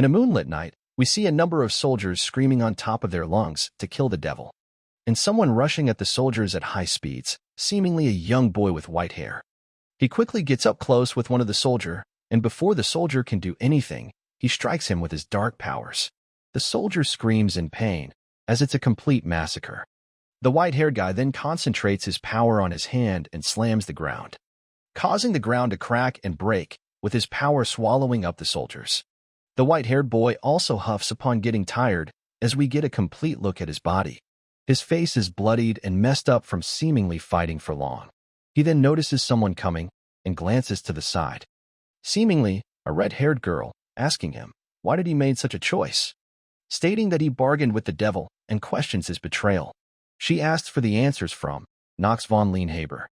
In a moonlit night, we see a number of soldiers screaming on top of their lungs to kill the devil, and someone rushing at the soldiers at high speeds, seemingly a young boy with white hair. He quickly gets up close with one of the soldier, and before the soldier can do anything, he strikes him with his dark powers. The soldier screams in pain, as it's a complete massacre. The white-haired guy then concentrates his power on his hand and slams the ground, causing the ground to crack and break, with his power swallowing up the soldiers. The white-haired boy also huffs upon getting tired, as we get a complete look at his body. His face is bloodied and messed up from seemingly fighting for long. He then notices someone coming and glances to the side. Seemingly, a red-haired girl, asking him, why did he make such a choice? Stating that he bargained with the devil and questions his betrayal. She asks for the answers from Knox von Lienhaber.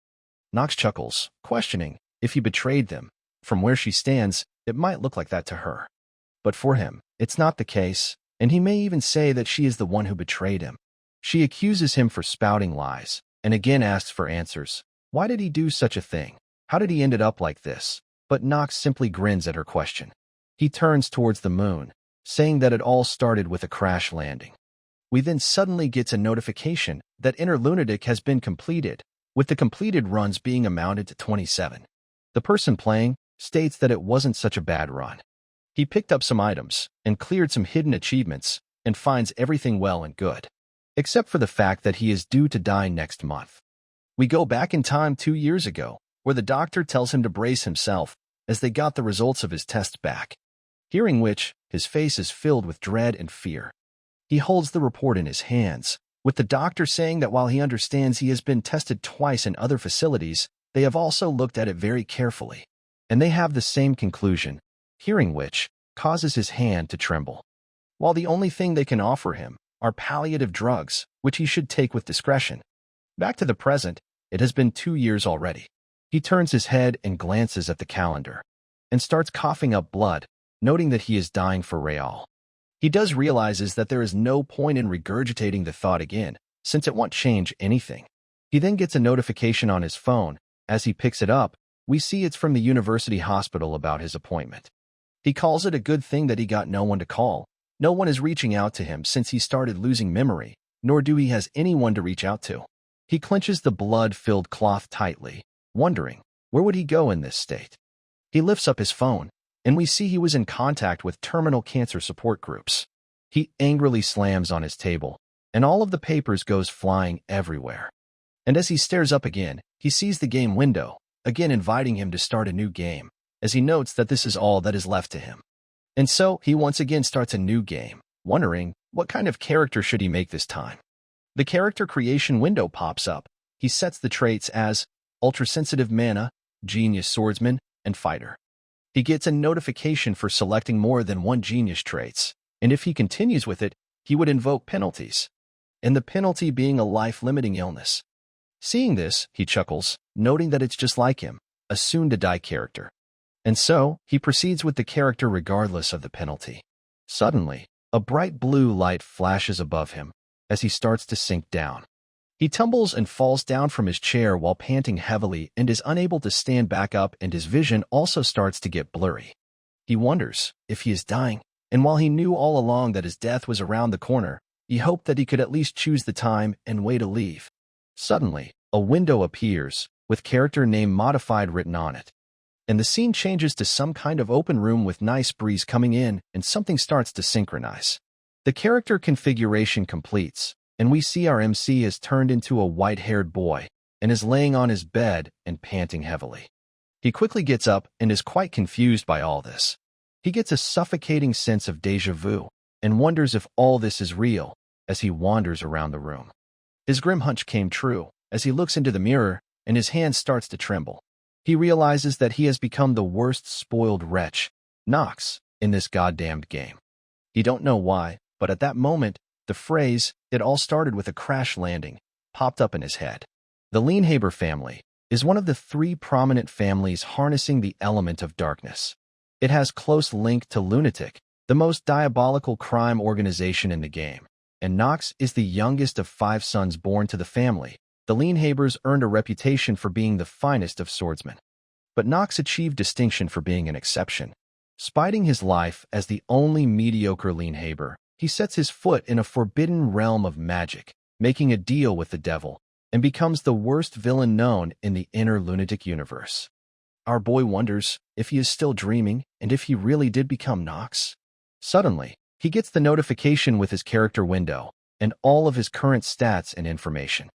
Knox chuckles, questioning if he betrayed them. From where she stands, it might look like that to her. But for him, it's not the case, and he may even say that she is the one who betrayed him. She accuses him for spouting lies, and again asks for answers. Why did he do such a thing? How did he end up like this? But Knox simply grins at her question. He turns towards the moon, saying that it all started with a crash landing. We then suddenly gets a notification that Inner Lunatic has been completed, with the completed runs being amounted to 27. The person playing states that it wasn't such a bad run. He picked up some items and cleared some hidden achievements and finds everything well and good, except for the fact that he is due to die next month. We go back in time 2 years ago, where the doctor tells him to brace himself as they got the results of his tests back. Hearing which, his face is filled with dread and fear. He holds the report in his hands, with the doctor saying that while he understands he has been tested twice in other facilities, they have also looked at it very carefully, and they have the same conclusion, hearing which causes his hand to tremble. While the only thing they can offer him are palliative drugs, which he should take with discretion. Back to the present, it has been 2 years already. He turns his head and glances at the calendar, and starts coughing up blood, noting that he is dying for real. He does realizes that there is no point in regurgitating the thought again, since it won't change anything. He then gets a notification on his phone. As he picks it up, we see it's from the university hospital about his appointment. He calls it a good thing that he got no one to call. No one is reaching out to him since he started losing memory, nor do he has anyone to reach out to. He clenches the blood-filled cloth tightly, wondering, where would he go in this state? He lifts up his phone, and we see he was in contact with terminal cancer support groups. He angrily slams on his table, and all of the papers goes flying everywhere. And as he stares up again, he sees the game window, again inviting him to start a new game, as he notes that this is all that is left to him. And so, he once again starts a new game, wondering, what kind of character should he make this time? The character creation window pops up. He sets the traits as ultra-sensitive mana, genius swordsman, and fighter. He gets a notification for selecting more than one genius traits, and if he continues with it, he would invoke penalties, and the penalty being a life-limiting illness. Seeing this, he chuckles, noting that it's just like him, a soon-to-die character. And so, he proceeds with the character regardless of the penalty. Suddenly, a bright blue light flashes above him as he starts to sink down. He tumbles and falls down from his chair while panting heavily and is unable to stand back up, and his vision also starts to get blurry. He wonders if he is dying, and while he knew all along that his death was around the corner, he hoped that he could at least choose the time and way to leave. Suddenly, a window appears, with character name modified written on it. And the scene changes to some kind of open room with nice breeze coming in, and something starts to synchronize. The character configuration completes, and we see our MC is turned into a white-haired boy, and is laying on his bed and panting heavily. He quickly gets up and is quite confused by all this. He gets a suffocating sense of déjà vu, and wonders if all this is real, as he wanders around the room. His grim hunch came true, as he looks into the mirror, and his hand starts to tremble. He realizes that he has become the worst spoiled wretch, Knox, in this goddamned game. He don't know why, but at that moment, the phrase, "it all started with a crash landing," popped up in his head. The Lienhaber family is one of the 3 prominent families harnessing the element of darkness. It has close link to Lunatic, the most diabolical crime organization in the game, and Knox is the youngest of 5 sons born to the family. The Lienhabers earned a reputation for being the finest of swordsmen. But Knox achieved distinction for being an exception. Spiting his life as the only mediocre Lienhaber, he sets his foot in a forbidden realm of magic, making a deal with the devil, and becomes the worst villain known in the inner lunatic universe. Our boy wonders if he is still dreaming and if he really did become Nox. Suddenly, he gets the notification with his character window and all of his current stats and information.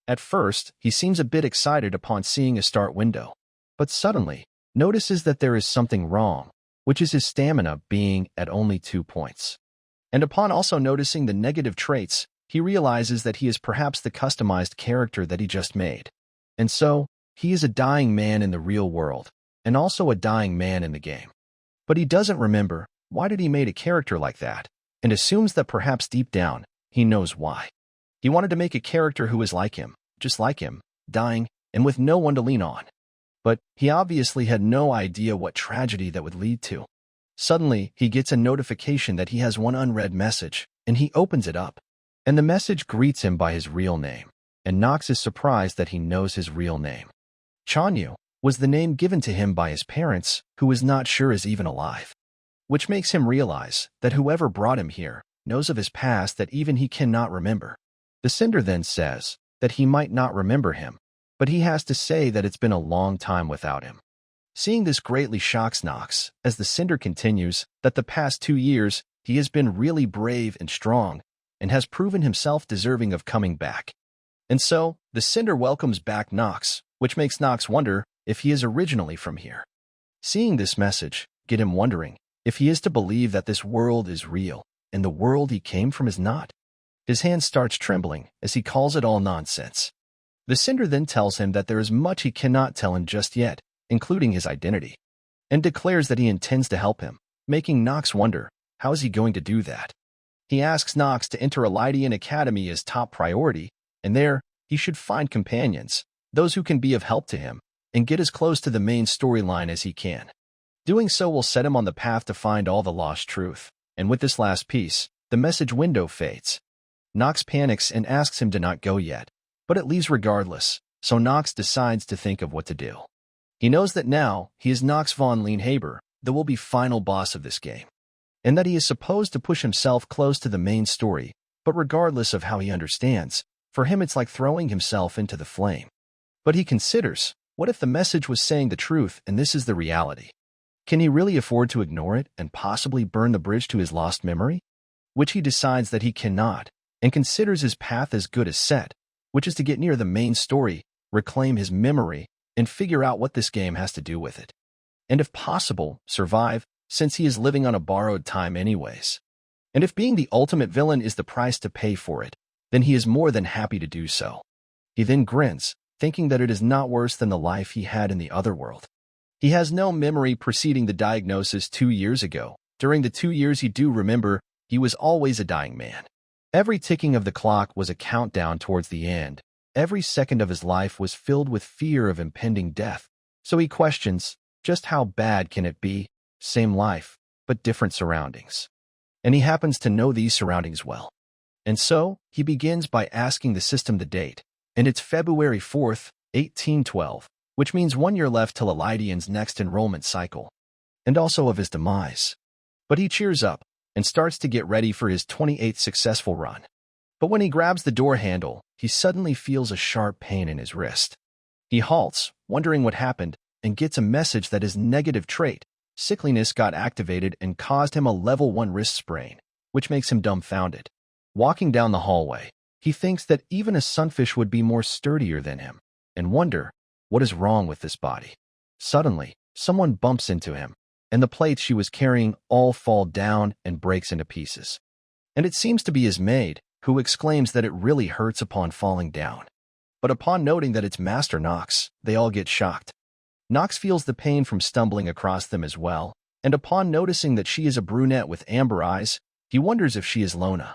At first, he seems a bit excited upon seeing a start window, but suddenly notices that there is something wrong, which is his stamina being at only 2 points. And upon also noticing the negative traits, he realizes that he is perhaps the customized character that he just made. And so, he is a dying man in the real world, and also a dying man in the game. But he doesn't remember why did he made a character like that, and assumes that perhaps deep down, he knows why. He wanted to make a character who is like him, just like him, dying, and with no one to lean on. But he obviously had no idea what tragedy that would lead to. Suddenly, he gets a notification that he has one unread message, and he opens it up. And the message greets him by his real name, and Nox is surprised that he knows his real name. Chanyu was the name given to him by his parents, who is not sure is even alive. Which makes him realize that whoever brought him here knows of his past that even he cannot remember. The Cinder then says that he might not remember him, but he has to say that it's been a long time without him. Seeing this greatly shocks Nox, as the Cinder continues that the past 2 years he has been really brave and strong, and has proven himself deserving of coming back. And so, the Cinder welcomes back Nox, which makes Nox wonder if he is originally from here. Seeing this message get him wondering if he is to believe that this world is real, and the world he came from is not. His hand starts trembling as he calls it all nonsense. The Cinder then tells him that there is much he cannot tell him just yet, including his identity, and declares that he intends to help him, making Nox wonder, how is he going to do that? He asks Nox to enter a Lydian academy as top priority, and there, he should find companions, those who can be of help to him, and get as close to the main storyline as he can. Doing so will set him on the path to find all the lost truth, and with this last piece, the message window fades. Nox panics and asks him to not go yet, but it leaves regardless, so Nox decides to think of what to do. He knows that now he is Nox von Lienhaber, the will-be final boss of this game, and that he is supposed to push himself close to the main story, but regardless of how he understands, for him it's like throwing himself into the flame. But he considers, what if the message was saying the truth and this is the reality? Can he really afford to ignore it and possibly burn the bridge to his lost memory? Which he decides that he cannot, and considers his path as good as set, which is to get near the main story, reclaim his memory, and figure out what this game has to do with it. And if possible, survive, since he is living on a borrowed time anyways. And if being the ultimate villain is the price to pay for it, then he is more than happy to do so. He then grins, thinking that it is not worse than the life he had in the other world. He has no memory preceding the diagnosis 2 years ago. During the 2 years he do remember, he was always a dying man. Every ticking of the clock was a countdown towards the end. Every second of his life was filled with fear of impending death. So he questions, just how bad can it be? Same life, but different surroundings. And he happens to know these surroundings well. And so, he begins by asking the system the date, and it's February 4th, 1812, which means 1 year left till Lydian's next enrollment cycle, and also of his demise. But he cheers up, and starts to get ready for his 28th successful run. But when he grabs the door handle, he suddenly feels a sharp pain in his wrist. He halts, wondering what happened, and gets a message that his negative trait, sickliness, got activated and caused him a level 1 wrist sprain, which makes him dumbfounded. Walking down the hallway, he thinks that even a sunfish would be more sturdier than him, and wonder, what is wrong with this body? Suddenly, someone bumps into him, and the plates she was carrying all fall down and breaks into pieces. And it seems to be his maid, who exclaims that it really hurts upon falling down. But upon noting that it's Master Nox, they all get shocked. Nox feels the pain from stumbling across them as well, and upon noticing that she is a brunette with amber eyes, he wonders if she is Lona.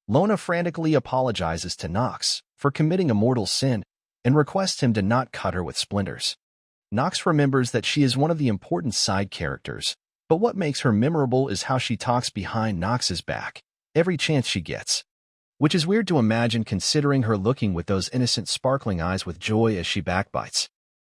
Lona frantically apologizes to Nox for committing a mortal sin and requests him to not cut her with splinters. Nox remembers that she is one of the important side characters, but what makes her memorable is how she talks behind Nox's back, every chance she gets. Which is weird to imagine considering her looking with those innocent sparkling eyes with joy as she backbites.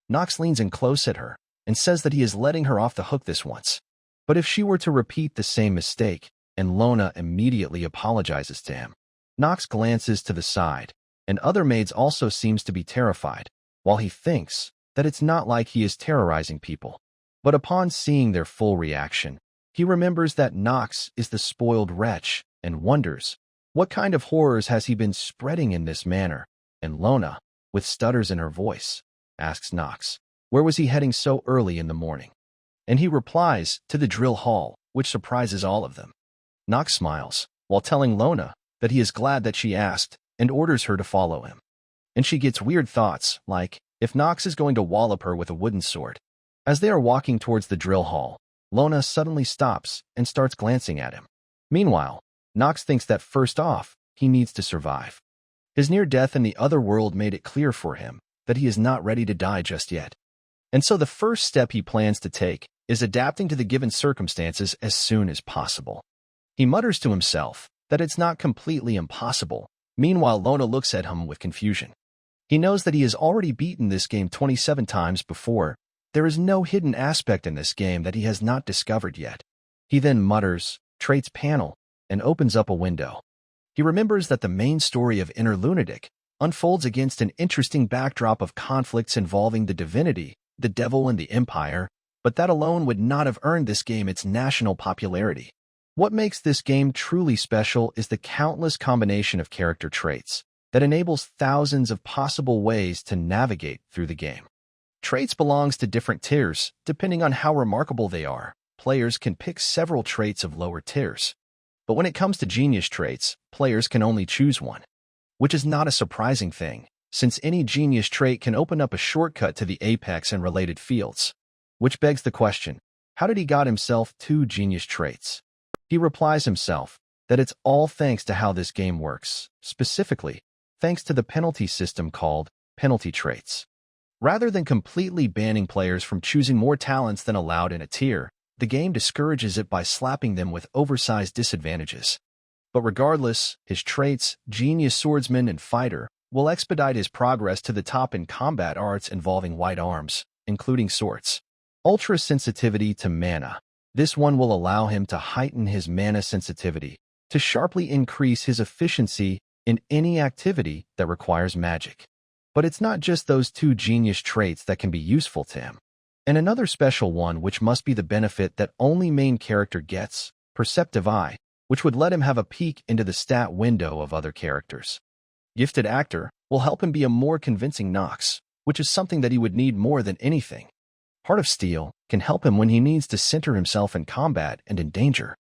Nox leans in close at her and says that he is letting her off the hook this once. But if she were to repeat the same mistake, and Lona immediately apologizes to him, Nox glances to the side, and other maids also seems to be terrified, while he thinks that it's not like he is terrorizing people. But upon seeing their full reaction, he remembers that Nox is the spoiled wretch and wonders, what kind of horrors has he been spreading in this manner? And Lona, with stutters in her voice, asks Nox, where was he heading so early in the morning? And he replies, to the drill hall, which surprises all of them. Nox smiles, while telling Lona that he is glad that she asked, and orders her to follow him. And she gets weird thoughts, like, if Nox is going to wallop her with a wooden sword. As they are walking towards the drill hall, Lona suddenly stops and starts glancing at him. Meanwhile, Nox thinks that first off, he needs to survive. His near death in the other world made it clear for him that he is not ready to die just yet. And so the first step he plans to take is adapting to the given circumstances as soon as possible. He mutters to himself that it's not completely impossible. Meanwhile, Lona looks at him with confusion. He knows that he has already beaten this game 27 times before. There is no hidden aspect in this game that he has not discovered yet. He then mutters, traits panel, and opens up a window. He remembers that the main story of Inner Lunatic unfolds against an interesting backdrop of conflicts involving the divinity, the devil, and the empire, but that alone would not have earned this game its national popularity. What makes this game truly special is the countless combination of character traits that enables thousands of possible ways to navigate through the game. Traits belongs to different tiers. Depending on how remarkable they are, players can pick several traits of lower tiers. But when it comes to genius traits, players can only choose one, which is not a surprising thing, since any genius trait can open up a shortcut to the apex and related fields. Which begs the question, how did he got himself 2 genius traits? He replies himself that it's all thanks to how this game works, specifically, thanks to the penalty system called penalty traits. Rather than completely banning players from choosing more talents than allowed in a tier, the game discourages it by slapping them with oversized disadvantages. But regardless, his traits, Genius Swordsman and Fighter, will expedite his progress to the top in combat arts involving white arms, including swords. Ultra Sensitivity to Mana. This one will allow him to heighten his mana sensitivity, to sharply increase his efficiency in any activity that requires magic. But it's not just those 2 genius traits that can be useful to him. And another special one which must be the benefit that only main character gets, Perceptive Eye, which would let him have a peek into the stat window of other characters. Gifted Actor will help him be a more convincing Nox, which is something that he would need more than anything. Heart of Steel can help him when he needs to center himself in combat and in danger.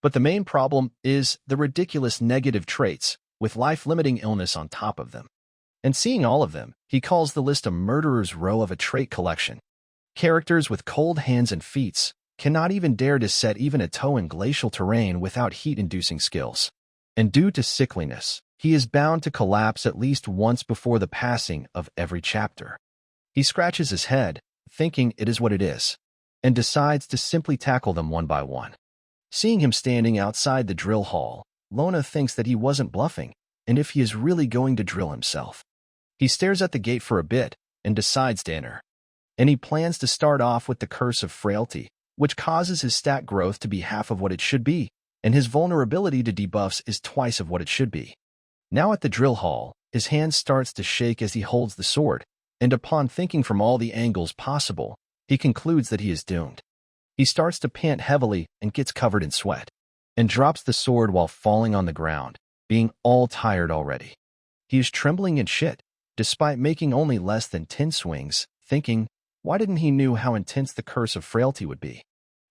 But the main problem is the ridiculous negative traits, with life-limiting illness on top of them. And seeing all of them, he calls the list a murderer's row of a trait collection. Characters with cold hands and feet cannot even dare to set even a toe in glacial terrain without heat-inducing skills. And due to sickliness, he is bound to collapse at least once before the passing of every chapter. He scratches his head, thinking it is what it is, and decides to simply tackle them one by one. Seeing him standing outside the drill hall, Lona thinks that he wasn't bluffing, and if he is really going to drill himself. He stares at the gate for a bit and decides to enter. And he plans to start off with the Curse of Frailty, which causes his stat growth to be half of what it should be, and his vulnerability to debuffs is twice of what it should be. Now at the drill hall, his hand starts to shake as he holds the sword, and upon thinking from all the angles possible, he concludes that he is doomed. He starts to pant heavily and gets covered in sweat, and drops the sword while falling on the ground, being all tired already. He is trembling and shit, despite making only less than 10 swings, thinking, why didn't he knew how intense the Curse of Frailty would be?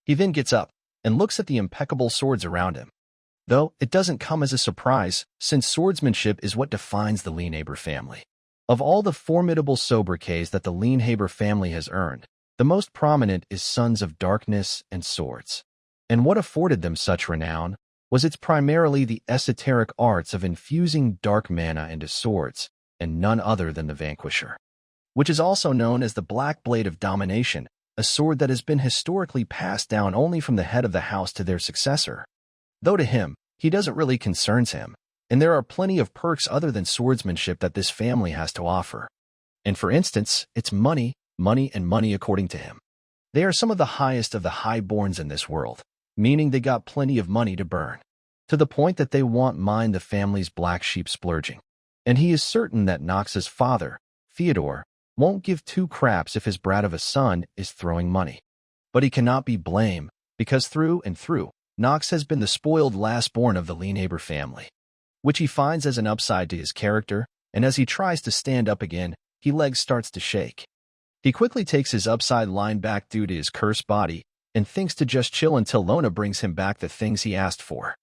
He then gets up and looks at the impeccable swords around him. Though it doesn't come as a surprise, since swordsmanship is what defines the Lienhaber family. Of all the formidable sobriquets that the Lienhaber family has earned, the most prominent is Sons of Darkness and Swords. And what afforded them such renown was its primarily the esoteric arts of infusing dark mana into swords, and none other than the Vanquisher, which is also known as the Black Blade of Domination, a sword that has been historically passed down only from the head of the house to their successor. Though to him, he doesn't really concerns him, and there are plenty of perks other than swordsmanship that this family has to offer. And for instance, it's money, money, and money according to him. They are some of the highest of the highborns in this world, meaning they got plenty of money to burn, to the point that they won't mind the family's black sheep splurging. And he is certain that Nox's father, Theodore, won't give two craps if his brat of a son is throwing money. But he cannot be blamed, because through and through, Nox has been the spoiled last-born of the Lienhaber family, which he finds as an upside to his character, and as he tries to stand up again, his leg starts to shake. He quickly takes his upside line back due to his cursed body, and thinks to just chill until Lona brings him back the things he asked for.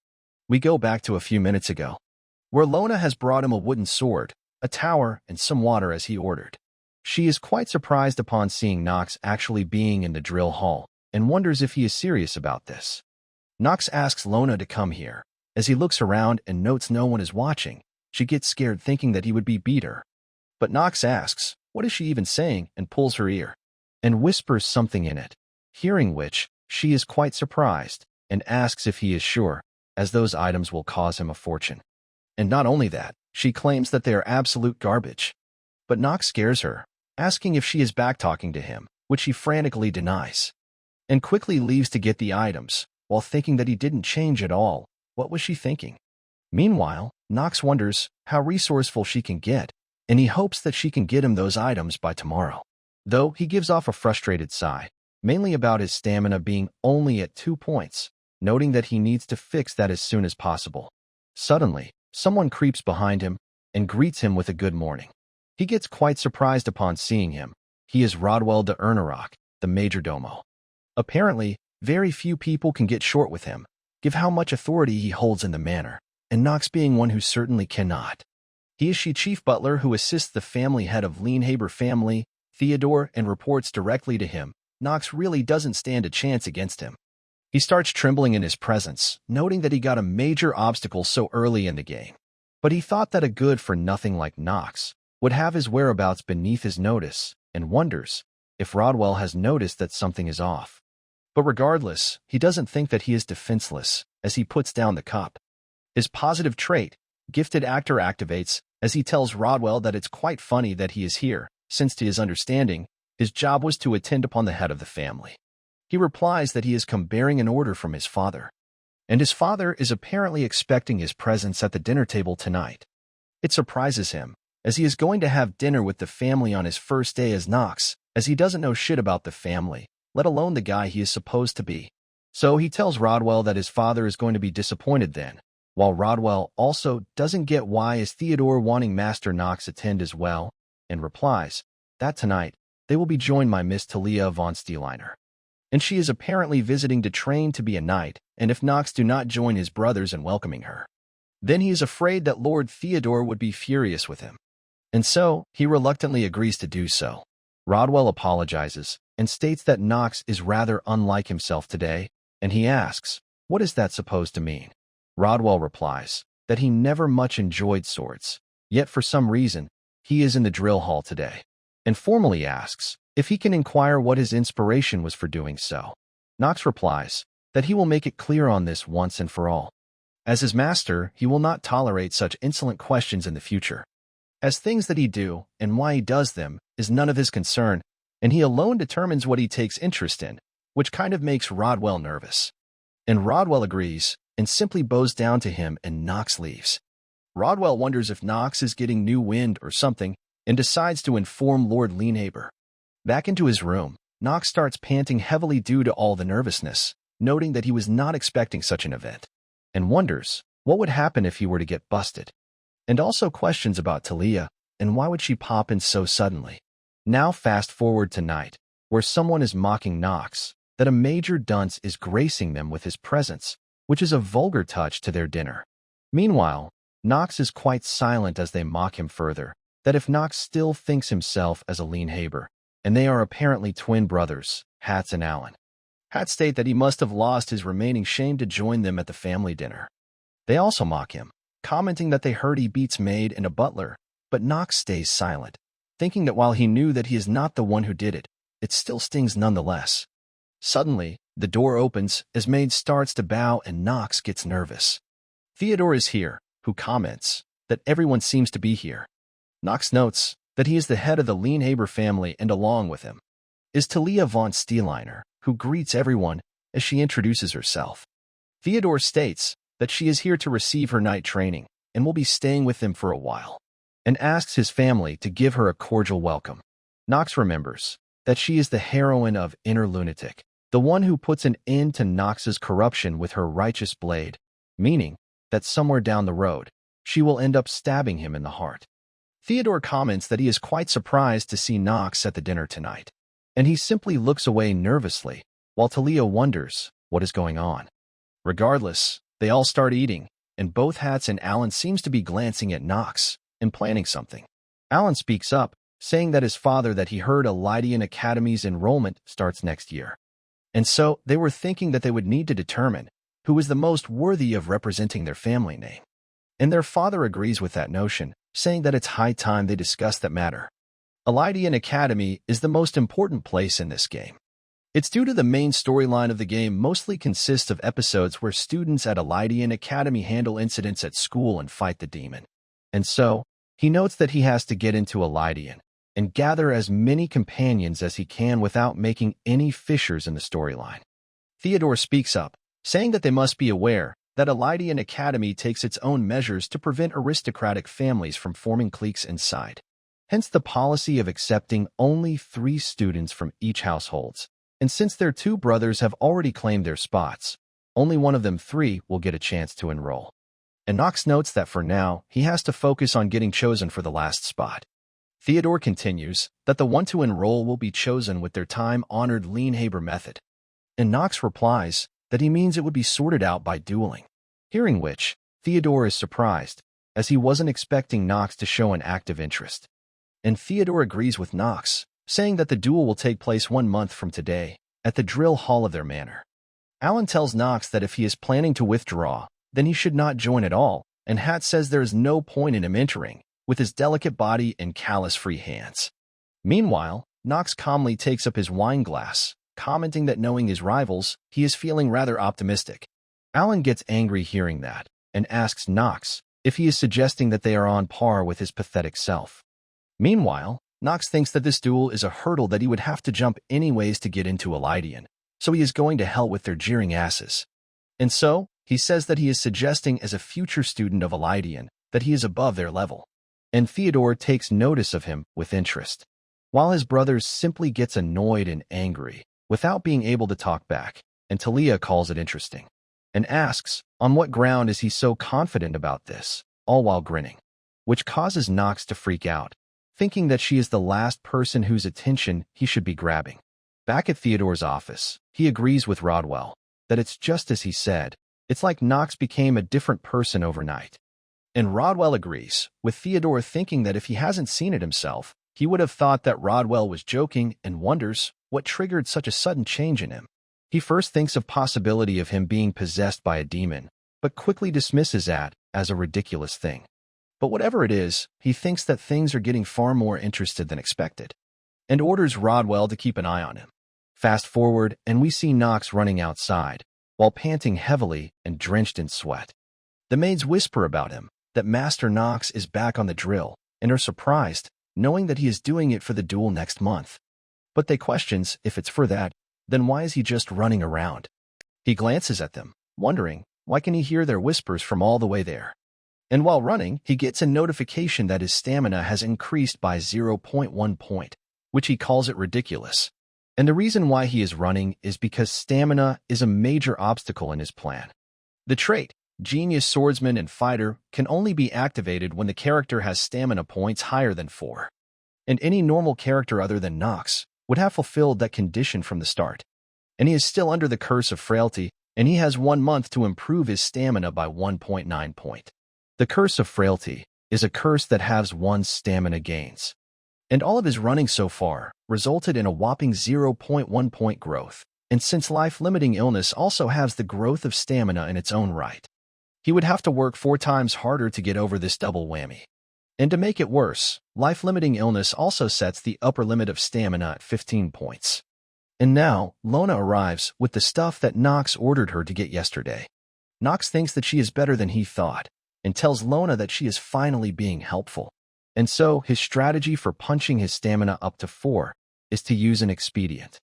We go back to a few minutes ago, where Lona has brought him a wooden sword, a tower, and some water as he ordered. She is quite surprised upon seeing Nox actually being in the drill hall, and wonders if he is serious about this. Nox asks Lona to come here. As he looks around and notes no one is watching, she gets scared thinking that he would beat her. But Nox asks, what is she even saying, and pulls her ear, and whispers something in it, hearing which, she is quite surprised, and asks if he is sure, as those items will cause him a fortune. And not only that, she claims that they are absolute garbage. But Nox scares her, asking if she is back-talking to him, which he frantically denies, and quickly leaves to get the items, while thinking that he didn't change at all. What was she thinking? Meanwhile, Nox wonders how resourceful she can get, and he hopes that she can get him those items by tomorrow. Though he gives off a frustrated sigh, mainly about his stamina being only at 2 points, noting that he needs to fix that as soon as possible. Suddenly, someone creeps behind him and greets him with a good morning. He gets quite surprised upon seeing him. He is Rodwell de Ernerock, the majordomo. Apparently, very few people can get short with him, given how much authority he holds in the manor, and Nox being one who certainly cannot. He is chief butler who assists the family head of Lienhaber family, Theodore, and reports directly to him. Nox really doesn't stand a chance against him. He starts trembling in his presence, noting that he got a major obstacle so early in the game. But he thought that a good-for-nothing like Nox would have his whereabouts beneath his notice, and wonders if Rodwell has noticed that something is off. But regardless, he doesn't think that he is defenseless as he puts down the cup. His positive trait, gifted actor, activates as he tells Rodwell that it's quite funny that he is here, since to his understanding, his job was to attend upon the head of the family. He replies that he has come bearing an order from his father, and his father is apparently expecting his presence at the dinner table tonight. It surprises him, as he is going to have dinner with the family on his first day as Nox, as he doesn't know shit about the family, let alone the guy he is supposed to be. So he tells Rodwell that his father is going to be disappointed then, while Rodwell also doesn't get why is Theodore wanting Master Nox attend as well, and replies that tonight they will be joined by Miss Talia von Steeliner, and she is apparently visiting to train to be a knight, and if Nox do not join his brothers in welcoming her, then he is afraid that Lord Theodore would be furious with him. And so, he reluctantly agrees to do so. Rodwell apologizes and states that Nox is rather unlike himself today, and he asks, what is that supposed to mean? Rodwell replies that he never much enjoyed swords, yet for some reason, he is in the drill hall today, and formally asks if he can inquire what his inspiration was for doing so. Nox replies that he will make it clear on this once and for all. As his master, he will not tolerate such insolent questions in the future, as things that he do and why he does them is none of his concern, and he alone determines what he takes interest in, which kind of makes Rodwell nervous. And Rodwell agrees and simply bows down to him, and Nox leaves. Rodwell wonders if Nox is getting new wind or something and decides to inform Lord Lienhaber. Back into his room, Nox starts panting heavily due to all the nervousness, noting that he was not expecting such an event, and wonders what would happen if he were to get busted. And also questions about Talia, and why would she pop in so suddenly. Now fast forward to night, where someone is mocking Nox, that a major dunce is gracing them with his presence, which is a vulgar touch to their dinner. Meanwhile, Nox is quite silent as they mock him further, that if Nox still thinks himself as a Lienhaber, and they are apparently twin brothers, Hats and Allen. Hats state that he must have lost his remaining shame to join them at the family dinner. They also mock him, commenting that they heard he beats maid and a butler, but Nox stays silent, thinking that while he knew that he is not the one who did it, it still stings nonetheless. Suddenly, the door opens as maid starts to bow and Nox gets nervous. Theodore is here, who comments that everyone seems to be here. Nox notes that he is the head of the Lienhaber family and along with him is Talia von Steeliner, who greets everyone as she introduces herself. Theodore states that she is here to receive her night training and will be staying with them for a while, and asks his family to give her a cordial welcome. Nox remembers that she is the heroine of Inner Lunatic, the one who puts an end to Nox's corruption with her righteous blade, meaning that somewhere down the road, she will end up stabbing him in the heart. Theodore comments that he is quite surprised to see Nox at the dinner tonight, and he simply looks away nervously, while Talia wonders what is going on. Regardless, they all start eating, and both Hats and Alan seems to be glancing at Nox and planning something. Alan speaks up, saying that his father that he heard a Lydian Academy's enrollment starts next year. And so they were thinking that they would need to determine who was the most worthy of representing their family name. And their father agrees with that notion, saying that it's high time they discuss that matter. A Lydian Academy is the most important place in this game. It's due to the main storyline of the game mostly consists of episodes where students at a Lydian Academy handle incidents at school and fight the demon. And so, he notes that he has to get into a Lydian and gather as many companions as he can without making any fissures in the storyline. Theodore speaks up, saying that they must be aware that a Lydian Academy takes its own measures to prevent aristocratic families from forming cliques inside. Hence the policy of accepting only 3 students from each households. And since their 2 brothers have already claimed their spots, only one of them 3 will get a chance to enroll. And Nox notes that for now, he has to focus on getting chosen for the last spot. Theodore continues that the one to enroll will be chosen with their time-honored Leanhaber method. And Nox replies that he means it would be sorted out by dueling. Hearing which, Theodore is surprised, as he wasn't expecting Nox to show an active interest. And Theodore agrees with Nox, saying that the duel will take place 1 month from today, at the drill hall of their manor. Alan tells Nox that if he is planning to withdraw, then he should not join at all, and Hat says there is no point in him entering, with his delicate body and callous-free hands. Meanwhile, Nox calmly takes up his wine glass, commenting that knowing his rivals, he is feeling rather optimistic. Alan gets angry hearing that, and asks Nox if he is suggesting that they are on par with his pathetic self. Meanwhile, Nox thinks that this duel is a hurdle that he would have to jump anyways to get into a Lydian, so he is going to hell with their jeering asses. And so, he says that he is suggesting as a future student of a Lydian that he is above their level. And Theodore takes notice of him with interest, while his brother simply gets annoyed and angry, without being able to talk back, and Talia calls it interesting, and asks on what ground is he so confident about this, all while grinning, which causes Nox to freak out, thinking that she is the last person whose attention he should be grabbing. Back at Theodore's office, he agrees with Rodwell that it's just as he said. It's like Nox became a different person overnight. And Rodwell agrees, with Theodore thinking that if he hasn't seen it himself, he would have thought that Rodwell was joking and wonders what triggered such a sudden change in him. He first thinks of possibility of him being possessed by a demon, but quickly dismisses that as a ridiculous thing. But whatever it is, he thinks that things are getting far more interested than expected, and orders Rodwell to keep an eye on him. Fast forward, and we see Nox running outside, while panting heavily and drenched in sweat. The maids whisper about him, that Master Nox is back on the drill, and are surprised, knowing that he is doing it for the duel next month. But they questions if it's for that, then why is he just running around? He glances at them, wondering, why can he hear their whispers from all the way there? And while running, he gets a notification that his stamina has increased by 0.1 point, which he calls it ridiculous. And the reason why he is running is because stamina is a major obstacle in his plan. The trait, Genius Swordsman and Fighter, can only be activated when the character has stamina points higher than 4. And any normal character other than Nox would have fulfilled that condition from the start. And he is still under the curse of frailty, and he has 1 month to improve his stamina by 1.9 point. The curse of frailty is a curse that halves one's stamina gains. And all of his running so far resulted in a whopping 0.1 point growth. And since life-limiting illness also has the growth of stamina in its own right, he would have to work 4 times harder to get over this double whammy. And to make it worse, life-limiting illness also sets the upper limit of stamina at 15 points. And now, Lona arrives with the stuff that Nox ordered her to get yesterday. Nox thinks that she is better than he thought, and tells Lona that she is finally being helpful. And so, his strategy for punching his stamina up to 4 is to use an expedient.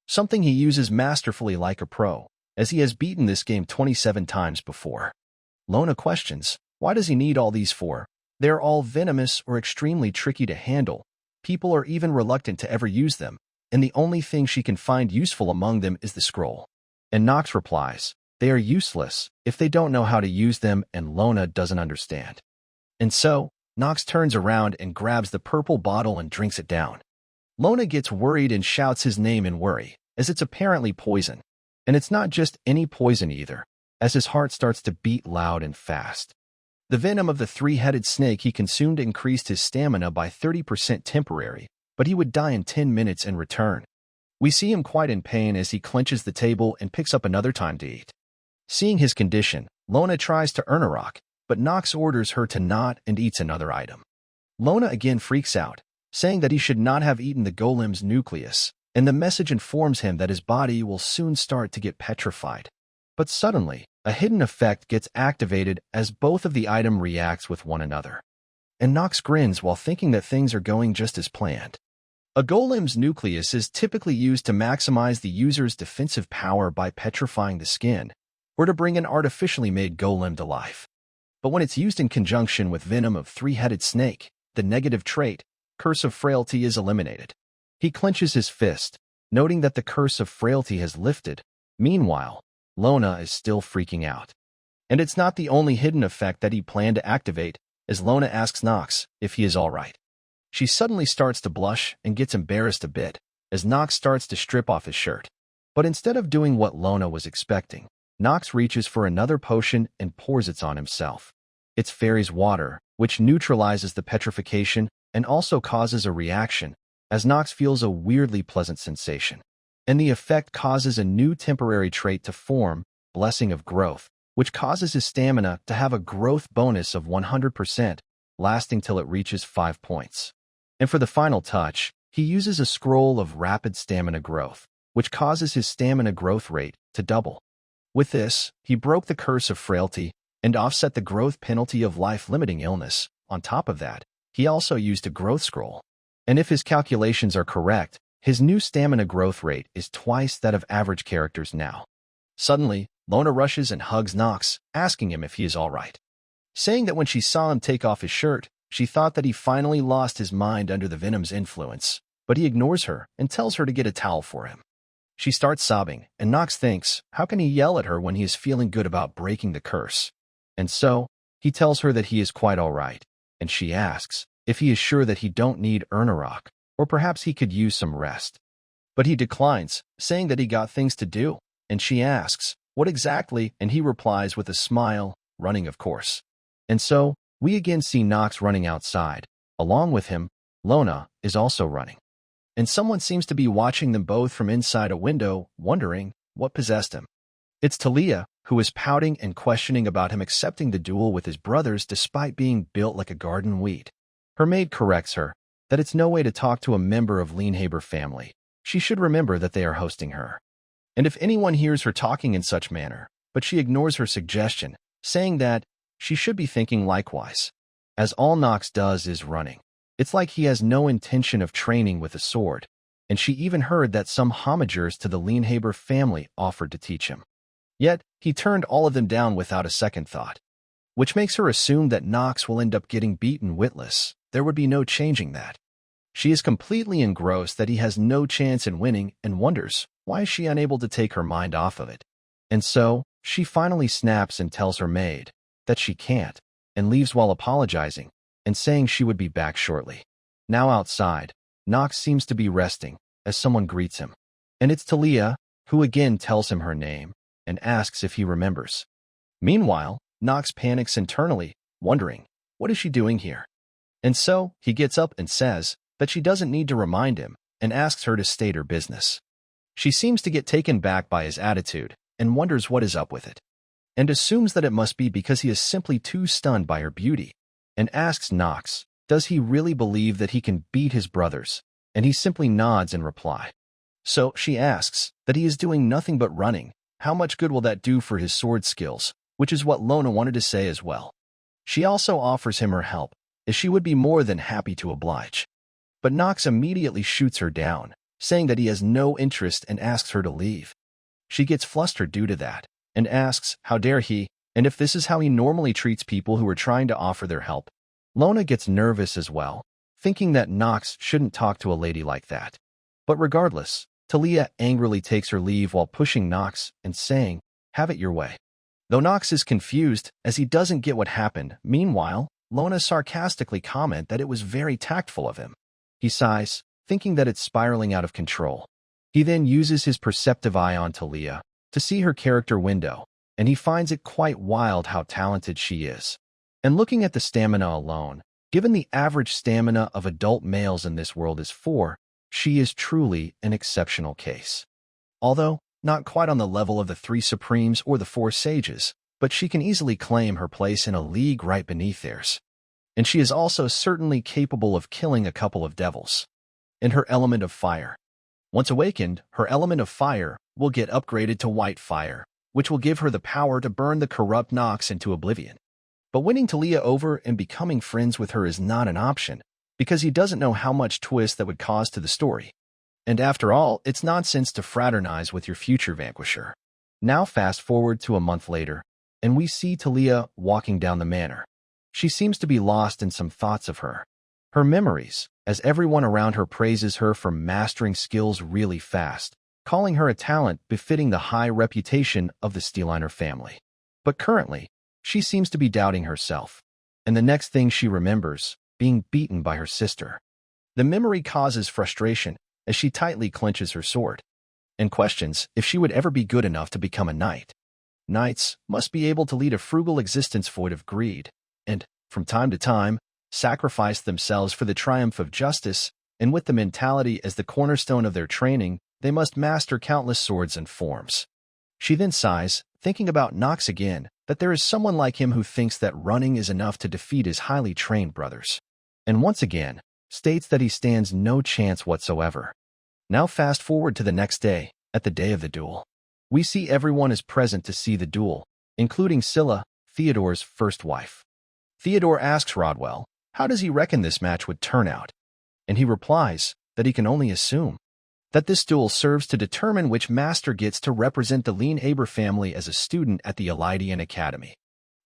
Something he uses masterfully like a pro, as he has beaten this game 27 times before. Lona questions, why does he need all these for? They're all venomous or extremely tricky to handle. People are even reluctant to ever use them, and the only thing she can find useful among them is the scroll. And Nox replies, they are useless if they don't know how to use them, and Lona doesn't understand. And so, Nox turns around and grabs the purple bottle and drinks it down. Lona gets worried and shouts his name in worry, as it's apparently poison. And it's not just any poison either, as his heart starts to beat loud and fast. The venom of the three-headed snake he consumed increased his stamina by 30% temporary, but he would die in 10 minutes in return. We see him quite in pain as he clenches the table and picks up another time to eat. Seeing his condition, Lona tries to earn a rock, but Nox orders her to not and eats another item. Lona again freaks out, saying that he should not have eaten the golem's nucleus, and the message informs him that his body will soon start to get petrified. But suddenly, a hidden effect gets activated as both of the items reacts with one another. And Nox grins while thinking that things are going just as planned. A golem's nucleus is typically used to maximize the user's defensive power by petrifying the skin, or to bring an artificially made golem to life. But when it's used in conjunction with venom of three-headed snake, the negative trait, Curse of Frailty, is eliminated. He clenches his fist, noting that the Curse of Frailty has lifted. Meanwhile, Lona is still freaking out. And it's not the only hidden effect that he planned to activate, as Lona asks Nox if he is all right. She suddenly starts to blush and gets embarrassed a bit, as Nox starts to strip off his shirt. But instead of doing what Lona was expecting, Nox reaches for another potion and pours it on himself. It's Fairy's Water, which neutralizes the petrification and also causes a reaction, as Nox feels a weirdly pleasant sensation. And the effect causes a new temporary trait to form, Blessing of Growth, which causes his stamina to have a growth bonus of 100%, lasting till it reaches 5 points. And for the final touch, he uses a scroll of Rapid Stamina Growth, which causes his stamina growth rate to double. With this, he broke the Curse of Frailty and offset the growth penalty of life-limiting illness. On top of that, he also used a growth scroll. And if his calculations are correct, his new stamina growth rate is twice that of average characters now. Suddenly, Lona rushes and hugs Nox, asking him if he is all right. Saying that when she saw him take off his shirt, she thought that he finally lost his mind under the venom's influence, but he ignores her and tells her to get a towel for him. She starts sobbing, and Nox thinks, how can he yell at her when he is feeling good about breaking the curse? And so, he tells her that he is quite all right, and she asks if he is sure that he don't need Ernarock, or perhaps he could use some rest. But he declines, saying that he got things to do, and she asks, what exactly? And he replies with a smile, running of course. And so, we again see Nox running outside. Along with him, Lona is also running. And someone seems to be watching them both from inside a window, wondering what possessed him. It's Talia, who is pouting and questioning about him accepting the duel with his brothers despite being built like a garden weed. Her maid corrects her that it's no way to talk to a member of Lienhaber family. She should remember that they are hosting her. And if anyone hears her talking in such manner, but she ignores her suggestion, saying that she should be thinking likewise, as all Nox does is running. It's like he has no intention of training with a sword, and she even heard that some homagers to the Lienhaber family offered to teach him. Yet, he turned all of them down without a second thought, which makes her assume that Nox will end up getting beaten witless. There would be no changing that. She is completely engrossed that he has no chance in winning and wonders why is she unable to take her mind off of it. And so, she finally snaps and tells her maid that she can't, and leaves while apologizing and saying she would be back shortly. Now outside, Nox seems to be resting as someone greets him. And it's Talia, who again tells him her name and asks if he remembers. Meanwhile, Nox panics internally, wondering, what is she doing here? And so, he gets up and says that she doesn't need to remind him and asks her to state her business. She seems to get taken back by his attitude and wonders what is up with it, and assumes that it must be because he is simply too stunned by her beauty, and asks Nox, does he really believe that he can beat his brothers? And he simply nods in reply. So she asks that he is doing nothing but running. How much good will that do for his sword skills? Which is what Lona wanted to say as well. She also offers him her help, as she would be more than happy to oblige. But Nox immediately shoots her down, saying that he has no interest and asks her to leave. She gets flustered due to that and asks how dare he, and if this is how he normally treats people who are trying to offer their help. Lona gets nervous as well, thinking that Nox shouldn't talk to a lady like that. But regardless, Talia angrily takes her leave while pushing Nox and saying, "Have it your way." Though Nox is confused as he doesn't get what happened, meanwhile, Lona sarcastically comments that it was very tactful of him. He sighs, thinking that it's spiraling out of control. He then uses his perceptive eye on Talia to see her character window, and he finds it quite wild how talented she is. And looking at the stamina alone, given the average stamina of adult males in this world is 4, she is truly an exceptional case. Although, not quite on the level of the 3 Supremes or the 4 Sages, but she can easily claim her place in a league right beneath theirs. And she is also certainly capable of killing a couple of devils. In her element of fire. Once awakened, her element of fire will get upgraded to white fire, which will give her the power to burn the corrupt Nox into oblivion. But winning Talia over and becoming friends with her is not an option, because he doesn't know how much twist that would cause to the story. And after all, it's nonsense to fraternize with your future vanquisher. Now fast forward to a month later, and we see Talia walking down the manor. She seems to be lost in some thoughts of her memories, as everyone around her praises her for mastering skills really fast, calling her a talent befitting the high reputation of the Steeliner family. But currently, she seems to be doubting herself, and the next thing she remembers, being beaten by her sister. The memory causes frustration as she tightly clenches her sword, and questions if she would ever be good enough to become a knight. Knights must be able to lead a frugal existence void of greed, and, from time to time, sacrifice themselves for the triumph of justice, and with the mentality as the cornerstone of their training, they must master countless swords and forms. She then sighs, thinking about Nox again, that there is someone like him who thinks that running is enough to defeat his highly trained brothers, and once again, states that he stands no chance whatsoever. Now fast forward to the next day, at the day of the duel. We see everyone is present to see the duel, including Scylla, Theodore's first wife. Theodore asks Rodwell, how does he reckon this match would turn out? And he replies that he can only assume that this duel serves to determine which master gets to represent the Lienhaber family as a student at the Elydian Academy.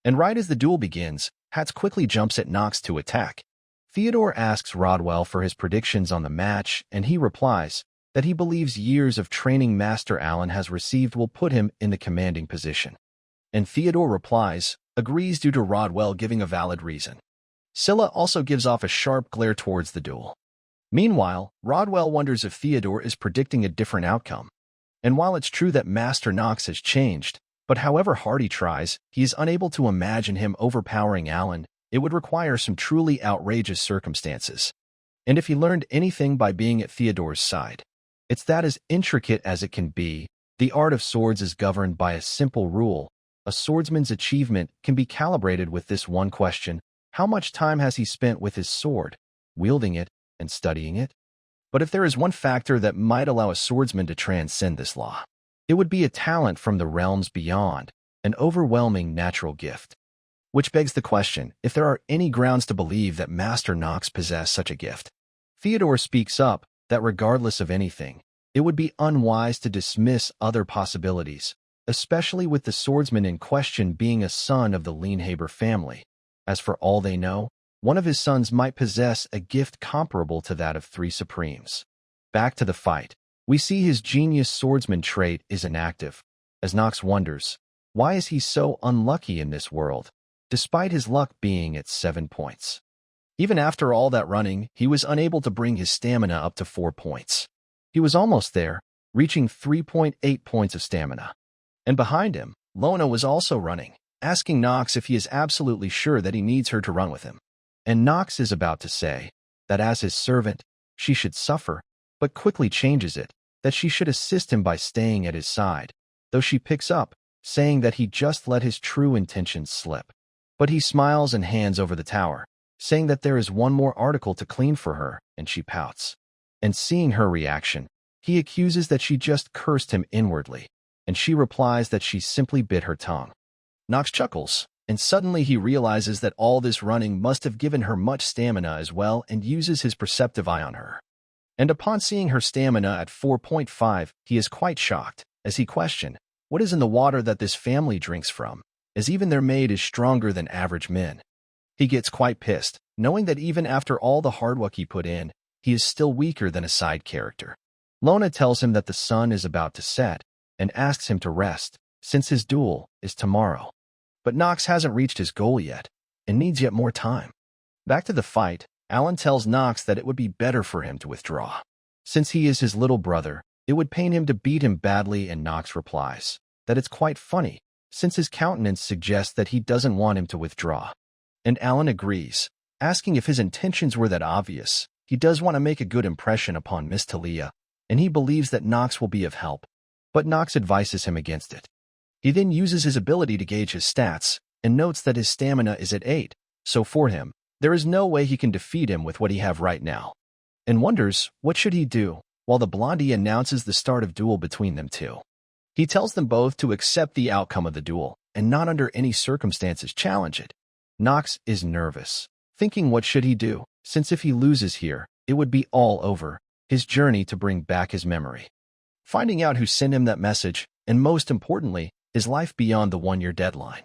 And right as the duel begins, Hatz quickly jumps at Nox to attack. Theodore asks Rodwell for his predictions on the match, and he replies that he believes years of training Master Allen has received will put him in the commanding position. And Theodore replies, agrees due to Rodwell giving a valid reason. Scylla also gives off a sharp glare towards the duel. Meanwhile, Rodwell wonders if Theodore is predicting a different outcome. And while it's true that Master Nox has changed, but however hard he tries, he is unable to imagine him overpowering Allen. It would require some truly outrageous circumstances. And if he learned anything by being at Theodore's side, it's that as intricate as it can be, the art of swords is governed by a simple rule. A swordsman's achievement can be calibrated with this one question: how much time has he spent with his sword, wielding it, and studying it? But if there is one factor that might allow a swordsman to transcend this law, it would be a talent from the realms beyond, an overwhelming natural gift. Which begs the question if there are any grounds to believe that Master Nox possessed such a gift. Theodore speaks up that regardless of anything, it would be unwise to dismiss other possibilities, especially with the swordsman in question being a son of the Lienhaber family. As for all they know, one of his sons might possess a gift comparable to that of 3 Supremes. Back to the fight, we see his genius swordsman trait is inactive, as Nox wonders, why is he so unlucky in this world, despite his luck being at 7 points? Even after all that running, he was unable to bring his stamina up to 4 points. He was almost there, reaching 3.8 points of stamina. And behind him, Lona was also running, asking Nox if he is absolutely sure that he needs her to run with him. And Nox is about to say that as his servant, she should suffer, but quickly changes it, that she should assist him by staying at his side, though she picks up, saying that he just let his true intentions slip. But he smiles and hands over the tower, saying that there is one more article to clean for her, and she pouts. And seeing her reaction, he accuses that she just cursed him inwardly, and she replies that she simply bit her tongue. Nox chuckles, and suddenly he realizes that all this running must have given her much stamina as well and uses his perceptive eye on her. And upon seeing her stamina at 4.5, he is quite shocked, as he questions, what is in the water that this family drinks from, as even their maid is stronger than average men. He gets quite pissed, knowing that even after all the hard work he put in, he is still weaker than a side character. Lona tells him that the sun is about to set, and asks him to rest, since his duel is tomorrow. But Nox hasn't reached his goal yet, and needs yet more time. Back to the fight, Alan tells Nox that it would be better for him to withdraw. Since he is his little brother, it would pain him to beat him badly, and Nox replies that it's quite funny, since his countenance suggests that he doesn't want him to withdraw. And Alan agrees, asking if his intentions were that obvious. He does want to make a good impression upon Miss Talia, and he believes that Nox will be of help, but Nox advises him against it. He then uses his ability to gauge his stats, and notes that his stamina is at 8, so for him, there is no way he can defeat him with what he have right now, and wonders what should he do, while the blondie announces the start of duel between them two. He tells them both to accept the outcome of the duel, and not under any circumstances challenge it. Nox is nervous, thinking what should he do, since if he loses here, it would be all over, his journey to bring back his memory. Finding out who sent him that message, and most importantly, his life beyond the 1-year deadline.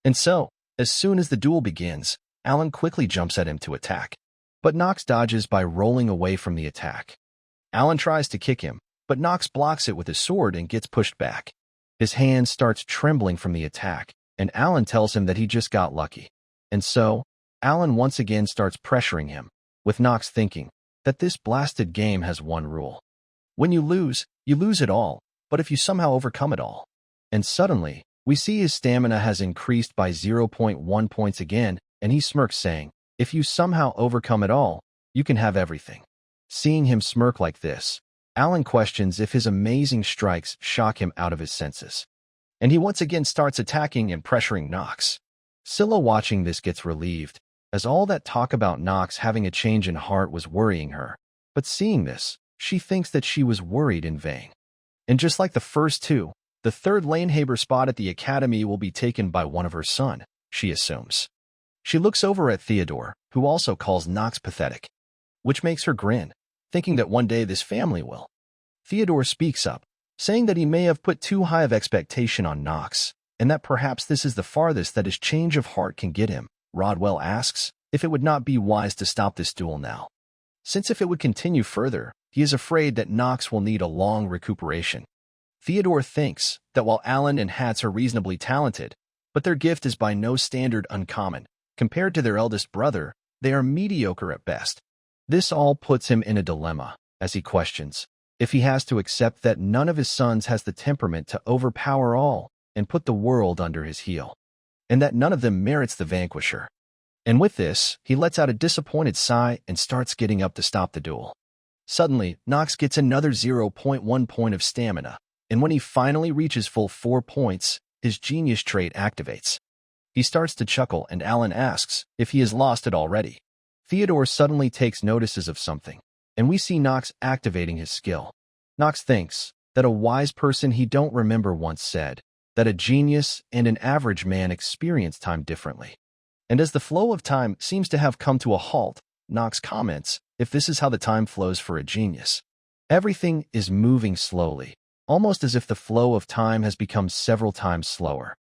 And so, as soon as the duel begins, Alan quickly jumps at him to attack, but Nox dodges by rolling away from the attack. Alan tries to kick him, but Nox blocks it with his sword and gets pushed back. His hand starts trembling from the attack, and Alan tells him that he just got lucky. And so, Alan once again starts pressuring him, with Nox thinking that this blasted game has one rule. When you lose it all, but if you somehow overcome it all. And suddenly, we see his stamina has increased by 0.1 points again, and he smirks saying, if you somehow overcome it all, you can have everything. Seeing him smirk like this, Alan questions if his amazing strikes shock him out of his senses. And he once again starts attacking and pressuring Nox. Scylla watching this gets relieved, as all that talk about Nox having a change in heart was worrying her. But seeing this, she thinks that she was worried in vain. And just like the first two, the third Lanehaber spot at the academy will be taken by one of her son, she assumes. She looks over at Theodore, who also calls Nox pathetic, which makes her grin, thinking that one day this family will. Theodore speaks up, saying that he may have put too high of expectation on Nox, and that perhaps this is the farthest that his change of heart can get him. Rodwell asks if it would not be wise to stop this duel now, since if it would continue further, he is afraid that Nox will need a long recuperation. Theodore thinks that while Alan and Hats are reasonably talented, but their gift is by no standard uncommon, compared to their eldest brother, they are mediocre at best. This all puts him in a dilemma, as he questions if he has to accept that none of his sons has the temperament to overpower all and put the world under his heel, and that none of them merits the vanquisher. And with this, he lets out a disappointed sigh and starts getting up to stop the duel. Suddenly, Nox gets another 0.1 point of stamina, and when he finally reaches full 4 points, his genius trait activates. He starts to chuckle, and Alan asks if he has lost it already. Theodore suddenly takes notices of something, and we see Nox activating his skill. Nox thinks that a wise person he don't remember once said that a genius and an average man experience time differently. And as the flow of time seems to have come to a halt, Nox comments if this is how the time flows for a genius. Everything is moving slowly, almost as if the flow of time has become several times slower.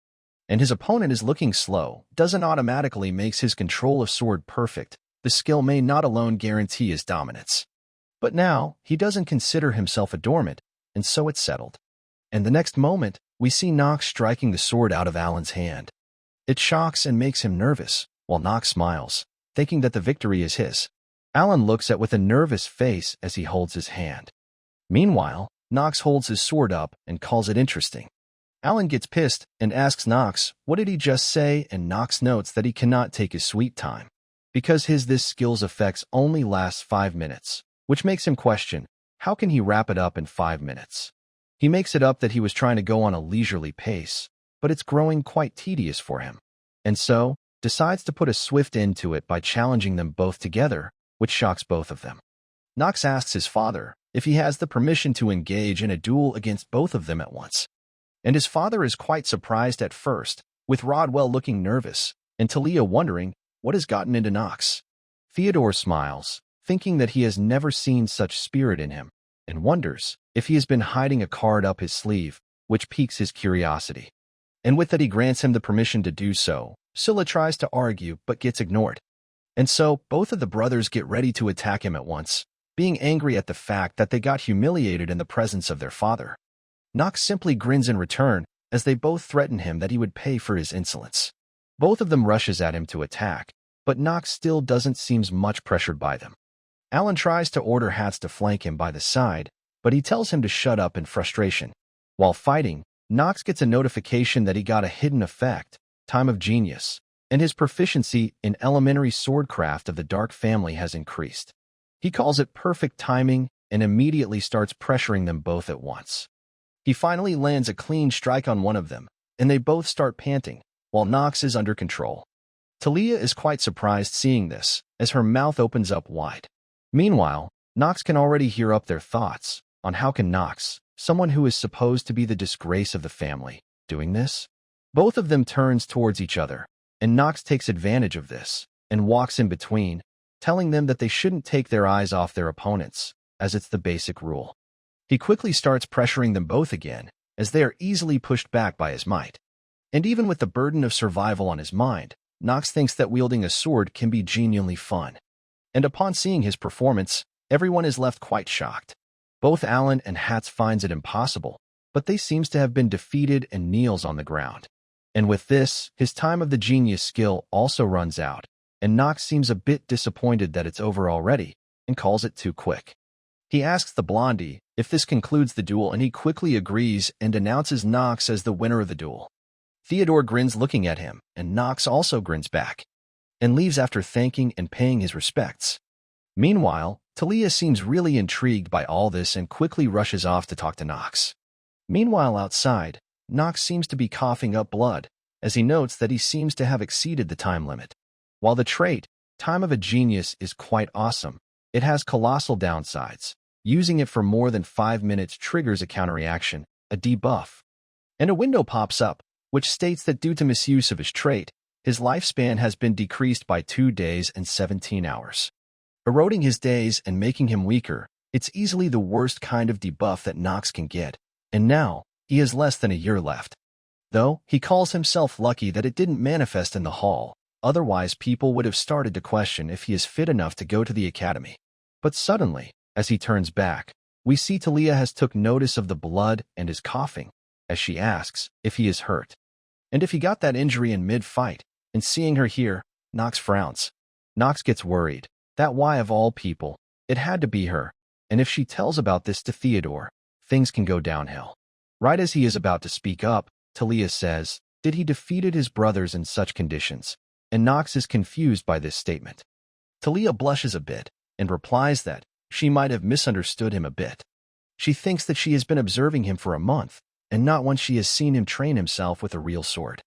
And his opponent is looking slow, doesn't automatically makes his control of sword perfect. The skill may not alone guarantee his dominance. But now, he doesn't consider himself a dormant, and so it's settled. And the next moment, we see Nox striking the sword out of Alan's hand. It shocks and makes him nervous, while Nox smiles, thinking that the victory is his. Alan looks at with a nervous face as he holds his hand. Meanwhile, Nox holds his sword up and calls it interesting. Alan gets pissed and asks Nox, what did he just say? And Nox notes that he cannot take his sweet time, because this skill's effects only lasts 5 minutes, which makes him question, how can he wrap it up in 5 minutes? He makes it up that he was trying to go on a leisurely pace, but it's growing quite tedious for him, and so decides to put a swift end to it by challenging them both together, which shocks both of them. Nox asks his father if he has the permission to engage in a duel against both of them at once. And his father is quite surprised at first, with Rodwell looking nervous, and Talia wondering what has gotten into Nox. Theodore smiles, thinking that he has never seen such spirit in him, and wonders if he has been hiding a card up his sleeve, which piques his curiosity. And with that, he grants him the permission to do so. Scylla tries to argue but gets ignored. And so, both of the brothers get ready to attack him at once, being angry at the fact that they got humiliated in the presence of their father. Nox simply grins in return, as they both threaten him that he would pay for his insolence. Both of them rushes at him to attack, but Nox still doesn't seem much pressured by them. Alan tries to order Hats to flank him by the side, but he tells him to shut up in frustration. While fighting, Nox gets a notification that he got a hidden effect, Time of Genius, and his proficiency in elementary swordcraft of the Dark family has increased. He calls it perfect timing and immediately starts pressuring them both at once. He finally lands a clean strike on one of them, and they both start panting, while Nox is under control. Talia is quite surprised seeing this, as her mouth opens up wide. Meanwhile, Nox can already hear up their thoughts on how can Nox, someone who is supposed to be the disgrace of the family, doing this? Both of them turns towards each other, and Nox takes advantage of this and walks in between, telling them that they shouldn't take their eyes off their opponents, as it's the basic rule. He quickly starts pressuring them both again, as they are easily pushed back by his might. And even with the burden of survival on his mind, Nox thinks that wielding a sword can be genuinely fun. And upon seeing his performance, everyone is left quite shocked. Both Alan and Hats finds it impossible, but they seems to have been defeated and kneels on the ground. And with this, his time of the genius skill also runs out, and Nox seems a bit disappointed that it's over already, and calls it too quick. He asks the blondie if this concludes the duel, and he quickly agrees and announces Nox as the winner of the duel. Theodore grins looking at him, and Nox also grins back, and leaves after thanking and paying his respects. Meanwhile, Talia seems really intrigued by all this and quickly rushes off to talk to Nox. Meanwhile, outside, Nox seems to be coughing up blood, as he notes that he seems to have exceeded the time limit. While the trait, Time of a Genius, is quite awesome, it has colossal downsides. Using it for more than 5 minutes triggers a counterreaction, a debuff. And a window pops up, which states that due to misuse of his trait, his lifespan has been decreased by 2 days and 17 hours. Eroding his days and making him weaker, it's easily the worst kind of debuff that Nox can get, and now, he has less than a year left. Though, he calls himself lucky that it didn't manifest in the hall, otherwise people would have started to question if he is fit enough to go to the academy. But suddenly, as he turns back, we see Talia has took notice of the blood and is coughing, as she asks if he is hurt. And if he got that injury in mid-fight, and seeing her here, Nox frowns. Nox gets worried, that why of all people, it had to be her, and if she tells about this to Theodore, things can go downhill. Right as he is about to speak up, Talia says, did he defeated his brothers in such conditions? And Nox is confused by this statement. Talia blushes a bit, and replies that she might have misunderstood him a bit. She thinks that she has been observing him for a month, and not once she has seen him train himself with a real sword.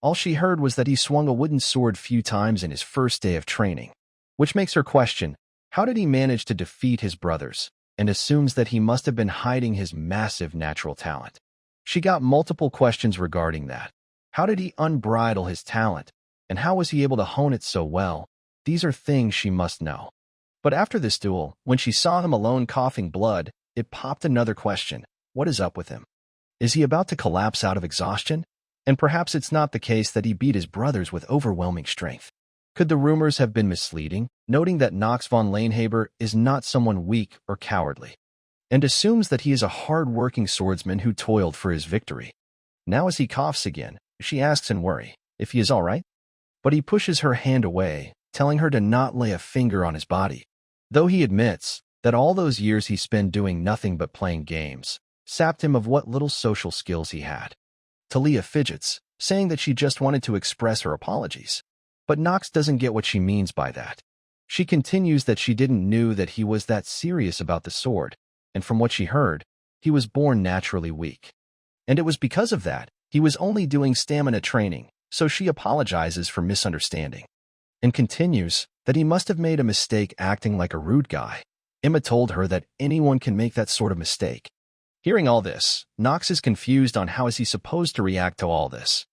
All she heard was that he swung a wooden sword few times in his first day of training, which makes her question, how did he manage to defeat his brothers, and assumes that he must have been hiding his massive natural talent. She got multiple questions regarding that. How did he unbridle his talent, and how was he able to hone it so well? These are things she must know. But after this duel, when she saw him alone coughing blood, it popped another question. What is up with him? Is he about to collapse out of exhaustion? And perhaps it's not the case that he beat his brothers with overwhelming strength. Could the rumors have been misleading, noting that Nox von Lanehaber is not someone weak or cowardly, and assumes that he is a hard-working swordsman who toiled for his victory? Now as he coughs again, she asks in worry if he is all right. But he pushes her hand away, telling her to not lay a finger on his body, though he admits that all those years he spent doing nothing but playing games sapped him of what little social skills he had. Talia fidgets, saying that she just wanted to express her apologies. But Nox doesn't get what she means by that. She continues that she didn't knew that he was that serious about the sword, and from what she heard, he was born naturally weak. And it was because of that, he was only doing stamina training, so she apologizes for misunderstanding. And continues that he must have made a mistake acting like a rude guy. Emma told her that anyone can make that sort of mistake. Hearing all this, Nox is confused on how is he supposed to react to all this.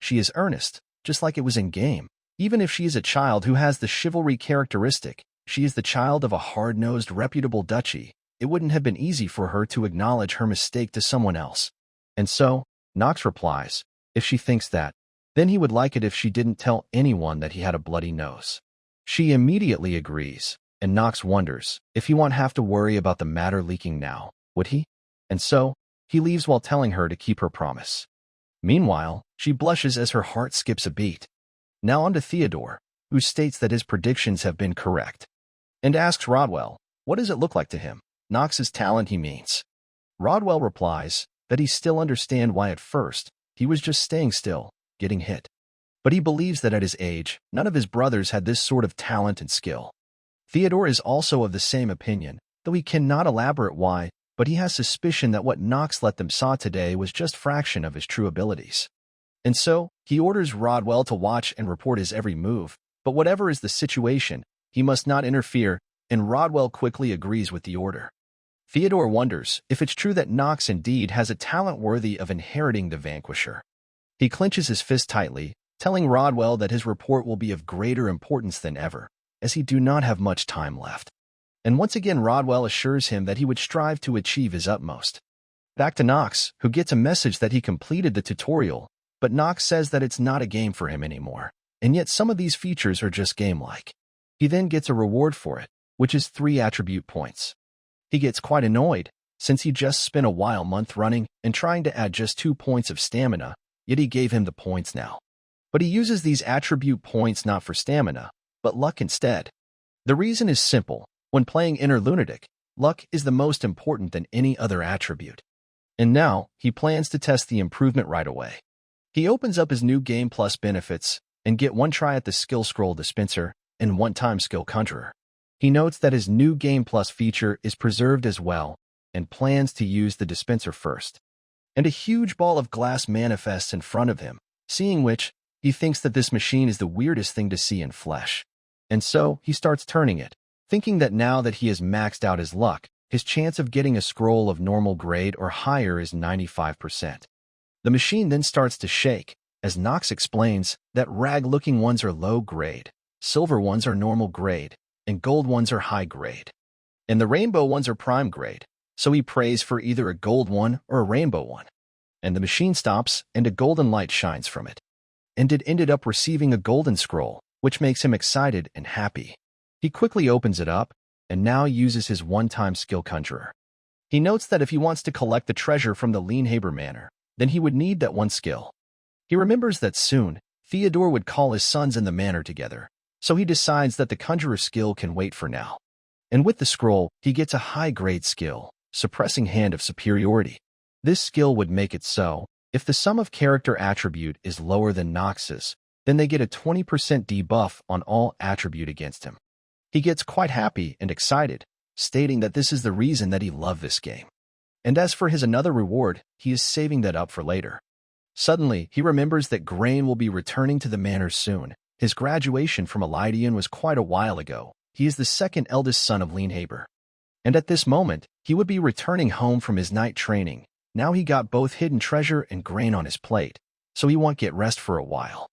She is earnest, just like it was in game. Even if she is a child who has the chivalry characteristic, She is the child of a hard-nosed, reputable duchy. It wouldn't have been easy for her to acknowledge her mistake to someone else. And so, Nox replies, if she thinks that, then he would like it if she didn't tell anyone that he had a bloody nose. She immediately agrees, and Nox wonders if he won't have to worry about the matter leaking now, would he? And so, he leaves while telling her to keep her promise. Meanwhile, she blushes as her heart skips a beat. Now on to Theodore, who states that his predictions have been correct, and asks Rodwell, what does it look like to him? Nox's talent, he means. Rodwell replies that he still understands why at first he was just staying still, getting hit. But he believes that at his age, none of his brothers had this sort of talent and skill. Theodore is also of the same opinion, though he cannot elaborate why, but he has suspicion that what Nox let them saw today was just fraction of his true abilities. And so, he orders Rodwell to watch and report his every move, but whatever is the situation, he must not interfere, and Rodwell quickly agrees with the order. Theodore wonders if it's true that Nox indeed has a talent worthy of inheriting the Vanquisher. He clenches his fist tightly, telling Rodwell that his report will be of greater importance than ever, as he do not have much time left. And once again Rodwell assures him that he would strive to achieve his utmost. Back to Nox, who gets a message that he completed the tutorial, but Nox says that it's not a game for him anymore, and yet some of these features are just game-like. He then gets a reward for it, which is 3 attribute points. He gets quite annoyed, since he just spent a while month running and trying to add just 2 points of stamina, yet he gave him the points now. But he uses these attribute points not for stamina, but luck instead. The reason is simple. When playing Inner Lunatic, luck is the most important than any other attribute. And now, he plans to test the improvement right away. He opens up his new Game Plus benefits and get 1 try at the Skill Scroll Dispenser and 1-time Skill Conjurer. He notes that his new Game Plus feature is preserved as well and plans to use the dispenser first. And a huge ball of glass manifests in front of him, seeing which, he thinks that this machine is the weirdest thing to see in flesh. And so, he starts turning it, thinking that now that he has maxed out his luck, his chance of getting a scroll of normal grade or higher is 95%. The machine then starts to shake, as Nox explains that rag-looking ones are low grade, silver ones are normal grade, and gold ones are high grade. And the rainbow ones are prime grade, so he prays for either a gold one or a rainbow one. And the machine stops and a golden light shines from it. And it ended up receiving a golden scroll, which makes him excited and happy. He quickly opens it up, and now uses his 1-time Skill Conjurer. He notes that if he wants to collect the treasure from the Lienhaber Manor, then he would need that 1 skill. He remembers that soon, Theodore would call his sons in the manor together, so he decides that the Conjurer skill can wait for now. And with the scroll, he gets a high-grade skill, Suppressing Hand of Superiority. This skill would make it so, if the sum of character attribute is lower than Nox's, then they get a 20% debuff on all attribute against him. He gets quite happy and excited, stating that this is the reason that he loved this game. And as for his another reward, he is saving that up for later. Suddenly, he remembers that Grain will be returning to the manor soon. His graduation from Elidian was quite a while ago. He is the 2nd eldest son of Lienhaber. And at this moment, he would be returning home from his night training. Now he got both hidden treasure and grain on his plate, so he won't get rest for a while.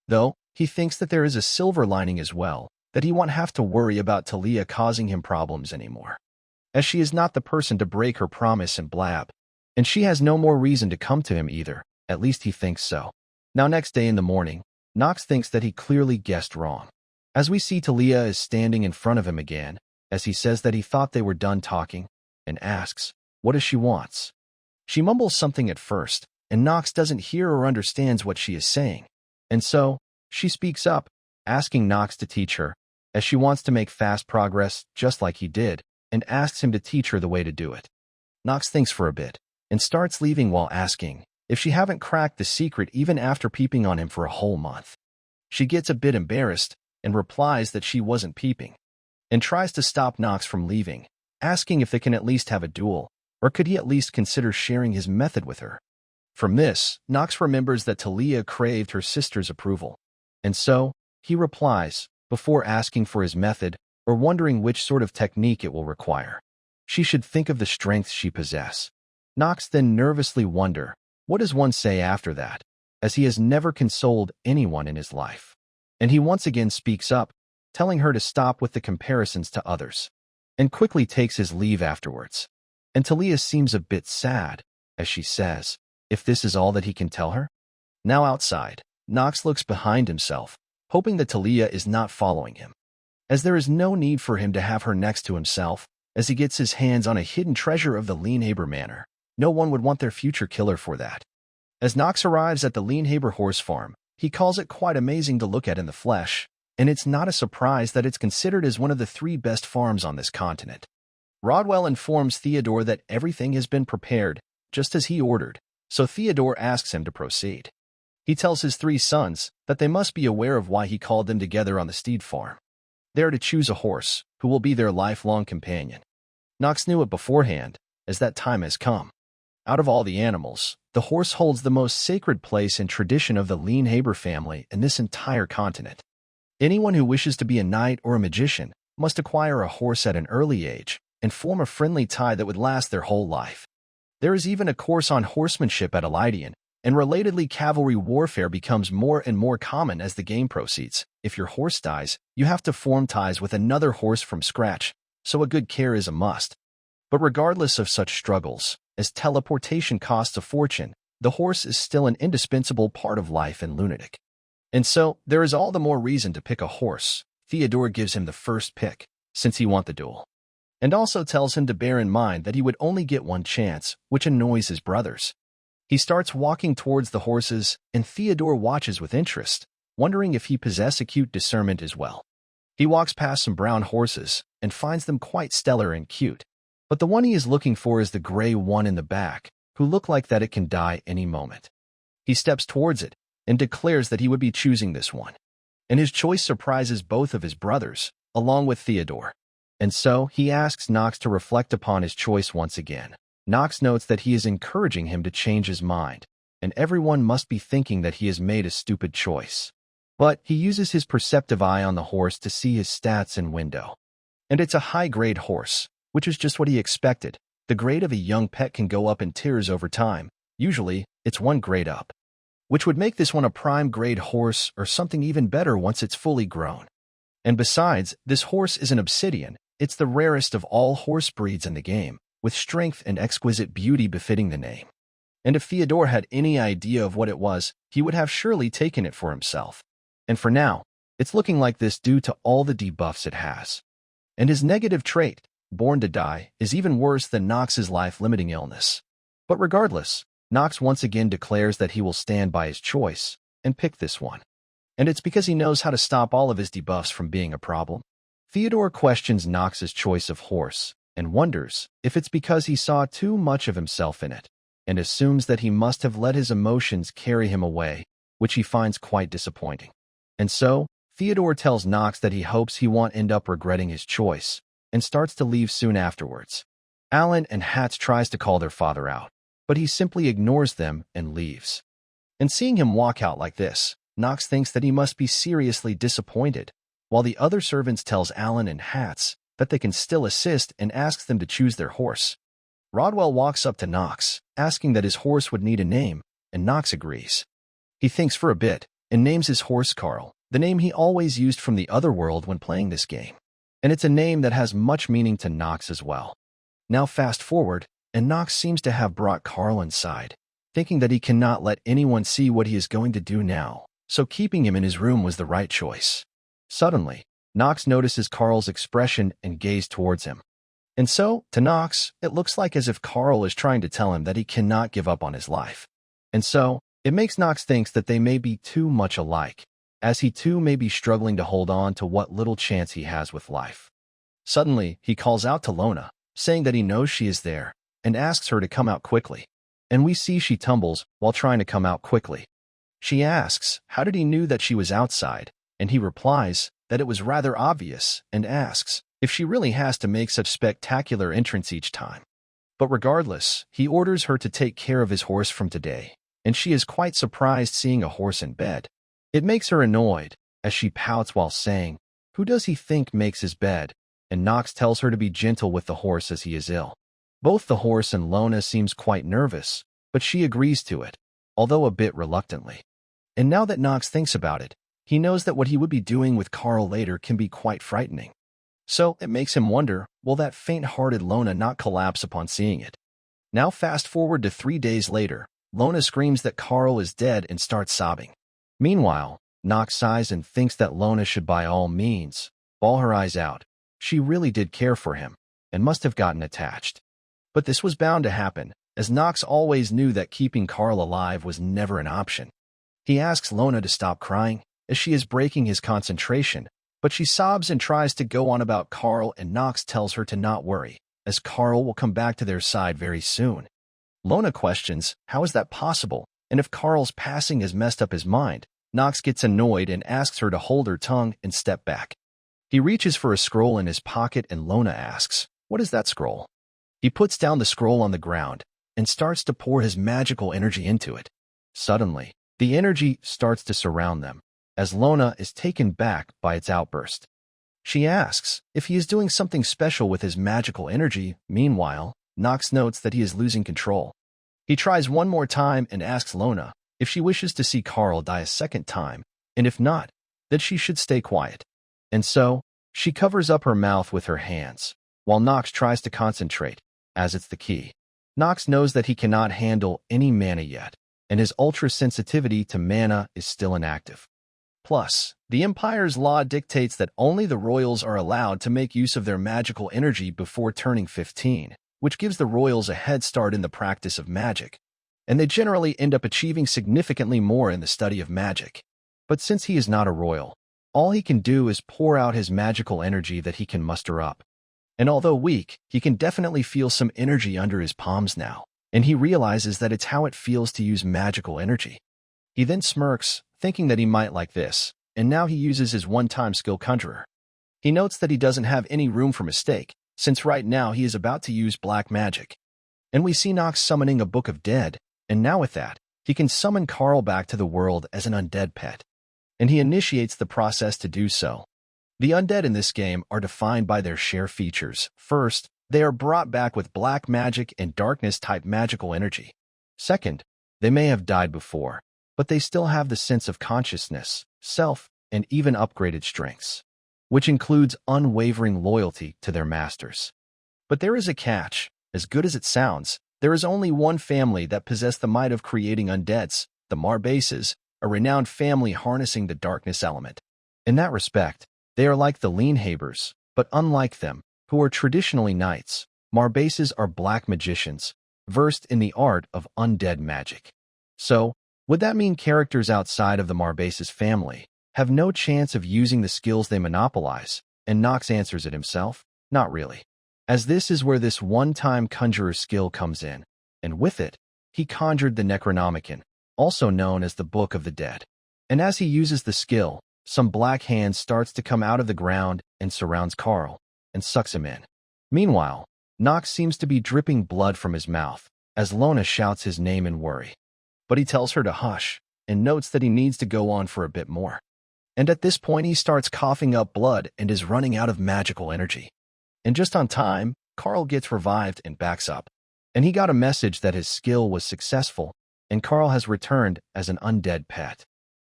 Though, he thinks that there is a silver lining as well, that he won't have to worry about Talia causing him problems anymore, as she is not the person to break her promise and blab, and she has no more reason to come to him either, at least he thinks so. Now next day in the morning, Nox thinks that he clearly guessed wrong, as we see Talia is standing in front of him again, as he says that he thought they were done talking, and asks, what does she wants? She mumbles something at first, and Nox doesn't hear or understands what she is saying, and so, she speaks up, asking Nox to teach her, as she wants to make fast progress just like he did, and asks him to teach her the way to do it. Nox thinks for a bit, and starts leaving while asking if she haven't cracked the secret even after peeping on him for a whole month. She gets a bit embarrassed, and replies that she wasn't peeping, and tries to stop Nox from leaving, asking if they can at least have a duel, or could he at least consider sharing his method with her. From this, Nox remembers that Talia craved her sister's approval, and so, he replies, before asking for his method, or wondering which sort of technique it will require. She should think of the strength she possesses. Nox then nervously wonder, what does one say after that, as he has never consoled anyone in his life. And he once again speaks up, telling her to stop with the comparisons to others, and quickly takes his leave afterwards. And Talia seems a bit sad, as she says, if this is all that he can tell her. Now outside, Nox looks behind himself, hoping that Talia is not following him, as there is no need for him to have her next to himself, as he gets his hands on a hidden treasure of the Leanhaber Manor. No one would want their future killer for that. As Nox arrives at the Leanhaber horse farm, he calls it quite amazing to look at in the flesh, and it's not a surprise that it's considered as one of the 3 best farms on this continent. Rodwell informs Theodore that everything has been prepared, just as he ordered, so Theodore asks him to proceed. He tells his 3 sons that they must be aware of why he called them together on the steed farm. They are to choose a horse, who will be their lifelong companion. Nox knew it beforehand, as that time has come. Out of all the animals, the horse holds the most sacred place and tradition of the Leanhaber family in this entire continent. Anyone who wishes to be a knight or a magician must acquire a horse at an early age and form a friendly tie that would last their whole life. There is even a course on horsemanship at Elydian, and relatedly cavalry warfare becomes more and more common as the game proceeds. If your horse dies, you have to form ties with another horse from scratch, so a good care is a must. But regardless of such struggles, as teleportation costs a fortune, the horse is still an indispensable part of life in Lunatic. And so, there is all the more reason to pick a horse. Theodore gives him the first pick, since he wants the duel, and also tells him to bear in mind that he would only get one chance, which annoys his brothers. He starts walking towards the horses, and Theodore watches with interest, wondering if he possesses acute discernment as well. He walks past some brown horses, and finds them quite stellar and cute. But the one he is looking for is the gray one in the back, who look like that it can die any moment. He steps towards it, and declares that he would be choosing this one. And his choice surprises both of his brothers, along with Theodore. And so, he asks Nox to reflect upon his choice once again. Nox notes that he is encouraging him to change his mind, and everyone must be thinking that he has made a stupid choice. But he uses his perceptive eye on the horse to see his stats in window. And it's a high-grade horse, which is just what he expected. The grade of a young pet can go up in tiers over time. Usually, it's 1 grade up, which would make this one a prime-grade horse or something even better once it's fully grown. And besides, this horse is an obsidian. It's the rarest of all horse breeds in the game, with strength and exquisite beauty befitting the name. And if Theodore had any idea of what it was, he would have surely taken it for himself. And for now, it's looking like this due to all the debuffs it has. And his negative trait, Born to Die, is even worse than Nox's life-limiting illness. But regardless, Nox once again declares that he will stand by his choice and pick this one. And it's because he knows how to stop all of his debuffs from being a problem. Theodore questions Nox's choice of horse, and wonders if it's because he saw too much of himself in it, and assumes that he must have let his emotions carry him away, which he finds quite disappointing. And so, Theodore tells Nox that he hopes he won't end up regretting his choice, and starts to leave soon afterwards. Alan and Hats tries to call their father out, but he simply ignores them and leaves. And seeing him walk out like this, Nox thinks that he must be seriously disappointed, while the other servants tells Alan and Hats that they can still assist and asks them to choose their horse. Rodwell walks up to Nox, asking that his horse would need a name, and Nox agrees. He thinks for a bit, and names his horse Carl, the name he always used from the other world when playing this game. And it's a name that has much meaning to Nox as well. Now fast forward, and Nox seems to have brought Carl inside, thinking that he cannot let anyone see what he is going to do now, so keeping him in his room was the right choice. Suddenly, Nox notices Carl's expression and gaze towards him. And so, to Nox, it looks like as if Carl is trying to tell him that he cannot give up on his life. And so, it makes Nox think that they may be too much alike, as he too may be struggling to hold on to what little chance he has with life. Suddenly, he calls out to Lona, saying that he knows she is there, and asks her to come out quickly. And we see she tumbles while trying to come out quickly. She asks, how did he knew that she was outside? And he replies that it was rather obvious, and asks if she really has to make such spectacular entrance each time. But regardless, he orders her to take care of his horse from today, and she is quite surprised seeing a horse in bed. It makes her annoyed, as she pouts while saying, who does he think makes his bed? And Nox tells her to be gentle with the horse as he is ill. Both the horse and Lona seems quite nervous, but she agrees to it, although a bit reluctantly. And now that Nox thinks about it, He knows that what he would be doing with Carl later can be quite frightening. So it makes him wonder, will that faint-hearted Lona not collapse upon seeing it? Now fast forward to 3 days later, Lona screams that Carl is dead and starts sobbing. Meanwhile, Nox sighs and thinks that Lona should by all means bawl her eyes out. She really did care for him, and must have gotten attached. But this was bound to happen, as Nox always knew that keeping Carl alive was never an option. He asks Lona to stop crying, as she is breaking his concentration, but she sobs and tries to go on about Carl, and Nox tells her to not worry, as Carl will come back to their side very soon. Lona questions, how is that possible, and if Carl's passing has messed up his mind. Nox gets annoyed and asks her to hold her tongue and step back. He reaches for a scroll in his pocket and Lona asks, what is that scroll? He puts down the scroll on the ground and starts to pour his magical energy into it. Suddenly, the energy starts to surround them, as Lona is taken back by its outburst. She asks if he is doing something special with his magical energy. Meanwhile, Nox notes that he is losing control. He tries one more time and asks Lona if she wishes to see Carl die a second time, and if not, that she should stay quiet. And so, she covers up her mouth with her hands, while Nox tries to concentrate, as it's the key. Nox knows that he cannot handle any mana yet, and his ultra-sensitivity to mana is still inactive. Plus, the Empire's law dictates that only the royals are allowed to make use of their magical energy before turning 15, which gives the royals a head start in the practice of magic, and they generally end up achieving significantly more in the study of magic. But since he is not a royal, all he can do is pour out his magical energy that he can muster up. And although weak, he can definitely feel some energy under his palms now, and he realizes that it's how it feels to use magical energy. He then smirks, thinking that he might like this, and now he uses his one-time skill Conjurer. He notes that he doesn't have any room for mistake, since right now he is about to use black magic. And we see Nox summoning a Book of Dead, and now with that, he can summon Carl back to the world as an undead pet. And he initiates the process to do so. The undead in this game are defined by their share features. First, they are brought back with black magic and darkness-type magical energy. Second, they may have died before, but they still have the sense of consciousness, self, and even upgraded strengths, which includes unwavering loyalty to their masters. But there is a catch. As good as it sounds, there is only one family that possess the might of creating undeads, the Marbases, a renowned family harnessing the darkness element. In that respect, they are like the Lienhabers, but unlike them, who are traditionally knights, Marbases are black magicians, versed in the art of undead magic. So, would that mean characters outside of the Marbases family have no chance of using the skills they monopolize? And Nox answers it himself, not really. As this is where this one-time conjurer skill comes in, and with it, he conjured the Necronomicon, also known as the Book of the Dead. And as he uses the skill, some black hand starts to come out of the ground and surrounds Carl, and sucks him in. Meanwhile, Nox seems to be dripping blood from his mouth, as Lona shouts his name in worry. But he tells her to hush, and notes that he needs to go on for a bit more. And at this point he starts coughing up blood and is running out of magical energy. And just on time, Carl gets revived and backs up. And he got a message that his skill was successful, and Carl has returned as an undead pet.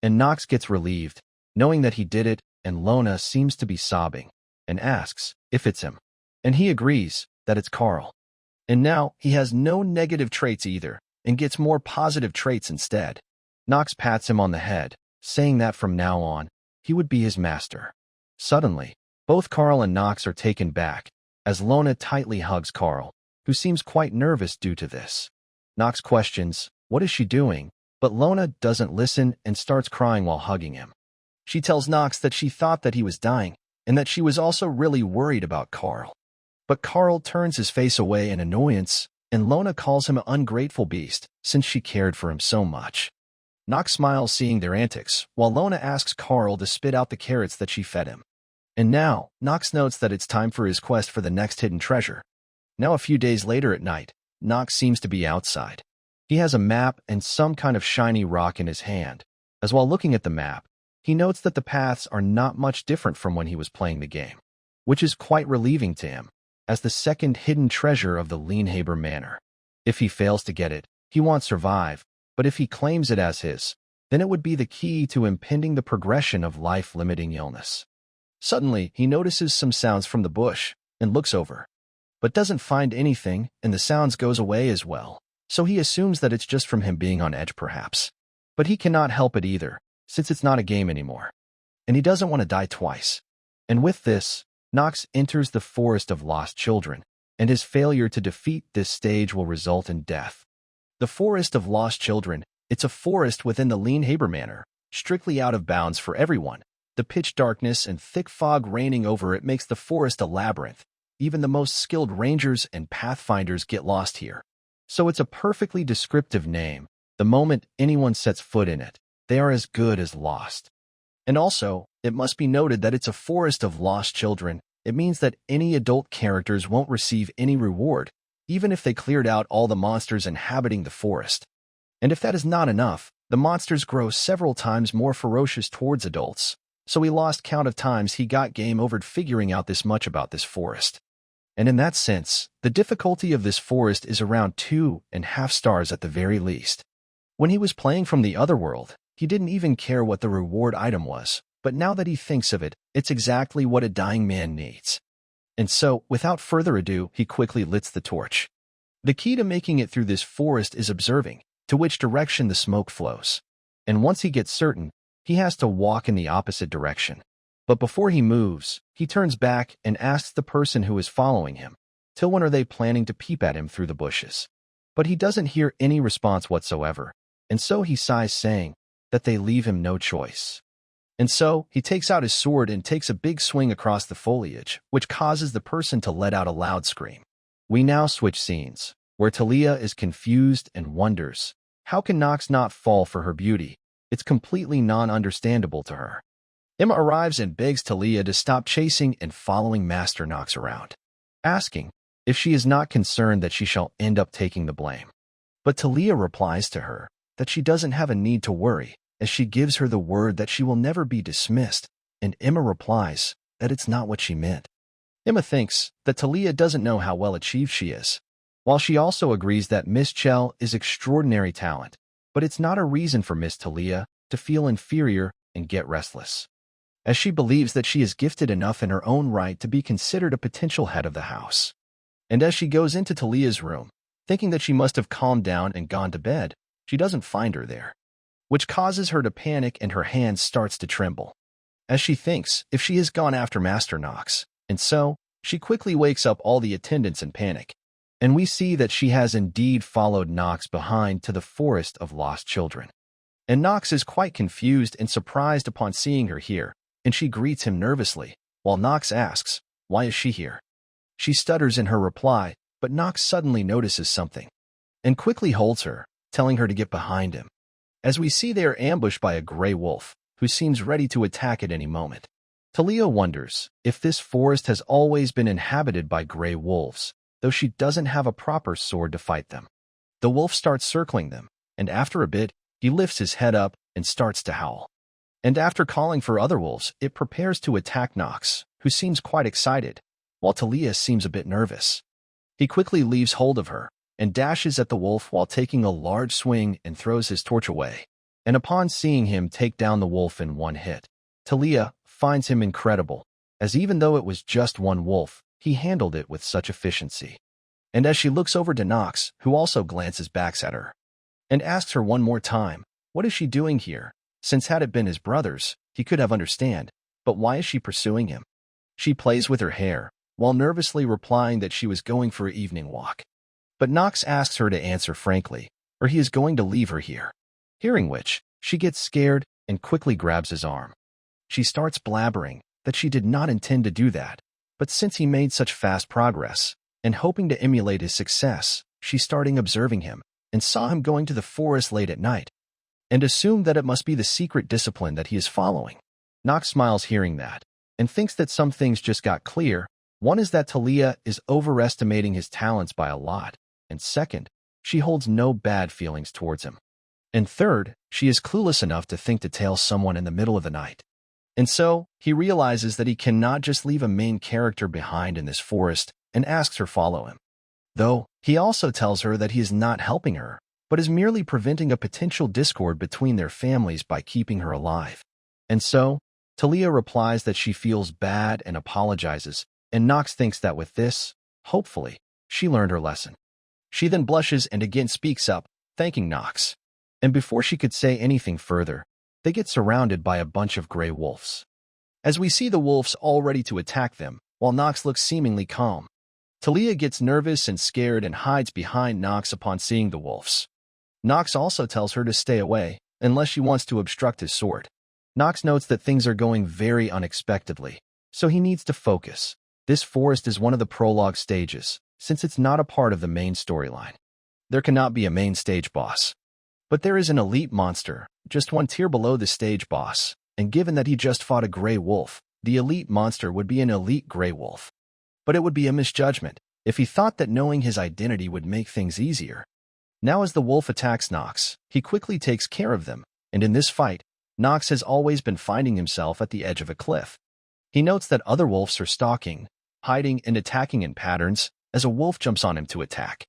And Nox gets relieved, knowing that he did it, and Lona seems to be sobbing, and asks if it's him. And he agrees that it's Carl. And now he has no negative traits either, and gets more positive traits instead. Nox pats him on the head, saying that from now on, he would be his master. Suddenly, both Carl and Nox are taken back, as Lona tightly hugs Carl, who seems quite nervous due to this. Nox questions, what is she doing? But Lona doesn't listen and starts crying while hugging him. She tells Nox that she thought that he was dying, and that she was also really worried about Carl. But Carl turns his face away in annoyance, and Lona calls him an ungrateful beast, since she cared for him so much. Nox smiles seeing their antics, while Lona asks Carl to spit out the carrots that she fed him. And now, Nox notes that it's time for his quest for the next hidden treasure. Now a few days later at night, Nox seems to be outside. He has a map and some kind of shiny rock in his hand, as while looking at the map, he notes that the paths are not much different from when he was playing the game, which is quite relieving to him, as the second hidden treasure of the Lienhaber Manor. If he fails to get it, he won't survive, but if he claims it as his, then it would be the key to impeding the progression of life-limiting illness. Suddenly, he notices some sounds from the bush and looks over, but doesn't find anything, and the sounds goes away as well. So he assumes that it's just from him being on edge perhaps. But he cannot help it either, since it's not a game anymore. And he doesn't want to die twice. And with this, Nox enters the forest of lost children, and his failure to defeat this stage will result in death. The forest of lost children, it's a forest within the Leanhaber Manor, strictly out of bounds for everyone. The pitch darkness and thick fog reigning over it makes the forest a labyrinth. Even the most skilled rangers and pathfinders get lost here. So it's a perfectly descriptive name. The moment anyone sets foot in it, they are as good as lost. And also, it must be noted that it's a forest of lost children. It means that any adult characters won't receive any reward, even if they cleared out all the monsters inhabiting the forest. And if that is not enough, the monsters grow several times more ferocious towards adults. So he lost count of times he got game overed figuring out this much about this forest. And in that sense, the difficulty of this forest is around 2.5 stars at the very least. When he was playing from the other world, he didn't even care what the reward item was, but now that he thinks of it, it's exactly what a dying man needs. And so, without further ado, he quickly lights the torch. The key to making it through this forest is observing to which direction the smoke flows. And once he gets certain, he has to walk in the opposite direction. But before he moves, he turns back and asks the person who is following him, till when are they planning to peep at him through the bushes? But he doesn't hear any response whatsoever, and so he sighs, saying that they leave him no choice. And so he takes out his sword and takes a big swing across the foliage, which causes the person to let out a loud scream. We now switch scenes, where Talia is confused and wonders, how can Nox not fall for her beauty? It's completely non-understandable to her. Emma arrives and begs Talia to stop chasing and following Master Nox around, asking if she is not concerned that she shall end up taking the blame. But Talia replies to her that she doesn't have a need to worry, as she gives her the word that she will never be dismissed, and Emma replies that it's not what she meant. Emma thinks that Talia doesn't know how well achieved she is, while she also agrees that Miss Chell is extraordinary talent, but it's not a reason for Miss Talia to feel inferior and get restless, as she believes that she is gifted enough in her own right to be considered a potential head of the house. And as she goes into Talia's room, thinking that she must have calmed down and gone to bed, she doesn't find her there, which causes her to panic and her hand starts to tremble, as she thinks if she has gone after Master Nox, and so she quickly wakes up all the attendants in panic, and we see that she has indeed followed Nox behind to the forest of lost children. And Nox is quite confused and surprised upon seeing her here, and she greets him nervously, while Nox asks, why is she here? She stutters in her reply, but Nox suddenly notices something, and quickly holds her, telling her to get behind him. As we see they are ambushed by a gray wolf, who seems ready to attack at any moment. Talia wonders if this forest has always been inhabited by gray wolves, though she doesn't have a proper sword to fight them. The wolf starts circling them, and after a bit, he lifts his head up and starts to howl. And after calling for other wolves, it prepares to attack Nox, who seems quite excited, while Talia seems a bit nervous. He quickly leaves hold of her and dashes at the wolf while taking a large swing and throws his torch away. And upon seeing him take down the wolf in one hit, Talia finds him incredible, as even though it was just one wolf, he handled it with such efficiency. And as she looks over to Nox, who also glances back at her, and asks her one more time, what is she doing here? Since had it been his brother's, he could have understand, but why is she pursuing him? She plays with her hair, while nervously replying that she was going for an evening walk. But Nox asks her to answer frankly, or he is going to leave her here. Hearing which, she gets scared and quickly grabs his arm. She starts blabbering that she did not intend to do that, but since he made such fast progress, and hoping to emulate his success, she started observing him, and saw him going to the forest late at night, and assumed that it must be the secret discipline that he is following. Nox smiles hearing that, and thinks that some things just got clear. One is that Talia is overestimating his talents by a lot, and second, she holds no bad feelings towards him. And third, she is clueless enough to think to tail someone in the middle of the night. And so, he realizes that he cannot just leave a main character behind in this forest and asks her follow him. Though, he also tells her that he is not helping her, but is merely preventing a potential discord between their families by keeping her alive. And so, Talia replies that she feels bad and apologizes, and Nox thinks that with this, hopefully, she learned her lesson. She then blushes and again speaks up, thanking Nox. And before she could say anything further, they get surrounded by a bunch of gray wolves. As we see the wolves all ready to attack them, while Nox looks seemingly calm, Talia gets nervous and scared and hides behind Nox upon seeing the wolves. Nox also tells her to stay away, unless she wants to obstruct his sword. Nox notes that things are going very unexpectedly, so he needs to focus. This forest is one of the prologue stages, since it's not a part of the main storyline. There cannot be a main stage boss. But there is an elite monster, just one tier below the stage boss, and given that he just fought a gray wolf, the elite monster would be an elite gray wolf. But it would be a misjudgment if he thought that knowing his identity would make things easier. Now as the wolf attacks Nox, he quickly takes care of them, and in this fight, Nox has always been finding himself at the edge of a cliff. He notes that other wolves are stalking, hiding and attacking in patterns as a wolf jumps on him to attack.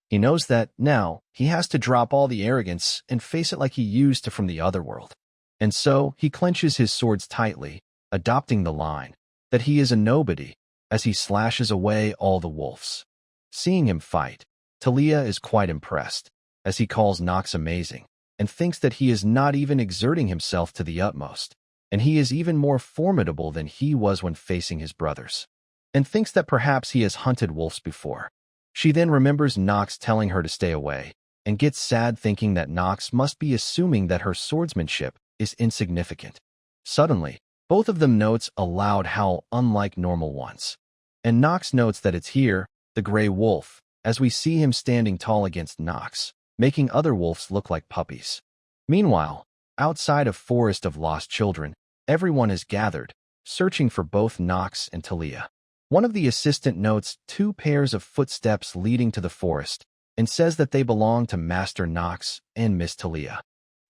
He knows that, now, he has to drop all the arrogance and face it like he used to from the other world. And so, he clenches his swords tightly, adopting the line that he is a nobody, as he slashes away all the wolves. Seeing him fight, Talia is quite impressed, as he calls Nox amazing, and thinks that he is not even exerting himself to the utmost, and he is even more formidable than he was when facing his brothers, and thinks that perhaps he has hunted wolves before. She then remembers Nox telling her to stay away, and gets sad thinking that Nox must be assuming that her swordsmanship is insignificant. Suddenly, both of them notes a loud howl unlike normal ones. And Nox notes that it's here, the gray wolf, as we see him standing tall against Nox, making other wolves look like puppies. Meanwhile, outside of Forest of Lost Children, everyone is gathered, searching for both Nox and Talia. One of the assistant notes 2 pairs of footsteps leading to the forest, and says that they belong to Master Nox and Miss Talia,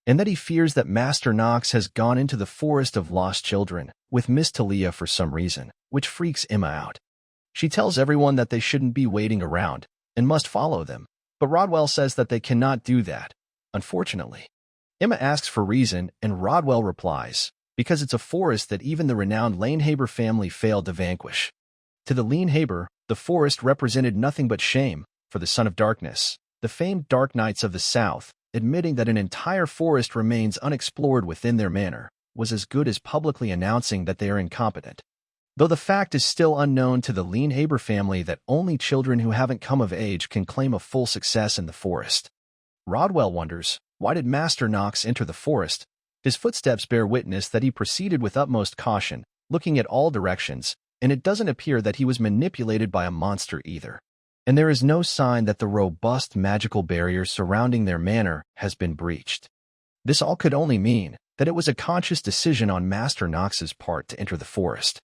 and that he fears that Master Nox has gone into the Forest of Lost Children with Miss Talia for some reason, which freaks Emma out. She tells everyone that they shouldn't be waiting around and must follow them, but Rodwell says that they cannot do that, unfortunately. Emma asks for reason, and Rodwell replies, because it's a forest that even the renowned Lanehaber family failed to vanquish. To the Lanehaber, the forest represented nothing but shame for the Son of Darkness, the famed Dark Knights of the South, admitting that an entire forest remains unexplored within their manor, was as good as publicly announcing that they are incompetent. Though the fact is still unknown to the Lanehaber family that only children who haven't come of age can claim a full success in the forest. Rodwell wonders, why did Master Nox enter the forest? His footsteps bear witness that he proceeded with utmost caution, looking at all directions, and it doesn't appear that he was manipulated by a monster either. And there is no sign that the robust magical barrier surrounding their manor has been breached. This all could only mean that it was a conscious decision on Master Nox's part to enter the forest.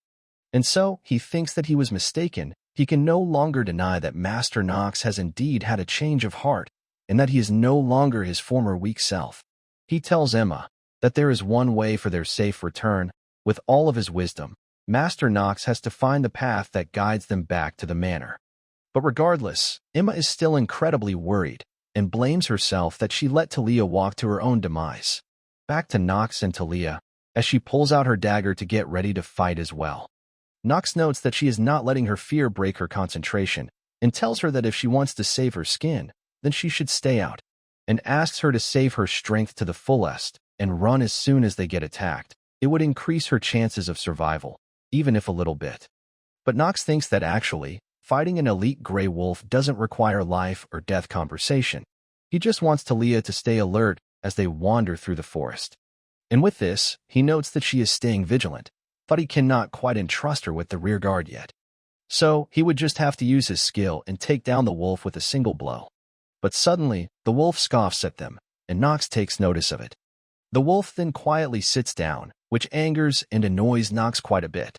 And so, he thinks that he was mistaken. He can no longer deny that Master Nox has indeed had a change of heart, and that he is no longer his former weak self. He tells Emma that there is one way for their safe return. With all of his wisdom, Master Nox has to find the path that guides them back to the manor. But regardless, Emma is still incredibly worried, and blames herself that she let Talia walk to her own demise. Back to Nox and Talia, as she pulls out her dagger to get ready to fight as well. Nox notes that she is not letting her fear break her concentration, and tells her that if she wants to save her skin, then she should stay out, and asks her to save her strength to the fullest, and run as soon as they get attacked. It would increase her chances of survival, even if a little bit. But Nox thinks that actually, fighting an elite gray wolf doesn't require life or death conversation. He just wants Talia to stay alert as they wander through the forest. And with this, he notes that she is staying vigilant, but he cannot quite entrust her with the rear guard yet. So, he would just have to use his skill and take down the wolf with a single blow. But suddenly, the wolf scoffs at them, and Nox takes notice of it. The wolf then quietly sits down, which angers and annoys Nox quite a bit.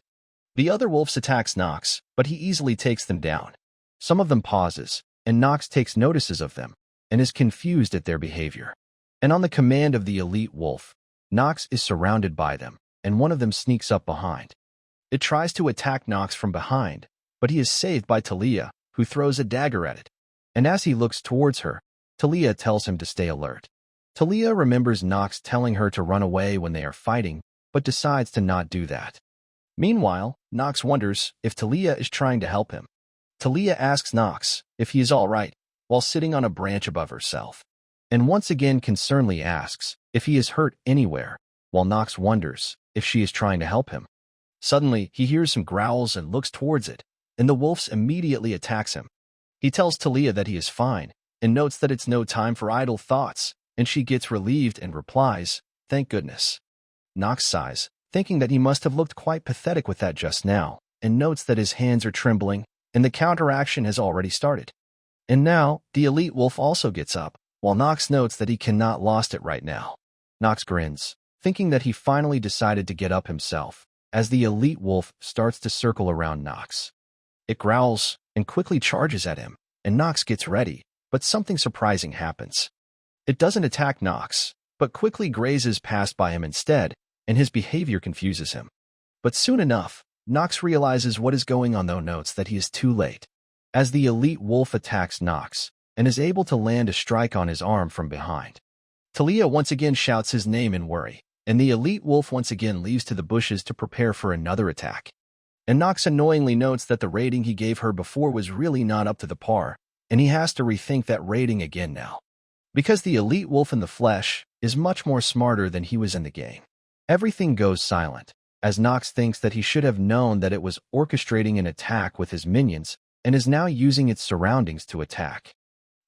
The other wolves attacks Nox, but he easily takes them down. Some of them pauses, and Nox takes notices of them, and is confused at their behavior. And on the command of the elite wolf, Nox is surrounded by them, and one of them sneaks up behind. It tries to attack Nox from behind, but he is saved by Talia, who throws a dagger at it. And as he looks towards her, Talia tells him to stay alert. Talia remembers Nox telling her to run away when they are fighting, but decides to not do that. Meanwhile, Nox wonders if Talia is trying to help him. Talia asks Nox if he is all right while sitting on a branch above herself, and once again concernedly asks if he is hurt anywhere, while Nox wonders if she is trying to help him. Suddenly, he hears some growls and looks towards it, and the wolf immediately attacks him. He tells Talia that he is fine, and notes that it's no time for idle thoughts, and she gets relieved and replies, "Thank goodness." Nox sighs, thinking that he must have looked quite pathetic with that just now, and notes that his hands are trembling, and the counteraction has already started. And now, the elite wolf also gets up, while Nox notes that he cannot lost it right now. Nox grins, thinking that he finally decided to get up himself, as the elite wolf starts to circle around Nox. It growls and quickly charges at him, and Nox gets ready, but something surprising happens. It doesn't attack Nox, but quickly grazes past by him instead, and his behavior confuses him. But soon enough, Nox realizes what is going on, though notes that he is too late, as the elite wolf attacks Nox and is able to land a strike on his arm from behind. Talia once again shouts his name in worry, and the elite wolf once again leaves to the bushes to prepare for another attack. And Nox annoyingly notes that the rating he gave her before was really not up to the par, and he has to rethink that rating again now. Because the elite wolf in the flesh is much more smarter than he was in the game. Everything goes silent, as Nox thinks that he should have known that it was orchestrating an attack with his minions and is now using its surroundings to attack.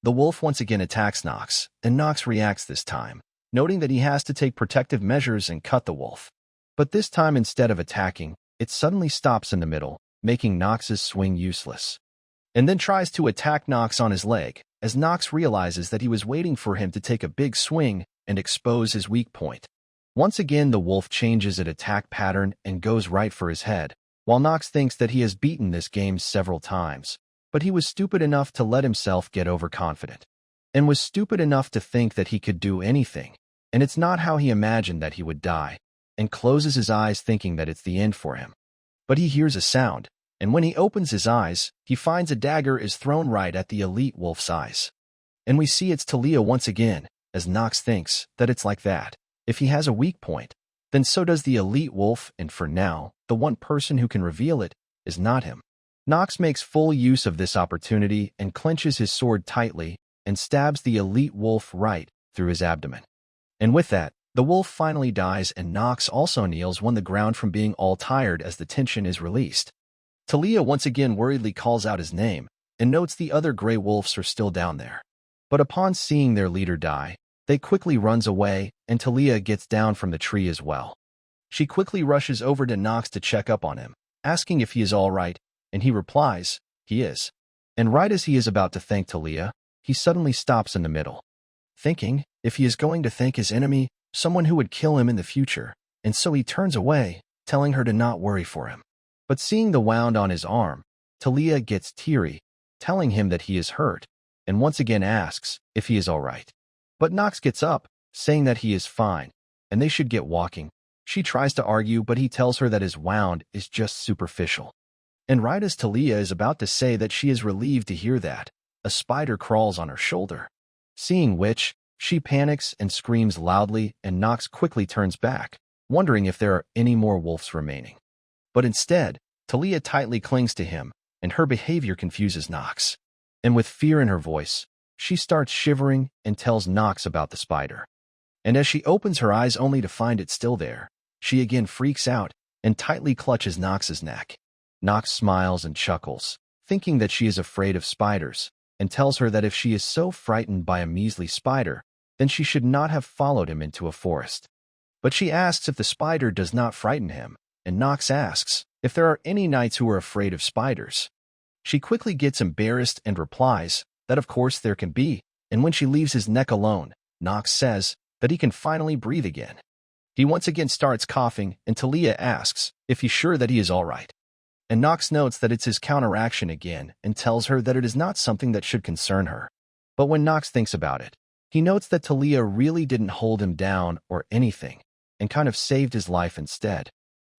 The wolf once again attacks Nox, and Nox reacts this time, noting that he has to take protective measures and cut the wolf. But this time, instead of attacking, it suddenly stops in the middle, making Nox's swing useless, and then tries to attack Nox on his leg, as Nox realizes that he was waiting for him to take a big swing and expose his weak point. Once again, the wolf changes its attack pattern and goes right for his head, while Nox thinks that he has beaten this game several times, but he was stupid enough to let himself get overconfident, and was stupid enough to think that he could do anything, and it's not how he imagined that he would die, and closes his eyes thinking that it's the end for him. But he hears a sound, and when he opens his eyes, he finds a dagger is thrown right at the elite wolf's eyes. And we see it's Talia once again, as Nox thinks that it's like that. If he has a weak point, then so does the elite wolf, and for now, the one person who can reveal it is not him. Nox makes full use of this opportunity and clenches his sword tightly and stabs the elite wolf right through his abdomen. And with that, the wolf finally dies, and Nox also kneels on the ground from being all tired as the tension is released. Talia once again worriedly calls out his name and notes the other gray wolves are still down there. But upon seeing their leader die, they quickly runs away, and Talia gets down from the tree as well. She quickly rushes over to Nox to check up on him, asking if he is all right, and he replies, he is. And right as he is about to thank Talia, he suddenly stops in the middle, thinking if he is going to thank his enemy, someone who would kill him in the future, and so he turns away, telling her to not worry for him. But seeing the wound on his arm, Talia gets teary, telling him that he is hurt, and once again asks if he is all right. But Nox gets up, saying that he is fine, and they should get walking. She tries to argue, but he tells her that his wound is just superficial. And right as Talia is about to say that she is relieved to hear that, a spider crawls on her shoulder. Seeing which, she panics and screams loudly, and Nox quickly turns back, wondering if there are any more wolves remaining. But instead, Talia tightly clings to him, and her behavior confuses Nox. And with fear in her voice, she starts shivering and tells Nox about the spider. And as she opens her eyes only to find it still there, she again freaks out and tightly clutches Nox's neck. Nox smiles and chuckles, thinking that she is afraid of spiders, and tells her that if she is so frightened by a measly spider, then she should not have followed him into a forest. But she asks if the spider does not frighten him, and Nox asks if there are any knights who are afraid of spiders. She quickly gets embarrassed and replies that of course there can be, and when she leaves his neck alone, Nox says that he can finally breathe again. He once again starts coughing, and Talia asks if he's sure that he is all right. And Nox notes that it's his counteraction again and tells her that it is not something that should concern her. But when Nox thinks about it, he notes that Talia really didn't hold him down or anything, and kind of saved his life instead.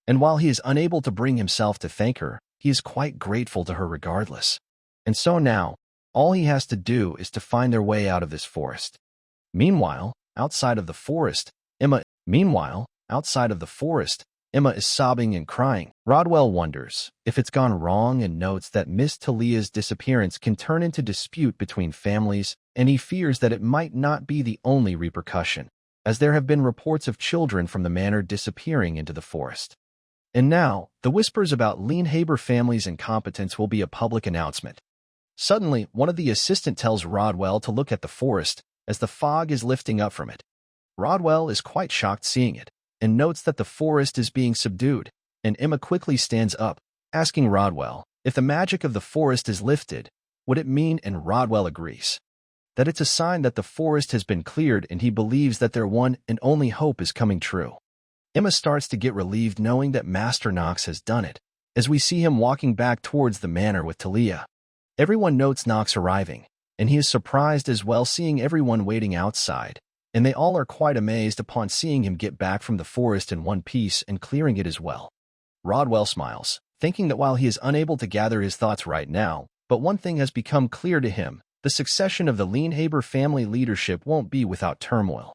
And while he is unable to bring himself to thank her, he is quite grateful to her regardless. And so now, All he has to do is to find their way out of this forest. Meanwhile, outside of the forest, Emma is sobbing and crying. Rodwell wonders if it's gone wrong and notes that Miss Talia's disappearance can turn into dispute between families, and he fears that it might not be the only repercussion, as there have been reports of children from the manor disappearing into the forest. And now, the whispers about Lienhaber family's incompetence will be a public announcement. Suddenly, one of the assistants tells Rodwell to look at the forest, as the fog is lifting up from it. Rodwell is quite shocked seeing it, and notes that the forest is being subdued, and Emma quickly stands up, asking Rodwell if the magic of the forest is lifted, would it mean, and Rodwell agrees that it's a sign that the forest has been cleared, and he believes that their one and only hope is coming true. Emma starts to get relieved knowing that Master Knox has done it, as we see him walking back towards the manor with Talia. Everyone notes Knox arriving, and he is surprised as well seeing everyone waiting outside, and they all are quite amazed upon seeing him get back from the forest in one piece and clearing it as well. Rodwell smiles, thinking that while he is unable to gather his thoughts right now, but one thing has become clear to him: the succession of the Lienhaber family leadership won't be without turmoil.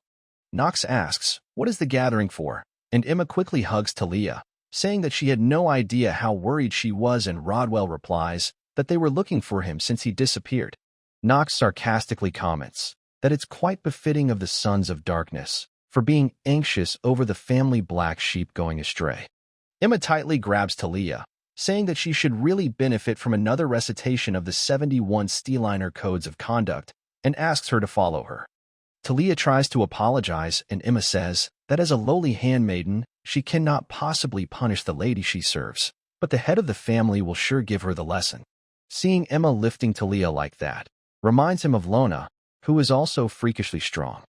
Knox asks, "What is the gathering for?" And Emma quickly hugs Talia, saying that she had no idea how worried she was, and Rodwell replies that they were looking for him since he disappeared. Knox sarcastically comments that it's quite befitting of the Sons of Darkness for being anxious over the family black sheep going astray. Emma tightly grabs Talia, saying that she should really benefit from another recitation of the 71 Steeliner codes of conduct, and asks her to follow her. Talia tries to apologize, and Emma says that as a lowly handmaiden, she cannot possibly punish the lady she serves, but the head of the family will sure give her the lesson. Seeing Emma lifting Talia like that reminds him of Lona, who is also freakishly strong.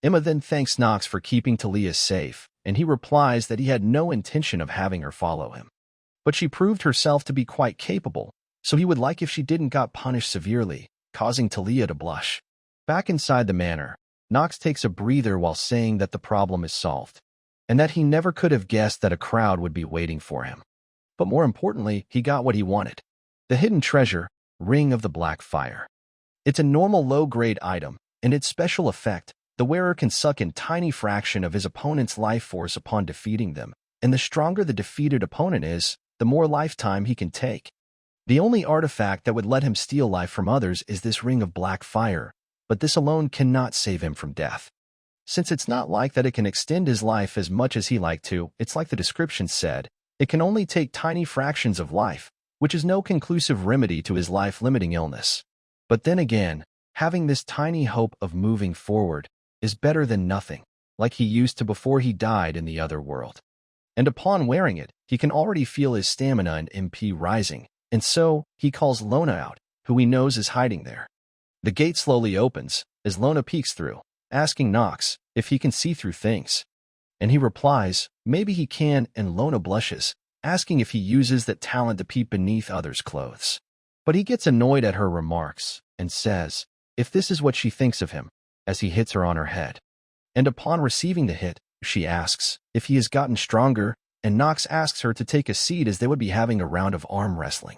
Emma then thanks Knox for keeping Talia safe, and he replies that he had no intention of having her follow him. But she proved herself to be quite capable, so he would like if she didn't got punished severely, causing Talia to blush. Back inside the manor, Knox takes a breather while saying that the problem is solved, and that he never could have guessed that a crowd would be waiting for him. But more importantly, he got what he wanted: the hidden treasure, Ring of the Black Fire. It's a normal low-grade item, and its special effect: the wearer can suck in tiny fraction of his opponent's life force upon defeating them, and the stronger the defeated opponent is, the more lifetime he can take. The only artifact that would let him steal life from others is this Ring of Black Fire, but this alone cannot save him from death. Since it's not like that it can extend his life as much as he liked to, it's like the description said, it can only take tiny fractions of life, which is no conclusive remedy to his life-limiting illness. But then again, having this tiny hope of moving forward is better than nothing, like he used to before he died in the other world. And upon wearing it, he can already feel his stamina and MP rising, and so he calls Lona out, who he knows is hiding there. The gate slowly opens as Lona peeks through, asking Knox if he can see through things. And he replies, maybe he can, and Lona blushes, asking if he uses that talent to peep beneath others' clothes. But he gets annoyed at her remarks and says if this is what she thinks of him, as he hits her on her head. And upon receiving the hit, she asks if he has gotten stronger, and Knox asks her to take a seat as they would be having a round of arm wrestling.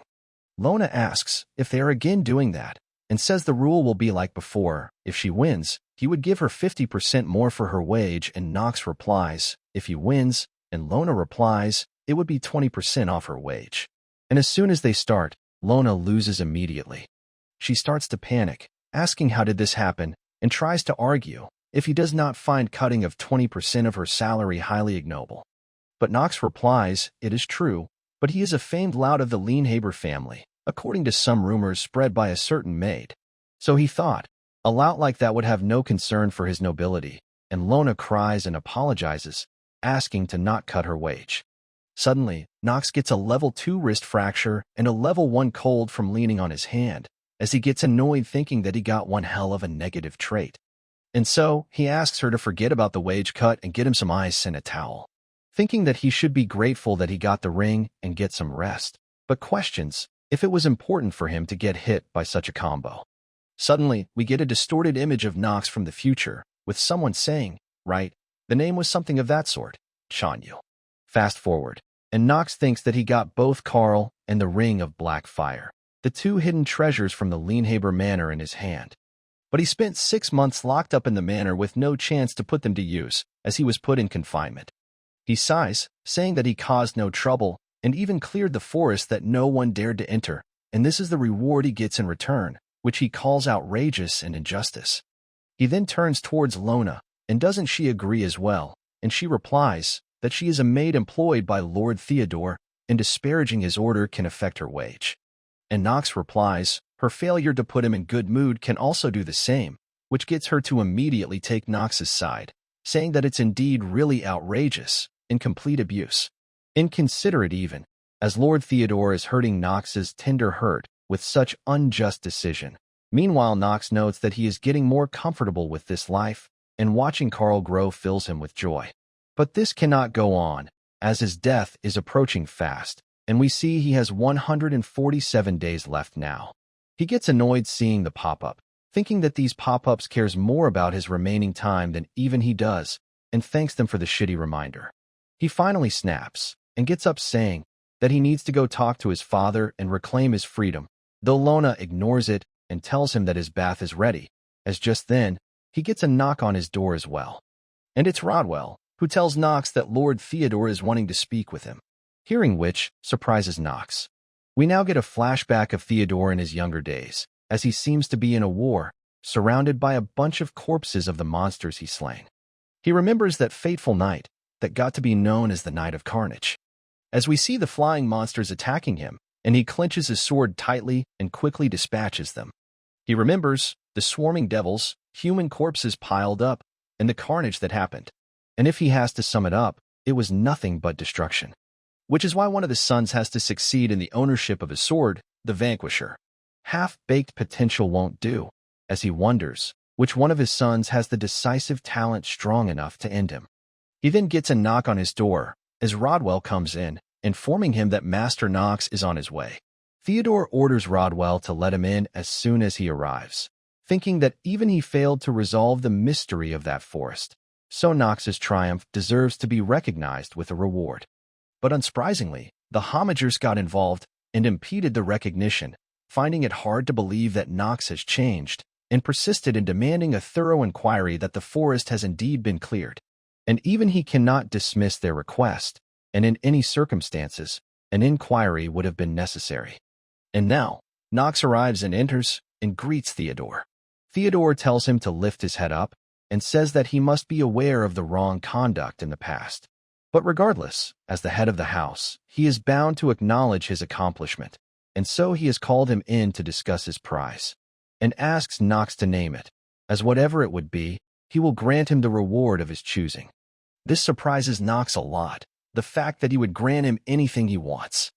Lona asks if they are again doing that, and says the rule will be like before: if she wins, he would give her 50% more for her wage, and Knox replies if he wins, and Lona replies it would be 20% off her wage. And as soon as they start, Lona loses immediately. She starts to panic, asking how did this happen, and tries to argue if he does not find cutting of 20% of her salary highly ignoble. But Knox replies it is true, but he is a famed lout of the Lienhaber family, according to some rumors spread by a certain maid. So he thought a lout like that would have no concern for his nobility, and Lona cries and apologizes, asking to not cut her wage. Suddenly, Knox gets a level 2 wrist fracture and a level 1 cold from leaning on his hand, as he gets annoyed thinking that he got one hell of a negative trait. And so, he asks her to forget about the wage cut and get him some ice and a towel, thinking that he should be grateful that he got the ring and get some rest, but questions if it was important for him to get hit by such a combo. Suddenly, we get a distorted image of Knox from the future, with someone saying, right, the name was something of that sort, Chanyu. Fast forward, and Knox thinks that he got both Carl and the Ring of Black Fire. the 2 hidden treasures from the Lienhaber Manor in his hand. But he spent 6 months locked up in the manor with no chance to put them to use, as he was put in confinement. He sighs, saying that he caused no trouble, and even cleared the forest that no one dared to enter, and this is the reward he gets in return, which he calls outrageous and injustice. He then turns towards Lona, and doesn't she agree as well, and she replies that she is a maid employed by Lord Theodore, and disparaging his order can affect her wage. And Nox replies, her failure to put him in good mood can also do the same, which gets her to immediately take Nox's side, saying that it's indeed really outrageous, and complete abuse. Inconsiderate even, as Lord Theodore is hurting Nox's tender hurt with such unjust decision. Meanwhile, Nox notes that he is getting more comfortable with this life, and watching Carl grow fills him with joy. But this cannot go on, as his death is approaching fast, and we see he has 147 days left now. He gets annoyed seeing the pop-up, thinking that these pop-ups cares more about his remaining time than even he does, and thanks them for the shitty reminder. He finally snaps, and gets up saying that he needs to go talk to his father and reclaim his freedom, though Lona ignores it and tells him that his bath is ready, as just then, he gets a knock on his door as well. And it's Rodwell, who tells Nox that Lord Theodore is wanting to speak with him, hearing which surprises Nox. We now get a flashback of Theodore in his younger days, as he seems to be in a war, surrounded by a bunch of corpses of the monsters he's slain. He remembers that fateful night that got to be known as the Night of Carnage. As we see the flying monsters attacking him, and he clenches his sword tightly and quickly dispatches them. He remembers the swarming devils, human corpses piled up, and the carnage that happened. And if he has to sum it up, it was nothing but destruction. Which is why one of the sons has to succeed in the ownership of a sword, the Vanquisher. Half-baked potential won't do, as he wonders which one of his sons has the decisive talent strong enough to end him. He then gets a knock on his door, as Rodwell comes in, informing him that Master Nox is on his way. Theodore orders Rodwell to let him in as soon as he arrives, thinking that even he failed to resolve the mystery of that forest, so Nox's triumph deserves to be recognized with a reward. But unsurprisingly, the Homagers got involved and impeded the recognition, finding it hard to believe that Nox has changed, and persisted in demanding a thorough inquiry that the forest has indeed been cleared. And even he cannot dismiss their request, and in any circumstances, an inquiry would have been necessary. And now, Nox arrives and enters, and greets Theodore. Theodore tells him to lift his head up, and says that he must be aware of the wrong conduct in the past. But regardless, as the head of the house, he is bound to acknowledge his accomplishment, and so he has called him in to discuss his prize, and asks Nox to name it, as whatever it would be, he will grant him the reward of his choosing. This surprises Nox a lot, the fact that he would grant him anything he wants.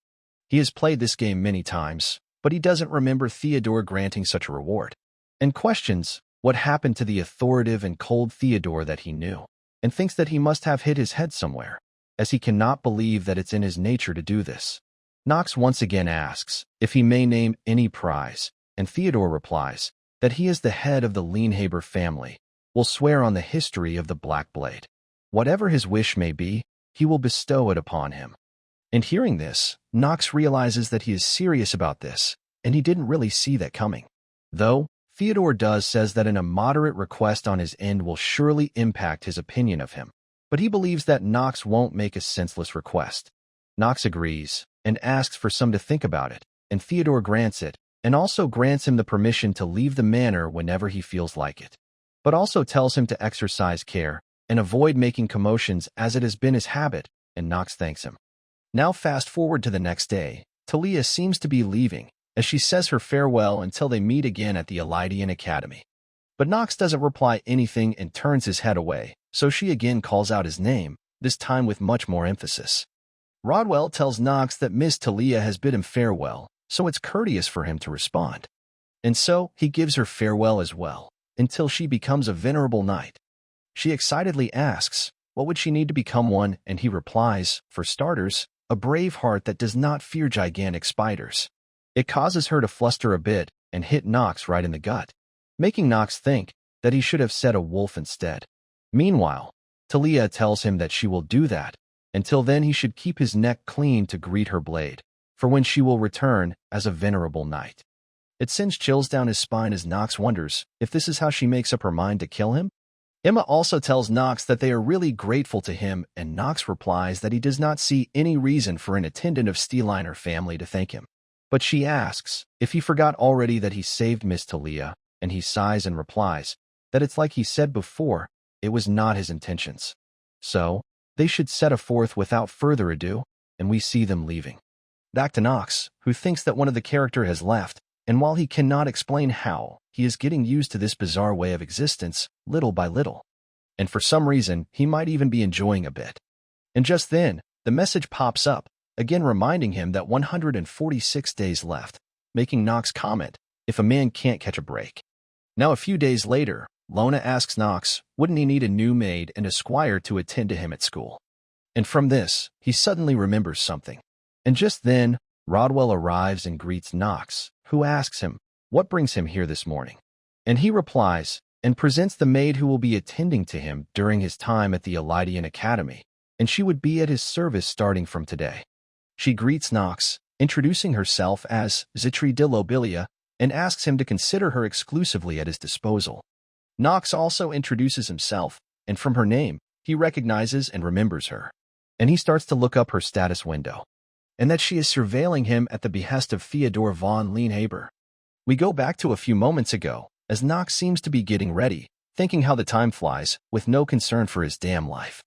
He has played this game many times, but he doesn't remember Theodore granting such a reward, and questions what happened to the authoritative and cold Theodore that he knew, and thinks that he must have hit his head somewhere, as he cannot believe that it's in his nature to do this. Nox once again asks if he may name any prize, and Theodore replies that he is the head of the Lienhaber family, will swear on the history of the Black Blade. Whatever his wish may be, he will bestow it upon him. And hearing this, Nox realizes that he is serious about this, and he didn't really see that coming. Though, Theodore says that a moderate request on his end will surely impact his opinion of him, but he believes that Nox won't make a senseless request. Nox agrees, and asks for some to think about it, and Theodore grants it, and also grants him the permission to leave the manor whenever he feels like it, but also tells him to exercise care and avoid making commotions as it has been his habit, and Nox thanks him. Now fast forward to the next day. Talia seems to be leaving, as she says her farewell until they meet again at the Elydian Academy. But Nox doesn't reply anything and turns his head away, so she again calls out his name, this time with much more emphasis. Rodwell tells Nox that Miss Talia has bid him farewell, so it's courteous for him to respond. And so he gives her farewell as well, until she becomes a venerable knight. She excitedly asks, what would she need to become one, and he replies, for starters, a brave heart that does not fear gigantic spiders. It causes her to fluster a bit and hit Nox right in the gut, making Nox think that he should have said a wolf instead. Meanwhile, Talia tells him that she will do that. Until then he should keep his neck clean to greet her blade, for when she will return as a venerable knight. It sends chills down his spine as Nox wonders if this is how she makes up her mind to kill him. Emma also tells Nox that they are really grateful to him, and Nox replies that he does not see any reason for an attendant of Steeliner family to thank him. But she asks if he forgot already that he saved Miss Talia, and he sighs and replies that it's like he said before, it was not his intentions. So, they should set forth without further ado, and we see them leaving. Back to Nox, who thinks that one of the character has left, and while he cannot explain how, he is getting used to this bizarre way of existence, little by little. And for some reason, he might even be enjoying a bit. And just then, the message pops up, again reminding him that 146 days left, making Nox comment, if a man can't catch a break. Now a few days later, Lona asks Nox, wouldn't he need a new maid and a squire to attend to him at school? And from this, he suddenly remembers something. And just then, Rodwell arrives and greets Nox, who asks him, what brings him here this morning? And he replies, and presents the maid who will be attending to him during his time at the Elydian Academy, and she would be at his service starting from today. She greets Nox, introducing herself as Zitri de Lobelia, and asks him to consider her exclusively at his disposal. Nox also introduces himself, and from her name, he recognizes and remembers her. And he starts to look up her status window, and that she is surveilling him at the behest of Theodore von Lienhaber. We go back to a few moments ago, as Nox seems to be getting ready, thinking how the time flies, with no concern for his damn life.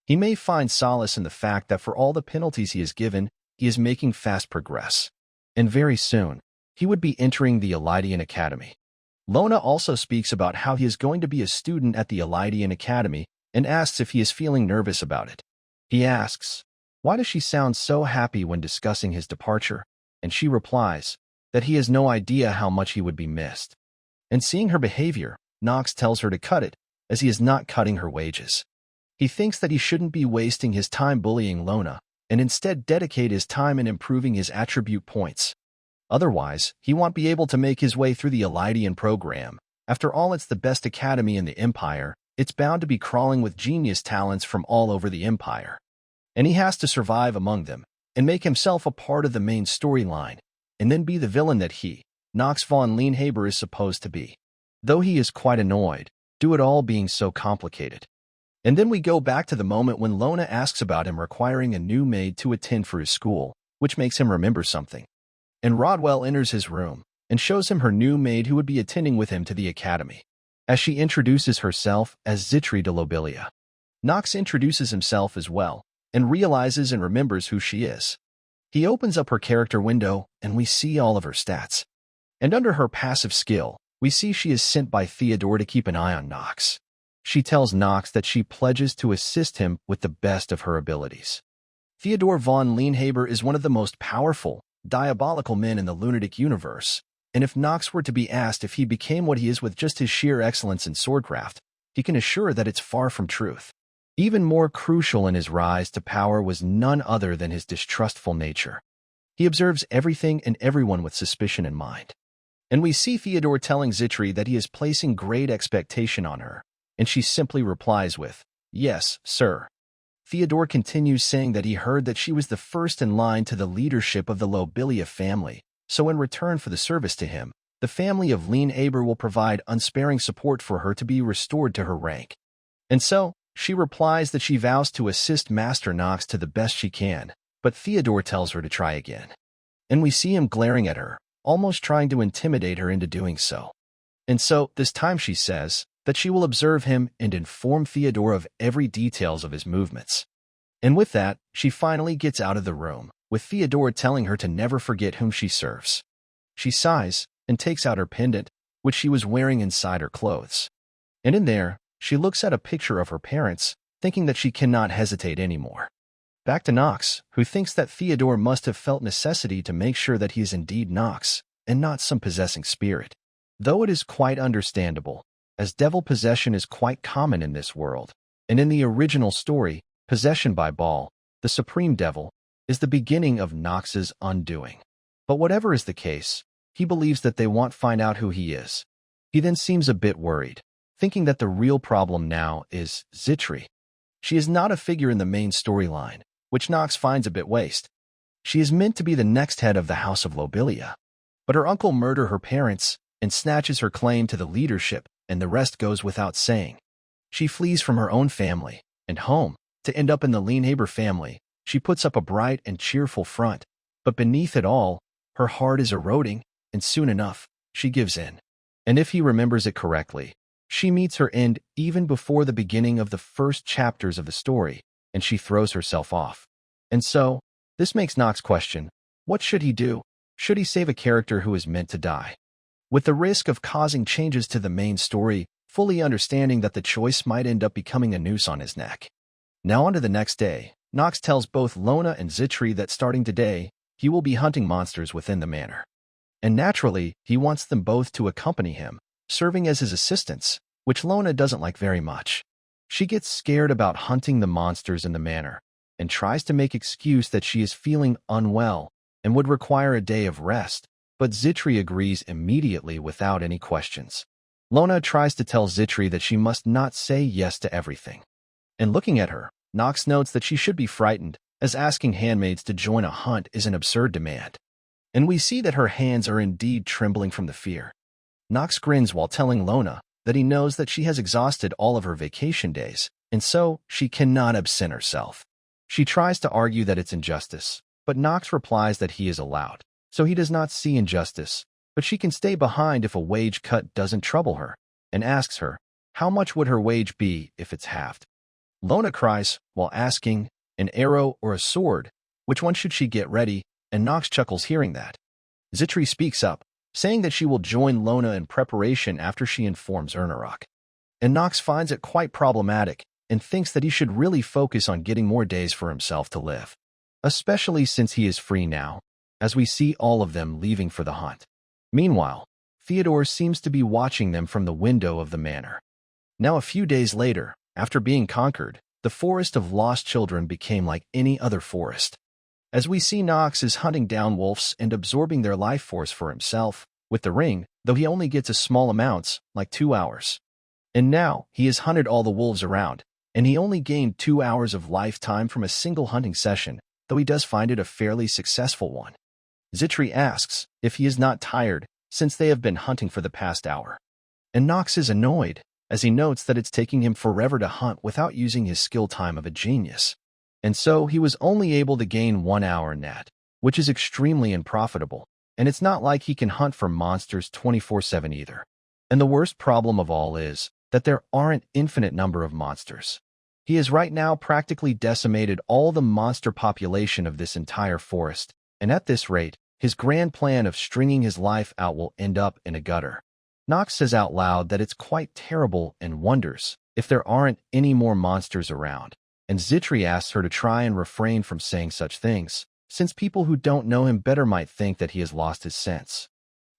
He may find solace in the fact that for all the penalties he is given, he is making fast progress. And very soon, he would be entering the Elydian Academy. Lona also speaks about how he is going to be a student at the Elydian Academy and asks if he is feeling nervous about it. He asks, why does she sound so happy when discussing his departure? And she replies that he has no idea how much he would be missed. And seeing her behavior, Nox tells her to cut it, as he is not cutting her wages. He thinks that he shouldn't be wasting his time bullying Lona, and instead dedicate his time in improving his attribute points. Otherwise, he won't be able to make his way through the Elydian program. After all, it's the best academy in the Empire. It's bound to be crawling with genius talents from all over the Empire. And he has to survive among them, and make himself a part of the main storyline, and then be the villain that he, Nox von Lienhaber, is supposed to be. Though he is quite annoyed, due it all being so complicated. And then we go back to the moment when Lona asks about him requiring a new maid to attend for his school, which makes him remember something. And Rodwell enters his room, and shows him her new maid who would be attending with him to the academy, as she introduces herself as Zitri de Lobelia. Nox introduces himself as well, and realizes and remembers who she is. He opens up her character window, and we see all of her stats. And under her passive skill, we see she is sent by Theodore to keep an eye on Nox. She tells Nox that she pledges to assist him with the best of her abilities. Theodore von Lienhaber is one of the most powerful, diabolical men in the lunatic universe, and if Nox were to be asked if he became what he is with just his sheer excellence in swordcraft, he can assure that it's far from truth. Even more crucial in his rise to power was none other than his distrustful nature. He observes everything and everyone with suspicion in mind. And we see Theodore telling Zitri that he is placing great expectation on her, and she simply replies with, yes, sir. Theodore continues saying that he heard that she was the first in line to the leadership of the Lobelia family, so in return for the service to him, the family of Lienhaber will provide unsparing support for her to be restored to her rank. And so, she replies that she vows to assist Master Nox to the best she can, but Theodore tells her to try again. And we see him glaring at her, almost trying to intimidate her into doing so. And so, this time she says that she will observe him and inform Theodore of every details of his movements. And with that, she finally gets out of the room, with Theodore telling her to never forget whom she serves. She sighs and takes out her pendant, which she was wearing inside her clothes. And in there, she looks at a picture of her parents, thinking that she cannot hesitate anymore. Back to Nox, who thinks that Theodore must have felt necessity to make sure that he is indeed Nox, and not some possessing spirit. Though it is quite understandable, as devil possession is quite common in this world, and in the original story, possession by Baal, the supreme devil, is the beginning of Nox's undoing. But whatever is the case, he believes that they won't find out who he is. He then seems a bit worried, thinking that the real problem now is Zitri. She is not a figure in the main storyline, which Nox finds a bit waste. She is meant to be the next head of the House of Lobelia. But her uncle murders her parents and snatches her claim to the leadership, and the rest goes without saying. She flees from her own family and home to end up in the Lienhaber family. She puts up a bright and cheerful front, but beneath it all, her heart is eroding, and soon enough, she gives in. And if he remembers it correctly, she meets her end even before the beginning of the first chapters of the story, and she throws herself off. And so, this makes Nox question, what should he do? Should he save a character who is meant to die? With the risk of causing changes to the main story, fully understanding that the choice might end up becoming a noose on his neck. Now on to the next day, Nox tells both Lona and Zitri that starting today, he will be hunting monsters within the manor. And naturally, he wants them both to accompany him, serving as his assistants, which Lona doesn't like very much. She gets scared about hunting the monsters in the manor, and tries to make excuse that she is feeling unwell and would require a day of rest, but Zitri agrees immediately without any questions. Lona tries to tell Zitri that she must not say yes to everything. And looking at her, Nox notes that she should be frightened, as asking handmaids to join a hunt is an absurd demand. And we see that her hands are indeed trembling from the fear. Nox grins while telling Lona that he knows that she has exhausted all of her vacation days, and so she cannot absent herself. She tries to argue that it's injustice, but Nox replies that he is allowed, so he does not see injustice, but she can stay behind if a wage cut doesn't trouble her, and asks her, how much would her wage be if it's halved? Lona cries while asking, an arrow or a sword, which one should she get ready, and Nox chuckles hearing that. Zitri speaks up, saying that she will join Lona in preparation after she informs Ernarok. And Nox finds it quite problematic and thinks that he should really focus on getting more days for himself to live, especially since he is free now, as we see all of them leaving for the hunt. Meanwhile, Theodore seems to be watching them from the window of the manor. Now a few days later, after being conquered, the forest of lost children became like any other forest. As we see Nox is hunting down wolves and absorbing their life force for himself, with the ring, though he only gets a small amounts, like 2 hours. And now, he has hunted all the wolves around, and he only gained 2 hours of lifetime from a single hunting session, though he does find it a fairly successful one. Zitri asks if he is not tired, since they have been hunting for the past hour. And Nox is annoyed, as he notes that it's taking him forever to hunt without using his skill time of a genius. And so he was only able to gain 1 hour in that, which is extremely unprofitable, and it's not like he can hunt for monsters 24/7 either. And the worst problem of all is that there aren't infinite number of monsters. He has right now practically decimated all the monster population of this entire forest, and at this rate, his grand plan of stringing his life out will end up in a gutter. Nox says out loud that it's quite terrible and wonders if there aren't any more monsters around, and Zitri asks her to try and refrain from saying such things, since people who don't know him better might think that he has lost his sense.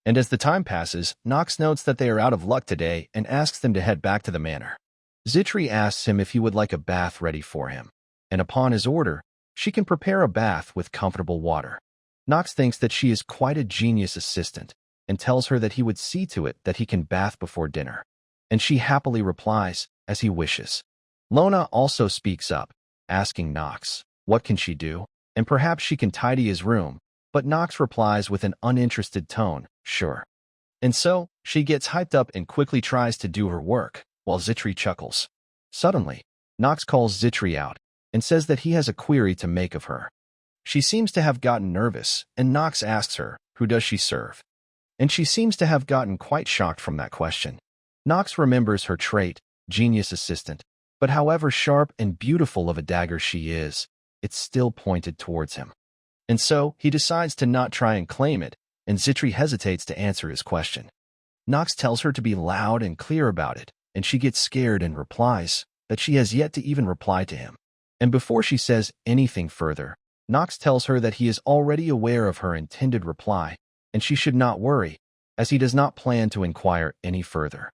And as the time passes, Nox notes that they are out of luck today and asks them to head back to the manor. Zitri asks him if he would like a bath ready for him, and upon his order, she can prepare a bath with comfortable water. Nox thinks that she is quite a genius assistant, and tells her that he would see to it that he can bath before dinner. And she happily replies, as he wishes. Lona also speaks up, asking Nox, what can she do? And perhaps she can tidy his room, but Nox replies with an uninterested tone, sure. And so, she gets hyped up and quickly tries to do her work, while Zitri chuckles. Suddenly, Nox calls Zitri out, and says that he has a query to make of her. She seems to have gotten nervous, and Nox asks her, who does she serve? And she seems to have gotten quite shocked from that question. Nox remembers her trait, genius assistant, but however sharp and beautiful of a dagger she is, it's still pointed towards him. And so, he decides to not try and claim it, and Zitri hesitates to answer his question. Nox tells her to be loud and clear about it, and she gets scared and replies that she has yet to even reply to him. And before she says anything further, Nox tells her that he is already aware of her intended reply, and she should not worry, as he does not plan to inquire any further.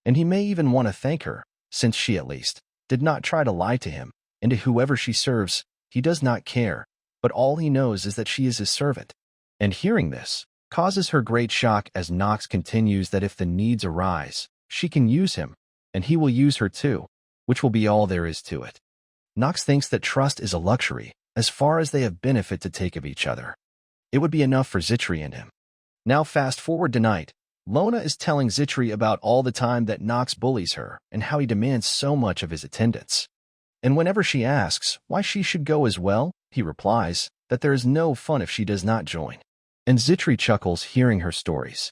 And he may even want to thank her, since she, at least, did not try to lie to him, and to whoever she serves, he does not care, but all he knows is that she is his servant. And hearing this causes her great shock as Nox continues that if the needs arise, she can use him, and he will use her too, which will be all there is to it. Nox thinks that trust is a luxury, as far as they have benefit to take of each other. It would be enough for Zitri and him. Now fast forward to night. Lona is telling Zitri about all the time that Nox bullies her and how he demands so much of his attendance. And whenever she asks why she should go as well, he replies that there is no fun if she does not join. And Zitri chuckles hearing her stories.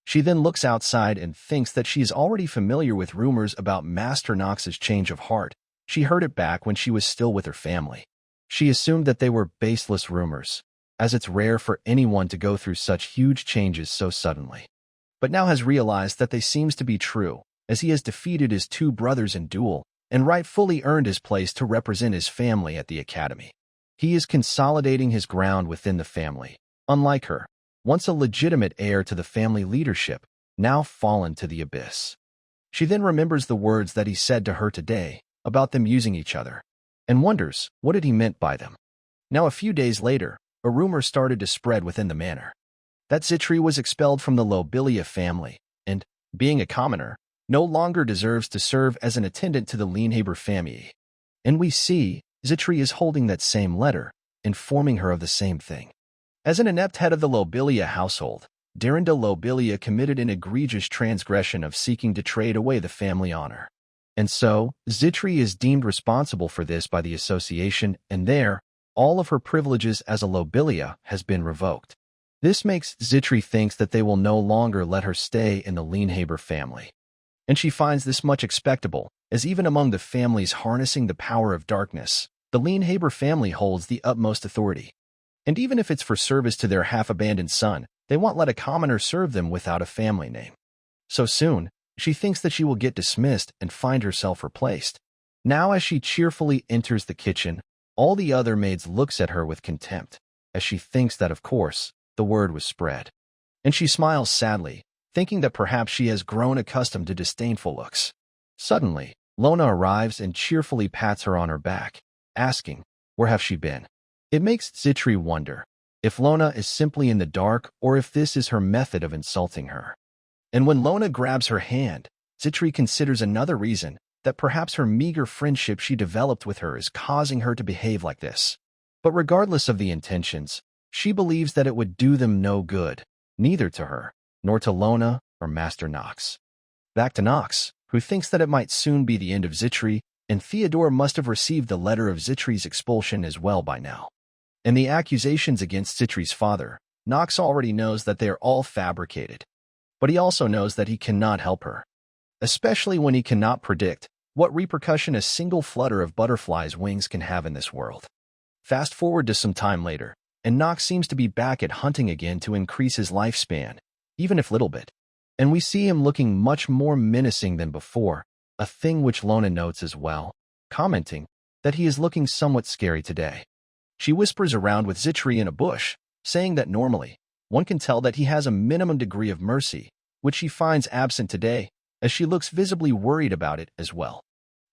She then looks outside and thinks that she is already familiar with rumors about Master Nox's change of heart. She heard it back when she was still with her family. She assumed that they were baseless rumors, as it's rare for anyone to go through such huge changes so suddenly. But now has realized that they seems to be true, as he has defeated his two brothers in duel and rightfully earned his place to represent his family at the academy. He is consolidating his ground within the family, unlike her, once a legitimate heir to the family leadership, now fallen to the abyss. She then remembers the words that he said to her today about them using each other, and wonders what he meant by them. Now a few days later, a rumor started to spread within the manor that Zitri was expelled from the Lobelia family and, being a commoner, no longer deserves to serve as an attendant to the Lienhaber family. And we see Zitri is holding that same letter, informing her of the same thing. As an inept head of the Lobelia household, Darren de Lobelia committed an egregious transgression of seeking to trade away the family honor. And so, Zitri is deemed responsible for this by the association, and there, all of her privileges as a Lobelia has been revoked. This makes Zitri thinks that they will no longer let her stay in the Lienhaber family. And she finds this much expectable, as even among the families harnessing the power of darkness, the Lienhaber family holds the utmost authority. And even if it's for service to their half-abandoned son, they won't let a commoner serve them without a family name. So soon, she thinks that she will get dismissed and find herself replaced. Now as she cheerfully enters the kitchen, all the other maids looks at her with contempt, as she thinks that, of course, the word was spread. And she smiles sadly, thinking that perhaps she has grown accustomed to disdainful looks. Suddenly, Lona arrives and cheerfully pats her on her back, asking, where have she been? It makes Zitri wonder if Lona is simply in the dark or if this is her method of insulting her. And when Lona grabs her hand, Zitri considers another reason that perhaps her meager friendship she developed with her is causing her to behave like this. But regardless of the intentions, she believes that it would do them no good, neither to her, nor to Lona or Master Nox. Back to Nox, who thinks that it might soon be the end of Zitri, and Theodore must have received the letter of Zitri's expulsion as well by now. And the accusations against Zitri's father, Nox already knows that they are all fabricated. But he also knows that he cannot help her, especially when he cannot predict what repercussion a single flutter of butterflies' wings can have in this world. Fast forward to some time later, and Nox seems to be back at hunting again to increase his lifespan, even if little bit. And we see him looking much more menacing than before, a thing which Lona notes as well, commenting that he is looking somewhat scary today. She whispers around with Zitri in a bush, saying that normally, one can tell that he has a minimum degree of mercy, which she finds absent today, as she looks visibly worried about it as well.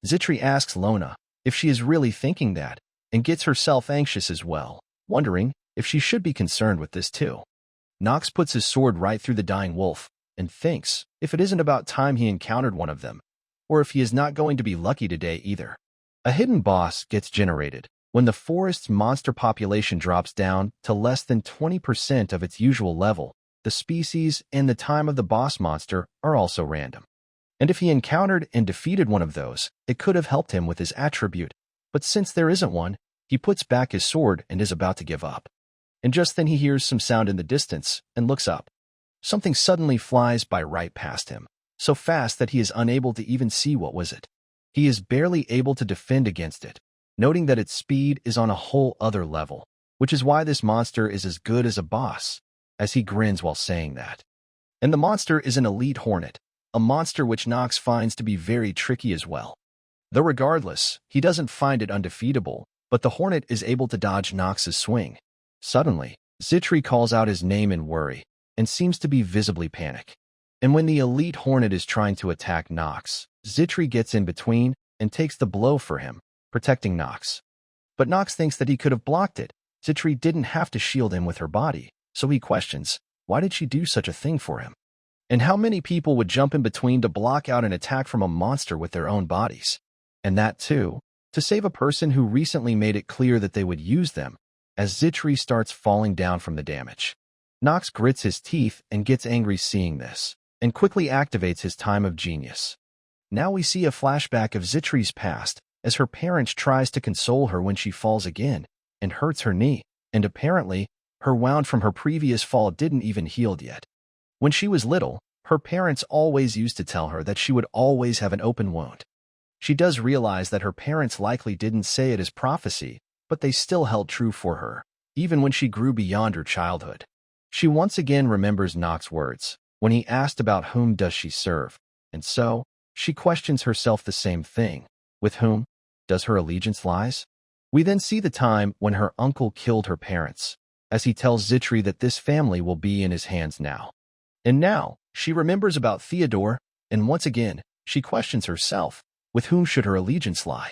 Zitri asks Lona if she is really thinking that, and gets herself anxious as well, wondering if she should be concerned with this too. Nox puts his sword right through the dying wolf, and thinks if it isn't about time he encountered one of them, or if he is not going to be lucky today either. A hidden boss gets generated when the forest's monster population drops down to less than 20% of its usual level. The species and the time of the boss monster are also random. And if he encountered and defeated one of those, it could have helped him with his attribute. But since there isn't one, he puts back his sword and is about to give up. And just then he hears some sound in the distance and looks up. Something suddenly flies by right past him, so fast that he is unable to even see what was it. He is barely able to defend against it, noting that its speed is on a whole other level, which is why this monster is as good as a boss, as he grins while saying that. And the monster is an elite hornet, a monster which Nox finds to be very tricky as well. Though regardless, he doesn't find it undefeatable, but the hornet is able to dodge Nox's swing. Suddenly, Zitri calls out his name in worry, and seems to be visibly panicked. And when the elite hornet is trying to attack Nox, Zitri gets in between and takes the blow for him, protecting Nox. But Nox thinks that he could have blocked it. Zitri didn't have to shield him with her body, so he questions, why did she do such a thing for him? And how many people would jump in between to block out an attack from a monster with their own bodies? And that too, to save a person who recently made it clear that they would use them, as Zitri starts falling down from the damage. Nox grits his teeth and gets angry seeing this, and quickly activates his time of genius. Now we see a flashback of Zitri's past, as her parent tries to console her when she falls again, and hurts her knee, and apparently, her wound from her previous fall didn't even healed yet. When she was little, her parents always used to tell her that she would always have an open wound. She does realize that her parents likely didn't say it as prophecy, but they still held true for her, even when she grew beyond her childhood. She once again remembers Nox's words, when he asked about whom does she serve, and so, she questions herself the same thing. With whom does her allegiance lies? We then see the time when her uncle killed her parents, as he tells Zitri that this family will be in his hands now. And now, she remembers about Theodore, and once again, she questions herself, with whom should her allegiance lie?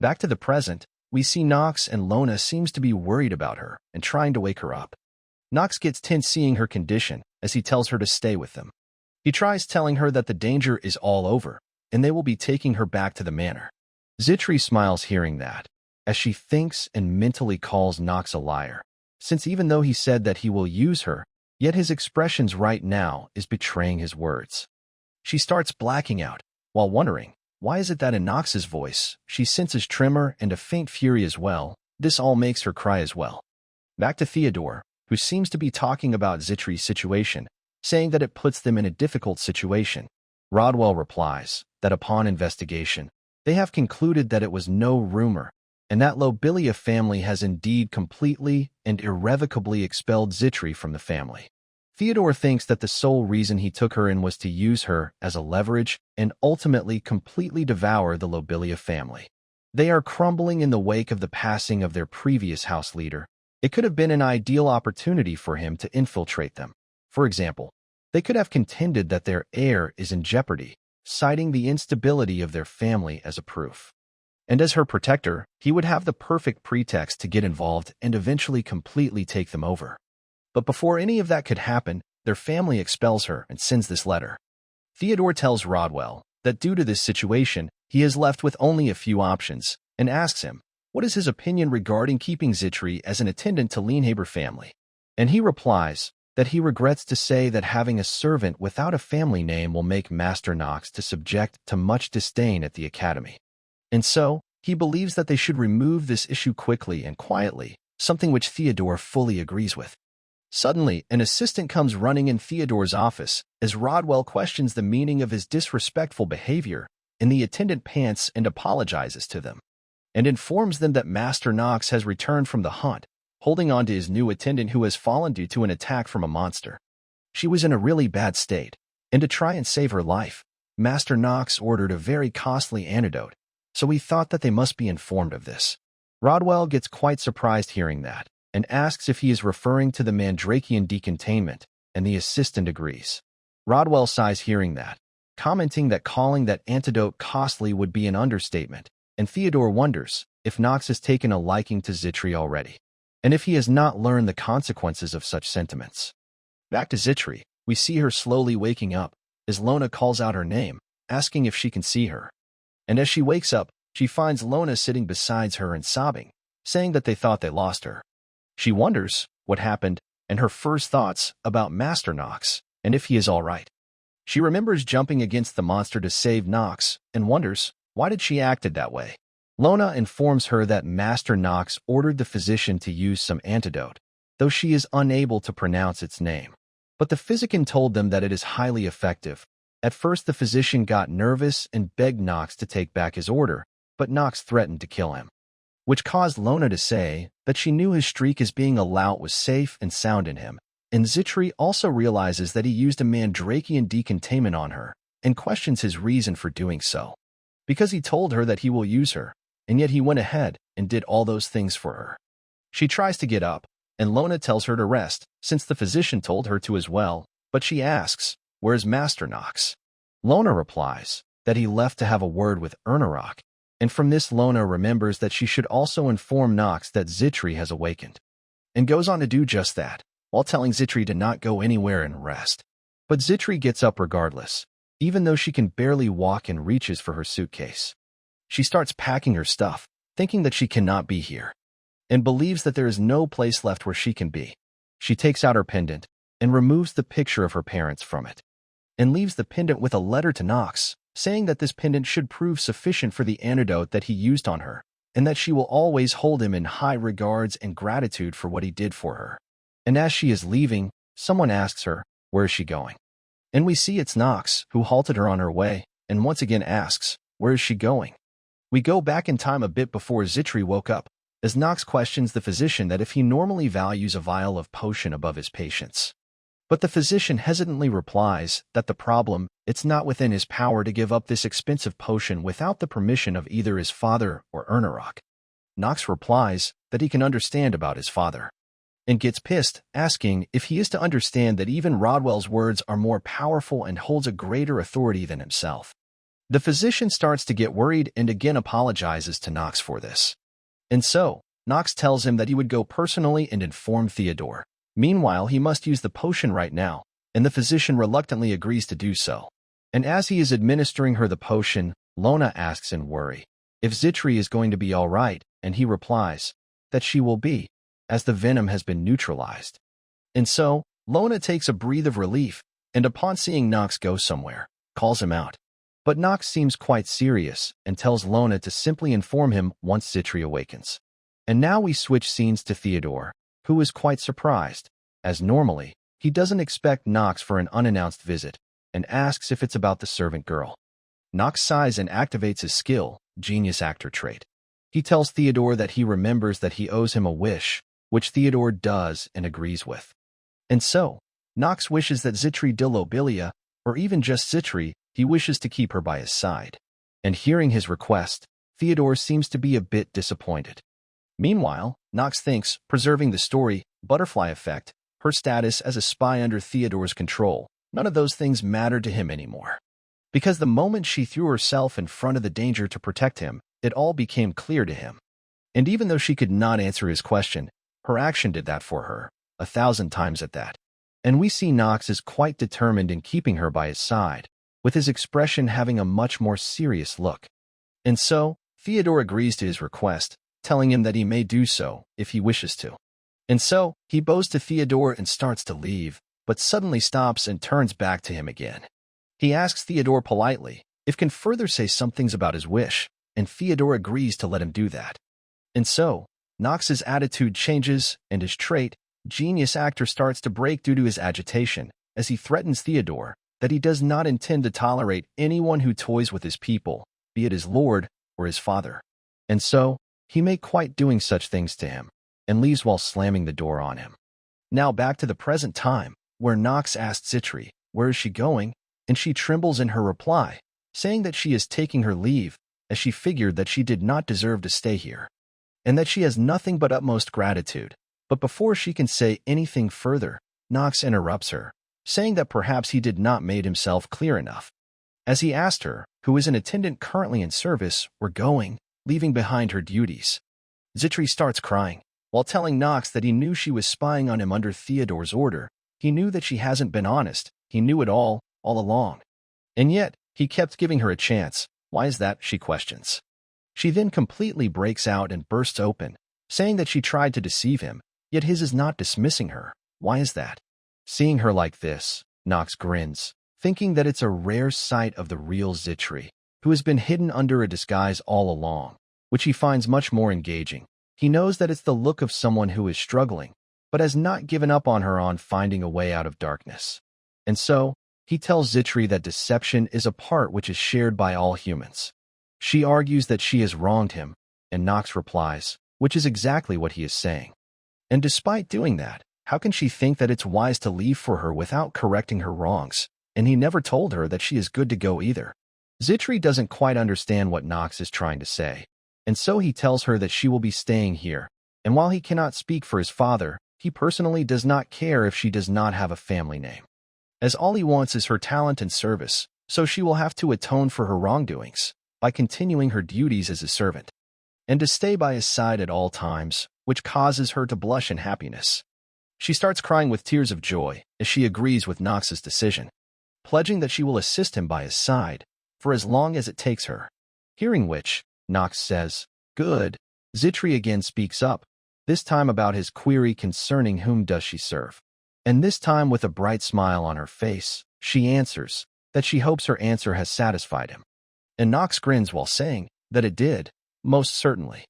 Back to the present, we see Nox and Lona seems to be worried about her and trying to wake her up. Nox gets tense seeing her condition as he tells her to stay with them. He tries telling her that the danger is all over, and they will be taking her back to the manor. Zitri smiles hearing that, as she thinks and mentally calls Nox a liar, since even though he said that he will use her, yet his expressions right now is betraying his words. She starts blacking out, while wondering, why is it that in Nox's voice, she senses tremor and a faint fury as well? This all makes her cry as well. Back to Theodore, who seems to be talking about Zitri's situation, saying that it puts them in a difficult situation. Rodwell replies that upon investigation, they have concluded that it was no rumor, and that Lobelia family has indeed completely and irrevocably expelled Zitri from the family. Theodore thinks that the sole reason he took her in was to use her as a leverage and ultimately completely devour the Lobelia family. They are crumbling in the wake of the passing of their previous house leader. It could have been an ideal opportunity for him to infiltrate them. For example, they could have contended that their heir is in jeopardy, citing the instability of their family as a proof. And as her protector, he would have the perfect pretext to get involved and eventually completely take them over. But before any of that could happen, their family expels her and sends this letter. Theodore tells Rodwell that due to this situation, he is left with only a few options, and asks him, what is his opinion regarding keeping Zitri as an attendant to Lienhaber family? And he replies that he regrets to say that having a servant without a family name will make Master Nox to subject to much disdain at the academy. And so, he believes that they should remove this issue quickly and quietly, something which Theodore fully agrees with. Suddenly, an assistant comes running in Theodore's office as Rodwell questions the meaning of his disrespectful behavior, and the attendant pants and apologizes to them, and informs them that Master Nox has returned from the hunt, holding on to his new attendant who has fallen due to an attack from a monster. She was in a really bad state, and to try and save her life, Master Nox ordered a very costly antidote, so we thought that they must be informed of this. Rodwell gets quite surprised hearing that, and asks if he is referring to the Mandrakian decontainment, and the assistant agrees. Rodwell sighs hearing that, commenting that calling that antidote costly would be an understatement, and Theodore wonders if Nox has taken a liking to Zitri already, and if he has not learned the consequences of such sentiments. Back to Zitri, we see her slowly waking up, as Lona calls out her name, asking if she can see her. And as she wakes up, she finds Lona sitting beside her and sobbing, saying that they thought they lost her. She wonders what happened and her first thoughts about Master Nox and if he is all right. She remembers jumping against the monster to save Nox and wonders why did she acted that way. Lona informs her that Master Nox ordered the physician to use some antidote, though she is unable to pronounce its name. But the physician told them that it is highly effective. At first the physician got nervous and begged Nox to take back his order, but Nox threatened to kill him, which caused Lona to say that she knew his streak as being a lout was safe and sound in him, and Zitri also realizes that he used a Mandrakian decontainment on her, and questions his reason for doing so. Because he told her that he will use her, and yet he went ahead and did all those things for her. She tries to get up, and Lona tells her to rest, since the physician told her to as well, but she asks, where's Master Nox? Lona replies that he left to have a word with Ernarok, and from this Lona remembers that she should also inform Nox that Zitri has awakened, and goes on to do just that, while telling Zitri to not go anywhere and rest. But Zitri gets up regardless, even though she can barely walk and reaches for her suitcase. She starts packing her stuff, thinking that she cannot be here, and believes that there is no place left where she can be. She takes out her pendant and removes the picture of her parents from it, and leaves the pendant with a letter to Nox, saying that this pendant should prove sufficient for the antidote that he used on her, and that she will always hold him in high regards and gratitude for what he did for her. And as she is leaving, someone asks her, where is she going? And we see it's Nox, who halted her on her way, and once again asks, where is she going? We go back in time a bit before Zitri woke up, as Nox questions the physician that if he normally values a vial of potion above his patients. But the physician hesitantly replies that the problem, it's not within his power to give up this expensive potion without the permission of either his father or Ernarok. Nox replies that he can understand about his father, and gets pissed, asking if he is to understand that even Rodwell's words are more powerful and holds a greater authority than himself. The physician starts to get worried and again apologizes to Nox for this. And so, Nox tells him that he would go personally and inform Theodore. Meanwhile, he must use the potion right now, and the physician reluctantly agrees to do so. And as he is administering her the potion, Lona asks in worry if Zitri is going to be all right, and he replies that she will be, as the venom has been neutralized. And so, Lona takes a breath of relief, and upon seeing Nox go somewhere, calls him out. But Nox seems quite serious and tells Lona to simply inform him once Zitri awakens. And now we switch scenes to Theodore, who is quite surprised, as normally, he doesn't expect Nox for an unannounced visit, and asks if it's about the servant girl. Nox sighs and activates his skill, genius actor trait. He tells Theodore that he remembers that he owes him a wish, which Theodore does and agrees with. And so, Nox wishes that Zitri de Lobelia, or even just Zitri, he wishes to keep her by his side. And hearing his request, Theodore seems to be a bit disappointed. Meanwhile, Nox thinks, preserving the story, butterfly effect, her status as a spy under Theodore's control, none of those things matter to him anymore. Because the moment she threw herself in front of the danger to protect him, it all became clear to him. And even though she could not answer his question, her action did that for her, 1,000 times at that. And we see Nox is quite determined in keeping her by his side, with his expression having a much more serious look. And so, Theodore agrees to his request, telling him that he may do so if he wishes to. And so, he bows to Theodore and starts to leave, but suddenly stops and turns back to him again. He asks Theodore politely if can further say some things about his wish, and Theodore agrees to let him do that. And so, Nox's attitude changes, and his trait, genius actor, starts to break due to his agitation, as he threatens Theodore that he does not intend to tolerate anyone who toys with his people, be it his lord or his father. And so, he may quite doing such things to him, and leaves while slamming the door on him. Now back to the present time, where Nox asks Zitri, where is she going? And she trembles in her reply, saying that she is taking her leave, as she figured that she did not deserve to stay here, and that she has nothing but utmost gratitude. But before she can say anything further, Nox interrupts her, saying that perhaps he did not make himself clear enough, as he asked her, who is an attendant currently in service, where going, leaving behind her duties. Zitri starts crying, while telling Nox that he knew she was spying on him under Theodore's order. He knew that she hasn't been honest, he knew it all along. And yet, he kept giving her a chance. Why is that, she questions. She then completely breaks out and bursts open, saying that she tried to deceive him, yet his is not dismissing her. Why is that? Seeing her like this, Nox grins, thinking that it's a rare sight of the real Zitri, who has been hidden under a disguise all along, which he finds much more engaging. He knows that it's the look of someone who is struggling, but has not given up on her on finding a way out of darkness. And so, he tells Zitri that deception is a part which is shared by all humans. She argues that she has wronged him, and Nox replies, which is exactly what he is saying. And despite doing that, how can she think that it's wise to leave for her without correcting her wrongs? And he never told her that she is good to go either. Zitri doesn't quite understand what Nox is trying to say, and so he tells her that she will be staying here, and while he cannot speak for his father, he personally does not care if she does not have a family name, as all he wants is her talent and service, so she will have to atone for her wrongdoings by continuing her duties as a servant, and to stay by his side at all times, which causes her to blush in happiness. She starts crying with tears of joy as she agrees with Nox's decision, pledging that she will assist him by his side for as long as it takes her. Hearing which, Nox says, "Good," Zitri again speaks up, this time about his query concerning whom does she serve. And this time with a bright smile on her face, she answers that she hopes her answer has satisfied him. And Nox grins while saying that it did, most certainly.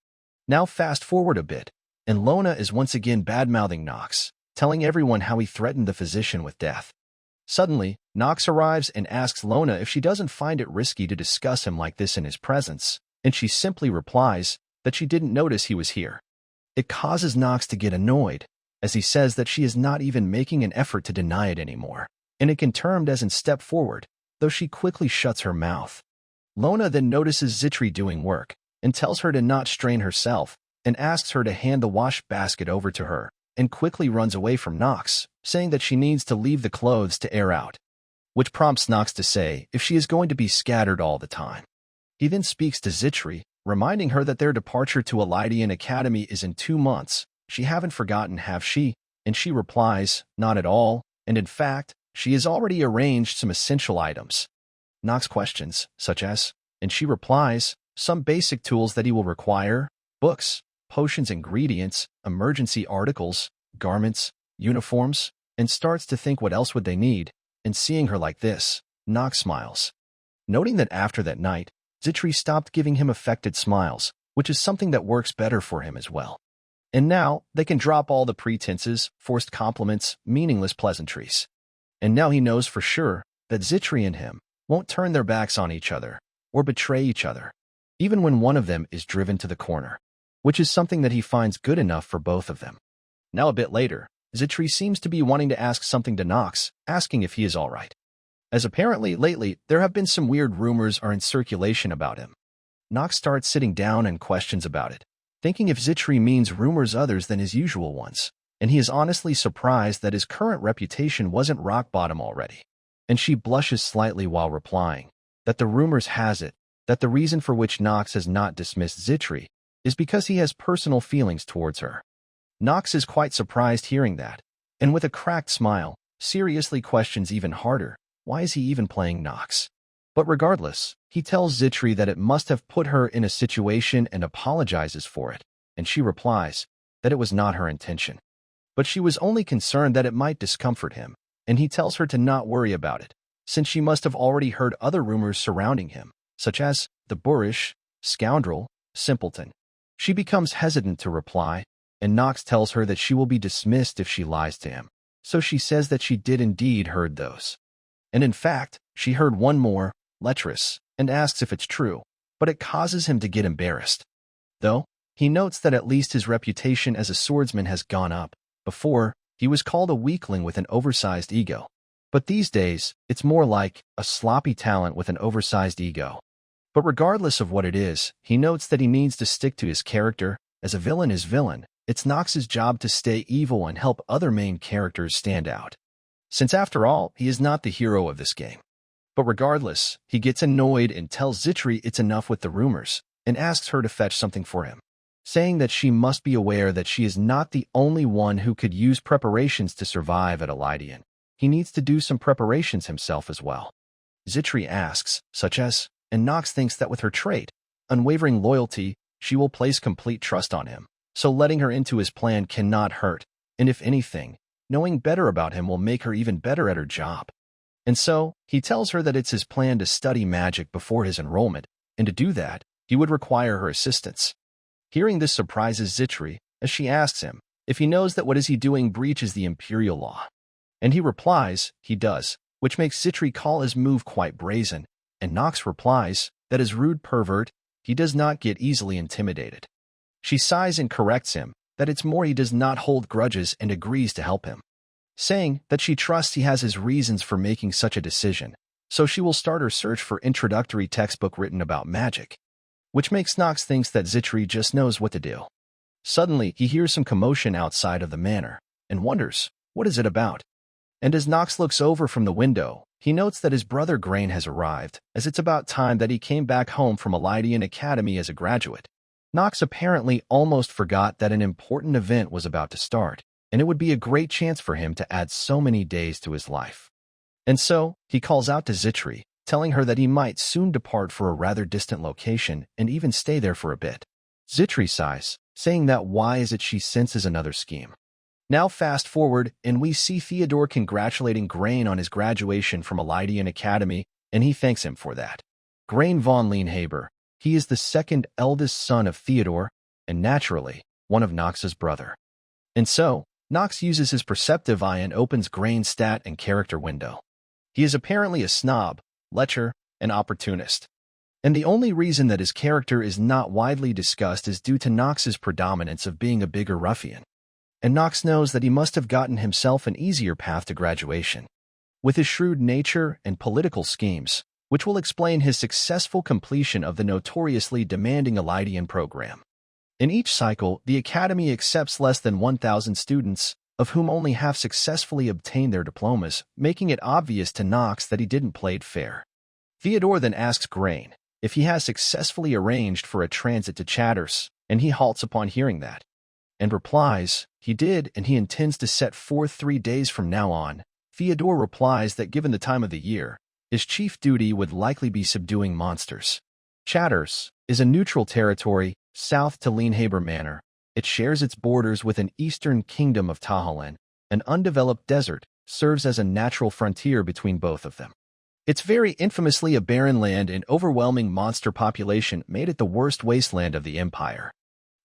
Now fast forward a bit, and Lona is once again bad-mouthing Nox, telling everyone how he threatened the physician with death. Suddenly, Nox arrives and asks Lona if she doesn't find it risky to discuss him like this in his presence, and she simply replies that she didn't notice he was here. It causes Nox to get annoyed, as he says that she is not even making an effort to deny it anymore, and it can termed as in step forward, though she quickly shuts her mouth. Lona then notices Zitri doing work, and tells her to not strain herself, and asks her to hand the wash basket over to her, and quickly runs away from Nox, saying that she needs to leave the clothes to air out, which prompts Nox to say if she is going to be scattered all the time. He then speaks to Zitri, reminding her that their departure to Elydian Academy is in 2 months. She haven't forgotten, have she? And she replies, not at all, and in fact, she has already arranged some essential items. Nox questions, such as, and she replies, some basic tools that he will require, books, potions, ingredients, emergency articles, garments, uniforms, and starts to think what else would they need, and seeing her like this, Nox smiles. Noting that after that night, Zitri stopped giving him affected smiles, which is something that works better for him as well. And now, they can drop all the pretenses, forced compliments, meaningless pleasantries. And now he knows for sure that Zitri and him won't turn their backs on each other, or betray each other, even when one of them is driven to the corner, which is something that he finds good enough for both of them. Now a bit later, Zitri seems to be wanting to ask something to Nox, asking if he is all right. As apparently lately there have been some weird rumors are in circulation about him. Nox starts sitting down and questions about it, thinking if Zitri means rumors others than his usual ones, and he is honestly surprised that his current reputation wasn't rock bottom already. And she blushes slightly while replying that the rumors has it that the reason for which Nox has not dismissed Zitri is because he has personal feelings towards her. Nox is quite surprised hearing that, and with a cracked smile, seriously questions even harder, why is he even playing Nox? But regardless, he tells Zitri that it must have put her in a situation and apologizes for it, and she replies that it was not her intention. But she was only concerned that it might discomfort him, and he tells her to not worry about it, since she must have already heard other rumors surrounding him, such as the boorish, scoundrel, simpleton. She becomes hesitant to reply, and Nox tells her that she will be dismissed if she lies to him, so she says that she did indeed heard those. And in fact, she heard one more, lecherous, and asks if it's true, but it causes him to get embarrassed. Though, he notes that at least his reputation as a swordsman has gone up. Before, he was called a weakling with an oversized ego. But these days, it's more like a sloppy talent with an oversized ego. But regardless of what it is, he notes that he needs to stick to his character. As a villain is villain, it's Nox's job to stay evil and help other main characters stand out. Since after all, he is not the hero of this game. But regardless, he gets annoyed and tells Zitri it's enough with the rumors, and asks her to fetch something for him, saying that she must be aware that she is not the only one who could use preparations to survive at Elydian. He needs to do some preparations himself as well. Zitri asks, such as, and Nox thinks that with her trait, unwavering loyalty, she will place complete trust on him, so letting her into his plan cannot hurt, and if anything, knowing better about him will make her even better at her job. And so, he tells her that it's his plan to study magic before his enrollment, and to do that, he would require her assistance. Hearing this surprises Zitri, as she asks him if he knows that what is he doing breaches the imperial law. And he replies, he does, which makes Zitri call his move quite brazen, and Nox replies that as rude pervert, he does not get easily intimidated. She sighs and corrects him that it's more he does not hold grudges and agrees to help him, saying that she trusts he has his reasons for making such a decision, so she will start her search for introductory textbook written about magic, which makes Nox thinks that Zitri just knows what to do. Suddenly, he hears some commotion outside of the manor, and wonders, what is it about? And as Nox looks over from the window, he notes that his brother Grain has arrived, as it's about time that he came back home from Elydian Academy as a graduate. Nox apparently almost forgot that an important event was about to start, and it would be a great chance for him to add so many days to his life. And so, he calls out to Zitri, telling her that he might soon depart for a rather distant location and even stay there for a bit. Zitri sighs, saying that why is it she senses another scheme. Now fast forward, and we see Theodore congratulating Grain on his graduation from Elydian Academy, and he thanks him for that. Grain von Lienhaber, he is the second eldest son of Theodore, and naturally, one of Nox's brother. And so, Nox uses his perceptive eye and opens Grain's stat and character window. He is apparently a snob, lecher, and opportunist. And the only reason that his character is not widely discussed is due to Nox's predominance of being a bigger ruffian. And Nox knows that he must have gotten himself an easier path to graduation. With his shrewd nature and political schemes, which will explain his successful completion of the notoriously demanding Elydian program. In each cycle, the Academy accepts less than 1,000 students, of whom only half successfully obtain their diplomas, making it obvious to Nox that he didn't play it fair. Theodore then asks Grain if he has successfully arranged for a transit to Chatters, and he halts upon hearing that, and replies, he did, and he intends to set forth 3 days from now on. Theodore replies that given the time of the year, his chief duty would likely be subduing monsters. Chatters is a neutral territory south to Lienhaber Manor. It shares its borders with an eastern kingdom of Tahalan. An undeveloped desert serves as a natural frontier between both of them. It's very infamously a barren land, and overwhelming monster population made it the worst wasteland of the Empire.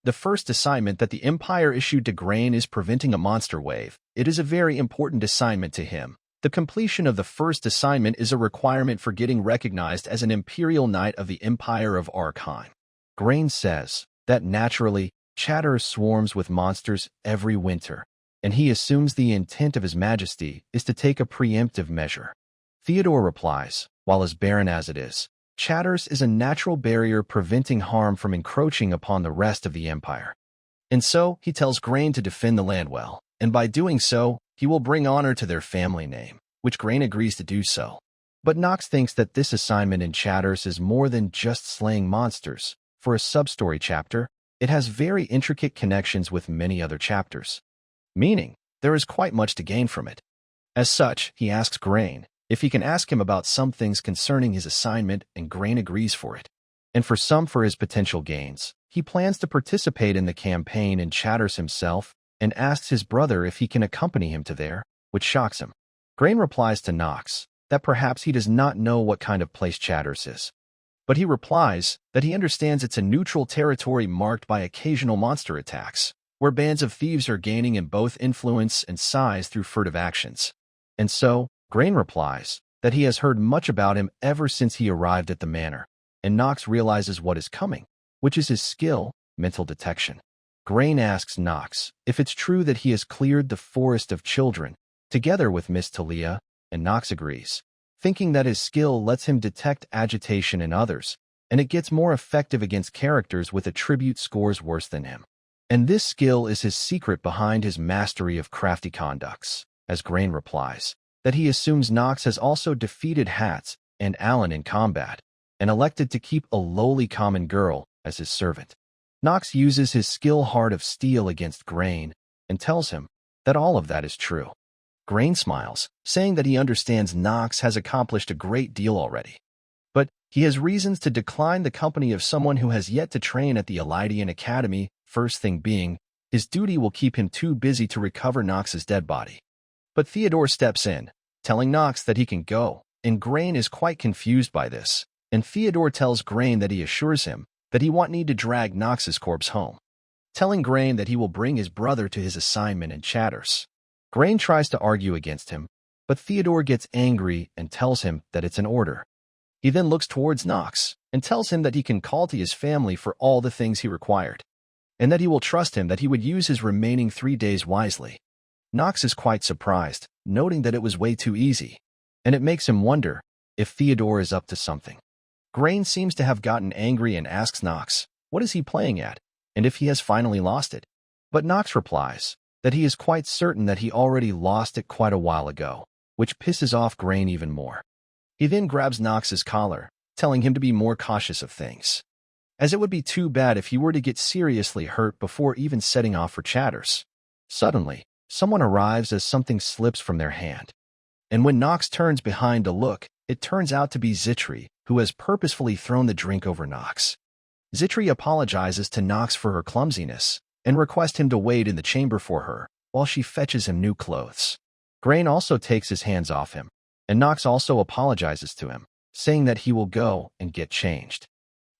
The first assignment that the Empire issued to Grain is preventing a monster wave. It is a very important assignment to him. The completion of the first assignment is a requirement for getting recognized as an Imperial Knight of the Empire of Arkheim. Grain says that naturally, Chatters swarms with monsters every winter, and he assumes the intent of His Majesty is to take a preemptive measure. Theodore replies, while as barren as it is, Chatters is a natural barrier preventing harm from encroaching upon the rest of the Empire. And so, he tells Grain to defend the land well, and by doing so, he will bring honor to their family name, which Grain agrees to do so. But Nox thinks that this assignment in Chatters is more than just slaying monsters. For a sub-story chapter, it has very intricate connections with many other chapters, meaning there is quite much to gain from it. As such, he asks Grain if he can ask him about some things concerning his assignment, and Grain agrees for it. And for some for his potential gains, he plans to participate in the campaign in Chatters himself, and asks his brother if he can accompany him to there, which shocks him. Grain replies to Nox that perhaps he does not know what kind of place Chatters is. But he replies that he understands it's a neutral territory marked by occasional monster attacks, where bands of thieves are gaining in both influence and size through furtive actions. And so, Grain replies that he has heard much about him ever since he arrived at the manor, and Nox realizes what is coming, which is his skill, mental detection. Grain asks Nox if it's true that he has cleared the Forest of Children, together with Miss Talia, and Nox agrees, thinking that his skill lets him detect agitation in others, and it gets more effective against characters with attribute scores worse than him. And this skill is his secret behind his mastery of crafty conducts, as Grain replies that he assumes Nox has also defeated Hats and Alan in combat, and elected to keep a lowly common girl as his servant. Nox uses his skill Heart of Steel against Grain, and tells him that all of that is true. Grain smiles, saying that he understands Nox has accomplished a great deal already. But he has reasons to decline the company of someone who has yet to train at the Elydian Academy, first thing being, his duty will keep him too busy to recover Nox's dead body. But Theodore steps in, telling Nox that he can go, and Grain is quite confused by this, and Theodore tells Grain that he assures him that he won't need to drag Nox's corpse home, telling Grain that he will bring his brother to his assignment in Chatters. Grain tries to argue against him, but Theodore gets angry and tells him that it's an order. He then looks towards Nox and tells him that he can call to his family for all the things he required, and that he will trust him that he would use his remaining 3 days wisely. Nox is quite surprised, noting that it was way too easy, and it makes him wonder if Theodore is up to something. Grain seems to have gotten angry and asks Nox what is he playing at, and if he has finally lost it. But Nox replies that he is quite certain that he already lost it quite a while ago, which pisses off Grain even more. He then grabs Nox's collar, telling him to be more cautious of things, as it would be too bad if he were to get seriously hurt before even setting off for Chatters. Suddenly, someone arrives as something slips from their hand. And when Nox turns behind to look, it turns out to be Zitri, who has purposefully thrown the drink over Nox. Zitri apologizes to Nox for her clumsiness and requests him to wait in the chamber for her while she fetches him new clothes. Grain also takes his hands off him, and Nox also apologizes to him, saying that he will go and get changed,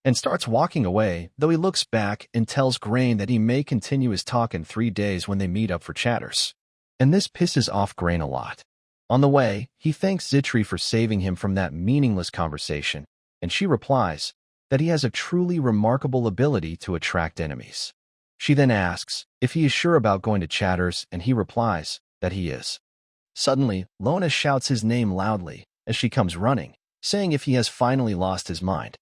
and starts walking away, though he looks back and tells Grain that he may continue his talk in 3 days when they meet up for chatters. And this pisses off Grain a lot. On the way, he thanks Zitri for saving him from that meaningless conversation, and she replies that he has a truly remarkable ability to attract enemies. She then asks if he is sure about going to chatters, and he replies that he is. Suddenly, Lona shouts his name loudly as she comes running, saying if he has finally lost his mind.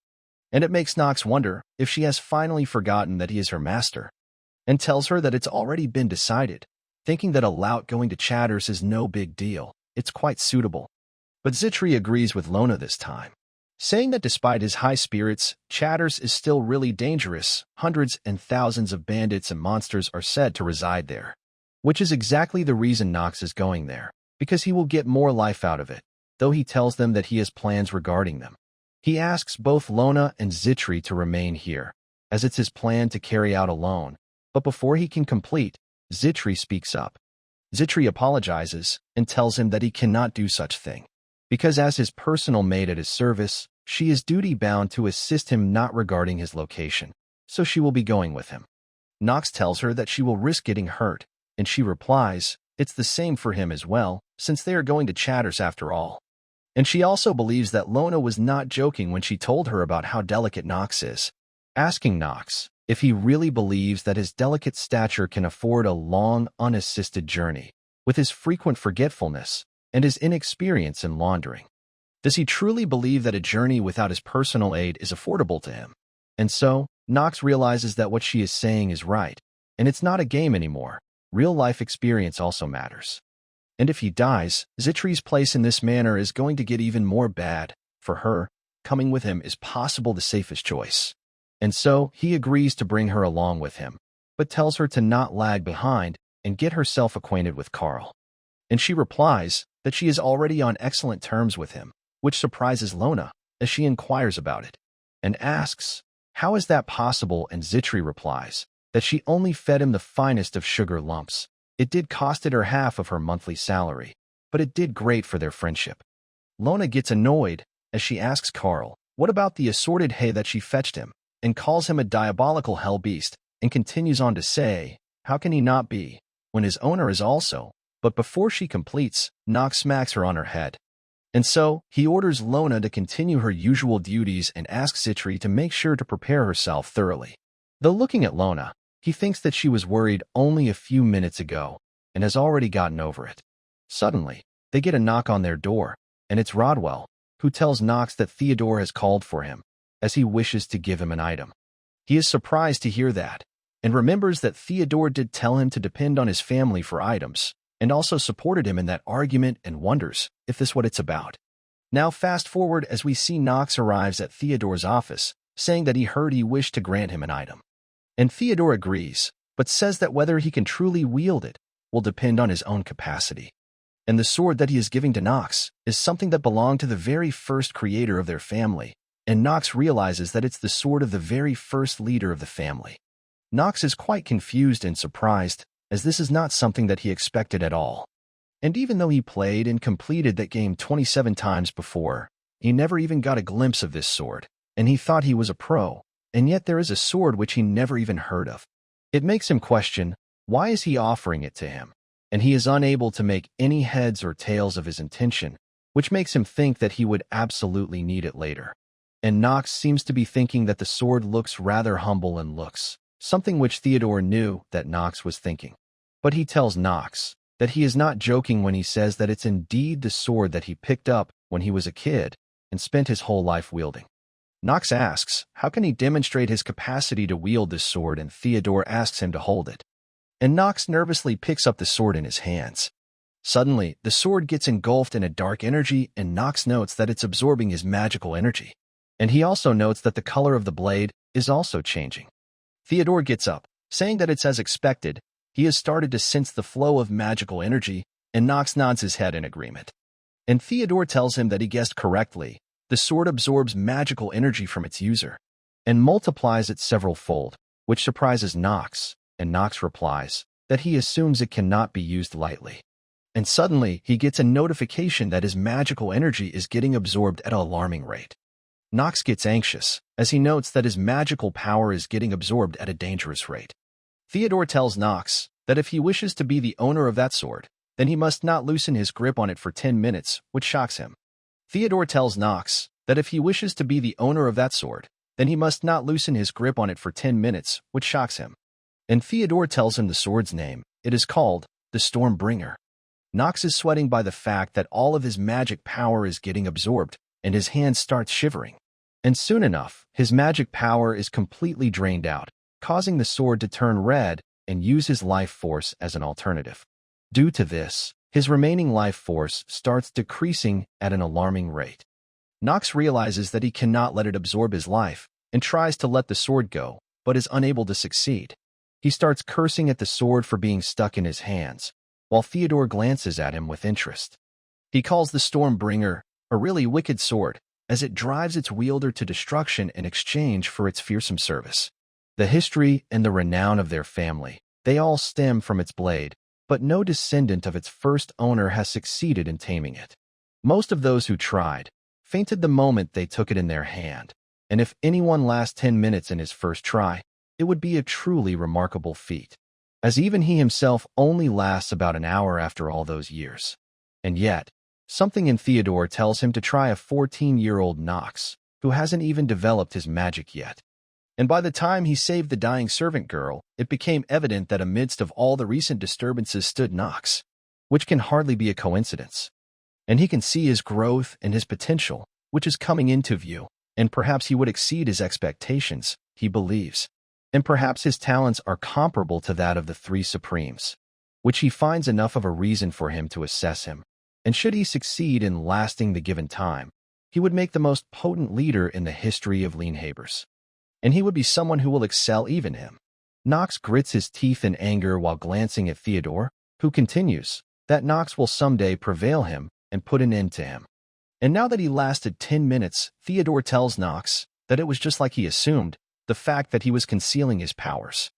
And it makes Nox wonder if she has finally forgotten that he is her master, and tells her that it's already been decided, thinking that a lout going to chatters is no big deal. It's quite suitable. But Zitri agrees with Lona this time, saying that despite his high spirits, chatters is still really dangerous. Hundreds and thousands of bandits and monsters are said to reside there, which is exactly the reason Nox is going there, because he will get more life out of it, though he tells them that he has plans regarding them. He asks both Lona and Zitri to remain here, as it's his plan to carry out alone, but before he can complete, Zitri speaks up. Zitri apologizes and tells him that he cannot do such thing, because as his personal maid at his service, she is duty-bound to assist him not regarding his location, so she will be going with him. Nox tells her that she will risk getting hurt, and she replies it's the same for him as well, since they are going to chatters after all. And she also believes that Lona was not joking when she told her about how delicate Nox is, asking Nox if he really believes that his delicate stature can afford a long, unassisted journey, with his frequent forgetfulness and his inexperience in laundering. Does he truly believe that a journey without his personal aid is affordable to him? And so, Nox realizes that what she is saying is right, and it's not a game anymore. Real-life experience also matters. And if he dies, Zitri's place in this manner is going to get even more bad. For her, coming with him is possible the safest choice. And so, he agrees to bring her along with him, but tells her to not lag behind and get herself acquainted with Carl. And she replies that she is already on excellent terms with him, which surprises Lona as she inquires about it, and asks, how is that possible? And Zitri replies that she only fed him the finest of sugar lumps. It did cost her half of her monthly salary, but it did great for their friendship. Lona gets annoyed as she asks Carl what about the assorted hay that she fetched him, and calls him a diabolical hell beast, and continues on to say, how can he not be, when his owner is also? But before she completes, Nox smacks her on her head. And so, he orders Lona to continue her usual duties and asks Zitri to make sure to prepare herself thoroughly. Though looking at Lona, he thinks that she was worried only a few minutes ago, and has already gotten over it. Suddenly, they get a knock on their door, and it's Rodwell, who tells Nox that Theodore has called for him, as he wishes to give him an item. He is surprised to hear that, and remembers that Theodore did tell him to depend on his family for items, and also supported him in that argument, and wonders if this is what it's about. Now fast forward as we see Nox arrives at Theodore's office, saying that he heard he wished to grant him an item. And Theodore agrees, but says that whether he can truly wield it will depend on his own capacity. And the sword that he is giving to Nox is something that belonged to the very first creator of their family, and Nox realizes that it's the sword of the very first leader of the family. Nox is quite confused and surprised, as this is not something that he expected at all. And even though he played and completed that game 27 times before, he never even got a glimpse of this sword, and he thought he was a pro, and yet there is a sword which he never even heard of. It makes him question, why is he offering it to him? And he is unable to make any heads or tails of his intention, which makes him think that he would absolutely need it later. And Nox seems to be thinking that the sword looks rather humble and looks, something which Theodore knew that Nox was thinking. But he tells Nox that he is not joking when he says that it's indeed the sword that he picked up when he was a kid and spent his whole life wielding. Nox asks, how can he demonstrate his capacity to wield this sword, and Theodore asks him to hold it. And Nox nervously picks up the sword in his hands. Suddenly, the sword gets engulfed in a dark energy, and Nox notes that it's absorbing his magical energy. And he also notes that the color of the blade is also changing. Theodore gets up, saying that it's as expected. He has started to sense the flow of magical energy, and Nox nods his head in agreement. And Theodore tells him that he guessed correctly. The sword absorbs magical energy from its user. and multiplies it several-fold, which surprises Nox, and Nox replies that he assumes it cannot be used lightly. And suddenly, he gets a notification that his magical energy is getting absorbed at an alarming rate. Nox gets anxious, as he notes that his magical power is getting absorbed at a dangerous rate. Theodore tells Nox that if he wishes to be the owner of that sword, then he must not loosen his grip on it for 10 minutes, which shocks him. Theodore tells Nox that if he wishes to be the owner of that sword, then he must not loosen his grip on it for 10 minutes, which shocks him. And Theodore tells him the sword's name. It is called the Stormbringer. Nox is sweating by the fact that all of his magic power is getting absorbed, and his hand starts shivering. And soon enough, his magic power is completely drained out, causing the sword to turn red and use his life force as an alternative. Due to this, his remaining life force starts decreasing at an alarming rate. Nox realizes that he cannot let it absorb his life and tries to let the sword go, but is unable to succeed. He starts cursing at the sword for being stuck in his hands, while Theodore glances at him with interest. He calls the Stormbringer a really wicked sword, as it drives its wielder to destruction in exchange for its fearsome service. The history and the renown of their family, they all stem from its blade, but no descendant of its first owner has succeeded in taming it. Most of those who tried fainted the moment they took it in their hand, and if anyone lasts 10 minutes in his first try, it would be a truly remarkable feat, as even he himself only lasts about an hour after all those years. And yet, something in Theodore tells him to try a 14-year-old Nox, who hasn't even developed his magic yet. And by the time he saved the dying servant girl, it became evident that amidst of all the recent disturbances stood Nox, which can hardly be a coincidence. And he can see his growth and his potential, which is coming into view, and perhaps he would exceed his expectations, he believes. And perhaps his talents are comparable to that of the three Supremes, which he finds enough of a reason for him to assess him. And should he succeed in lasting the given time, he would make the most potent leader in the history of Lienhabers. And he would be someone who will excel even him. Nox grits his teeth in anger while glancing at Theodore, who continues that Nox will someday prevail him and put an end to him. And now that he lasted 10 minutes, Theodore tells Nox that it was just like he assumed, the fact that he was concealing his powers.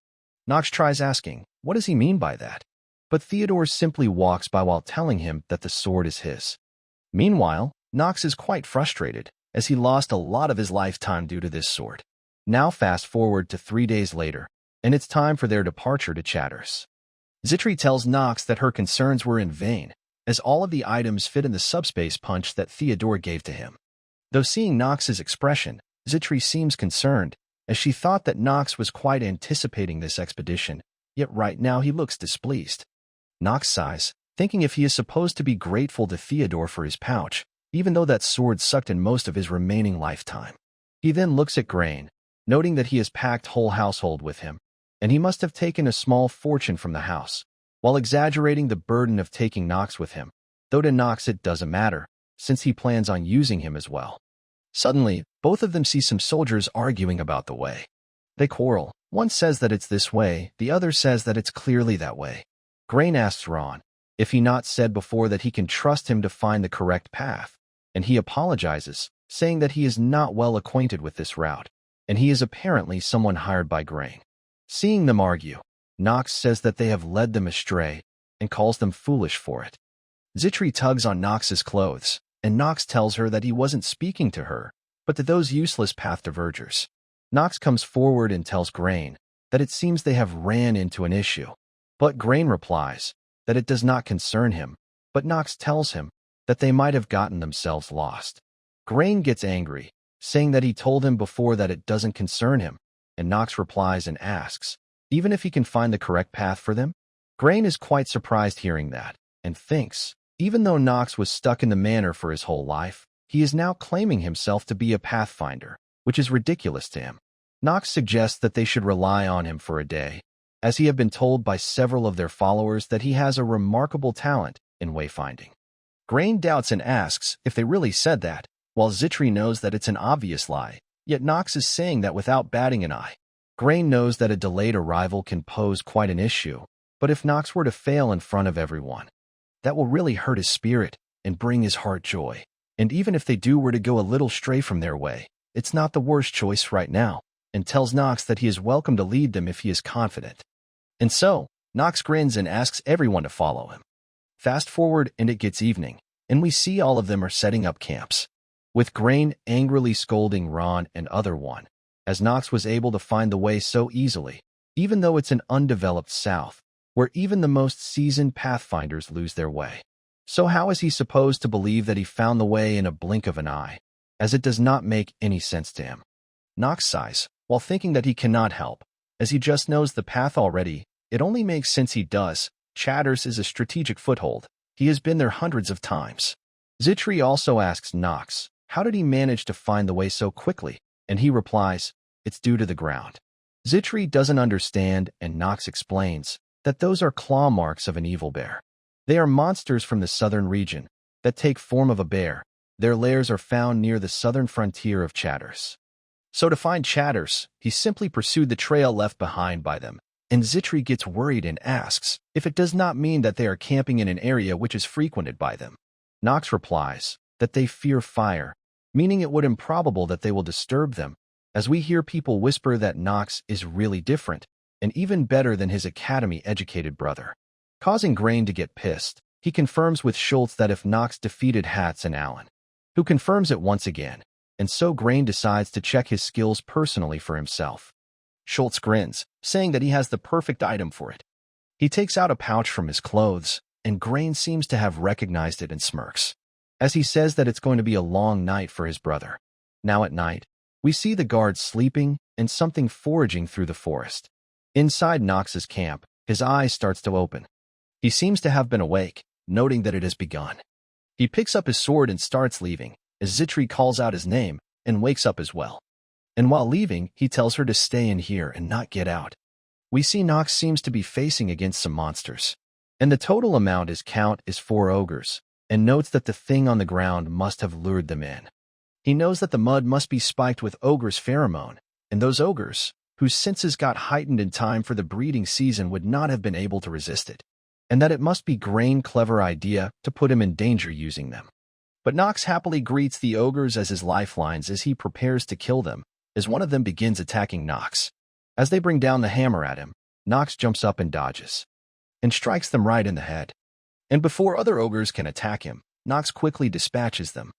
Nox tries asking, what does he mean by that? But Theodore simply walks by while telling him that the sword is his. Meanwhile, Nox is quite frustrated, as he lost a lot of his lifetime due to this sword. Now fast forward to 3 days later, and it's time for their departure to Chatters. Zitri tells Nox that her concerns were in vain, as all of the items fit in the subspace punch that Theodore gave to him. Though seeing Nox's expression, Zitri seems concerned, as she thought that Nox was quite anticipating this expedition, yet right now he looks displeased. Nox sighs, thinking if he is supposed to be grateful to Theodore for his pouch, even though that sword sucked in most of his remaining lifetime. He then looks at Grain, noting that he has packed whole household with him, and he must have taken a small fortune from the house, while exaggerating the burden of taking Nox with him, though to Nox it doesn't matter, since he plans on using him as well. Suddenly, both of them see some soldiers arguing about the way. They quarrel. One says that it's this way, the other says that it's clearly that way. Grain asks Ron if he not said before that he can trust him to find the correct path, and he apologizes, saying that he is not well acquainted with this route, and he is apparently someone hired by Grain. Seeing them argue, Nox says that they have led them astray and calls them foolish for it. Zitri tugs on Nox's clothes, and Nox tells her that he wasn't speaking to her, but to those useless path divergers. Nox comes forward and tells Grain that it seems they have ran into an issue, but Grain replies that it does not concern him, but Nox tells him that they might have gotten themselves lost. Grain gets angry, saying that he told him before that it doesn't concern him, and Nox replies and asks, even if he can find the correct path for them? Grain is quite surprised hearing that, and thinks, even though Nox was stuck in the manor for his whole life, he is now claiming himself to be a pathfinder, which is ridiculous to him. Nox suggests that they should rely on him for a day, as he have been told by several of their followers that he has a remarkable talent in wayfinding. Grain doubts and asks if they really said that, while Zitri knows that it's an obvious lie, yet Nox is saying that without batting an eye. Grain knows that a delayed arrival can pose quite an issue, but if Nox were to fail in front of everyone, that will really hurt his spirit and bring his heart joy. And even if they were to go a little stray from their way, it's not the worst choice right now, and tells Nox that he is welcome to lead them if he is confident. And so, Nox grins and asks everyone to follow him. Fast forward and it gets evening, and we see all of them are setting up camps, with Grain angrily scolding Ron and Other One, as Nox was able to find the way so easily, even though it's an undeveloped South, where even the most seasoned pathfinders lose their way. So how is he supposed to believe that he found the way in a blink of an eye, as it does not make any sense to him? Nox sighs, while thinking that he cannot help, as he just knows the path already. It only makes sense he does. Chatters is a strategic foothold. He has been there hundreds of times. Zitri also asks Nox, how did he manage to find the way so quickly? And he replies, it's due to the ground. Zitri doesn't understand, and Nox explains that those are claw marks of an evil bear. They are monsters from the southern region that take form of a bear. Their lairs are found near the southern frontier of Chatters. So to find Chatters, he simply pursued the trail left behind by them, and Zitri gets worried and asks if it does not mean that they are camping in an area which is frequented by them. Nox replies that they fear fire, meaning it would improbable that they will disturb them, as we hear people whisper that Nox is really different and even better than his academy-educated brother. Causing Grain to get pissed, he confirms with Schultz that if Nox defeated Hatz and Allen, who confirms it once again, and so Grain decides to check his skills personally for himself. Schultz grins, saying that he has the perfect item for it. He takes out a pouch from his clothes, and Grain seems to have recognized it and smirks, as he says that it's going to be a long night for his brother. Now at night, we see the guards sleeping and something foraging through the forest. Inside Nox's camp, his eyes starts to open. He seems to have been awake, noting that it has begun. He picks up his sword and starts leaving, as Zitri calls out his name and wakes up as well. And while leaving, he tells her to stay in here and not get out. We see Nox seems to be facing against some monsters, and the total amount is 4 ogres, and notes that the thing on the ground must have lured them in. He knows that the mud must be spiked with ogre's pheromone, and those ogres, whose senses got heightened in time for the breeding season, would not have been able to resist it, and that it must be Grain's clever idea to put him in danger using them. But Nox happily greets the ogres as his lifelines as he prepares to kill them, as one of them begins attacking Nox. As they bring down the hammer at him, Nox jumps up and dodges, and strikes them right in the head. And before other ogres can attack him, Nox quickly dispatches them.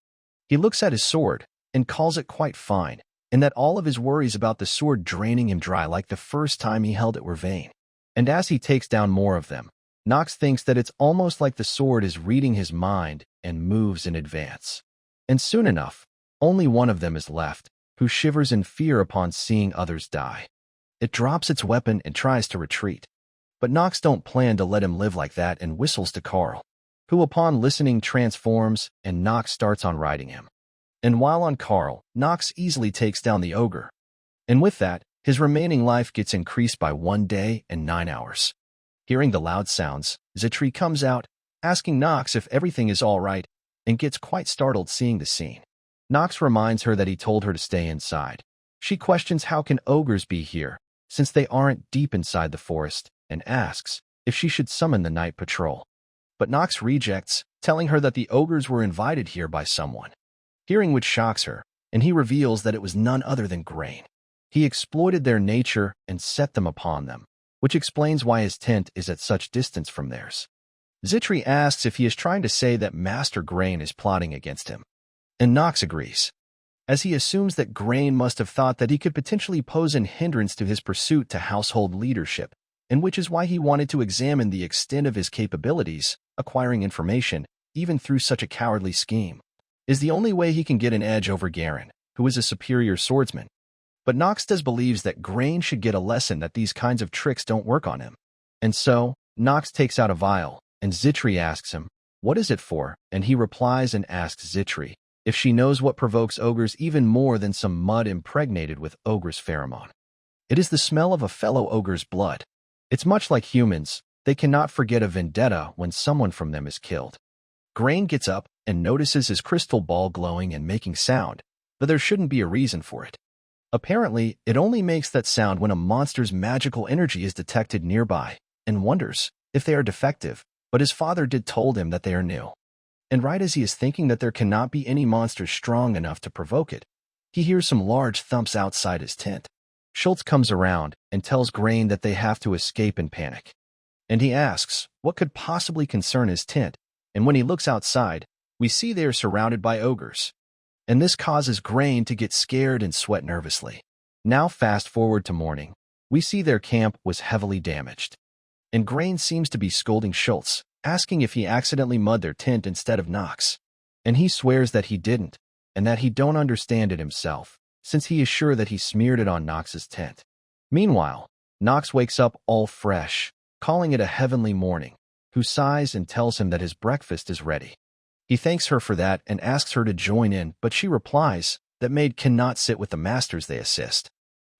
He looks at his sword, and calls it quite fine, and that all of his worries about the sword draining him dry like the first time he held it were vain. And as he takes down more of them, Nox thinks that it's almost like the sword is reading his mind and moves in advance. And soon enough, only one of them is left, who shivers in fear upon seeing others die. It drops its weapon and tries to retreat. But Nox don't plan to let him live like that and whistles to Carl, who upon listening transforms, and Nox starts on riding him. And while on Carl, Nox easily takes down the ogre. And with that, his remaining life gets increased by 1 day and 9 hours. Hearing the loud sounds, Zitri comes out, asking Nox if everything is all right, and gets quite startled seeing the scene. Nox reminds her that he told her to stay inside. She questions how can ogres be here, since they aren't deep inside the forest, and asks if she should summon the night patrol. But Nox rejects, telling her that the ogres were invited here by someone. Hearing which shocks her, and he reveals that it was none other than Grain. He exploited their nature and set them upon them, which explains why his tent is at such distance from theirs. Zitri asks if he is trying to say that Master Grain is plotting against him, and Nox agrees, as he assumes that Grain must have thought that he could potentially pose an hindrance to his pursuit to household leadership, and which is why he wanted to examine the extent of his capabilities, acquiring information, even through such a cowardly scheme, is the only way he can get an edge over Garen, who is a superior swordsman. But Nox does believes that Grain should get a lesson that these kinds of tricks don't work on him. And so, Nox takes out a vial, and Zitri asks him, what is it for? And he replies and asks Zitri if she knows what provokes ogres even more than some mud impregnated with ogre's pheromone. It is the smell of a fellow ogre's blood. It's much like humans, they cannot forget a vendetta when someone from them is killed. Grain gets up and notices his crystal ball glowing and making sound, but there shouldn't be a reason for it. Apparently, it only makes that sound when a monster's magical energy is detected nearby, and wonders if they are defective, but his father did told him that they are new. And right as he is thinking that there cannot be any monster strong enough to provoke it, he hears some large thumps outside his tent. Schultz comes around and tells Grain that they have to escape in panic. And he asks what could possibly concern his tent, and when he looks outside, we see they are surrounded by ogres. And this causes Grain to get scared and sweat nervously. Now fast forward to morning. We see their camp was heavily damaged. And Grain seems to be scolding Schultz, asking if he accidentally mud their tent instead of Knox. And he swears that he didn't, and that he don't understand it himself, since he is sure that he smeared it on Knox's tent. Meanwhile, Knox wakes up all fresh, calling it a heavenly morning, who sighs and tells him that his breakfast is ready. He thanks her for that and asks her to join in, but she replies that maid cannot sit with the masters they assist.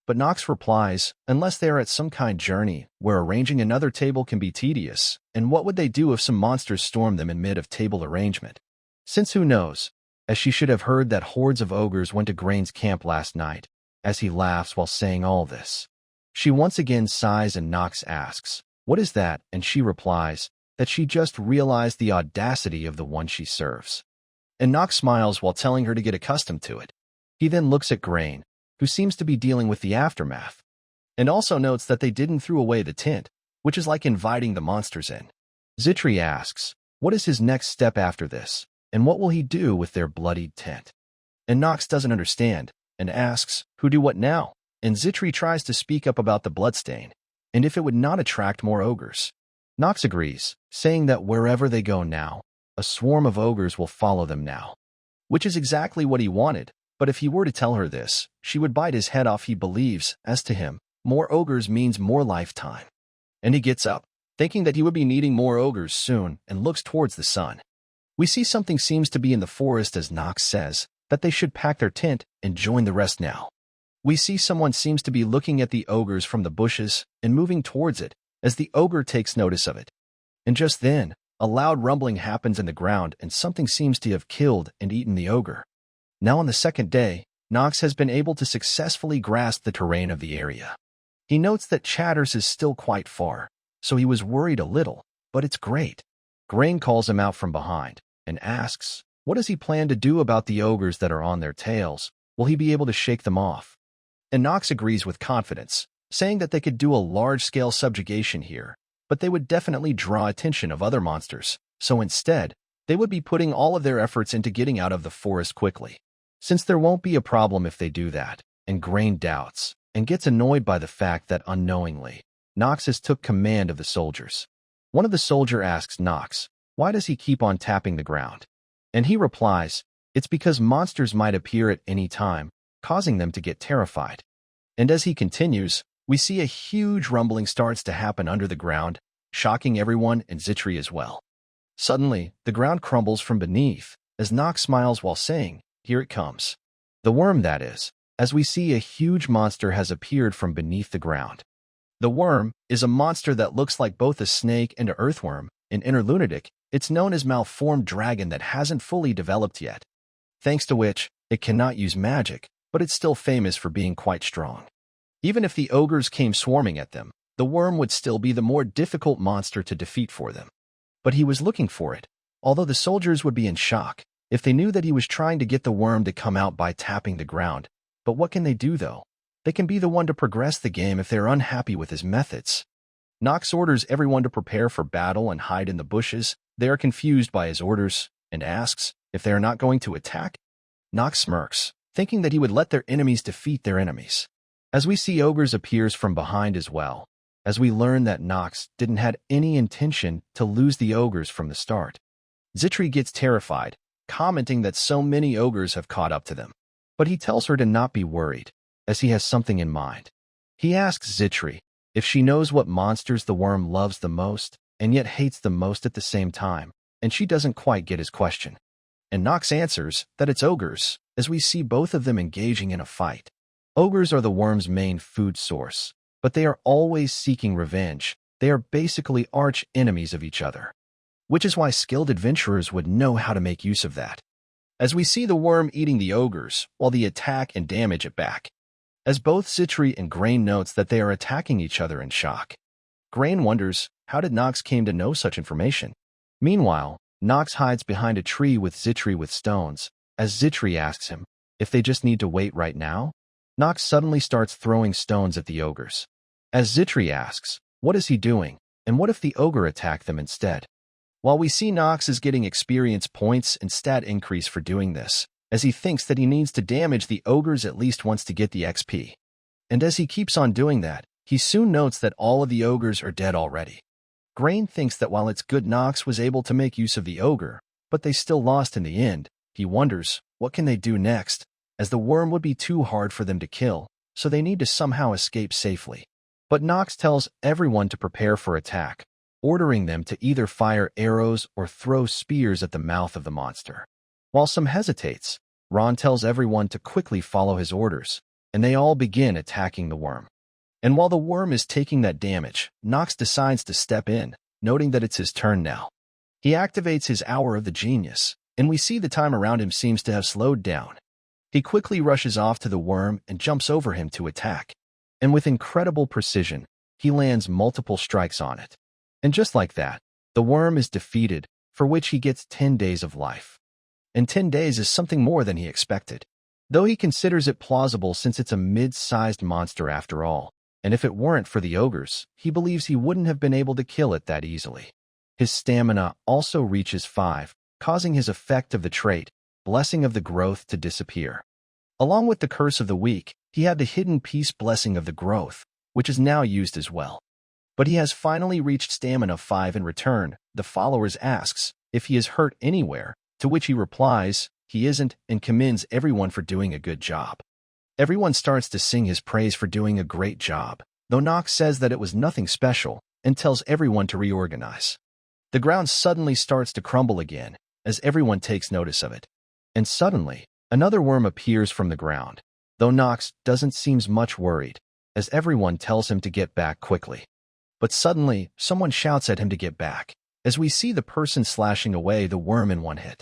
But Knox replies, unless they are at some kind journey, where arranging another table can be tedious, and what would they do if some monsters storm them in mid of table arrangement? Since who knows, as she should have heard that hordes of ogres went to Grain's camp last night, as he laughs while saying all this. She once again sighs and Knox asks, what is that? And she replies that she just realized the audacity of the one she serves. And Knox smiles while telling her to get accustomed to it. He then looks at Grain, who seems to be dealing with the aftermath, and also notes that they didn't throw away the tent, which is like inviting the monsters in. Zitri asks, what is his next step after this, and what will he do with their bloodied tent? And Knox doesn't understand, and asks, who do what now? And Zitri tries to speak up about the bloodstain, and if it would not attract more ogres. Knox agrees, saying that wherever they go now, a swarm of ogres will follow them now. Which is exactly what he wanted, but if he were to tell her this, she would bite his head off. He believes, as to him, more ogres means more lifetime. And he gets up, thinking that he would be needing more ogres soon, and looks towards the sun. We see something seems to be in the forest as Knox says that they should pack their tent and join the rest now. We see someone seems to be looking at the ogres from the bushes and moving towards it as the ogre takes notice of it. And just then, a loud rumbling happens in the ground and something seems to have killed and eaten the ogre. Now on the second day, Knox has been able to successfully grasp the terrain of the area. He notes that Chatters is still quite far, so he was worried a little, but it's great. Grain calls him out from behind and asks, what does he plan to do about the ogres that are on their tails? Will he be able to shake them off? And Knox agrees with confidence, saying that they could do a large-scale subjugation here, but they would definitely draw attention of other monsters, so instead, they would be putting all of their efforts into getting out of the forest quickly. Since there won't be a problem if they do that, and Grain doubts, and gets annoyed by the fact that unknowingly, Knox has took command of the soldiers. One of the soldiers asks Knox, why does he keep on tapping the ground? And he replies, it's because monsters might appear at any time, causing them to get terrified. And as he continues, we see a huge rumbling starts to happen under the ground, shocking everyone and Zitri as well. Suddenly, the ground crumbles from beneath, as Knox smiles while saying, here it comes. The worm, that is, as we see a huge monster has appeared from beneath the ground. The worm is a monster that looks like both a snake and an earthworm. In Interlunatic, it's known as malformed dragon that hasn't fully developed yet, thanks to which it cannot use magic, but it's still famous for being quite strong. Even if the ogres came swarming at them, the worm would still be the more difficult monster to defeat for them. But he was looking for it, although the soldiers would be in shock if they knew that he was trying to get the worm to come out by tapping the ground. But what can they do, though? They can be the one to progress the game if they're unhappy with his methods. Knox orders everyone to prepare for battle and hide in the bushes. They are confused by his orders and asks if they are not going to attack. Knox smirks, thinking that he would let their enemies defeat their enemies. As we see ogres appears from behind as well, as we learn that Knox didn't have any intention to lose the ogres from the start. Zitri gets terrified, commenting that so many ogres have caught up to them. But he tells her to not be worried, as he has something in mind. He asks Zitri if she knows what monsters the worm loves the most, and yet hates the most at the same time, and she doesn't quite get his question. And Knox answers that it's ogres, as we see both of them engaging in a fight. Ogres are the worm's main food source, but they are always seeking revenge. They are basically arch enemies of each other, which is why skilled adventurers would know how to make use of that. As we see the worm eating the ogres while they attack and damage it back, as both Zitri and Grain notes that they are attacking each other in shock. Grain wonders how did Knox came to know such information. Meanwhile, Knox hides behind a tree with Zitri with stones, as Zitri asks him if they just need to wait right now. Nox suddenly starts throwing stones at the ogres. As Zitri asks, what is he doing, and what if the ogre attacked them instead? While we see Nox is getting experience points and stat increase for doing this, as he thinks that he needs to damage the ogres at least once to get the XP. And as he keeps on doing that, he soon notes that all of the ogres are dead already. Grain thinks that while it's good Nox was able to make use of the ogre, but they still lost in the end, he wonders, what can they do next, as the worm would be too hard for them to kill, so they need to somehow escape safely. But Nox tells everyone to prepare for attack, ordering them to either fire arrows or throw spears at the mouth of the monster. While some hesitates, Ron tells everyone to quickly follow his orders, and they all begin attacking the worm. And while the worm is taking that damage, Nox decides to step in, noting that it's his turn now. He activates his Hour of the Genius, and we see the time around him seems to have slowed down. He quickly rushes off to the worm and jumps over him to attack. And with incredible precision, he lands multiple strikes on it. And just like that, the worm is defeated, for which he gets 10 days of life. And 10 days is something more than he expected, though he considers it plausible since it's a mid-sized monster after all, and if it weren't for the ogres, he believes he wouldn't have been able to kill it that easily. His stamina also reaches 5, causing his effect of the trait, Blessing of the Growth, to disappear. Along with the Curse of the Weak, he had the Hidden Peace Blessing of the Growth, which is now used as well. But he has finally reached stamina 5 in return. The followers asks if he is hurt anywhere, to which he replies, he isn't, and commends everyone for doing a good job. Everyone starts to sing his praise for doing a great job, though Nox says that it was nothing special and tells everyone to reorganize. The ground suddenly starts to crumble again, as everyone takes notice of it. And suddenly, another worm appears from the ground, though Nox doesn't seem much worried, as everyone tells him to get back quickly. But suddenly, someone shouts at him to get back, as we see the person slashing away the worm in one hit.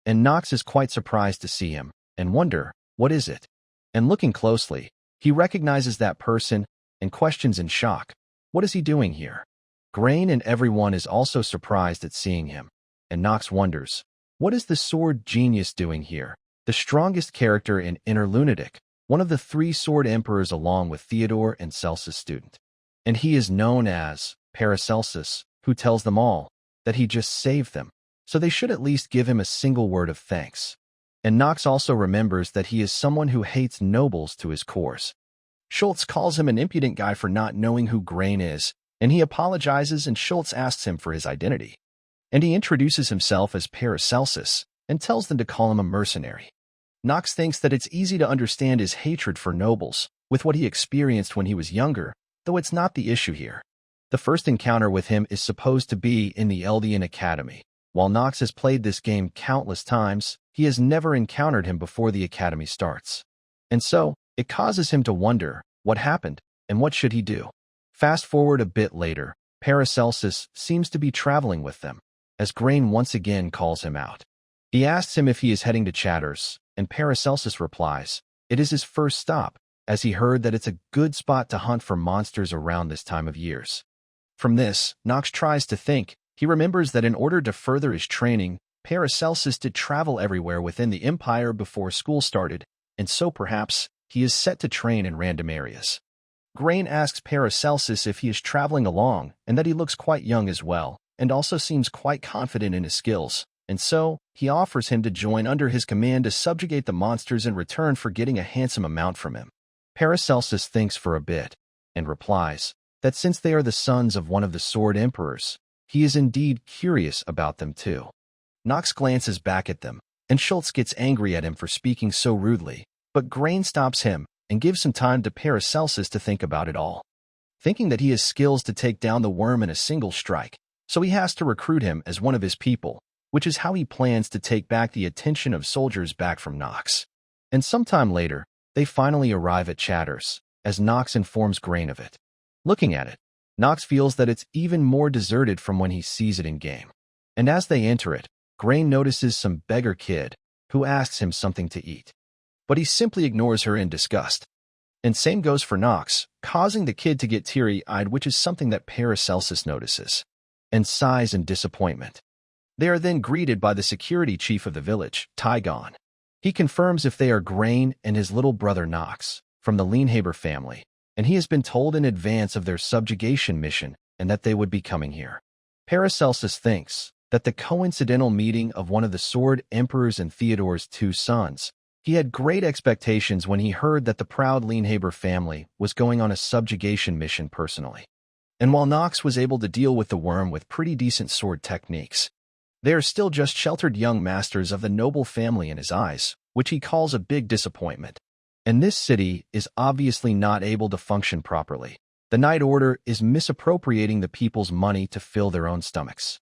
And Nox is quite surprised to see him, and wonder, what is it? And looking closely, he recognizes that person, and questions in shock, what is he doing here? Grain and everyone is also surprised at seeing him, and Nox wonders, what is the sword genius doing here? The strongest character in Inner Lunatic, one of the 3 sword emperors along with Theodore and Celsus' student. And he is known as Paracelsus, who tells them all that he just saved them, so they should at least give him a single word of thanks. And Nox also remembers that he is someone who hates nobles to his cores. Schultz calls him an impudent guy for not knowing who Grain is, and he apologizes, and Schultz asks him for his identity. And he introduces himself as Paracelsus and tells them to call him a mercenary. Nox thinks that it's easy to understand his hatred for nobles with what he experienced when he was younger, though it's not the issue here. The first encounter with him is supposed to be in the Eldian Academy. While Nox has played this game countless times, he has never encountered him before the academy starts. And so, it causes him to wonder, what happened, and what should he do? Fast forward a bit later, Paracelsus seems to be traveling with them, as Grain once again calls him out. He asks him if he is heading to Chatters, and Paracelsus replies, it is his first stop, as he heard that it's a good spot to hunt for monsters around this time of years. From this, Nox tries to think. He remembers that in order to further his training, Paracelsus did travel everywhere within the Empire before school started, and so perhaps he is set to train in random areas. Grain asks Paracelsus if he is traveling along, and that he looks quite young as well, and also seems quite confident in his skills, and so he offers him to join under his command to subjugate the monsters in return for getting a handsome amount from him. Paracelsus thinks for a bit, and replies that since they are the sons of one of the Sword Emperors, he is indeed curious about them too. Nox glances back at them, and Schultz gets angry at him for speaking so rudely, but Grain stops him and gives some time to Paracelsus to think about it all. Thinking that he has skills to take down the worm in a single strike, so he has to recruit him as one of his people, which is how he plans to take back the attention of soldiers back from Nox. And sometime later, they finally arrive at Chatters, as Nox informs Grain of it. Looking at it, Nox feels that it's even more deserted from when he sees it in-game. And as they enter it, Grain notices some beggar kid, who asks him something to eat. But he simply ignores her in disgust. And same goes for Nox, causing the kid to get teary-eyed, which is something that Paracelsus notices, and sighs in disappointment. They are then greeted by the security chief of the village, Tygon. He confirms if they are Grain and his little brother Nox, from the Lienhaber family, and he has been told in advance of their subjugation mission and that they would be coming here. Paracelsus thinks that the coincidental meeting of one of the Sword Emperors and Theodore's two sons, he had great expectations when he heard that the proud Lienhaber family was going on a subjugation mission personally. And while Nox was able to deal with the worm with pretty decent sword techniques, they are still just sheltered young masters of the noble family in his eyes, which he calls a big disappointment. And this city is obviously not able to function properly. The Night Order is misappropriating the people's money to fill their own stomachs.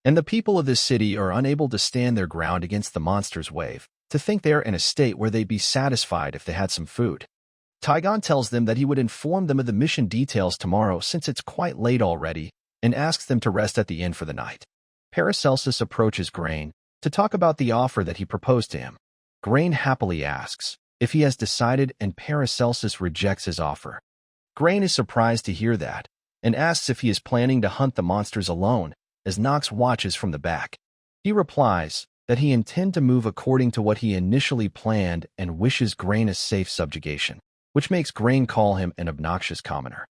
And the people of this city are unable to stand their ground against the monster's wave, to think they are in a state where they'd be satisfied if they had some food. Taigon tells them that he would inform them of the mission details tomorrow since it's quite late already, and asks them to rest at the inn for the night. Paracelsus approaches Grain to talk about the offer that he proposed to him. Grain happily asks if he has decided, and Paracelsus rejects his offer. Grain is surprised to hear that, and asks if he is planning to hunt the monsters alone, as Nox watches from the back. He replies that he intends to move according to what he initially planned and wishes Grain a safe subjugation, which makes Grain call him an obnoxious commoner.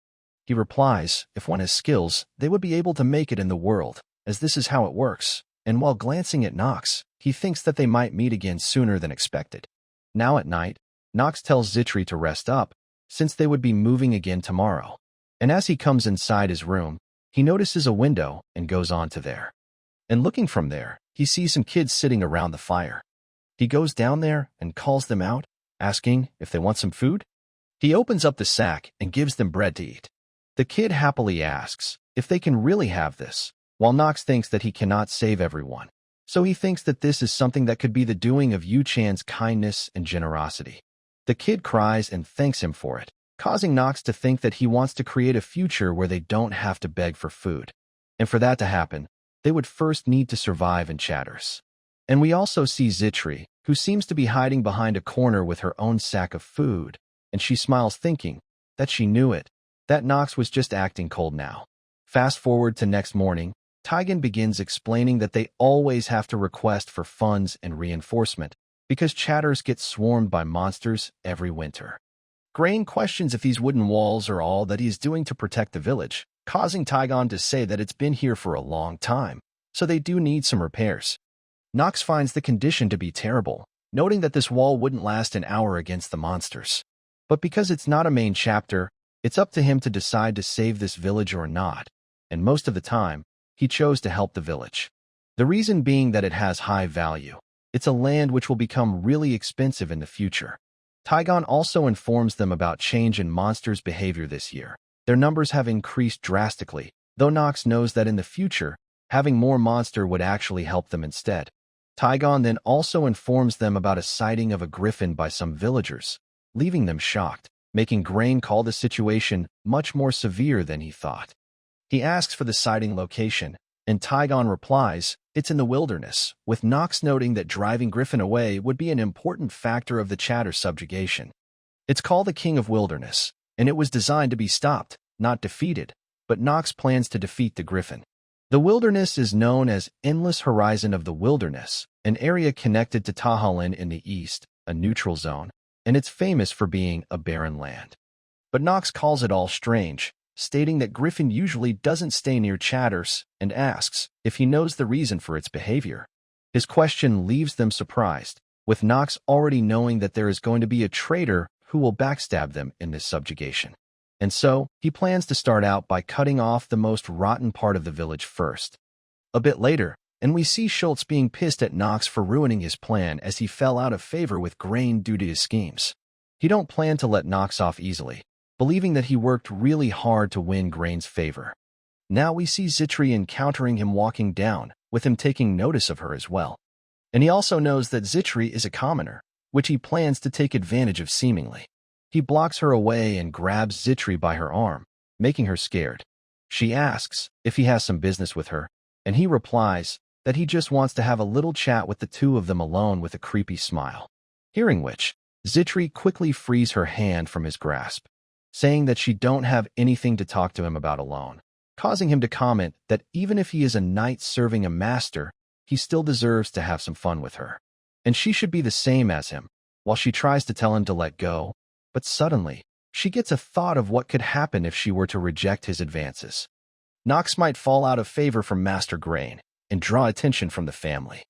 He replies if one has skills, they would be able to make it in the world, as this is how it works, and while glancing at Nox, he thinks that they might meet again sooner than expected. Now at night, Nox tells Zitri to rest up, since they would be moving again tomorrow. And as he comes inside his room, he notices a window and goes on to there. And looking from there, he sees some kids sitting around the fire. He goes down there and calls them out, asking if they want some food. He opens up the sack and gives them bread to eat. The kid happily asks if they can really have this, while Nox thinks that he cannot save everyone. So he thinks that this is something that could be the doing of Yu Chan's kindness and generosity. The kid cries and thanks him for it, causing Nox to think that he wants to create a future where they don't have to beg for food. And for that to happen, they would first need to survive in Chatters. And we also see Zitri, who seems to be hiding behind a corner with her own sack of food, and she smiles thinking that she knew it, that Nox was just acting cold now. Fast forward to next morning, Taigen begins explaining that they always have to request for funds and reinforcement, because Chatters get swarmed by monsters every winter. Grain questions if these wooden walls are all that he is doing to protect the village, causing Taigon to say that it's been here for a long time, so they do need some repairs. Nox finds the condition to be terrible, noting that this wall wouldn't last an hour against the monsters. But because it's not a main chapter, it's up to him to decide to save this village or not, and most of the time, he chose to help the village. The reason being that it has high value. It's a land which will become really expensive in the future. Taigon also informs them about change in monsters' behavior this year. Their numbers have increased drastically, though Nox knows that in the future, having more monster would actually help them instead. Taigon then also informs them about a sighting of a griffin by some villagers, leaving them shocked, making Grain call the situation much more severe than he thought. He asks for the sighting location, and Taigon replies, it's in the wilderness, with Nox noting that driving Griffin away would be an important factor of the Chatter subjugation. It's called the King of Wilderness, and it was designed to be stopped, not defeated, but Nox plans to defeat the Griffin. The wilderness is known as Endless Horizon of the Wilderness, an area connected to Tahalin in the east, a neutral zone, and it's famous for being a barren land. But Nox calls it all strange, stating that Griffin usually doesn't stay near Chatters, and asks if he knows the reason for its behavior. His question leaves them surprised, with Nox already knowing that there is going to be a traitor who will backstab them in this subjugation. And so, he plans to start out by cutting off the most rotten part of the village first. A bit later, and we see Schultz being pissed at Nox for ruining his plan as he fell out of favor with Grain due to his schemes. He don't plan to let Nox off easily, believing that he worked really hard to win Grain's favor. Now we see Zitri encountering him walking down, with him taking notice of her as well. And he also knows that Zitri is a commoner, which he plans to take advantage of seemingly. He blocks her away and grabs Zitri by her arm, making her scared. She asks if he has some business with her, and he replies that he just wants to have a little chat with the two of them alone with a creepy smile. Hearing which, Zitri quickly frees her hand from his grasp, saying that she don't have anything to talk to him about alone, causing him to comment that even if he is a knight serving a master, he still deserves to have some fun with her. And she should be the same as him, while she tries to tell him to let go. But suddenly, she gets a thought of what could happen if she were to reject his advances. Nox might fall out of favor from Master Grain and draw attention from the family.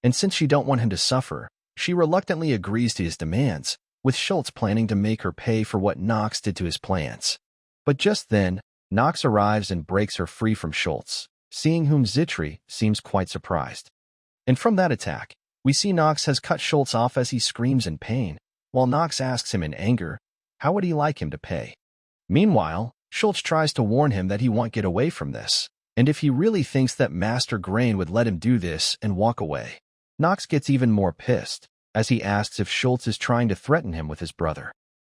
And since she don't want him to suffer, she reluctantly agrees to his demands, with Schultz planning to make her pay for what Nox did to his plans. But just then, Nox arrives and breaks her free from Schultz, seeing whom Zitri seems quite surprised. And from that attack, we see Nox has cut Schultz off as he screams in pain, while Nox asks him in anger, how would he like him to pay? Meanwhile, Schultz tries to warn him that he won't get away from this, and if he really thinks that Master Grain would let him do this and walk away. Nox gets even more pissed, as he asks if Schultz is trying to threaten him with his brother,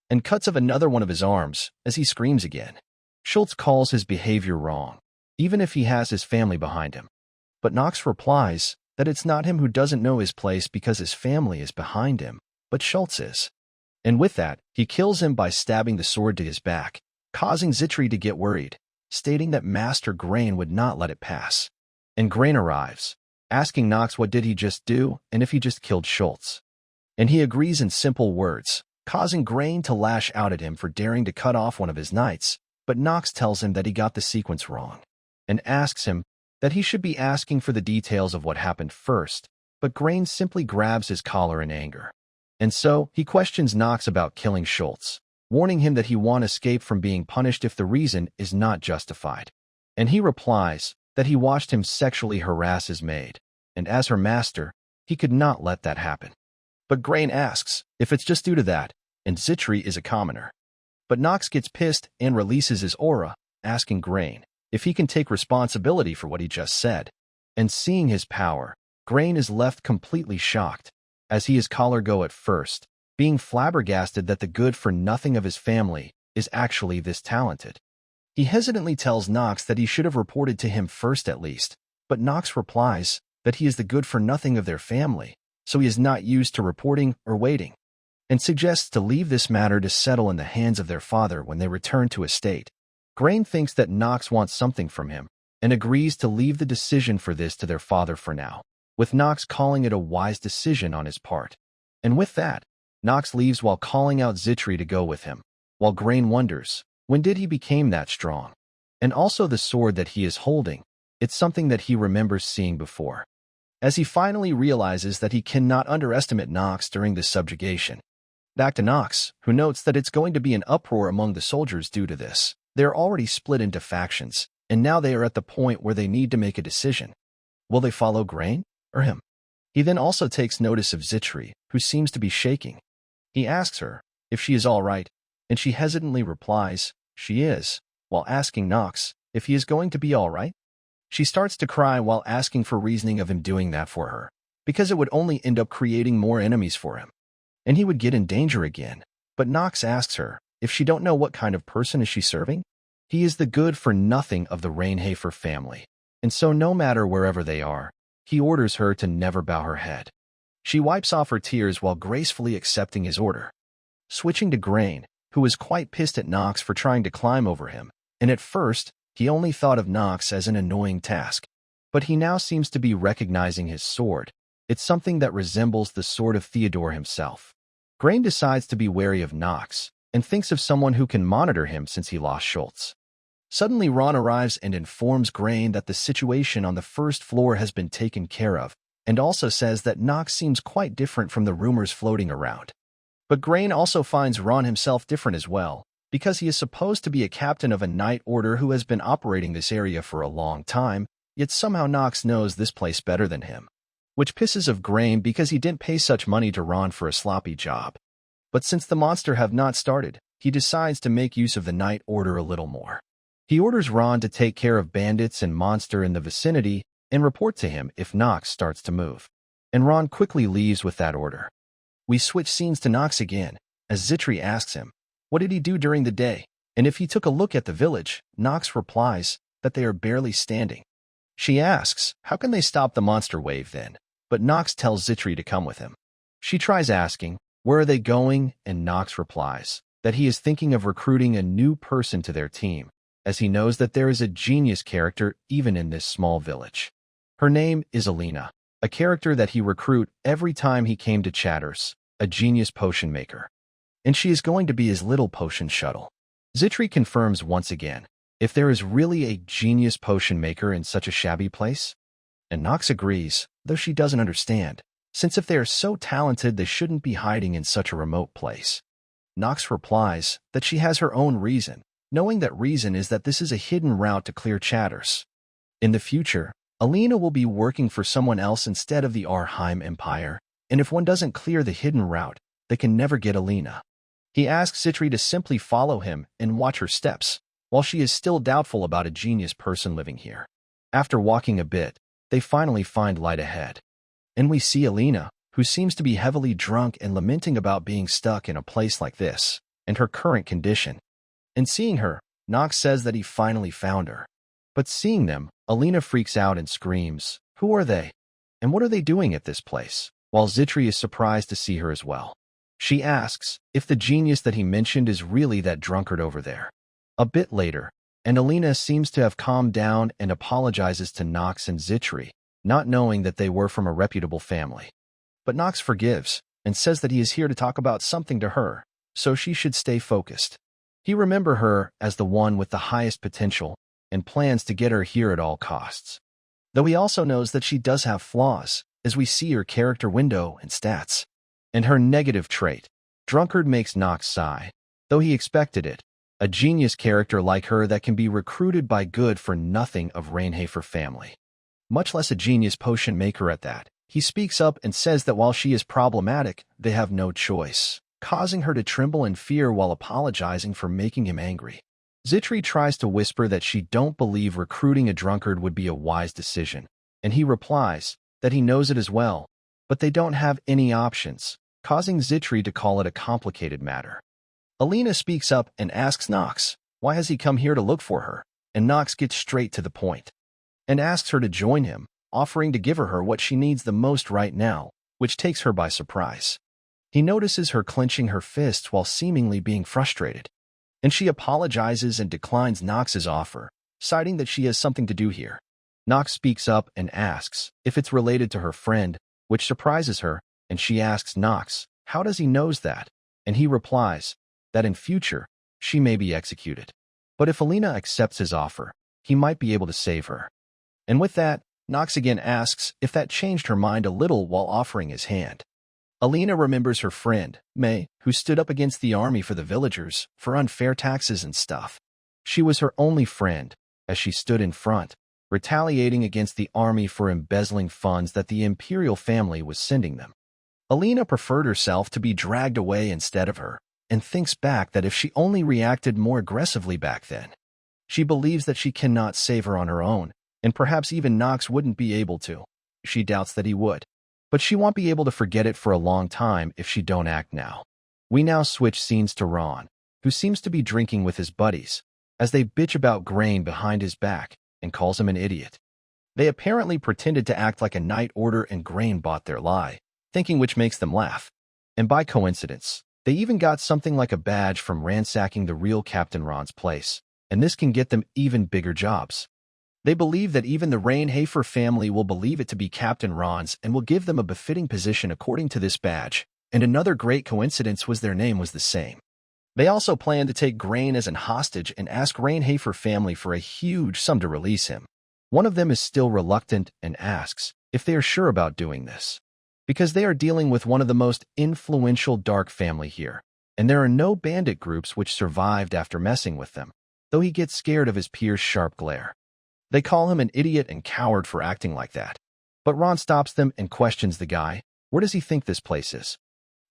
and cuts off another one of his arms as he screams again. Schultz calls his behavior wrong, even if he has his family behind him. But Nox replies that it's not him who doesn't know his place because his family is behind him, but Schultz is. And with that, he kills him by stabbing the sword to his back, causing Zitri to get worried, stating that Master Grain would not let it pass. And Grain arrives, asking Nox what did he just do and if he just killed Schultz. And he agrees in simple words, causing Grain to lash out at him for daring to cut off one of his knights, but Nox tells him that he got the sequence wrong, and asks him that he should be asking for the details of what happened first, but Grain simply grabs his collar in anger. And so, he questions Nox about killing Schultz, warning him that he won't escape from being punished if the reason is not justified. And he replies that he watched him sexually harass his maid, and as her master, he could not let that happen. But Grain asks if it's just due to that, and Zitri is a commoner. But Nox gets pissed and releases his aura, asking Grain if he can take responsibility for what he just said. And seeing his power, Grain is left completely shocked, as he is collar go at first, being flabbergasted that the good-for-nothing of his family is actually this talented. He hesitantly tells Nox that he should have reported to him first at least, but Nox replies that he is the good-for-nothing of their family, so he is not used to reporting or waiting, and suggests to leave this matter to settle in the hands of their father when they return to estate. Grain thinks that Nox wants something from him, and agrees to leave the decision for this to their father for now, with Nox calling it a wise decision on his part. And with that, Nox leaves while calling out Zitri to go with him, while Grain wonders, when did he become that strong? And also the sword that he is holding, it's something that he remembers seeing before. As he finally realizes that he cannot underestimate Nox during this subjugation. Back to Nox, who notes that it's going to be an uproar among the soldiers due to this. They are already split into factions, and now they are at the point where they need to make a decision. Will they follow Grain or him? He then also takes notice of Zitri, who seems to be shaking. He asks her if she is all right, and she hesitantly replies she is, while asking Nox if he is going to be all right. She starts to cry while asking for reasoning of him doing that for her, because it would only end up creating more enemies for him, and he would get in danger again. But Nox asks her if she don't know what kind of person is she serving. He is the good-for-nothing of the Rainhafer family, and so no matter wherever they are, he orders her to never bow her head. She wipes off her tears while gracefully accepting his order. Switching to Grain, who is quite pissed at Nox for trying to climb over him, and at first, he only thought of Nox as an annoying task. But he now seems to be recognizing his sword. It's something that resembles the sword of Theodore himself. Grain decides to be wary of Nox, and thinks of someone who can monitor him since he lost Schultz. Suddenly Ron arrives and informs Grain that the situation on the first floor has been taken care of, and also says that Nox seems quite different from the rumors floating around. But Grain also finds Ron himself different as well, because he is supposed to be a captain of a knight order who has been operating this area for a long time, yet somehow Nox knows this place better than him, which pisses of Grain because he didn't pay such money to Ron for a sloppy job. But since the monster have not started, he decides to make use of the knight order a little more. He orders Ron to take care of bandits and monster in the vicinity and report to him if Nox starts to move. And Ron quickly leaves with that order. We switch scenes to Nox again, as Zitri asks him, what did he do during the day? And if he took a look at the village, Nox replies that they are barely standing. She asks, how can they stop the monster wave then? But Nox tells Zitri to come with him. She tries asking, where are they going? And Nox replies that he is thinking of recruiting a new person to their team, as he knows that there is a genius character even in this small village. Her name is Alina, a character that he recruit every time he came to Chatters, a genius potion maker. and she is going to be his little potion shuttle. Zitri confirms once again if there is really a genius potion maker in such a shabby place. And Nox agrees, though she doesn't understand, since if they are so talented they shouldn't be hiding in such a remote place. Nox replies that she has her own reason, knowing that reason is that this is a hidden route to clear chatters. In the future, Alina will be working for someone else instead of the Arheim Empire, and if one doesn't clear the hidden route, they can never get Alina. He asks Zitri to simply follow him and watch her steps, while she is still doubtful about a genius person living here. After walking a bit, they finally find light ahead. And we see Alina, who seems to be heavily drunk and lamenting about being stuck in a place like this, and her current condition. And seeing her, Nox says that he finally found her. But seeing them, Alina freaks out and screams, "Who are they? And what are they doing at this place?" While Zitri is surprised to see her as well. She asks if the genius that he mentioned is really that drunkard over there. A bit later, and Alina seems to have calmed down and apologizes to Nox and Zitri, not knowing that they were from a reputable family. But Nox forgives and says that he is here to talk about something to her, so she should stay focused. He remembers her as the one with the highest potential and plans to get her here at all costs. Though he also knows that she does have flaws, as we see her character window and stats. And her negative trait, drunkard, makes Nox sigh, though he expected it. A genius character like her that can be recruited by good-for-nothing of Rainhafer family. Much less a genius potion maker at that. He speaks up and says that while she is problematic, they have no choice, causing her to tremble in fear while apologizing for making him angry. Zitri tries to whisper that she don't believe recruiting a drunkard would be a wise decision, and he replies that he knows it as well, but they don't have any options, causing Zitri to call it a complicated matter. Alina speaks up and asks Nox, why has he come here to look for her, and Nox gets straight to the point, and asks her to join him, offering to give her what she needs the most right now, which takes her by surprise. He notices her clenching her fists while seemingly being frustrated, and she apologizes and declines Nox's offer, citing that she has something to do here. Nox speaks up and asks if it's related to her friend, which surprises her, and she asks Nox, how does he knows that? And he replies that in future, she may be executed. But if Alina accepts his offer, he might be able to save her. And with that, Nox again asks if that changed her mind a little while offering his hand. Alina remembers her friend, May, who stood up against the army for the villagers for unfair taxes and stuff. She was her only friend, as she stood in front, retaliating against the army for embezzling funds that the imperial family was sending them. Alina preferred herself to be dragged away instead of her, and thinks back that if she only reacted more aggressively back then. She believes that she cannot save her on her own, and perhaps even Nox wouldn't be able to. She doubts that he would. But she won't be able to forget it for a long time if she don't act now. We now switch scenes to Ron, who seems to be drinking with his buddies, as they bitch about Grain behind his back and calls him an idiot. They apparently pretended to act like a night order and Grain bought their lie, thinking which makes them laugh. And by coincidence, they even got something like a badge from ransacking the real Captain Ron's place, and this can get them even bigger jobs. They believe that even the Rainhafer family will believe it to be Captain Ron's and will give them a befitting position according to this badge, and another great coincidence was their name was the same. They also plan to take Grain as an hostage and ask Rainhafer family for a huge sum to release him. One of them is still reluctant and asks if they are sure about doing this, because they are dealing with one of the most influential dark family here, and there are no bandit groups which survived after messing with them, though he gets scared of his peers' sharp glare. They call him an idiot and coward for acting like that. But Ron stops them and questions the guy. Where does he think this place is?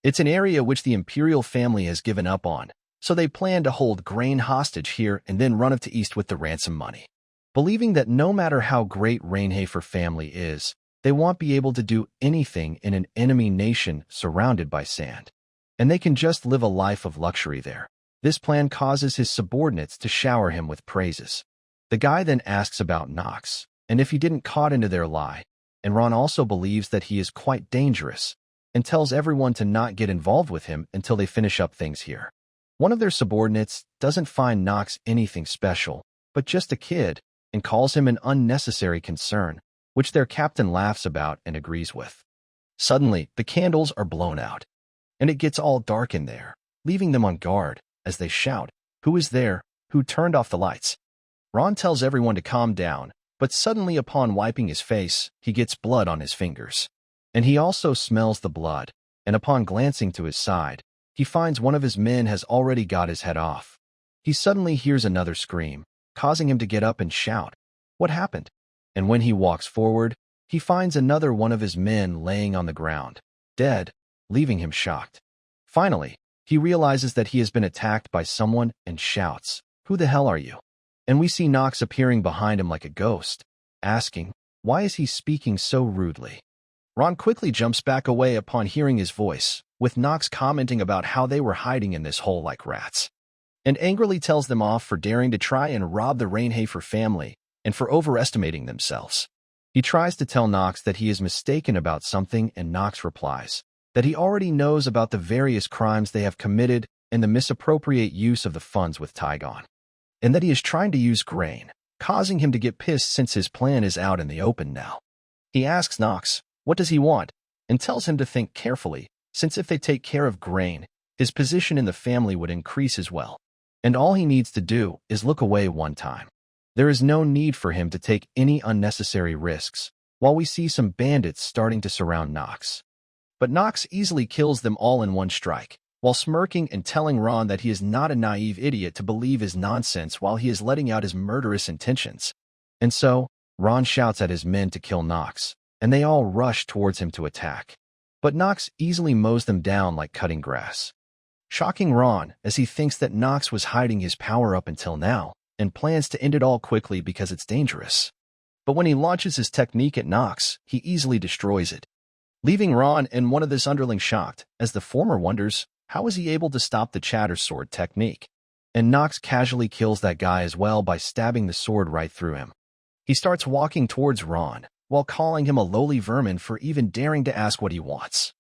It's an area which the Imperial family has given up on, so they plan to hold Grain hostage here and then run up to East with the ransom money. Believing that no matter how great Rainhafer family is, they won't be able to do anything in an enemy nation surrounded by sand. And they can just live a life of luxury there. This plan causes his subordinates to shower him with praises. The guy then asks about Nox, and if he didn't caught into their lie, and Ron also believes that he is quite dangerous, and tells everyone to not get involved with him until they finish up things here. One of their subordinates doesn't find Nox anything special, but just a kid, and calls him an unnecessary concern, which their captain laughs about and agrees with. Suddenly, the candles are blown out, and it gets all dark in there, leaving them on guard as they shout, "Who is there? Who turned off the lights?" Ron tells everyone to calm down, but suddenly upon wiping his face, he gets blood on his fingers. And he also smells the blood, and upon glancing to his side, he finds one of his men has already got his head off. He suddenly hears another scream, causing him to get up and shout, "What happened?" And when he walks forward, he finds another one of his men laying on the ground, dead, leaving him shocked. Finally, he realizes that he has been attacked by someone and shouts, "Who the hell are you?" And we see Nox appearing behind him like a ghost, asking, why is he speaking so rudely? Ron quickly jumps back away upon hearing his voice, with Nox commenting about how they were hiding in this hole like rats, and angrily tells them off for daring to try and rob the Rainhafer family and for overestimating themselves. He tries to tell Nox that he is mistaken about something, and Nox replies that he already knows about the various crimes they have committed and the misappropriate use of the funds with Tygon, and that he is trying to use grain, causing him to get pissed since his plan is out in the open now. He asks Nox, what does he want, and tells him to think carefully, since if they take care of grain, his position in the family would increase as well, and all he needs to do is look away one time. There is no need for him to take any unnecessary risks, while we see some bandits starting to surround Nox. But Nox easily kills them all in one strike, while smirking and telling Ron that he is not a naive idiot to believe his nonsense while he is letting out his murderous intentions. And so, Ron shouts at his men to kill Nox, and they all rush towards him to attack. But Nox easily mows them down like cutting grass, shocking Ron as he thinks that Nox was hiding his power up until now and plans to end it all quickly because it's dangerous. But when he launches his technique at Nox, he easily destroys it, leaving Ron and one of his underlings shocked, as the former wonders, how is he able to stop the Chatter Sword technique? And Nox casually kills that guy as well by stabbing the sword right through him. He starts walking towards Ron, while calling him a lowly vermin for even daring to ask what he wants.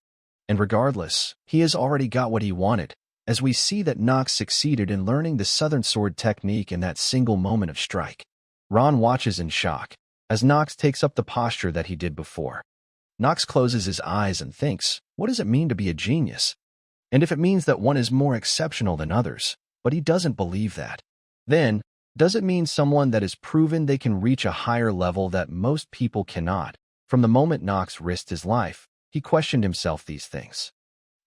And regardless, he has already got what he wanted, as we see that Nox succeeded in learning the Southern Sword technique in that single moment of strike. Ron watches in shock, as Nox takes up the posture that he did before. Nox closes his eyes and thinks, what does it mean to be a genius? And if it means that one is more exceptional than others, but he doesn't believe that, then, does it mean someone that has proven they can reach a higher level that most people cannot? From the moment Nox risked his life, he questioned himself these things.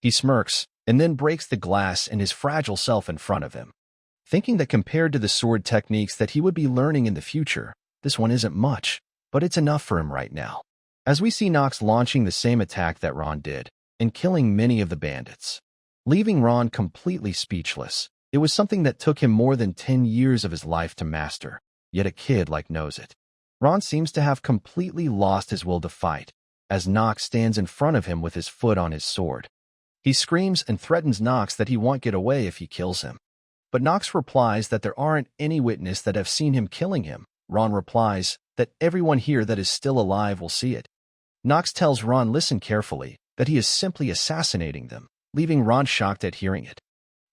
He smirks, and then breaks the glass in his fragile self in front of him, thinking that compared to the sword techniques that he would be learning in the future, this one isn't much, but it's enough for him right now. As we see Nox launching the same attack that Ron did, and killing many of the bandits, leaving Ron completely speechless. It was something that took him more than 10 years of his life to master, yet a kid like knows it. Ron seems to have completely lost his will to fight, as Nox stands in front of him with his foot on his sword. He screams and threatens Nox that he won't get away if he kills him. But Nox replies that there aren't any witnesses that have seen him killing him. Ron replies that everyone here that is still alive will see it. Nox tells Ron listen carefully, that he is simply assassinating them, leaving Ron shocked at hearing it.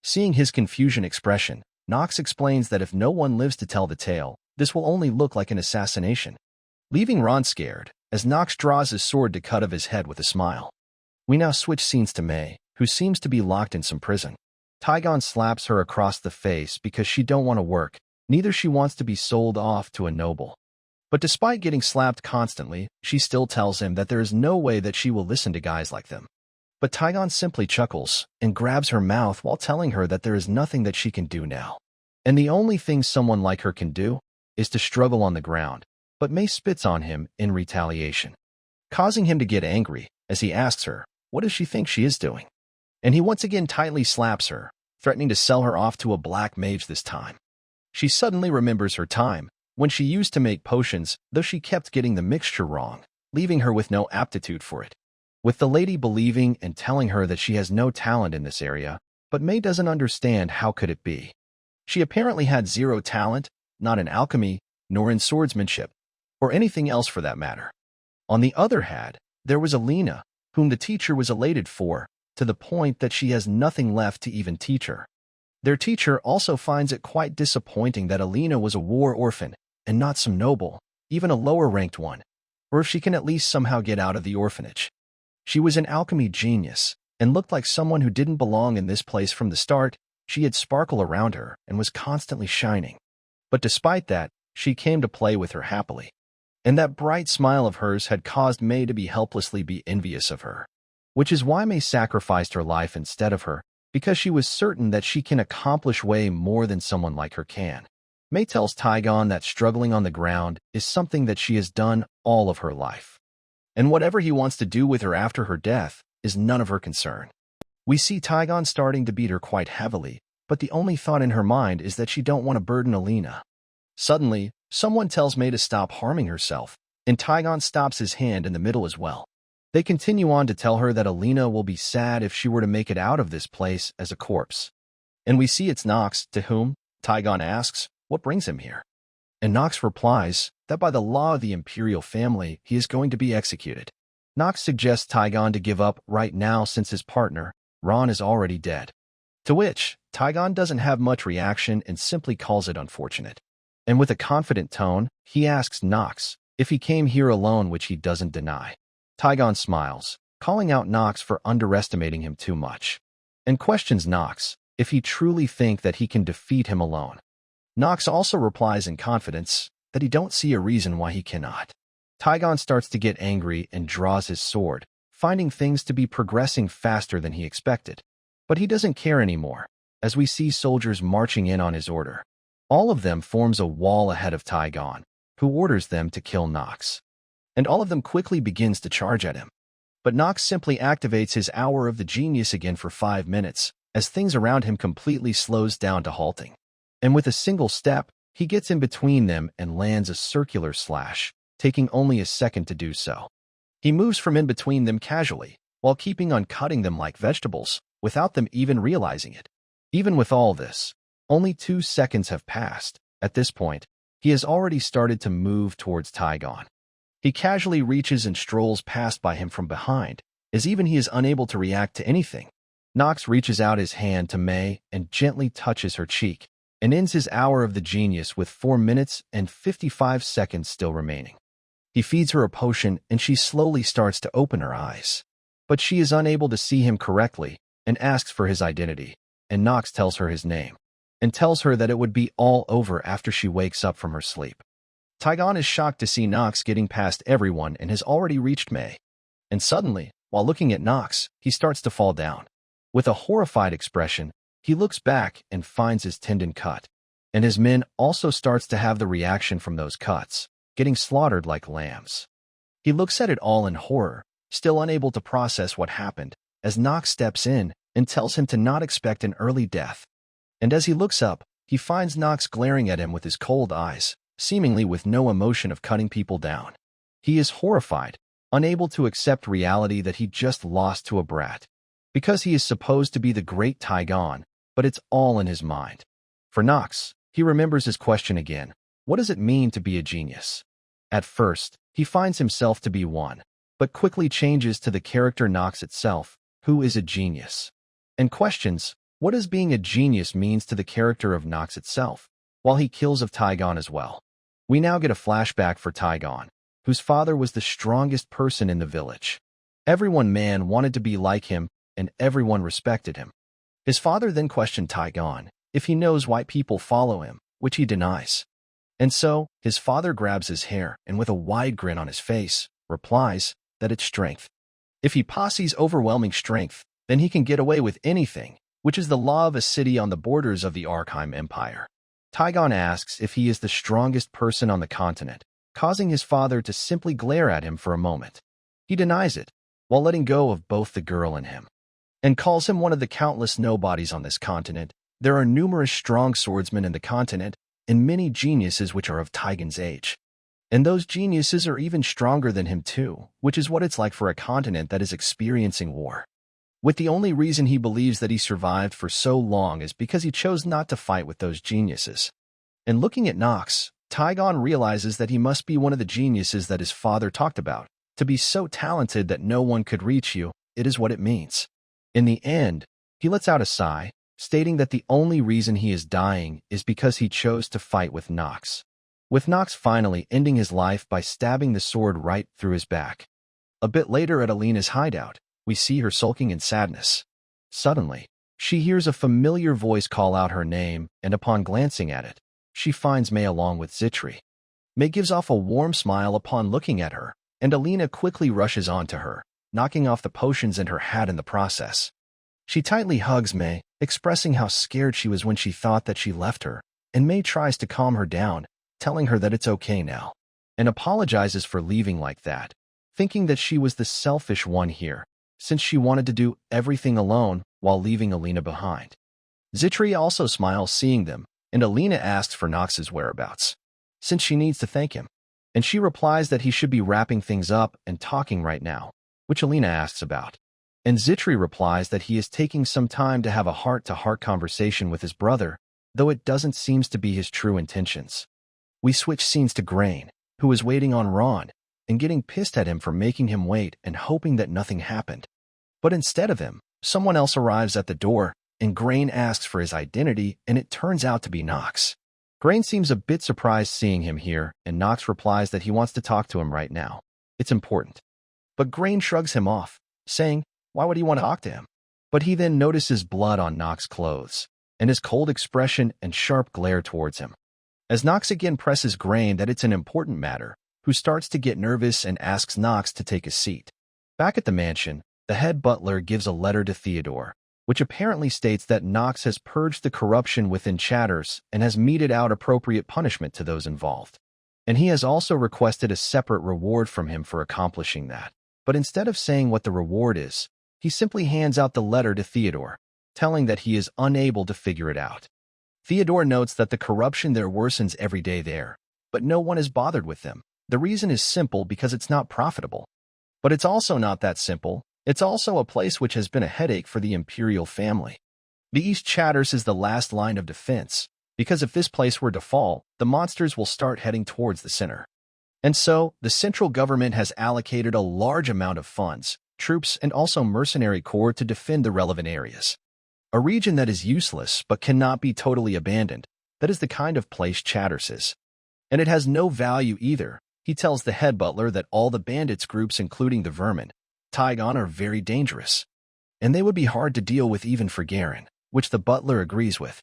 Seeing his confusion expression, Nox explains that if no one lives to tell the tale, this will only look like an assassination, leaving Ron scared, as Nox draws his sword to cut off his head with a smile. We now switch scenes to May, who seems to be locked in some prison. Tygon slaps her across the face because she don't want to work, neither she wants to be sold off to a noble. But despite getting slapped constantly, she still tells him that there is no way that she will listen to guys like them. But Tygon simply chuckles and grabs her mouth while telling her that there is nothing that she can do now. And the only thing someone like her can do is to struggle on the ground, but May spits on him in retaliation, causing him to get angry as he asks her, what does she think she is doing? And he once again tightly slaps her, threatening to sell her off to a black mage this time. She suddenly remembers her time when she used to make potions, though she kept getting the mixture wrong, leaving her with no aptitude for it. With the lady believing and telling her that she has no talent in this area, but May doesn't understand how could it be. She apparently had zero talent, not in alchemy, nor in swordsmanship, or anything else for that matter. On the other hand, there was Alina, whom the teacher was elated for, to the point that she has nothing left to even teach her. Their teacher also finds it quite disappointing that Alina was a war orphan, and not some noble, even a lower-ranked one, or if she can at least somehow get out of the orphanage. She was an alchemy genius, and looked like someone who didn't belong in this place from the start. She had sparkle around her and was constantly shining. But despite that, she came to play with her happily. And that bright smile of hers had caused May to be helplessly envious of her. Which is why May sacrificed her life instead of her, because she was certain that she can accomplish way more than someone like her can. May tells Taigon that struggling on the ground is something that she has done all of her life. And whatever he wants to do with her after her death is none of her concern. We see Taigon starting to beat her quite heavily, but the only thought in her mind is that she don't want to burden Alina. Suddenly, someone tells May to stop harming herself, and Taigon stops his hand in the middle as well. They continue on to tell her that Alina will be sad if she were to make it out of this place as a corpse. And we see it's Nox, to whom Taigon asks what brings him here. And Nox replies that by the law of the imperial family, he is going to be executed. Nox suggests Taigon to give up right now since his partner, Ron, is already dead. To which, Taigon doesn't have much reaction and simply calls it unfortunate. And with a confident tone, he asks Nox if he came here alone, which he doesn't deny. Taigon smiles, calling out Nox for underestimating him too much, and questions Nox if he truly thinks that he can defeat him alone. Nox also replies in confidence that he don't see a reason why he cannot. Taigon starts to get angry and draws his sword, finding things to be progressing faster than he expected. But he doesn't care anymore, as we see soldiers marching in on his order. All of them forms a wall ahead of Taigon, who orders them to kill Nox. And all of them quickly begins to charge at him. But Nox simply activates his Hour of the Genius again for 5 minutes, as things around him completely slows down to halting. And with a single step, he gets in between them and lands a circular slash, taking only a second to do so. He moves from in between them casually, while keeping on cutting them like vegetables, without them even realizing it. Even with all this, only 2 seconds have passed. At this point, he has already started to move towards Taigon. He casually reaches and strolls past by him from behind, as even he is unable to react to anything. Nox reaches out his hand to May and gently touches her cheek, and ends his Hour of the Genius with 4 minutes and 55 seconds still remaining. He feeds her a potion and she slowly starts to open her eyes. But she is unable to see him correctly and asks for his identity, and Nox tells her his name, and tells her that it would be all over after she wakes up from her sleep. Taigon is shocked to see Nox getting past everyone and has already reached May. And suddenly, while looking at Nox, he starts to fall down. With a horrified expression, he looks back and finds his tendon cut. And his men also starts to have the reaction from those cuts, getting slaughtered like lambs. He looks at it all in horror, still unable to process what happened, as Nox steps in and tells him to not expect an early death. And as he looks up, he finds Nox glaring at him with his cold eyes, seemingly with no emotion of cutting people down. He is horrified, unable to accept reality that he just lost to a brat. Because he is supposed to be the great Taigon, but it's all in his mind. For Nox, he remembers his question again. What does it mean to be a genius? At first, he finds himself to be one, but quickly changes to the character Nox itself, who is a genius, and questions what does being a genius means to the character of Nox itself, while he kills of Taigon as well. We now get a flashback for Taigon, whose father was the strongest person in the village. Everyone wanted to be like him, and everyone respected him. His father then questioned Taigon if he knows why people follow him, which he denies. And so, his father grabs his hair and with a wide grin on his face, replies that it's strength. If he posse's overwhelming strength, then he can get away with anything, which is the law of a city on the borders of the Archeim Empire. Taigon asks if he is the strongest person on the continent, causing his father to simply glare at him for a moment. He denies it, while letting go of both the girl and him, and calls him one of the countless nobodies on this continent. There are numerous strong swordsmen in the continent, and many geniuses which are of Taigon's age. And those geniuses are even stronger than him too, which is what it's like for a continent that is experiencing war. With the only reason he believes that he survived for so long is because he chose not to fight with those geniuses. And looking at Nox, Taigon realizes that he must be one of the geniuses that his father talked about. To be so talented that no one could reach you, it is what it means. In the end, he lets out a sigh, stating that the only reason he is dying is because he chose to fight with Nox. With Nox finally ending his life by stabbing the sword right through his back. A bit later at Alina's hideout, we see her sulking in sadness. Suddenly, she hears a familiar voice call out her name, and upon glancing at it, she finds May along with Zitri. May gives off a warm smile upon looking at her, and Alina quickly rushes onto her, knocking off the potions and her hat in the process. She tightly hugs May, expressing how scared she was when she thought that she left her, and May tries to calm her down, telling her that it's okay now, and apologizes for leaving like that, thinking that she was the selfish one here, since she wanted to do everything alone while leaving Alina behind. Zitri also smiles seeing them, and Alina asks for Nox's whereabouts, since she needs to thank him, and she replies that he should be wrapping things up and talking right now, which Alina asks about. And Zitri replies that he is taking some time to have a heart-to-heart conversation with his brother, though it doesn't seem to be his true intentions. We switch scenes to Grain, who is waiting on Ron, and getting pissed at him for making him wait and hoping that nothing happened. But instead of him, someone else arrives at the door, and Grain asks for his identity, and it turns out to be Nox. Grain seems a bit surprised seeing him here, and Nox replies that he wants to talk to him right now. It's important. But Grain shrugs him off, saying, why would he want to talk to him? But he then notices blood on Nox's clothes, and his cold expression and sharp glare towards him. As Nox again presses Grain that it's an important matter, who starts to get nervous and asks Nox to take a seat. Back at the mansion, the head butler gives a letter to Theodore, which apparently states that Nox has purged the corruption within Chatters and has meted out appropriate punishment to those involved. And he has also requested a separate reward from him for accomplishing that. But instead of saying what the reward is, he simply hands out the letter to Theodore, telling that he is unable to figure it out. Theodore notes that the corruption there worsens every day there, but no one is bothered with them. The reason is simple because it's not profitable. But it's also not that simple. It's also a place which has been a headache for the imperial family. The East Chatters is the last line of defense, because if this place were to fall, the monsters will start heading towards the center. And so, the central government has allocated a large amount of funds, troops, and also mercenary corps to defend the relevant areas. A region that is useless but cannot be totally abandoned, that is the kind of place Chatters is. And it has no value either. He tells the head butler that all the bandits groups including the Vermin, Tygon are very dangerous, and they would be hard to deal with even for Garen, which the butler agrees with.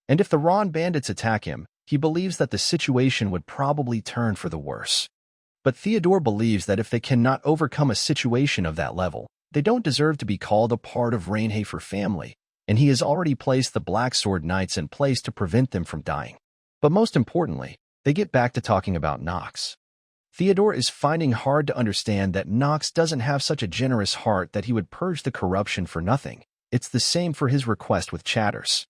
And if the Ron bandits attack him, he believes that the situation would probably turn for the worse. But Theodore believes that if they cannot overcome a situation of that level, they don't deserve to be called a part of Rainhafer family, and he has already placed the Black Sword Knights in place to prevent them from dying. But most importantly, they get back to talking about Nox. Theodore is finding hard to understand that Nox doesn't have such a generous heart that he would purge the corruption for nothing. It's the same for his request with Chatters.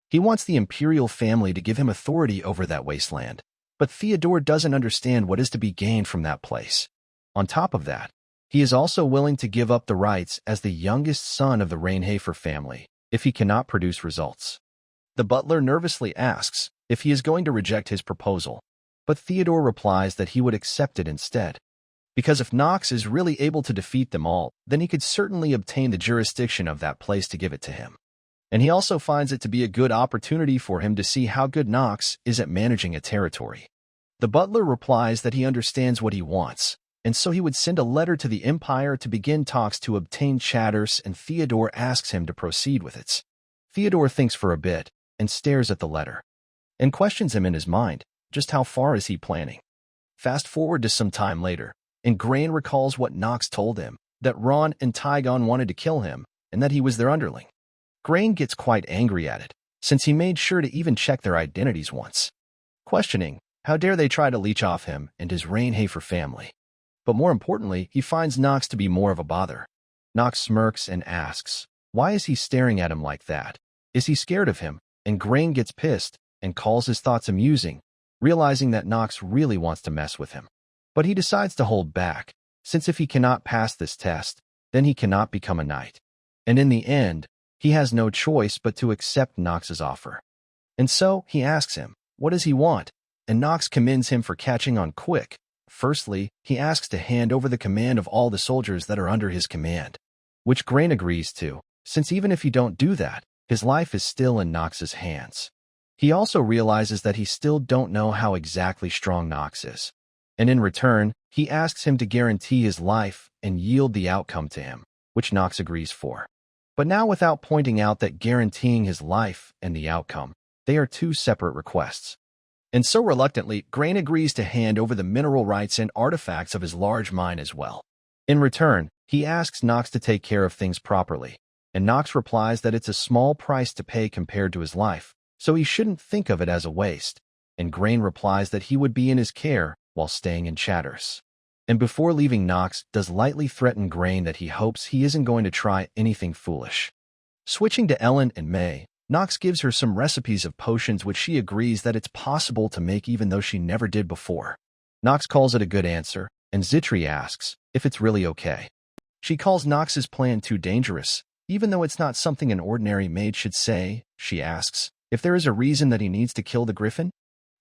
He wants the imperial family to give him authority over that wasteland, but Theodore doesn't understand what is to be gained from that place. On top of that, he is also willing to give up the rights as the youngest son of the Rainhafer family if he cannot produce results. The butler nervously asks if he is going to reject his proposal, but Theodore replies that he would accept it instead. Because if Nox is really able to defeat them all, then he could certainly obtain the jurisdiction of that place to give it to him. And he also finds it to be a good opportunity for him to see how good Nox is at managing a territory. The butler replies that he understands what he wants, and so he would send a letter to the Empire to begin talks to obtain Chatters, and Theodore asks him to proceed with it. Theodore thinks for a bit and stares at the letter, and questions him in his mind, just how far is he planning? Fast forward to some time later, and Grain recalls what Nox told him, that Ron and Tygon wanted to kill him, and that he was their underling. Grain gets quite angry at it, since he made sure to even check their identities once, questioning, how dare they try to leech off him and his Rainhafer family. But more importantly, he finds Nox to be more of a bother. Nox smirks and asks, why is he staring at him like that? Is he scared of him? And Grain gets pissed and calls his thoughts amusing, realizing that Nox really wants to mess with him. But he decides to hold back, since if he cannot pass this test, then he cannot become a knight. And in the end, he has no choice but to accept Nox's offer. And so, he asks him, what does he want? And Nox commends him for catching on quick. Firstly, he asks to hand over the command of all the soldiers that are under his command, which Grain agrees to, since even if you don't do that, his life is still in Nox's hands. He also realizes that he still don't know how exactly strong Nox is. And in return, he asks him to guarantee his life and yield the outcome to him, which Nox agrees for. But now without pointing out that guaranteeing his life and the outcome, they are two separate requests. And so reluctantly, Grain agrees to hand over the mineral rights and artifacts of his large mine as well. In return, he asks Nox to take care of things properly, and Nox replies that it's a small price to pay compared to his life, so he shouldn't think of it as a waste, and Grain replies that he would be in his care while staying in Chatters. And before leaving, Nox does lightly threaten Grain that he hopes he isn't going to try anything foolish. Switching to Ellen and May, Nox gives her some recipes of potions which she agrees that it's possible to make even though she never did before. Nox calls it a good answer, and Zitri asks if it's really okay. She calls Nox's plan too dangerous, even though it's not something an ordinary maid should say. She asks if there is a reason that he needs to kill the griffin.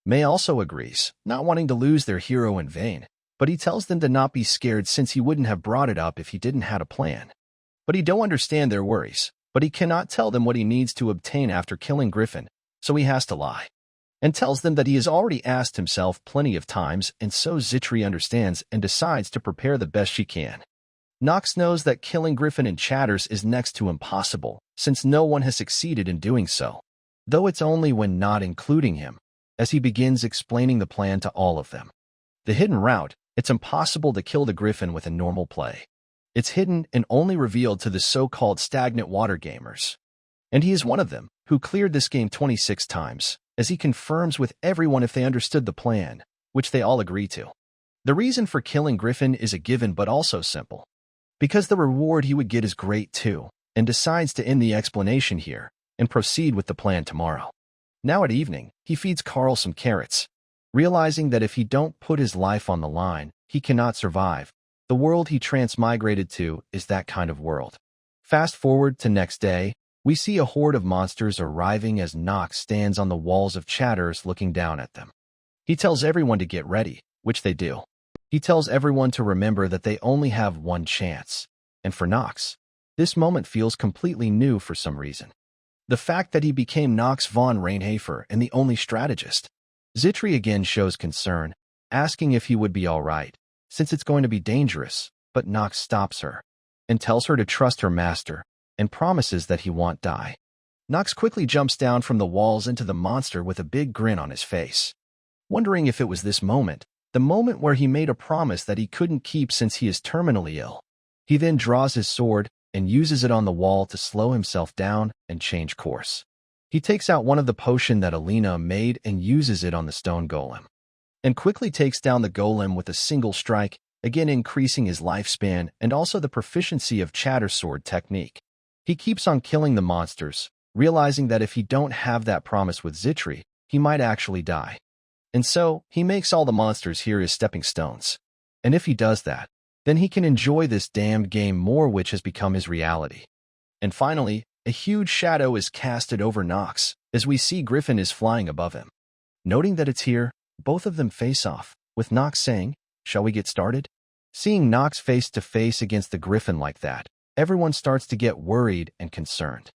May also agrees, not wanting to lose their hero in vain, but he tells them to not be scared since he wouldn't have brought it up if he didn't have a plan. But he don't understand their worries, but he cannot tell them what he needs to obtain after killing Griffin, so he has to lie. And tells them that he has already asked himself plenty of times, and so Zitri understands and decides to prepare the best she can. Nox knows that killing Griffin in Chatters is next to impossible, since no one has succeeded in doing so, though it's only when not including him, as he begins explaining the plan to all of them. The hidden route, it's impossible to kill the Griffin with a normal play. It's hidden and only revealed to the so-called stagnant water gamers. And he is one of them, who cleared this game 26 times, as he confirms with everyone if they understood the plan, which they all agree to. The reason for killing Griffin is a given but also simple. Because the reward he would get is great too, and decides to end the explanation here, and proceed with the plan tomorrow. Now at evening, he feeds Carl some carrots, realizing that if he don't put his life on the line, he cannot survive. The world he transmigrated to is that kind of world. Fast forward to next day, we see a horde of monsters arriving as Nox stands on the walls of Chatters looking down at them. He tells everyone to get ready, which they do. He tells everyone to remember that they only have one chance. And for Nox, this moment feels completely new for some reason. The fact that he became Nox von Rainhafer and the only strategist. Zitri again shows concern, asking if he would be all right, since it's going to be dangerous, but Nox stops her and tells her to trust her master and promises that he won't die. Nox quickly jumps down from the walls into the monster with a big grin on his face, wondering if it was this moment, the moment where he made a promise that he couldn't keep since he is terminally ill. He then draws his sword and uses it on the wall to slow himself down and change course. He takes out one of the potion that Alina made and uses it on the stone golem, and quickly takes down the golem with a single strike, again increasing his lifespan and also the proficiency of Chatter Sword technique. He keeps on killing the monsters, realizing that if he don't have that promise with Zitri, he might actually die. And so, he makes all the monsters here as stepping stones. And if he does that, then he can enjoy this damned game more, which has become his reality. And finally, a huge shadow is casted over Nox, as we see Griffin is flying above him. Noting that it's here, both of them face off, with Nox saying, "Shall we get started?" Seeing Nox face to face against the Griffin like that, everyone starts to get worried and concerned.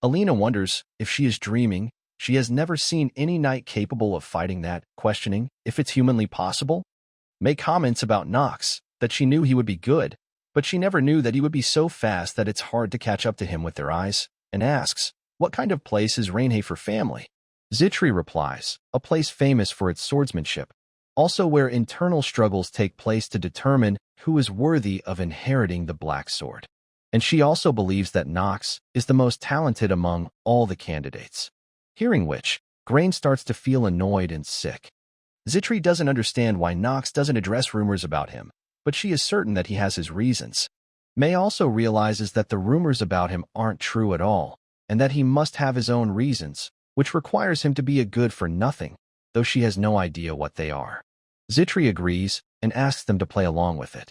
Alina wonders if she is dreaming. She has never seen any knight capable of fighting that, questioning if it's humanly possible. May comments about Nox, that she knew he would be good, but she never knew that he would be so fast that it's hard to catch up to him with their eyes, and asks, what kind of place is Rainhafer family? Zitri replies, a place famous for its swordsmanship, also where internal struggles take place to determine who is worthy of inheriting the Black Sword. And she also believes that Nox is the most talented among all the candidates. Hearing which, Grain starts to feel annoyed and sick. Zitri doesn't understand why Nox doesn't address rumors about him, but she is certain that he has his reasons. May also realizes that the rumors about him aren't true at all, and that he must have his own reasons, which requires him to be a good-for-nothing, though she has no idea what they are. Zitri agrees and asks them to play along with it,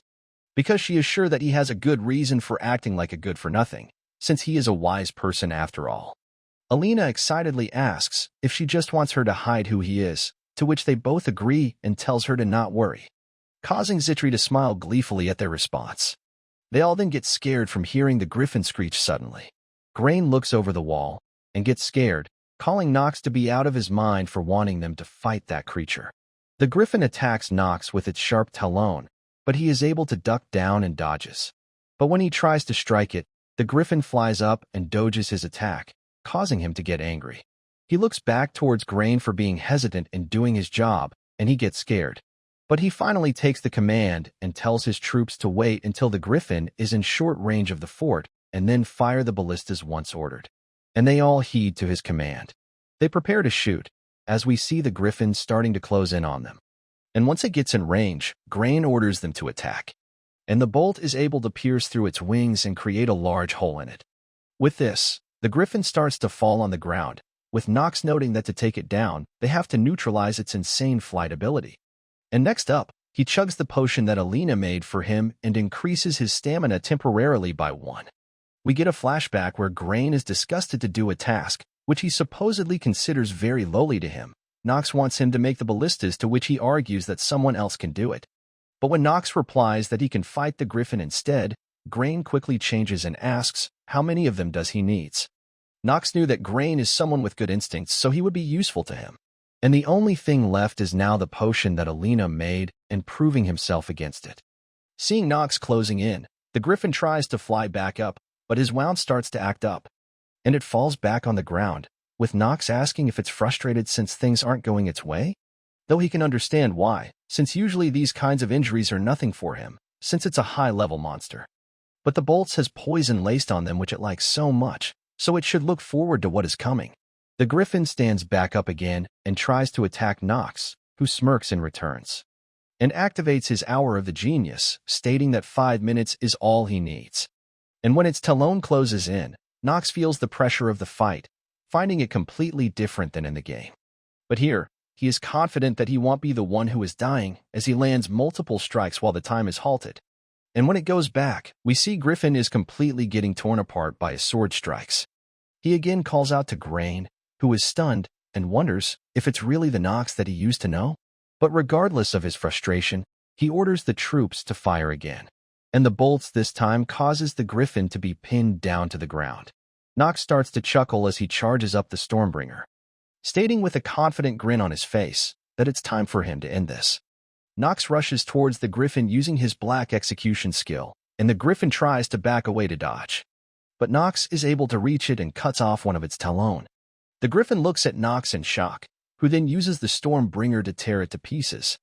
because she is sure that he has a good reason for acting like a good-for-nothing, since he is a wise person after all. Alina excitedly asks if she just wants her to hide who he is, to which they both agree and tells her to not worry, causing Zitri to smile gleefully at their response. They all then get scared from hearing the Griffin screech suddenly. Grain looks over the wall and gets scared, calling Nox to be out of his mind for wanting them to fight that creature. The Griffin attacks Nox with its sharp talon, but he is able to duck down and dodges. But when he tries to strike it, the griffin flies up and dodges his attack, causing him to get angry. He looks back towards Grain for being hesitant in doing his job, and he gets scared. But he finally takes the command and tells his troops to wait until the griffin is in short range of the fort and then fire the ballistas once ordered. And they all heed to his command. They prepare to shoot, as we see the griffin starting to close in on them. And once it gets in range, Grain orders them to attack. And the bolt is able to pierce through its wings and create a large hole in it. With this, the griffin starts to fall on the ground, with Nox noting that to take it down, they have to neutralize its insane flight ability. And next up, he chugs the potion that Alina made for him and increases his stamina temporarily by 1. We get a flashback where Grain is disgusted to do a task, which he supposedly considers very lowly to him. Nox wants him to make the ballistas, to which he argues that someone else can do it. But when Nox replies that he can fight the griffin instead, Grain quickly changes and asks, how many of them does he needs? Nox knew that Grain is someone with good instincts, so he would be useful to him. And the only thing left is now the potion that Alina made and proving himself against it. Seeing Nox closing in, the griffin tries to fly back up, but his wound starts to act up, and it falls back on the ground, with Nox asking if it's frustrated since things aren't going its way? Though he can understand why, since usually these kinds of injuries are nothing for him, since it's a high-level monster. But the bolts has poison laced on them which it likes so much, so it should look forward to what is coming. The griffin stands back up again and tries to attack Nox, who smirks and returns, and activates his Hour of the Genius, stating that 5 minutes is all he needs. And when its talon closes in, Nox feels the pressure of the fight, finding it completely different than in the game. But here, he is confident that he won't be the one who is dying, as he lands multiple strikes while the time is halted. And when it goes back, we see Griffin is completely getting torn apart by his sword strikes. He again calls out to Grain, who is stunned, and wonders if it's really the Nox that he used to know. But regardless of his frustration, he orders the troops to fire again. And the bolts this time causes the Griffin to be pinned down to the ground. Nox starts to chuckle as he charges up the Stormbringer, stating with a confident grin on his face that it's time for him to end this. Nox rushes towards the Griffin using his black execution skill, and the Griffin tries to back away to dodge. But Nox is able to reach it and cuts off one of its talon. The Griffin looks at Nox in shock, who then uses the Stormbringer to tear it to pieces.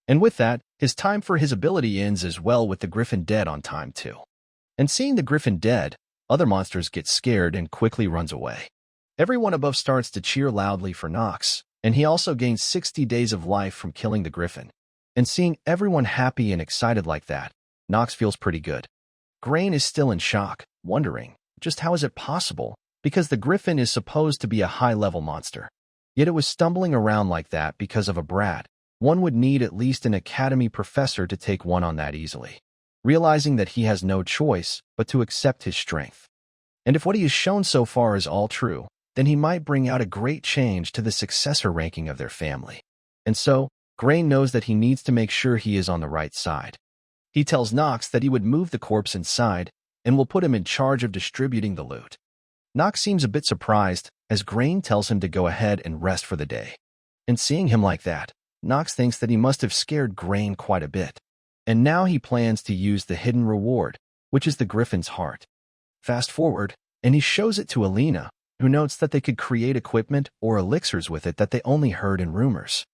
And with that, his time for his ability ends as well, with the Griffin dead on time too. And seeing the Griffin dead, other monsters get scared and quickly runs away. Everyone above starts to cheer loudly for Nox, and he also gains 60 days of life from killing the Griffin. And seeing everyone happy and excited like that, Nox feels pretty good. Grain is still in shock, wondering, just how is it possible? Because the Griffin is supposed to be a high-level monster. Yet it was stumbling around like that because of a brat. One would need at least an academy professor to take one on that easily, realizing that he has no choice but to accept his strength. And if what he has shown so far is all true, then he might bring out a great change to the successor ranking of their family. And so, Grain knows that he needs to make sure he is on the right side. He tells Nox that he would move the corpse inside and will put him in charge of distributing the loot. Nox seems a bit surprised as Grain tells him to go ahead and rest for the day. And seeing him like that, Nox thinks that he must have scared Grain quite a bit. And now he plans to use the hidden reward, which is the Griffin's heart. Fast forward, and he shows it to Alina, who notes that they could create equipment or elixirs with it that they only heard in rumors.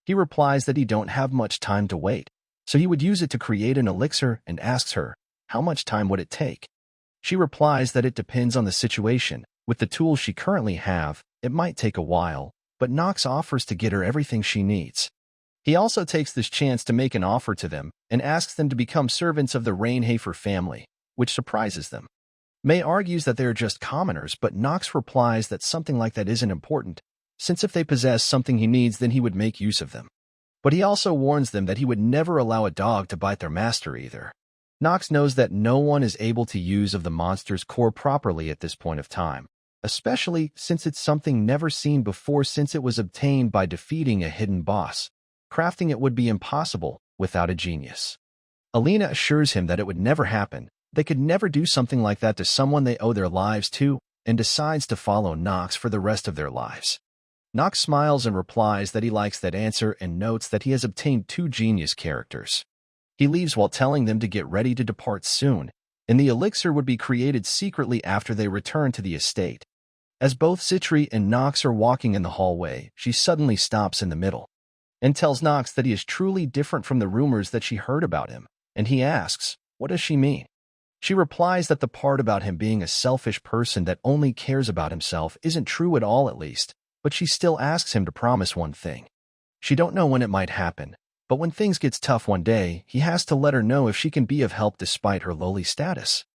He replies that he don't have much time to wait, so he would use it to create an elixir and asks her, how much time would it take? She replies that it depends on the situation. With the tools she currently have, it might take a while, but Nox offers to get her everything she needs. He also takes this chance to make an offer to them and asks them to become servants of the Rainhafer family, which surprises them. May argues that they are just commoners, but Nox replies that something like that isn't important, since if they possess something he needs, then he would make use of them. But he also warns them that he would never allow a dog to bite their master either. Nox knows that no one is able to use of the monster's core properly at this point of time, especially since it's something never seen before, since it was obtained by defeating a hidden boss. Crafting it would be impossible without a genius. Alina assures him that it would never happen. They could never do something like that to someone they owe their lives to, and decides to follow Nox for the rest of their lives. Nox smiles and replies that he likes that answer and notes that he has obtained 2 genius characters. He leaves while telling them to get ready to depart soon, and the elixir would be created secretly after they returned to the estate. As both Zitri and Nox are walking in the hallway, she suddenly stops in the middle and tells Nox that he is truly different from the rumors that she heard about him, and he asks, what does she mean? She replies that the part about him being a selfish person that only cares about himself isn't true at all, at least, but she still asks him to promise one thing. She don't know when it might happen, but when things gets tough one day, he has to let her know if she can be of help despite her lowly status.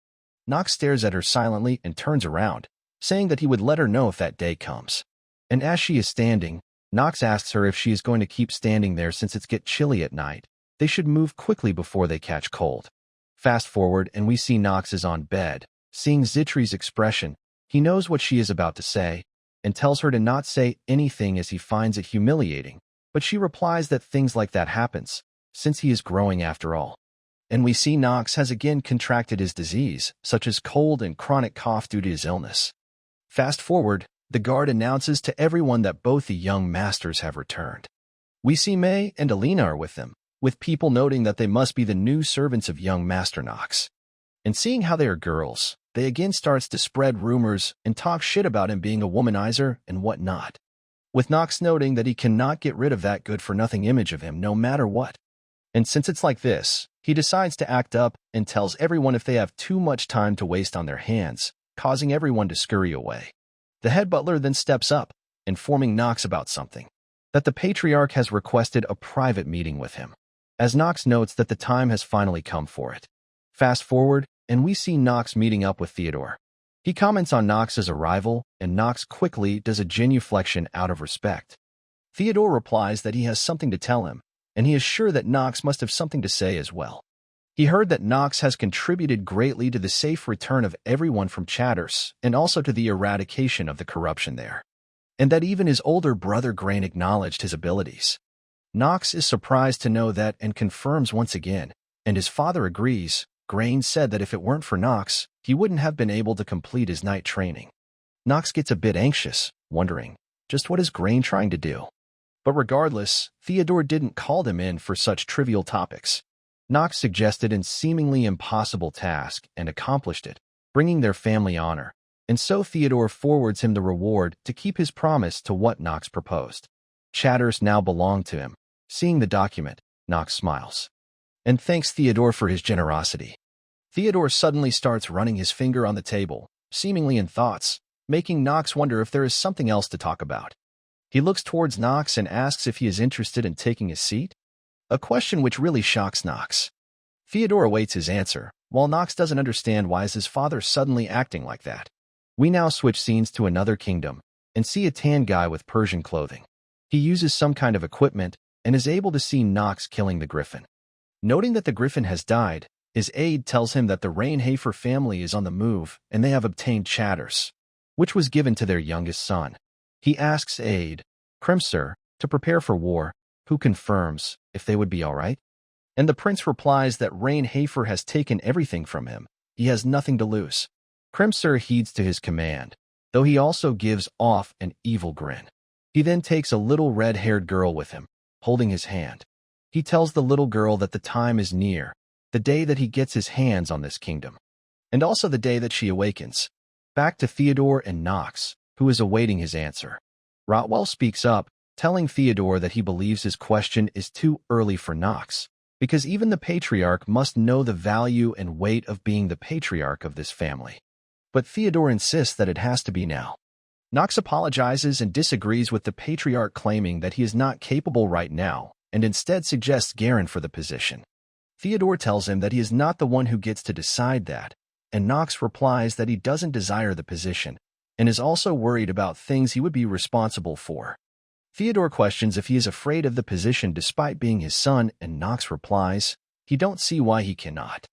Nox stares at her silently and turns around, saying that he would let her know if that day comes. And as she is standing, Nox asks her if she is going to keep standing there since it's get chilly at night. They should move quickly before they catch cold. Fast forward and we see Nox is on bed. Seeing Zitri's expression, he knows what she is about to say and tells her to not say anything as he finds it humiliating. But she replies that things like that happens, since he is growing after all. And we see Nox has again contracted his disease, such as cold and chronic cough due to his illness. Fast forward, the guard announces to everyone that both the young masters have returned. We see May and Alina are with them, with people noting that they must be the new servants of young Master Nox. And seeing how they are girls, they again starts to spread rumors and talk shit about him being a womanizer and whatnot, with Nox noting that he cannot get rid of that good-for-nothing image of him no matter what. And since it's like this, he decides to act up and tells everyone if they have too much time to waste on their hands, causing everyone to scurry away. The head butler then steps up, informing Nox about something, that the Patriarch has requested a private meeting with him, as Nox notes that the time has finally come for it. Fast forward, and we see Nox meeting up with Theodore. He comments on Nox's arrival, and Nox quickly does a genuflection out of respect. Theodore replies that he has something to tell him, and he is sure that Nox must have something to say as well. He heard that Nox has contributed greatly to the safe return of everyone from Chatters and also to the eradication of the corruption there, and that even his older brother Grain acknowledged his abilities. Nox is surprised to know that and confirms once again, and his father agrees. Grain said that if it weren't for Nox, he wouldn't have been able to complete his night training. Nox gets a bit anxious, wondering, just what is Grain trying to do? But regardless, Theodore didn't call them in for such trivial topics. Nox suggested a seemingly impossible task and accomplished it, bringing their family honor, and so Theodore forwards him the reward to keep his promise to what Nox proposed. Chatters now belonged to him. Seeing the document, Nox smiles and thanks Theodore for his generosity. Theodore suddenly starts running his finger on the table, seemingly in thoughts, making Nox wonder if there is something else to talk about. He looks towards Nox and asks if he is interested in taking his seat, a question which really shocks Nox. Theodore awaits his answer, while Nox doesn't understand why is his father suddenly acting like that. We now switch scenes to another kingdom and see a tan guy with Persian clothing. He uses some kind of equipment and is able to see Nox killing the griffin. Noting that the griffin has died, his aide tells him that the Rainhafer family is on the move and they have obtained Chatters, which was given to their youngest son. He asks aide, Crimser, to prepare for war, who confirms if they would be all right. And the prince replies that Rainhafer has taken everything from him. He has nothing to lose. Crimser heeds to his command, though he also gives off an evil grin. He then takes a little red-haired girl with him, holding his hand. He tells the little girl that the time is near, the day that he gets his hands on this kingdom, and also the day that she awakens. Back to Theodore and Nox, who is awaiting his answer. Rotwell speaks up, telling Theodore that he believes his question is too early for Nox, because even the Patriarch must know the value and weight of being the Patriarch of this family. But Theodore insists that it has to be now. Nox apologizes and disagrees with the Patriarch, claiming that he is not capable right now, and instead suggests Garen for the position. Theodore tells him that he is not the one who gets to decide that, and Nox replies that he doesn't desire the position, and is also worried about things he would be responsible for. Theodore questions if he is afraid of the position despite being his son, and Nox replies he don't see why he cannot.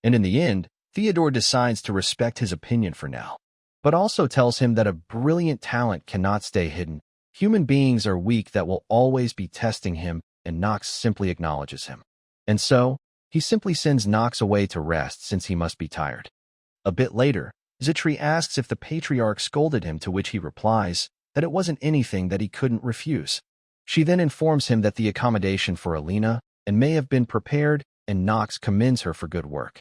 And in the end, Theodore decides to respect his opinion for now, but also tells him that a brilliant talent cannot stay hidden. Human beings are weak that will always be testing him, and Nox simply acknowledges him. And so, he simply sends Nox away to rest since he must be tired. A bit later, Zitri asks if the Patriarch scolded him, to which he replies that it wasn't anything that he couldn't refuse. She then informs him that the accommodation for Alina and May have been prepared, and Nox commends her for good work.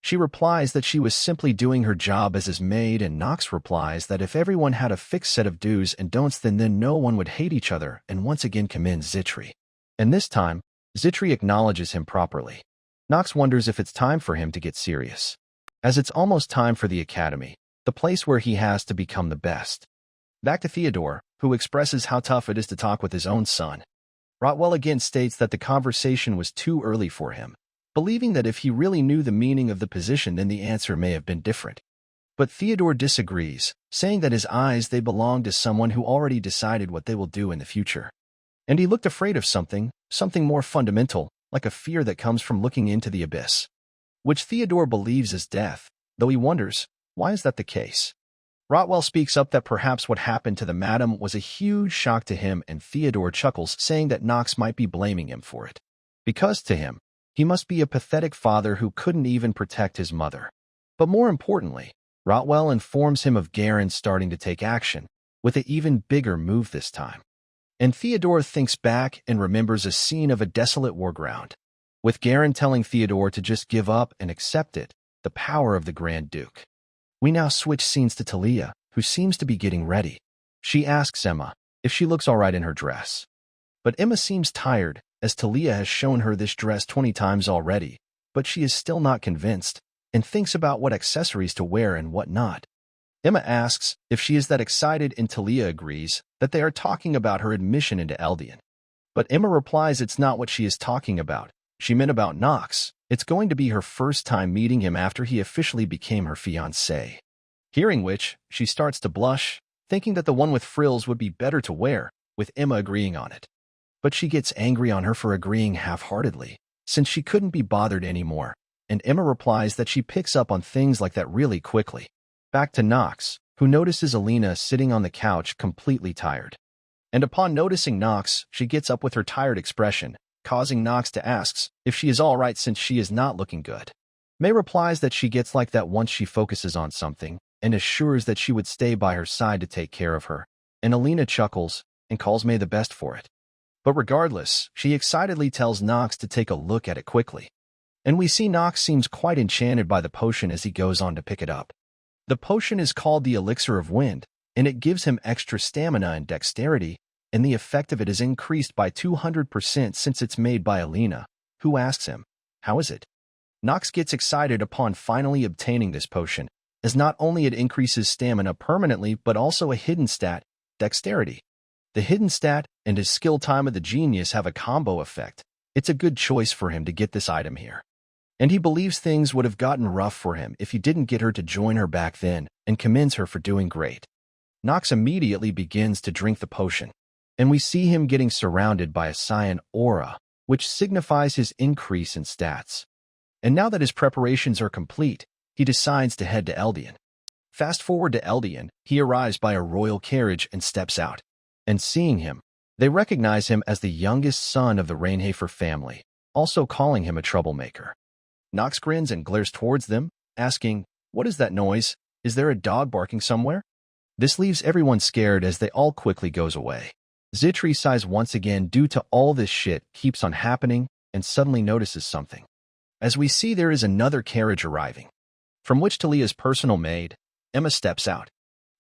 She replies that she was simply doing her job as his maid, and Nox replies that if everyone had a fixed set of do's and don'ts, then no one would hate each other, and once again commends Zitri. And this time, Zitri acknowledges him properly. Nox wonders if it's time for him to get serious, as it's almost time for the academy, the place where he has to become the best. Back to Theodore, who expresses how tough it is to talk with his own son. Rotwell again states that the conversation was too early for him, believing that if he really knew the meaning of the position, then the answer may have been different. But Theodore disagrees, saying that his eyes, they belong to someone who already decided what they will do in the future. And he looked afraid of something more fundamental, like a fear that comes from looking into the abyss, which Theodore believes is death, though he wonders, why is that the case? Rotwell speaks up that perhaps what happened to the madam was a huge shock to him, and Theodore chuckles, saying that Nox might be blaming him for it, because to him, he must be a pathetic father who couldn't even protect his mother. But more importantly, Rotwell informs him of Garen starting to take action, with an even bigger move this time. And Theodore thinks back and remembers a scene of a desolate war ground, with Garen telling Theodore to just give up and accept it, the power of the Grand Duke. We now switch scenes to Talia, who seems to be getting ready. She asks Emma if she looks all right in her dress. But Emma seems tired, as Talia has shown her this dress 20 times already, but she is still not convinced, and thinks about what accessories to wear and what not. Emma asks if she is that excited, and Talia agrees that they are talking about her admission into Eldian. But Emma replies it's not what she is talking about. She meant about Nox. It's going to be her first time meeting him after he officially became her fiancé. Hearing which, she starts to blush, thinking that the one with frills would be better to wear, with Emma agreeing on it. But she gets angry on her for agreeing half-heartedly, since she couldn't be bothered anymore, and Emma replies that she picks up on things like that really quickly. Back to Nox, who notices Alina sitting on the couch completely tired. And upon noticing Nox, she gets up with her tired expression, causing Nox to ask if she is all right since she is not looking good. May replies that she gets like that once she focuses on something, and assures that she would stay by her side to take care of her, and Alina chuckles and calls May the best for it. But regardless, she excitedly tells Nox to take a look at it quickly. And we see Nox seems quite enchanted by the potion as he goes on to pick it up. The potion is called the Elixir of Wind, and it gives him extra stamina and dexterity, and the effect of it is increased by 200% since it's made by Alina, who asks him, how is it? Nox gets excited upon finally obtaining this potion, as not only it increases stamina permanently but also a hidden stat, dexterity. The hidden stat and his skill time of the genius have a combo effect. It's a good choice for him to get this item here. And he believes things would have gotten rough for him if he didn't get her to join her back then, and commends her for doing great. Nox immediately begins to drink the potion, and we see him getting surrounded by a cyan aura, which signifies his increase in stats. And now that his preparations are complete, he decides to head to Eldian. Fast forward to Eldian, he arrives by a royal carriage and steps out. And seeing him, they recognize him as the youngest son of the Rainhafer family, also calling him a troublemaker. Nox grins and glares towards them, asking, what is that noise? Is there a dog barking somewhere? This leaves everyone scared as they all quickly goes away. Zitri sighs once again due to all this shit keeps on happening, and suddenly notices something. As we see there is another carriage arriving, from which Talia's personal maid, Emma, steps out.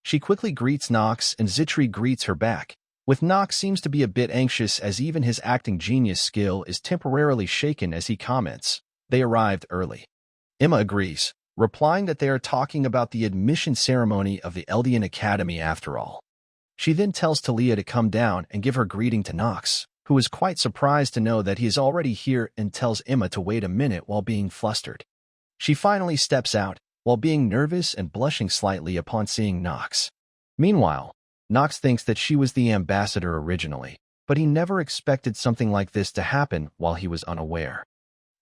She quickly greets Nox and Zitri greets her back, with Nox seems to be a bit anxious as even his acting genius skill is temporarily shaken as he comments, they arrived early. Emma agrees, replying that they are talking about the admission ceremony of the Eldian Academy after all. She then tells Talia to come down and give her greeting to Nox, who is quite surprised to know that he is already here, and tells Emma to wait a minute while being flustered. She finally steps out, while being nervous and blushing slightly upon seeing Nox. Meanwhile, Nox thinks that she was the ambassador originally, but he never expected something like this to happen while he was unaware.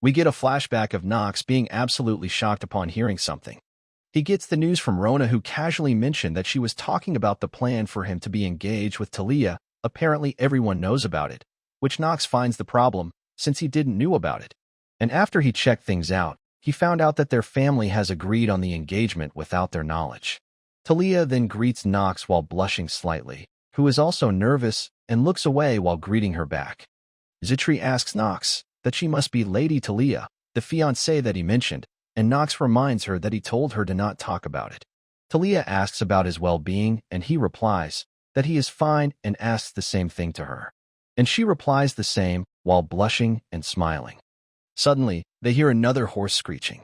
We get a flashback of Nox being absolutely shocked upon hearing something. He gets the news from Rona, who casually mentioned that she was talking about the plan for him to be engaged with Talia. Apparently everyone knows about it, which Nox finds the problem, since he didn't know about it. And after he checked things out, he found out that their family has agreed on the engagement without their knowledge. Talia then greets Nox while blushing slightly, who is also nervous and looks away while greeting her back. Zitri asks Nox that she must be Lady Talia, the fiancée that he mentioned, and Nox reminds her that he told her to not talk about it. Talia asks about his well-being, and he replies that he is fine and asks the same thing to her. And she replies the same while blushing and smiling. Suddenly, they hear another horse screeching.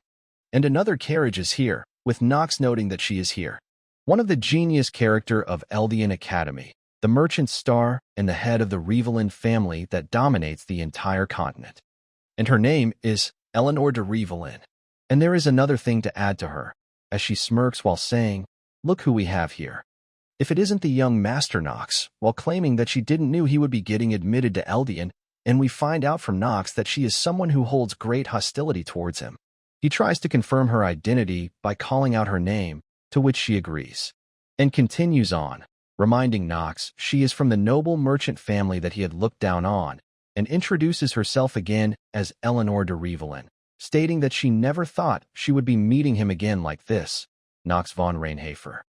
And another carriage is here, with Nox noting that she is here. One of the genius character of Eldian Academy, the merchant star and the head of the Revelin family that dominates the entire continent. And her name is Eleanor de Revelin. And there is another thing to add to her, as she smirks while saying, "Look who we have here." If it isn't the young Master Nox, while claiming that she didn't knew he would be getting admitted to Eldian, and we find out from Nox that she is someone who holds great hostility towards him. He tries to confirm her identity by calling out her name, to which she agrees, and continues on, reminding Nox she is from the noble merchant family that he had looked down on, and introduces herself again as Eleanor de Revelin, stating that she never thought she would be meeting him again like this, Nox von Reinhafer.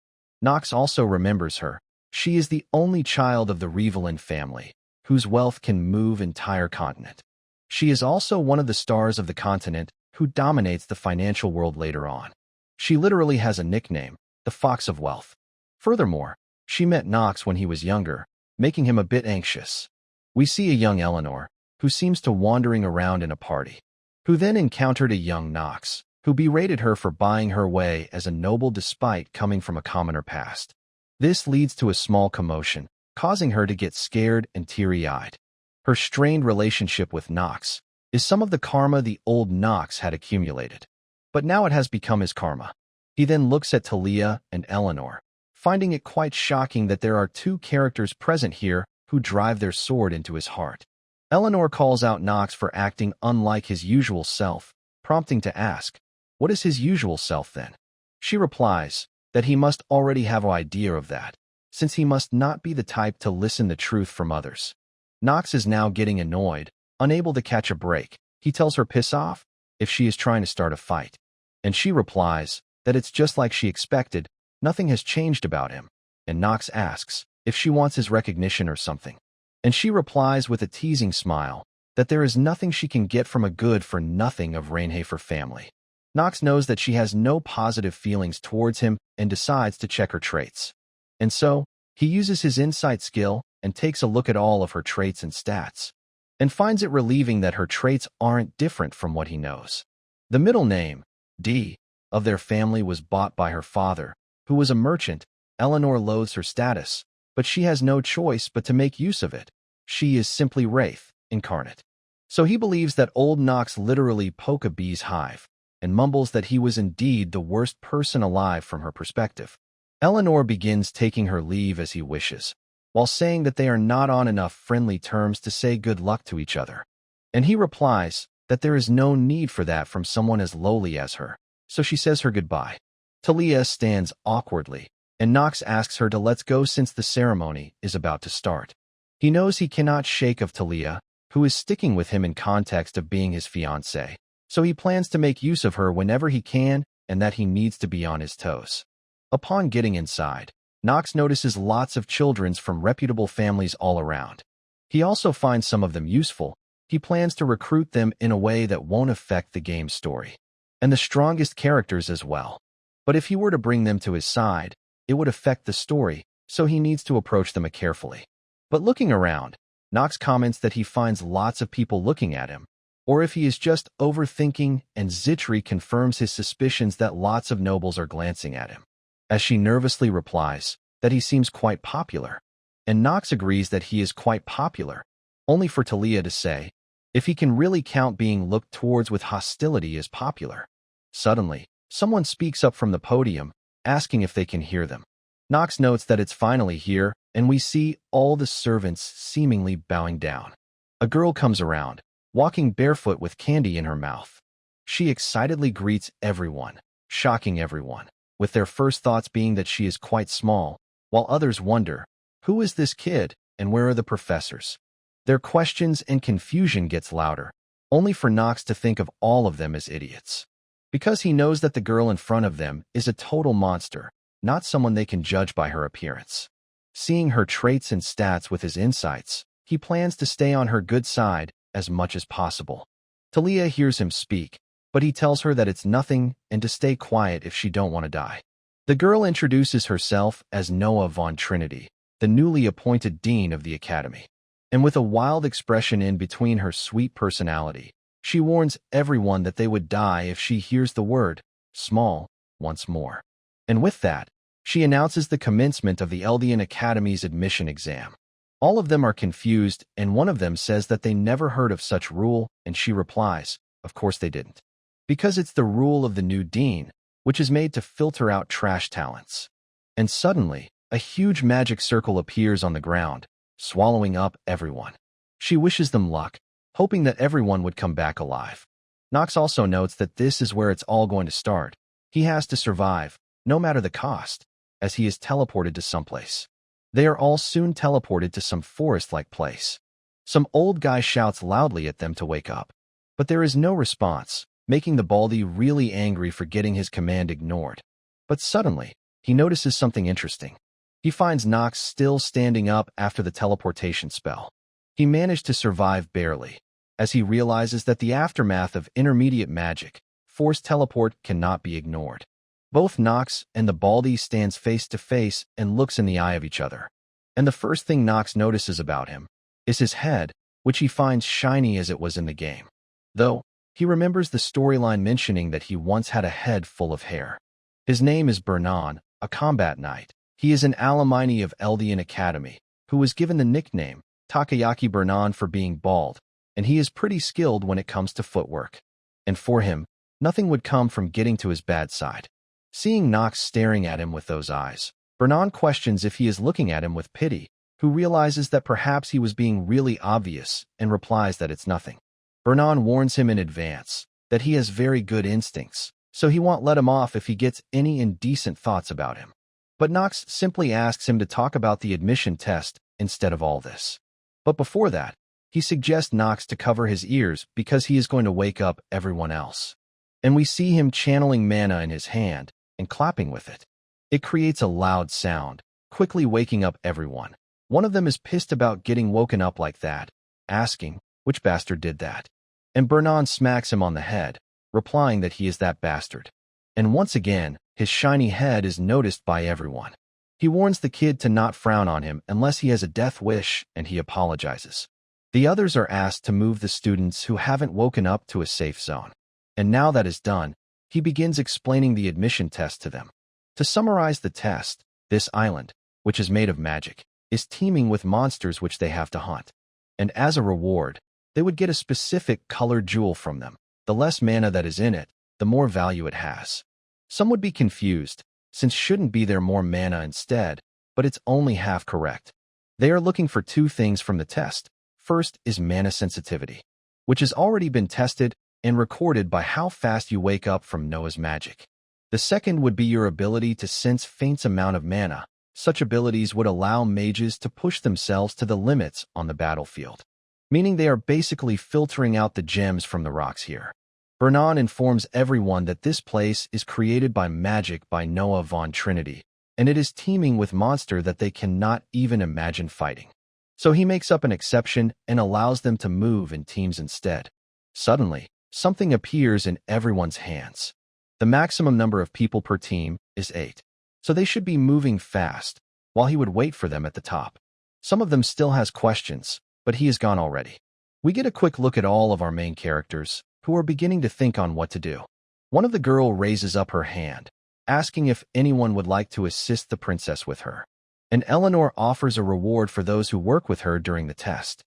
Nox also remembers her. She is the only child of the Revelin family, whose wealth can move entire continent. She is also one of the stars of the continent who dominates the financial world later on. She literally has a nickname, the Fox of Wealth. Furthermore, she met Nox when he was younger, making him a bit anxious. We see a young Eleanor, who seems to wandering around in a party, who then encountered a young Nox, who berated her for buying her way as a noble despite coming from a commoner past. This leads to a small commotion, causing her to get scared and teary-eyed. Her strained relationship with Nox is some of the karma the old Nox had accumulated. But now it has become his karma. He then looks at Talia and Eleanor, finding it quite shocking that there are two characters present here who drive their sword into his heart. Eleanor calls out Nox for acting unlike his usual self, prompting to ask, what is his usual self then? She replies that he must already have an idea of that, since he must not be the type to listen the truth from others. Nox is now getting annoyed, unable to catch a break. He tells her piss off if she is trying to start a fight. And she replies that it's just like she expected, nothing has changed about him. And Nox asks if she wants his recognition or something. And she replies with a teasing smile that there is nothing she can get from a good-for-nothing of Reinhafer family. Nox knows that she has no positive feelings towards him and decides to check her traits. And so, he uses his insight skill and takes a look at all of her traits and stats, and finds it relieving that her traits aren't different from what he knows. The middle name, D, of their family was bought by her father, who was a merchant. Eleanor loathes her status, but she has no choice but to make use of it. She is simply Wraith, incarnate. So he believes that old Nox literally poke a bee's hive, and mumbles that he was indeed the worst person alive from her perspective. Eleanor begins taking her leave as he wishes, while saying that they are not on enough friendly terms to say good luck to each other. And he replies that there is no need for that from someone as lowly as her, so she says her goodbye. Talia stands awkwardly, and Nox asks her to let's go since the ceremony is about to start. He knows he cannot shake of Talia, who is sticking with him in context of being his fiancée, so he plans to make use of her whenever he can and that he needs to be on his toes. Upon getting inside, Nox notices lots of children from reputable families all around. He also finds some of them useful. He plans to recruit them in a way that won't affect the game's story, and the strongest characters as well. But if he were to bring them to his side, it would affect the story, so he needs to approach them carefully. But looking around, Nox comments that he finds lots of people looking at him, or if he is just overthinking, and Zitri confirms his suspicions that lots of nobles are glancing at him, as she nervously replies that he seems quite popular, and Nox agrees that he is quite popular, only for Talia to say if he can really count being looked towards with hostility as popular. Suddenly, someone speaks up from the podium, asking if they can hear them. Nox notes that it's finally here, and we see all the servants seemingly bowing down. A girl comes around, walking barefoot with candy in her mouth. She excitedly greets everyone, shocking everyone, with their first thoughts being that she is quite small, while others wonder, who is this kid, and where are the professors? Their questions and confusion gets louder, only for Nox to think of all of them as idiots. Because he knows that the girl in front of them is a total monster, not someone they can judge by her appearance. Seeing her traits and stats with his insights, he plans to stay on her good side as much as possible. Talia hears him speak, but he tells her that it's nothing and to stay quiet if she don't want to die. The girl introduces herself as Noah von Trinity, the newly appointed dean of the academy. And with a wild expression in between her sweet personality, she warns everyone that they would die if she hears the word small once more. And with that, she announces the commencement of the Eldian Academy's admission exam. All of them are confused, and one of them says that they never heard of such rule, and she replies, of course they didn't. Because it's the rule of the new dean, which is made to filter out trash talents. And suddenly, a huge magic circle appears on the ground, swallowing up everyone. She wishes them luck, hoping that everyone would come back alive. Nox also notes that this is where it's all going to start. He has to survive, no matter the cost, as he is teleported to someplace. They are all soon teleported to some forest-like place. Some old guy shouts loudly at them to wake up. But there is no response, making the Baldy really angry for getting his command ignored. But suddenly, he notices something interesting. He finds Nox still standing up after the teleportation spell. He managed to survive barely, as he realizes that the aftermath of intermediate magic, forced teleport, cannot be ignored. Both Nox and the Baldy stands face to face and looks in the eye of each other. And the first thing Nox notices about him is his head, which he finds shiny as it was in the game. Though, he remembers the storyline mentioning that he once had a head full of hair. His name is Bernan, a combat knight. He is an alumni of Eldian Academy, who was given the nickname Takayaki Bernan for being bald, and he is pretty skilled when it comes to footwork. And for him, nothing would come from getting to his bad side. Seeing Nox staring at him with those eyes, Bernan questions if he is looking at him with pity, who realizes that perhaps he was being really obvious and replies that it's nothing. Bernan warns him in advance that he has very good instincts, so he won't let him off if he gets any indecent thoughts about him. But Nox simply asks him to talk about the admission test instead of all this. But before that, he suggests Nox to cover his ears because he is going to wake up everyone else. And we see him channeling mana in his hand and clapping with it. It creates a loud sound, quickly waking up everyone. One of them is pissed about getting woken up like that, asking, which bastard did that? And Bernan smacks him on the head, replying that he is that bastard. And once again, his shiny head is noticed by everyone. He warns the kid to not frown on him unless he has a death wish, and he apologizes. The others are asked to move the students who haven't woken up to a safe zone. And now that is done, he begins explaining the admission test to them. To summarize the test, this island, which is made of magic, is teeming with monsters which they have to hunt. And as a reward, they would get a specific colored jewel from them. The less mana that is in it, the more value it has. Some would be confused, since shouldn't be there more mana instead, but it's only half correct. They are looking for two things from the test. First is mana sensitivity, which has already been tested and recorded by how fast you wake up from Noah's magic. The second would be your ability to sense faint amount of mana. Such abilities would allow mages to push themselves to the limits on the battlefield, meaning they are basically filtering out the gems from the rocks here. Bernan informs everyone that this place is created by magic by Noah von Trinity, and it is teeming with monsters that they cannot even imagine fighting. So he makes up an exception and allows them to move in teams instead. Suddenly, something appears in everyone's hands. The maximum number of people per team is 8, so they should be moving fast, while he would wait for them at the top. Some of them still has questions, but he is gone already. We get a quick look at all of our main characters, who are beginning to think on what to do. One of the girl raises up her hand, asking if anyone would like to assist the princess with her. And Eleanor offers a reward for those who work with her during the test.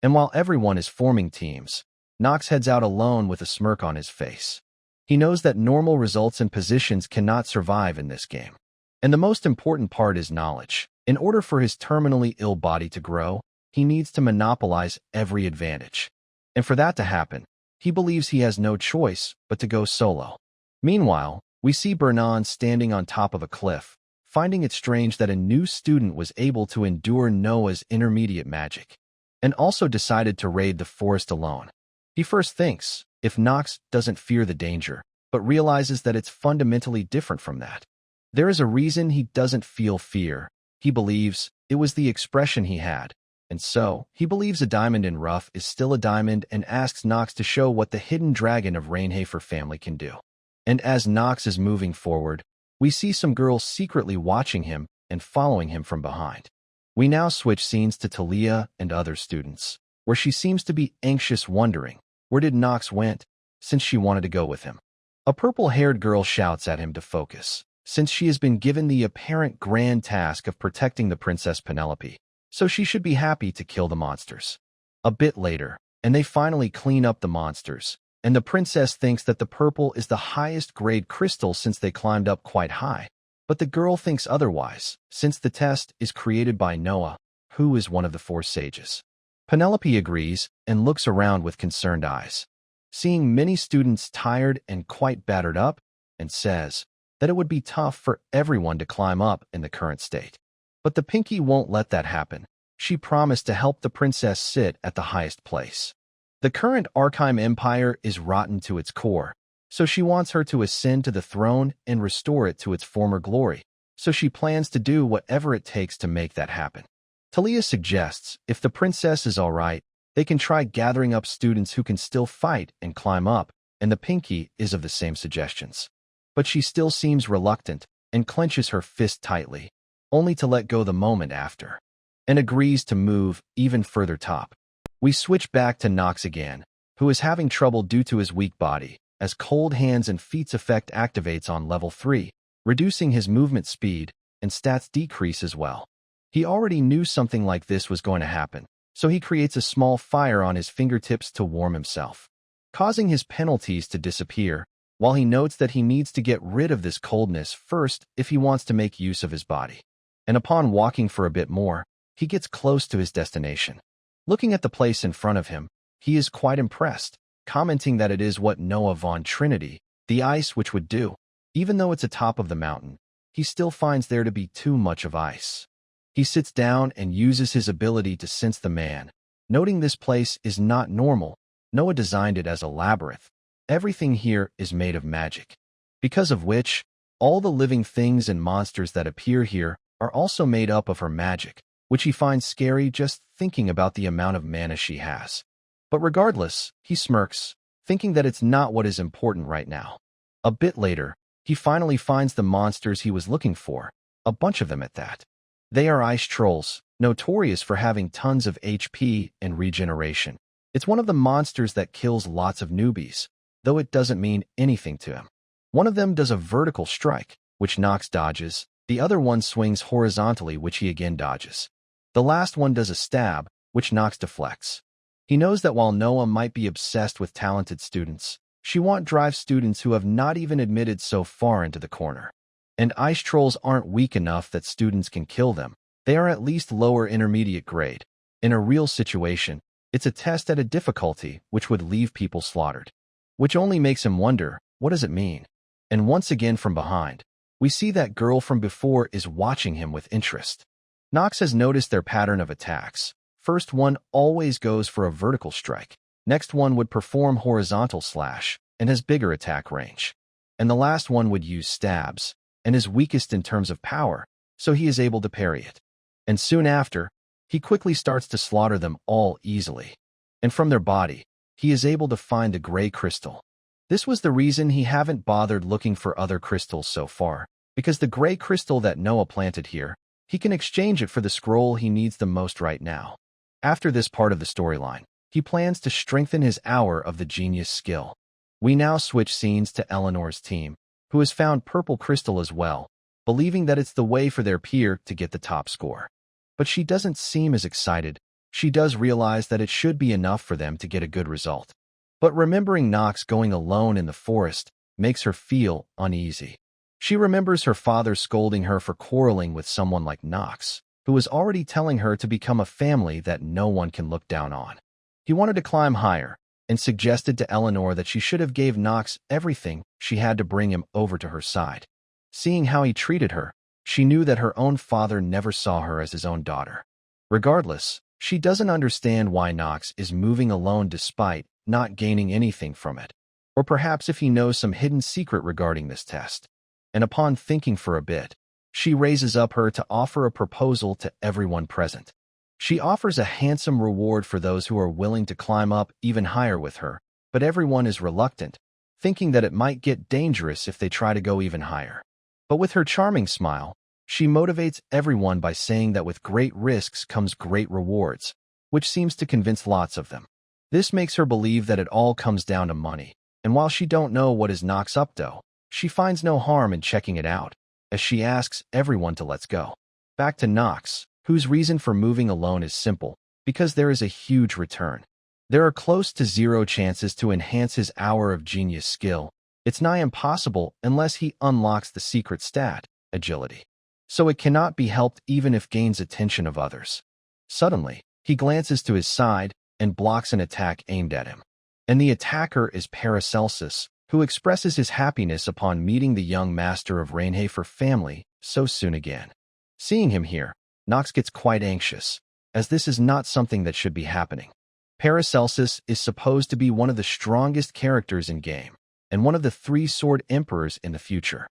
And while everyone is forming teams, Nox heads out alone with a smirk on his face. He knows that normal results and positions cannot survive in this game. And the most important part is knowledge. In order for his terminally ill body to grow, he needs to monopolize every advantage. And for that to happen, he believes he has no choice but to go solo. Meanwhile, we see Bernan standing on top of a cliff, finding it strange that a new student was able to endure Noah's intermediate magic, and also decided to raid the forest alone. He first thinks, if Nox doesn't fear the danger, but realizes that it's fundamentally different from that. There is a reason he doesn't feel fear. He believes it was the expression he had, And so, he believes a diamond in rough is still a diamond and asks Nox to show what the hidden dragon of Rainhafer family can do. And as Nox is moving forward, we see some girls secretly watching him and following him from behind. We now switch scenes to Talia and other students, where she seems to be anxious, wondering, where did Nox went, since she wanted to go with him. A purple-haired girl shouts at him to focus, since she has been given the apparent grand task of protecting the Princess Penelope, so she should be happy to kill the monsters. A bit later, and they finally clean up the monsters, and the princess thinks that the purple is the highest grade crystal since they climbed up quite high. But the girl thinks otherwise, since the test is created by Noah, who is one of the 4 sages. Penelope agrees and looks around with concerned eyes, seeing many students tired and quite battered up, and says that it would be tough for everyone to climb up in the current state. But the Pinky won't let that happen. She promised to help the princess sit at the highest place. The current Arkham Empire is rotten to its core, so she wants her to ascend to the throne and restore it to its former glory, so she plans to do whatever it takes to make that happen. Talia suggests if the princess is all right, they can try gathering up students who can still fight and climb up, and the Pinky is of the same suggestions. But she still seems reluctant and clenches her fist tightly, only to let go the moment after, and agrees to move even further top. We switch back to Nox again, who is having trouble due to his weak body, as Cold Hands and Feet's effect activates on level 3, reducing his movement speed, and stats decrease as well. He already knew something like this was going to happen, so he creates a small fire on his fingertips to warm himself, causing his penalties to disappear, while he notes that he needs to get rid of this coldness first if he wants to make use of his body. And upon walking for a bit more, he gets close to his destination. Looking at the place in front of him, he is quite impressed, commenting that it is what Noah Von Trinity, the ice which would do. Even though it's atop of the mountain, he still finds there to be too much of ice. He sits down and uses his ability to sense the man, noting this place is not normal. Noah designed it as a labyrinth. Everything here is made of magic, because of which, all the living things and monsters that appear here are also made up of her magic, which he finds scary just thinking about the amount of mana she has. But regardless, he smirks, thinking that it's not what is important right now. A bit later, he finally finds the monsters he was looking for, a bunch of them at that. They are ice trolls, notorious for having tons of HP and regeneration. It's one of the monsters that kills lots of newbies, though it doesn't mean anything to him. One of them does a vertical strike, which Nox dodges. The other one swings horizontally, which he again dodges. The last one does a stab, which Nox deflects. He knows that while Noah might be obsessed with talented students, she won't drive students who have not even admitted so far into the corner. And ice trolls aren't weak enough that students can kill them. They are at least lower intermediate grade. In a real situation, it's a test at a difficulty which would leave people slaughtered. Which only makes him wonder, what does it mean? And once again from behind, we see that girl from before is watching him with interest. Nox has noticed their pattern of attacks. First one always goes for a vertical strike. Next one would perform horizontal slash and has bigger attack range. And the last one would use stabs and is weakest in terms of power, so he is able to parry it. And soon after, he quickly starts to slaughter them all easily. And from their body, he is able to find the gray crystal. This was the reason he haven't bothered looking for other crystals so far, because the gray crystal that Noah planted here, he can exchange it for the scroll he needs the most right now. After this part of the storyline, he plans to strengthen his hour of the genius skill. We now switch scenes to Eleanor's team, who has found purple crystal as well, believing that it's the way for their peer to get the top score. But she doesn't seem as excited. She does realize that it should be enough for them to get a good result. But remembering Nox going alone in the forest makes her feel uneasy. She remembers her father scolding her for quarreling with someone like Nox, who was already telling her to become a family that no one can look down on. He wanted to climb higher, and suggested to Eleanor that she should have gave Nox everything she had to bring him over to her side. Seeing how he treated her, she knew that her own father never saw her as his own daughter. Regardless, she doesn't understand why Nox is moving alone despite not gaining anything from it, or perhaps if he knows some hidden secret regarding this test. And upon thinking for a bit, she raises up her to offer a proposal to everyone present. She offers a handsome reward for those who are willing to climb up even higher with her, but everyone is reluctant, thinking that it might get dangerous if they try to go even higher. But with her charming smile, she motivates everyone by saying that with great risks comes great rewards, which seems to convince lots of them. This makes her believe that it all comes down to money, and while she don't know what is Nox up to, she finds no harm in checking it out, as she asks everyone to let's go. Back to Nox, whose reason for moving alone is simple, because there is a huge return. There are close to zero chances to enhance his hour of genius skill. It's nigh impossible unless he unlocks the secret stat, agility. So it cannot be helped even if gains attention of others. Suddenly, he glances to his side and blocks an attack aimed at him. And the attacker is Paracelsus, who expresses his happiness upon meeting the young master of Rainhafer family so soon again. Seeing him here, Nox gets quite anxious, as this is not something that should be happening. Paracelsus is supposed to be one of the strongest characters in game, and one of the 3 sword emperors in the future.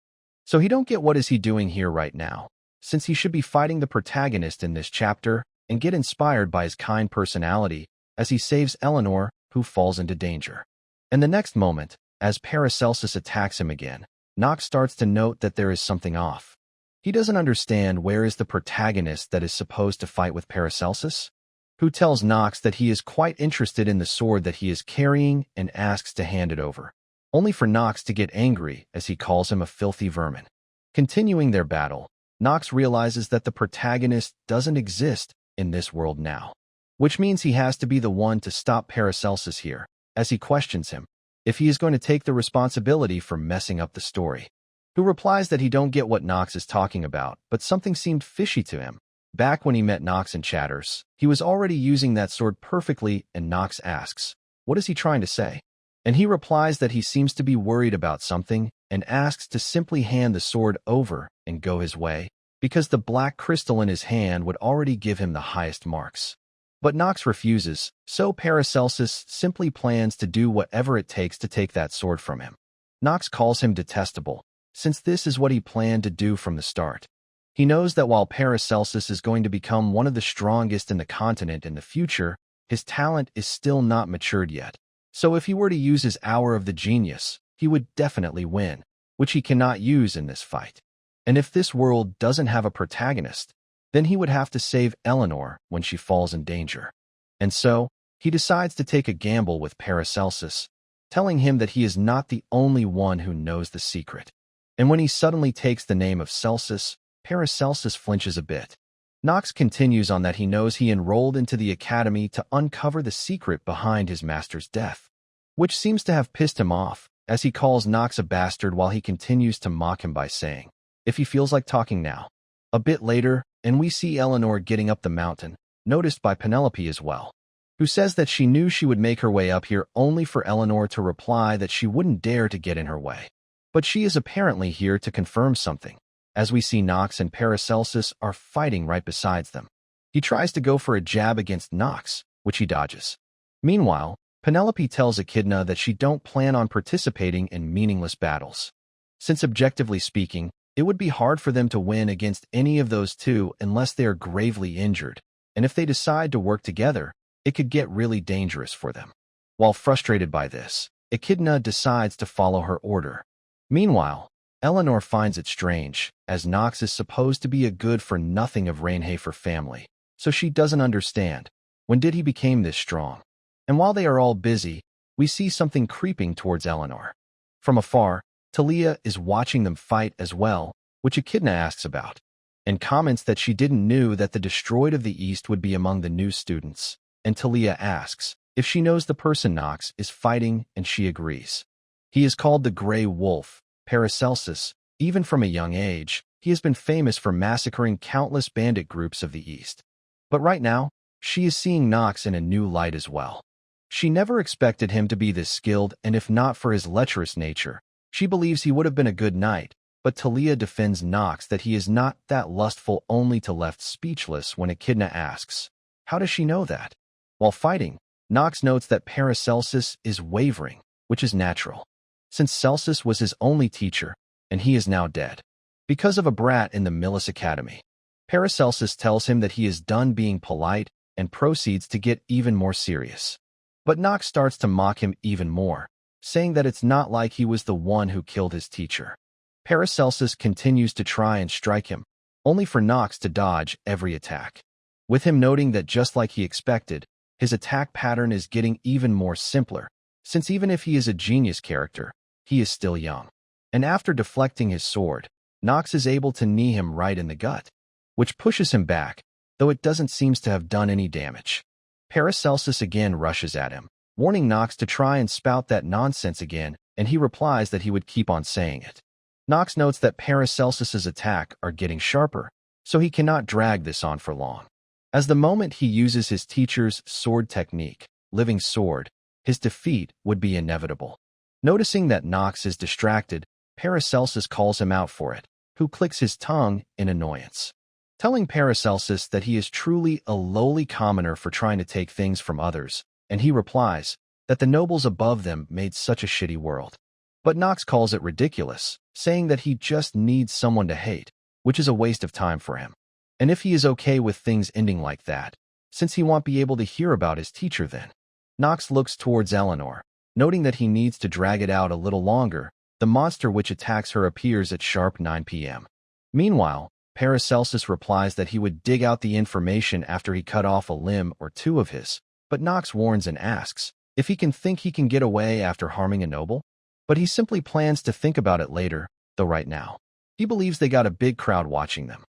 So he don't get what is he doing here right now, since he should be fighting the protagonist in this chapter and get inspired by his kind personality as he saves Eleanor, who falls into danger. And the next moment, as Paracelsus attacks him again, Nox starts to note that there is something off. He doesn't understand where is the protagonist that is supposed to fight with Paracelsus, who tells Nox that he is quite interested in the sword that he is carrying and asks to hand it over, only for Nox to get angry as he calls him a filthy vermin. Continuing their battle, Nox realizes that the protagonist doesn't exist in this world now, which means he has to be the one to stop Paracelsus here, as he questions him if he is going to take the responsibility for messing up the story. Who replies that he don't get what Nox is talking about, but something seemed fishy to him. Back when he met Nox in Chatters, he was already using that sword perfectly, and Nox asks, what is he trying to say? And he replies that he seems to be worried about something and asks to simply hand the sword over and go his way, because the black crystal in his hand would already give him the highest marks. But Nox refuses, so Paracelsus simply plans to do whatever it takes to take that sword from him. Nox calls him detestable, since this is what he planned to do from the start. He knows that while Paracelsus is going to become one of the strongest in the continent in the future, his talent is still not matured yet. So if he were to use his hour of the genius, he would definitely win, which he cannot use in this fight. And if this world doesn't have a protagonist, then he would have to save Eleanor when she falls in danger. And so, he decides to take a gamble with Paracelsus, telling him that he is not the only one who knows the secret. And when he suddenly takes the name of Celsus, Paracelsus flinches a bit. Nox continues on that he knows he enrolled into the academy to uncover the secret behind his master's death, which seems to have pissed him off, as he calls Nox a bastard while he continues to mock him by saying, if he feels like talking now. A bit later, and we see Eleanor getting up the mountain, noticed by Penelope as well, who says that she knew she would make her way up here only for Eleanor to reply that she wouldn't dare to get in her way. But she is apparently here to confirm something, as we see Nox and Paracelsus are fighting right beside them. He tries to go for a jab against Nox, which he dodges. Meanwhile, Penelope tells Echidna that she don't plan on participating in meaningless battles, since objectively speaking, it would be hard for them to win against any of those two unless they are gravely injured, and if they decide to work together, it could get really dangerous for them. While frustrated by this, Echidna decides to follow her order. Meanwhile, Eleanor finds it strange, as Nox is supposed to be a good-for-nothing of Rainhafer family, so she doesn't understand. When did he become this strong? And while they are all busy, we see something creeping towards Eleanor. From afar, Talia is watching them fight as well, which Echidna asks about, and comments that she didn't know that the Destroyed of the East would be among the new students, and Talia asks if she knows the person Nox is fighting, and she agrees. He is called the Grey Wolf, Paracelsus. Even from a young age, he has been famous for massacring countless bandit groups of the East. But right now, she is seeing Nox in a new light as well. She never expected him to be this skilled, and if not for his lecherous nature, she believes he would have been a good knight, but Talia defends Nox that he is not that lustful, only to left speechless when Echidna asks, how does she know that? While fighting, Nox notes that Paracelsus is wavering, which is natural, since Celsus was his only teacher, and he is now dead, because of a brat in the Millis Academy. Paracelsus tells him that he is done being polite and proceeds to get even more serious. But Nox starts to mock him even more, saying that it's not like he was the one who killed his teacher. Paracelsus continues to try and strike him, only for Nox to dodge every attack, with him noting that just like he expected, his attack pattern is getting even more simpler, since even if he is a genius character, he is still young. And after deflecting his sword, Nox is able to knee him right in the gut, which pushes him back, though it doesn't seem to have done any damage. Paracelsus again rushes at him, warning Nox to try and spout that nonsense again, and he replies that he would keep on saying it. Nox notes that Paracelsus's attack are getting sharper, so he cannot drag this on for long. As the moment he uses his teacher's sword technique, living sword, his defeat would be inevitable. Noticing that Nox is distracted, Paracelsus calls him out for it, who clicks his tongue in annoyance, telling Paracelsus that he is truly a lowly commoner for trying to take things from others, and he replies that the nobles above them made such a shitty world. But Nox calls it ridiculous, saying that he just needs someone to hate, which is a waste of time for him. And if he is okay with things ending like that, since he won't be able to hear about his teacher then. Nox looks towards Eleanor, noting that he needs to drag it out a little longer. The monster which attacks her appears at sharp 9 p.m. Meanwhile, Paracelsus replies that he would dig out the information after he cut off a limb or two of his, but Nox warns and asks if he can get away after harming a noble. But he simply plans to think about it later, though right now, he believes they got a big crowd watching them.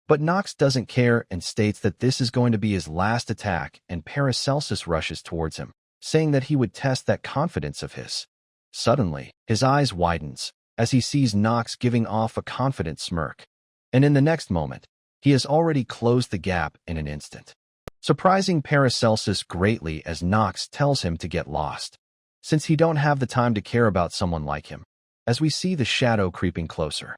But Nox doesn't care and states that this is going to be his last attack, and Paracelsus rushes towards him, saying that he would test that confidence of his. Suddenly, his eyes widens as he sees Nox giving off a confident smirk. And in the next moment, he has already closed the gap in an instant, surprising Paracelsus greatly as Nox tells him to get lost, since he don't have the time to care about someone like him. As we see the shadow creeping closer,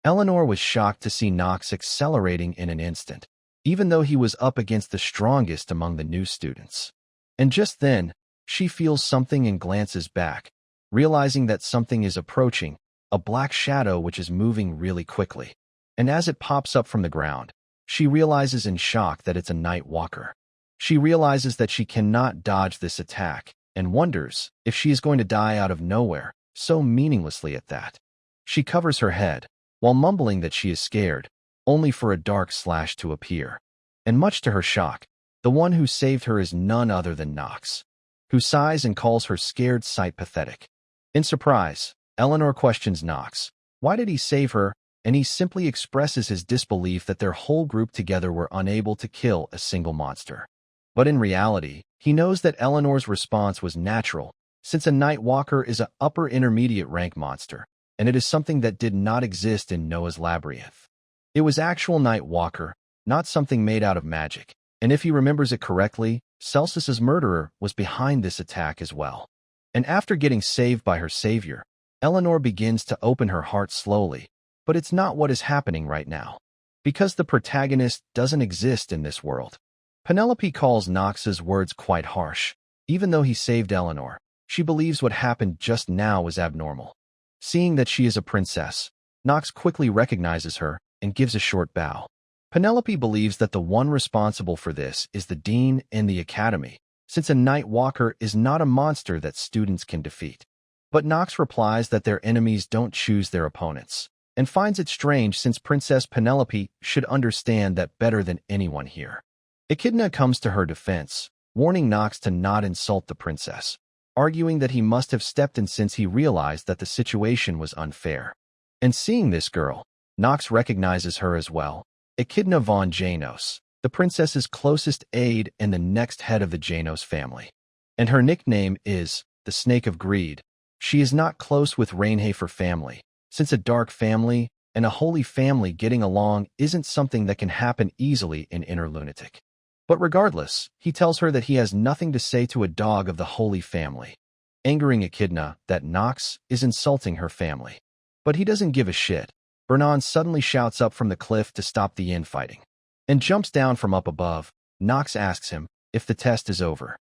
Eleanor was shocked to see Nox accelerating in an instant, even though he was up against the strongest among the new students. And just then, she feels something and glances back, realizing that something is approaching, a black shadow which is moving really quickly. And as it pops up from the ground, she realizes in shock that it's a night walker. She realizes that she cannot dodge this attack, and wonders if she is going to die out of nowhere, so meaninglessly at that. She covers her head, while mumbling that she is scared, only for a dark slash to appear. And much to her shock, the one who saved her is none other than Nox, who sighs and calls her scared sight pathetic. In surprise, Eleanor questions Nox. Why did he save her? And he simply expresses his disbelief that their whole group together were unable to kill a single monster. But in reality, he knows that Eleanor's response was natural, since a Night Walker is an upper intermediate rank monster, and it is something that did not exist in Noah's Labyrinth. It was actual Night Walker, not something made out of magic, and if he remembers it correctly, Celsus's murderer was behind this attack as well. And after getting saved by her savior, Eleanor begins to open her heart slowly, but it's not what is happening right now, because the protagonist doesn't exist in this world. Penelope calls Nox's words quite harsh. Even though he saved Eleanor, she believes what happened just now was abnormal. Seeing that she is a princess, Nox quickly recognizes her and gives a short bow. Penelope believes that the one responsible for this is the dean in the academy, since a Night Walker is not a monster that students can defeat. But Nox replies that their enemies don't choose their opponents, and finds it strange since Princess Penelope should understand that better than anyone here. Echidna comes to her defense, warning Nox to not insult the princess, arguing that he must have stepped in since he realized that the situation was unfair. And seeing this girl, Nox recognizes her as well, Echidna von Janos, the princess's closest aide and the next head of the Janos family. And her nickname is the Snake of Greed. She is not close with Rainhafer family, since a dark family and a holy family getting along isn't something that can happen easily in Inner Lunatic. But regardless, he tells her that he has nothing to say to a dog of the holy family, angering Echidna that Nox is insulting her family. But he doesn't give a shit. Vernon suddenly shouts up from the cliff to stop the infighting, and jumps down from up above. Nox asks him if the test is over,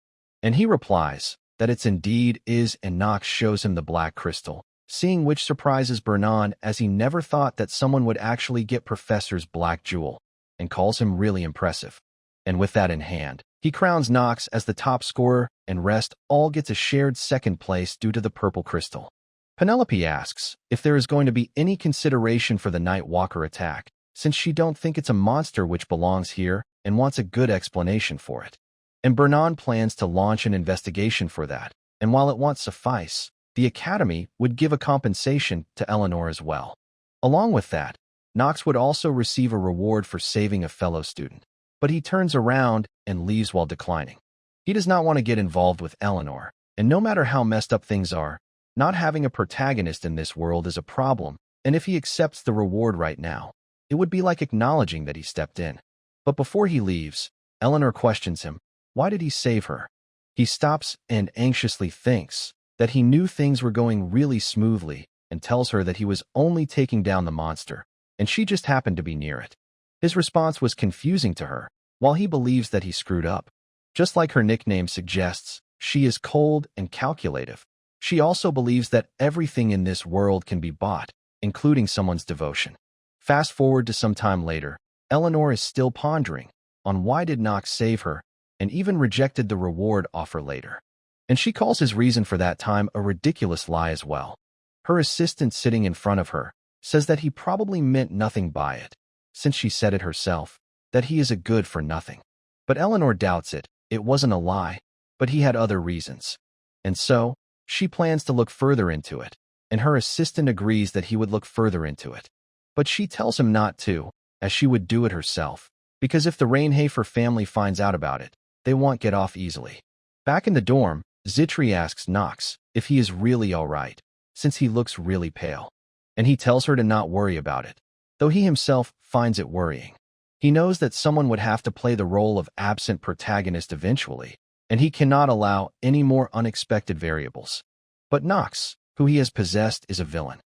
and he replies that it's indeed is, and Nox shows him the black crystal, seeing which surprises Vernon as he never thought that someone would actually get Professor's black jewel, and calls him really impressive. And with that in hand, He crowns Knox as the top scorer, and Rest all gets a shared second place due to the purple crystal. Penelope asks if there is going to be any consideration for the Night Walker attack, since she don't think it's a monster which belongs here and wants a good explanation for it. And Bernan plans to launch an investigation for that, and while it won't suffice, the Academy would give a compensation to Eleanor as well. Along with that, Knox would also receive a reward for saving a fellow student, but he turns around and leaves while declining. He does not want to get involved with Eleanor, and no matter how messed up things are, not having a protagonist in this world is a problem, and if he accepts the reward right now, it would be like acknowledging that he stepped in. But before he leaves, Eleanor questions him. Why did he save her? He stops and anxiously thinks that he knew things were going really smoothly and tells her that he was only taking down the monster, and she just happened to be near it. His response was confusing to her, while he believes that he screwed up. Just like her nickname suggests, she is cold and calculative. She also believes that everything in this world can be bought, including someone's devotion. Fast forward to some time later, Eleanor is still pondering on why did Knox save her, and even rejected the reward offer later. And she calls his reason for that time a ridiculous lie as well. Her assistant sitting in front of her says that he probably meant nothing by it, since she said it herself, that he is a good for nothing. But Eleanor doubts it. It wasn't a lie, but he had other reasons. And so, she plans to look further into it, and her assistant agrees that he would look further into it. But she tells him not to, as she would do it herself, because if the Rainhafer family finds out about it, they won't get off easily. Back in the dorm, Zitri asks Knox if he is really alright, since he looks really pale. And he tells her to not worry about it, though he himself finds it worrying. He knows that someone would have to play the role of absent protagonist eventually, and he cannot allow any more unexpected variables. But Knox, who he has possessed, is a villain.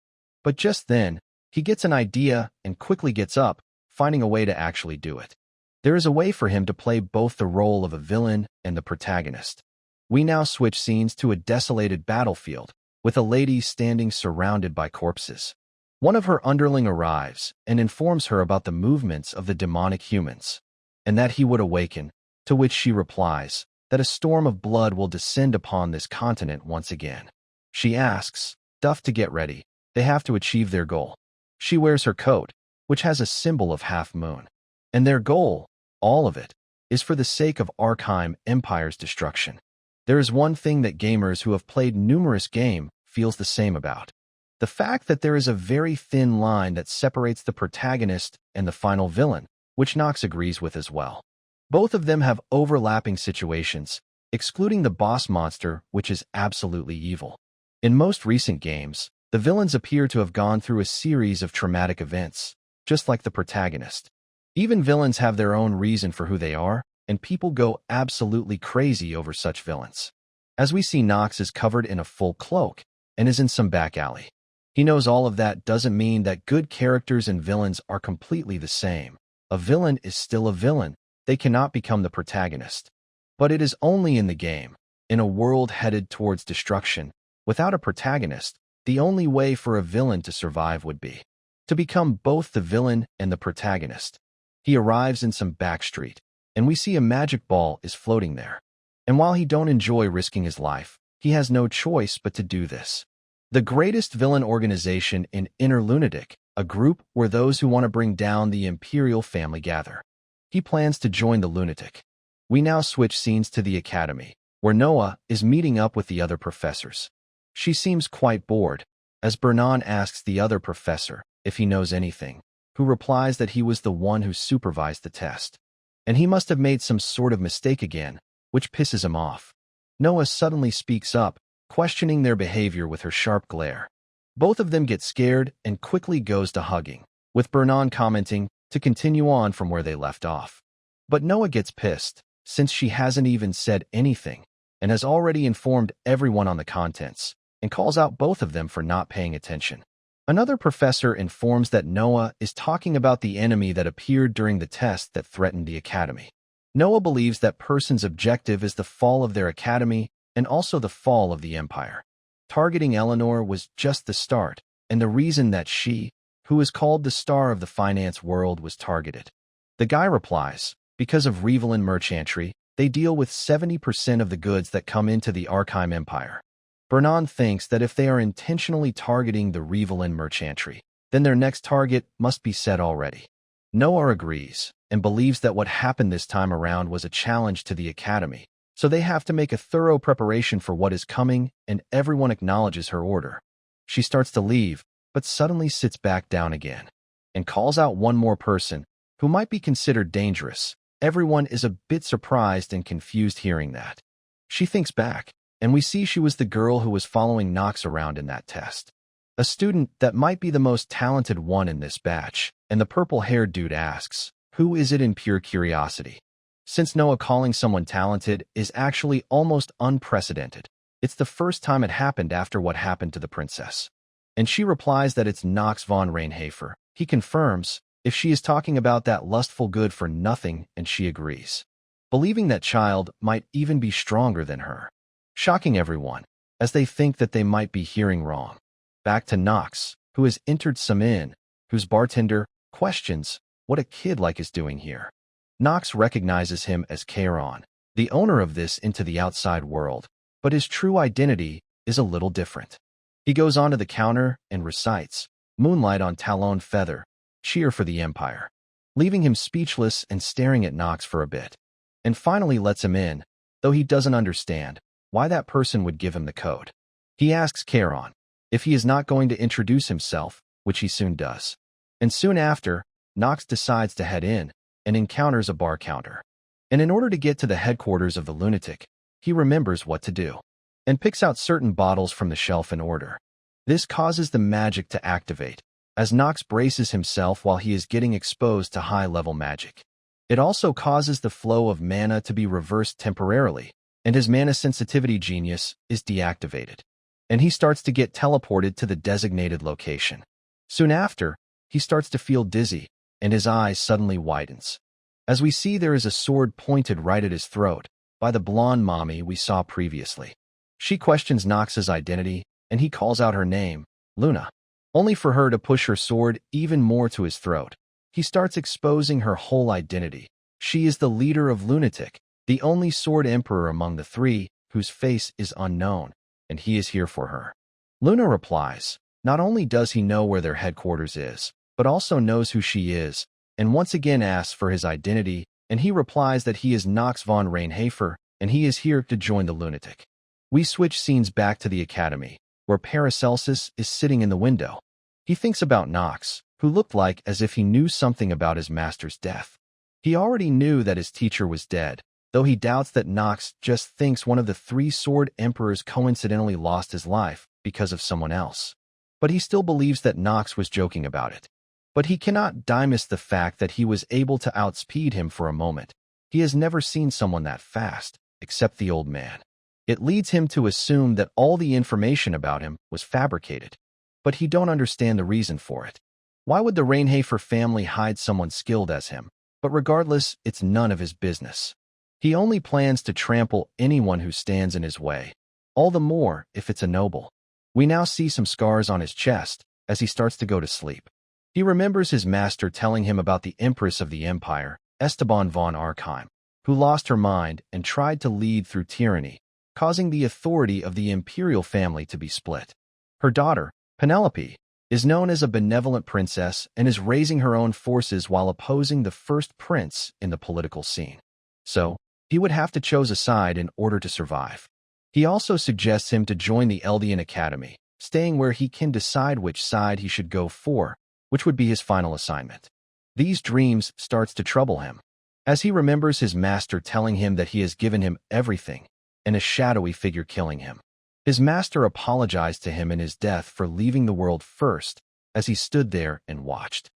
But just then, he gets an idea and quickly gets up, finding a way to actually do it. There is a way for him to play both the role of a villain and the protagonist. We now switch scenes to a desolated battlefield, with a lady standing surrounded by corpses. One of her underling arrives and informs her about the movements of the demonic humans, and that he would awaken, to which she replies that a storm of blood will descend upon this continent once again. She asks Duff to get ready. They have to achieve their goal. She wears her coat, which has a symbol of half-moon. And their goal, all of it, is for the sake of Arkham Empire's destruction. There is one thing that gamers who have played numerous games feels the same about. The fact that there is a very thin line that separates the protagonist and the final villain, which Knox agrees with as well. Both of them have overlapping situations, excluding the boss monster, which is absolutely evil. In most recent games, the villains appear to have gone through a series of traumatic events, just like the protagonist. Even villains have their own reason for who they are, and people go absolutely crazy over such villains. As we see, Knox is covered in a full cloak and is in some back alley. He knows all of that doesn't mean that good characters and villains are completely the same. A villain is still a villain. They cannot become the protagonist. But it is only in the game, in a world headed towards destruction, without a protagonist, the only way for a villain to survive would be to become both the villain and the protagonist. He arrives in some back street, and we see a magic ball is floating there. And while he don't enjoy risking his life, he has no choice but to do this. The greatest villain organization in Inner Lunatic, a group where those who want to bring down the Imperial family gather. He plans to join the Lunatic. We now switch scenes to the Academy, where Noah is meeting up with the other professors. She seems quite bored, as Bernan asks the other professor if he knows anything, who replies that he was the one who supervised the test. And he must have made some sort of mistake again, which pisses him off. Noah suddenly speaks up, questioning their behavior with her sharp glare. Both of them get scared and quickly goes to hugging, with Bernan commenting to continue on from where they left off. But Noah gets pissed, since she hasn't even said anything, and has already informed everyone on the contents, and calls out both of them for not paying attention. Another professor informs that Noah is talking about the enemy that appeared during the test that threatened the Academy. Noah believes that person's objective is the fall of their Academy and also the fall of the Empire. Targeting Eleanor was just the start, and the reason that she, who is called the star of the finance world, was targeted. The guy replies, because of Revelin merchantry, They deal with 70% of the goods that come into the Archime Empire. Bernan thinks that if they are intentionally targeting the Revelin merchantry, then their next target must be set already. Noah agrees and believes that what happened this time around was a challenge to the Academy, so they have to make a thorough preparation for what is coming, and everyone acknowledges her order. She starts to leave, but suddenly sits back down again and calls out one more person who might be considered dangerous. Everyone is a bit surprised and confused hearing that. She thinks back, and we see she was the girl who was following Nox around in that test. A student that might be the most talented one in this batch, and the purple-haired dude asks, "Who is it?" in pure curiosity. Since Noah calling someone talented is actually almost unprecedented, it's the first time it happened after what happened to the princess. And she replies that it's Nox von Reinhafer. He confirms if she is talking about that lustful good for nothing, and she agrees, believing that child might even be stronger than her, shocking everyone, as they think that they might be hearing wrong. Back to Nox, who has entered some inn, whose bartender questions what a kid like is doing here. Nox recognizes him as Charon, the owner of this into the outside world, but his true identity is a little different. He goes onto the counter and recites, "Moonlight on Talon Feather, cheer for the Empire," leaving him speechless and staring at Nox for a bit, and finally lets him in, though he doesn't understand why that person would give him the code. He asks Charon if he is not going to introduce himself, which he soon does. And soon after, Nox decides to head in and encounters a bar counter. And in order to get to the headquarters of the lunatic, he remembers what to do and picks out certain bottles from the shelf in order. This causes the magic to activate, as Nox braces himself while he is getting exposed to high-level magic. It also causes the flow of mana to be reversed temporarily, and his mana sensitivity genius is deactivated, and he starts to get teleported to the designated location. Soon after, he starts to feel dizzy, and his eyes suddenly widens. As we see, there is a sword pointed right at his throat by the blonde mommy we saw previously. She questions Nox's identity, and he calls out her name, Luna, only for her to push her sword even more to his throat. He starts exposing her whole identity. She is the leader of Lunatic, the only sword emperor among the three, whose face is unknown, and he is here for her. Luna replies, not only does he know where their headquarters is, but also knows who she is, and once again asks for his identity, and he replies that he is Nox von Reinhafer, and he is here to join the Lunatic. We switch scenes back to the academy, where Paracelsus is sitting in the window. He thinks about Nox, who looked like as if he knew something about his master's death. He already knew that his teacher was dead, though he doubts that Nox just thinks one of the three sword emperors coincidentally lost his life because of someone else. But he still believes that Nox was joking about it. But he cannot dismiss the fact that he was able to outspeed him for a moment. He has never seen someone that fast, except the old man. It leads him to assume that all the information about him was fabricated. But he don't understand the reason for it. Why would the Reinhafer family hide someone skilled as him? But regardless, it's none of his business. He only plans to trample anyone who stands in his way, all the more if it's a noble. We now see some scars on his chest as he starts to go to sleep. He remembers his master telling him about the Empress of the Empire, Esteban von Archheim, who lost her mind and tried to lead through tyranny, causing the authority of the imperial family to be split. Her daughter, Penelope, is known as a benevolent princess and is raising her own forces while opposing the first prince in the political scene. So, he would have to choose a side in order to survive. He also suggests him to join the Eldian Academy, staying where he can decide which side he should go for, which would be his final assignment. These dreams starts to trouble him, as he remembers his master telling him that he has given him everything, and a shadowy figure killing him. His master apologized to him in his death for leaving the world first, as he stood there and watched.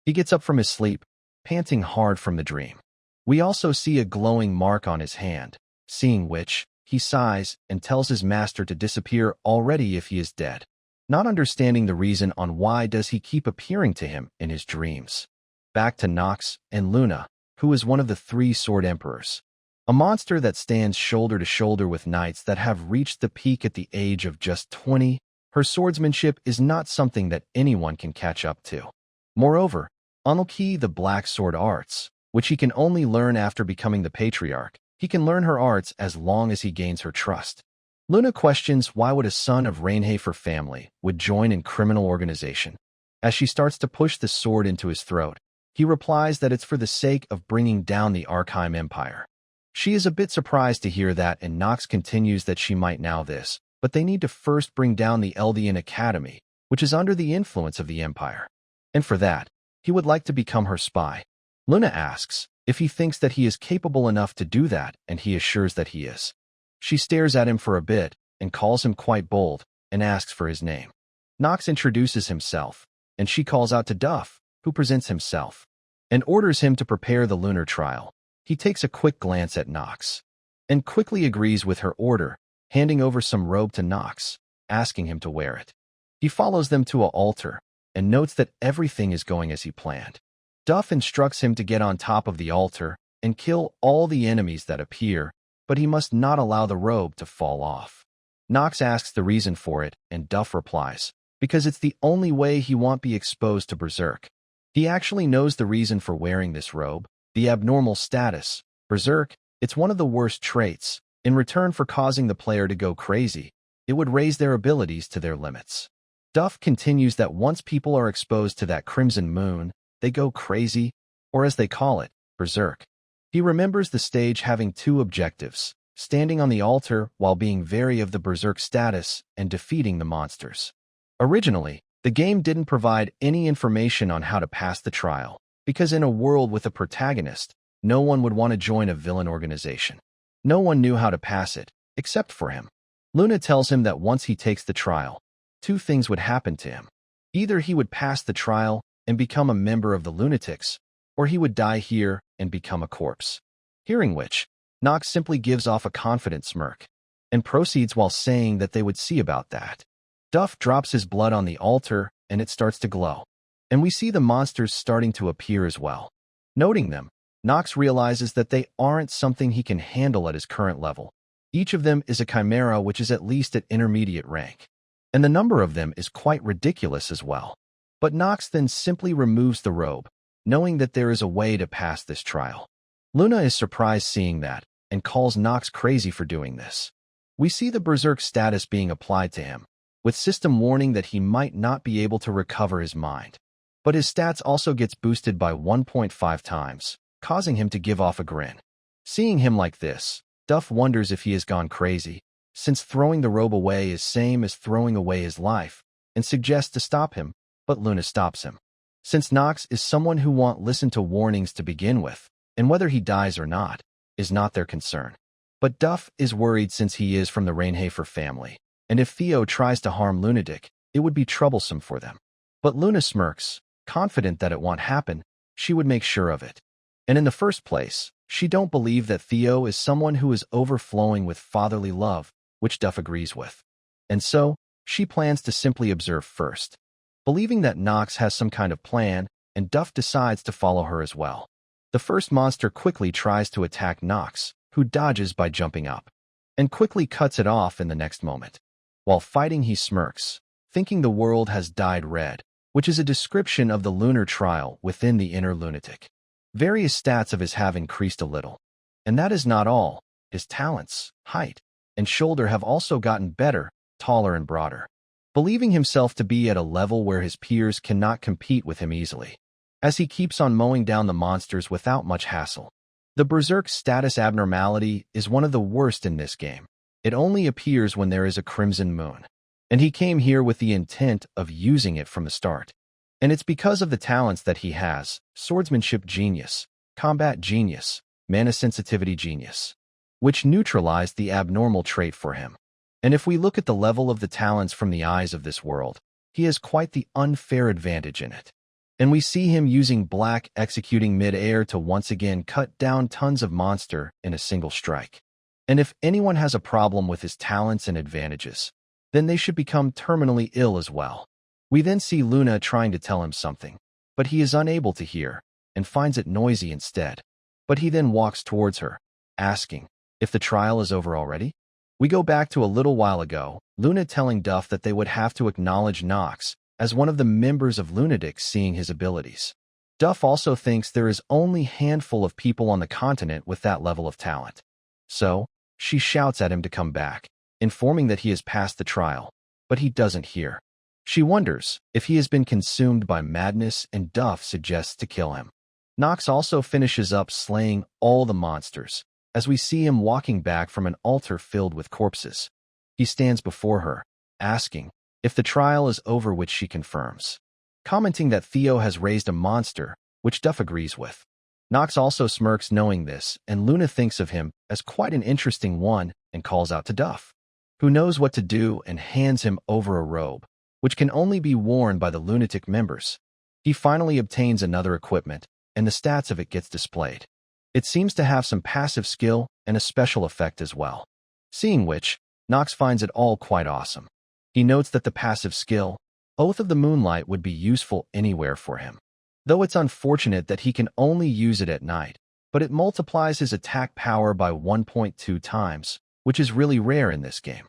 He gets up from his sleep, panting hard from the dream. We also see a glowing mark on his hand, seeing which, he sighs and tells his master to disappear already if he is dead, not understanding the reason on why does he keep appearing to him in his dreams. Back to Nox and Luna, who is one of the three sword emperors. A monster that stands shoulder to shoulder with knights that have reached the peak at the age of just 20, her swordsmanship is not something that anyone can catch up to. Moreover, unlike the black sword arts, which he can only learn after becoming the patriarch, He can learn her arts as long as he gains her trust. Luna questions why would a son of Rainhafer family would join in criminal organization. As she starts to push the sword into his throat, he replies that it's for the sake of bringing down the Arkheim Empire. She is a bit surprised to hear that, and Nox continues that she might now this, but they need to first bring down the Eldian Academy, which is under the influence of the Empire. And for that, he would like to become her spy. Luna asks if he thinks that he is capable enough to do that, and he assures that he is. She stares at him for a bit and calls him quite bold and asks for his name. Nox introduces himself, and she calls out to Duff, who presents himself and orders him to prepare the lunar trial. He takes a quick glance at Nox and quickly agrees with her order, handing over some robe to Nox, asking him to wear it. He follows them to an altar and notes that everything is going as he planned. Duff instructs him to get on top of the altar and kill all the enemies that appear, but he must not allow the robe to fall off. Nox asks the reason for it, and Duff replies, because it's the only way he won't be exposed to Berserk. He actually knows the reason for wearing this robe, the abnormal status. Berserk, it's one of the worst traits. In return for causing the player to go crazy, it would raise their abilities to their limits. Duff continues that once people are exposed to that crimson moon, they go crazy, or as they call it, Berserk. He remembers the stage having two objectives, standing on the altar while being wary of the Berserk status and defeating the monsters. Originally, the game didn't provide any information on how to pass the trial, because in a world with a protagonist, no one would want to join a villain organization. No one knew how to pass it, except for him. Luna tells him that once he takes the trial, two things would happen to him. Either he would pass the trial and become a member of the Lunatics, or he would die here and become a corpse. Hearing which, Nox simply gives off a confident smirk, and proceeds while saying that they would see about that. Duff drops his blood on the altar, and it starts to glow. And we see the monsters starting to appear as well. Noting them, Nox realizes that they aren't something he can handle at his current level. Each of them is a chimera which is at least at intermediate rank. And the number of them is quite ridiculous as well. But Nox then simply removes the robe, knowing that there is a way to pass this trial. Luna is surprised seeing that, and calls Nox crazy for doing this. We see the Berserk status being applied to him, with system warning that he might not be able to recover his mind. But his stats also gets boosted by 1.5 times, causing him to give off a grin. Seeing him like this, Duff wonders if he has gone crazy, since throwing the robe away is same as throwing away his life, and suggests to stop him, but Luna stops him. Since Nox is someone who won't listen to warnings to begin with, and whether he dies or not, is not their concern. But Duff is worried since he is from the Rainhafer family, and if Theo tries to harm Lunatic, it would be troublesome for them. But Luna smirks, confident that it won't happen, she would make sure of it. And in the first place, she don't believe that Theo is someone who is overflowing with fatherly love, which Duff agrees with. And so, she plans to simply observe first. Believing that Nox has some kind of plan, and Duff decides to follow her as well. The first monster quickly tries to attack Nox, who dodges by jumping up, and quickly cuts it off in the next moment. While fighting, he smirks, thinking the world has dyed red, which is a description of the lunar trial within the inner lunatic. Various stats of his have increased a little. And that is not all. His talents, height, and shoulder have also gotten better, taller and broader, believing himself to be at a level where his peers cannot compete with him easily, as he keeps on mowing down the monsters without much hassle. The Berserk status abnormality is one of the worst in this game. It only appears when there is a crimson moon, and he came here with the intent of using it from the start. And it's because of the talents that he has: swordsmanship genius, combat genius, mana sensitivity genius, which neutralized the abnormal trait for him. And if we look at the level of the talents from the eyes of this world, he has quite the unfair advantage in it. And we see him using black executing mid-air to once again cut down tons of monster in a single strike. And if anyone has a problem with his talents and advantages, then they should become terminally ill as well. We then see Luna trying to tell him something, but he is unable to hear, and finds it noisy instead. But he then walks towards her, asking if the trial is over already. We go back to a little while ago, Luna telling Duff that they would have to acknowledge Nox as one of the members of Lunatics, seeing his abilities. Duff also thinks there is only a handful of people on the continent with that level of talent. So, she shouts at him to come back, informing that he has passed the trial, but he doesn't hear. She wonders if he has been consumed by madness, and Duff suggests to kill him. Nox also finishes up slaying all the monsters, as we see him walking back from an altar filled with corpses. He stands before her, asking if the trial is over, which she confirms, commenting that Theo has raised a monster, which Duff agrees with. Nox also smirks knowing this, and Luna thinks of him as quite an interesting one and calls out to Duff, who knows what to do and hands him over a robe, which can only be worn by the lunatic members. He finally obtains another equipment, and the stats of it gets displayed. It seems to have some passive skill and a special effect as well. Seeing which, Nox finds it all quite awesome. He notes that the passive skill, Oath of the Moonlight, would be useful anywhere for him. Though it's unfortunate that he can only use it at night, but it multiplies his attack power by 1.2 times, which is really rare in this game.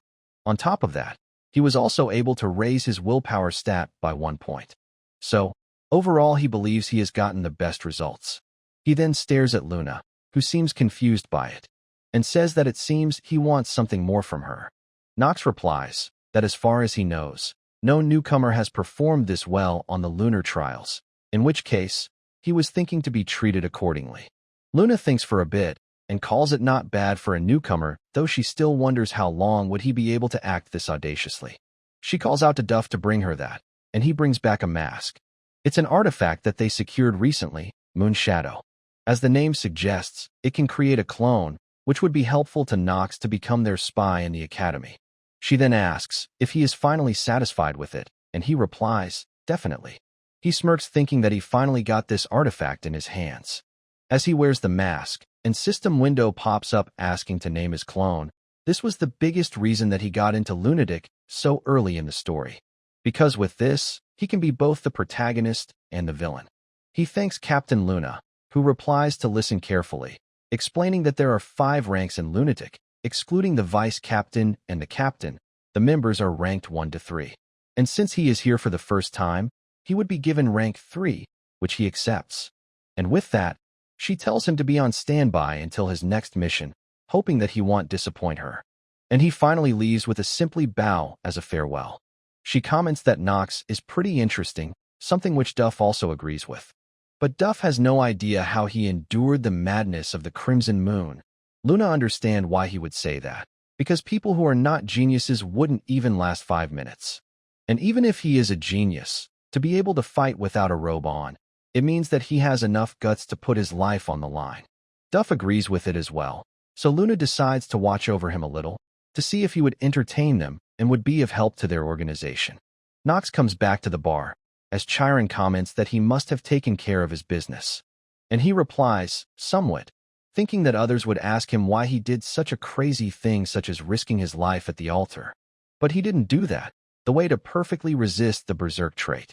On top of that, he was also able to raise his willpower stat by 1 point. So, overall he believes he has gotten the best results. He then stares at Luna, who seems confused by it, and says that it seems he wants something more from her. Nox replies that as far as he knows, no newcomer has performed this well on the lunar trials, in which case, he was thinking to be treated accordingly. Luna thinks for a bit, and calls it not bad for a newcomer, though she still wonders how long would he be able to act this audaciously. She calls out to Duff to bring her that, and he brings back a mask. It's an artifact that they secured recently, Moon Shadow. As the name suggests, it can create a clone, which would be helpful to Nox to become their spy in the academy. She then asks if he is finally satisfied with it, and he replies, definitely. He smirks thinking that he finally got this artifact in his hands. As he wears the mask, and system window pops up asking to name his clone, this was the biggest reason that he got into Lunatic so early in the story. Because with this, he can be both the protagonist and the villain. He thanks Captain Luna, who replies to listen carefully, explaining that there are 5 ranks in Lunatic, excluding the vice captain and the captain. The members are ranked 1 to 3. And since he is here for the first time, he would be given rank 3, which he accepts. And with that, she tells him to be on standby until his next mission, hoping that he won't disappoint her. And he finally leaves with a simply bow as a farewell. She comments that Nox is pretty interesting, something which Duff also agrees with. But Duff has no idea how he endured the madness of the Crimson Moon. Luna understands why he would say that, because people who are not geniuses wouldn't even last 5 minutes. And even if he is a genius, to be able to fight without a robe on, it means that he has enough guts to put his life on the line. Duff agrees with it as well, so Luna decides to watch over him a little, to see if he would entertain them and would be of help to their organization. Nox comes back to the bar, as Chiron comments that he must have taken care of his business. And he replies, somewhat, thinking that others would ask him why he did such a crazy thing such as risking his life at the altar. But he didn't do that, the way to perfectly resist the berserk trait.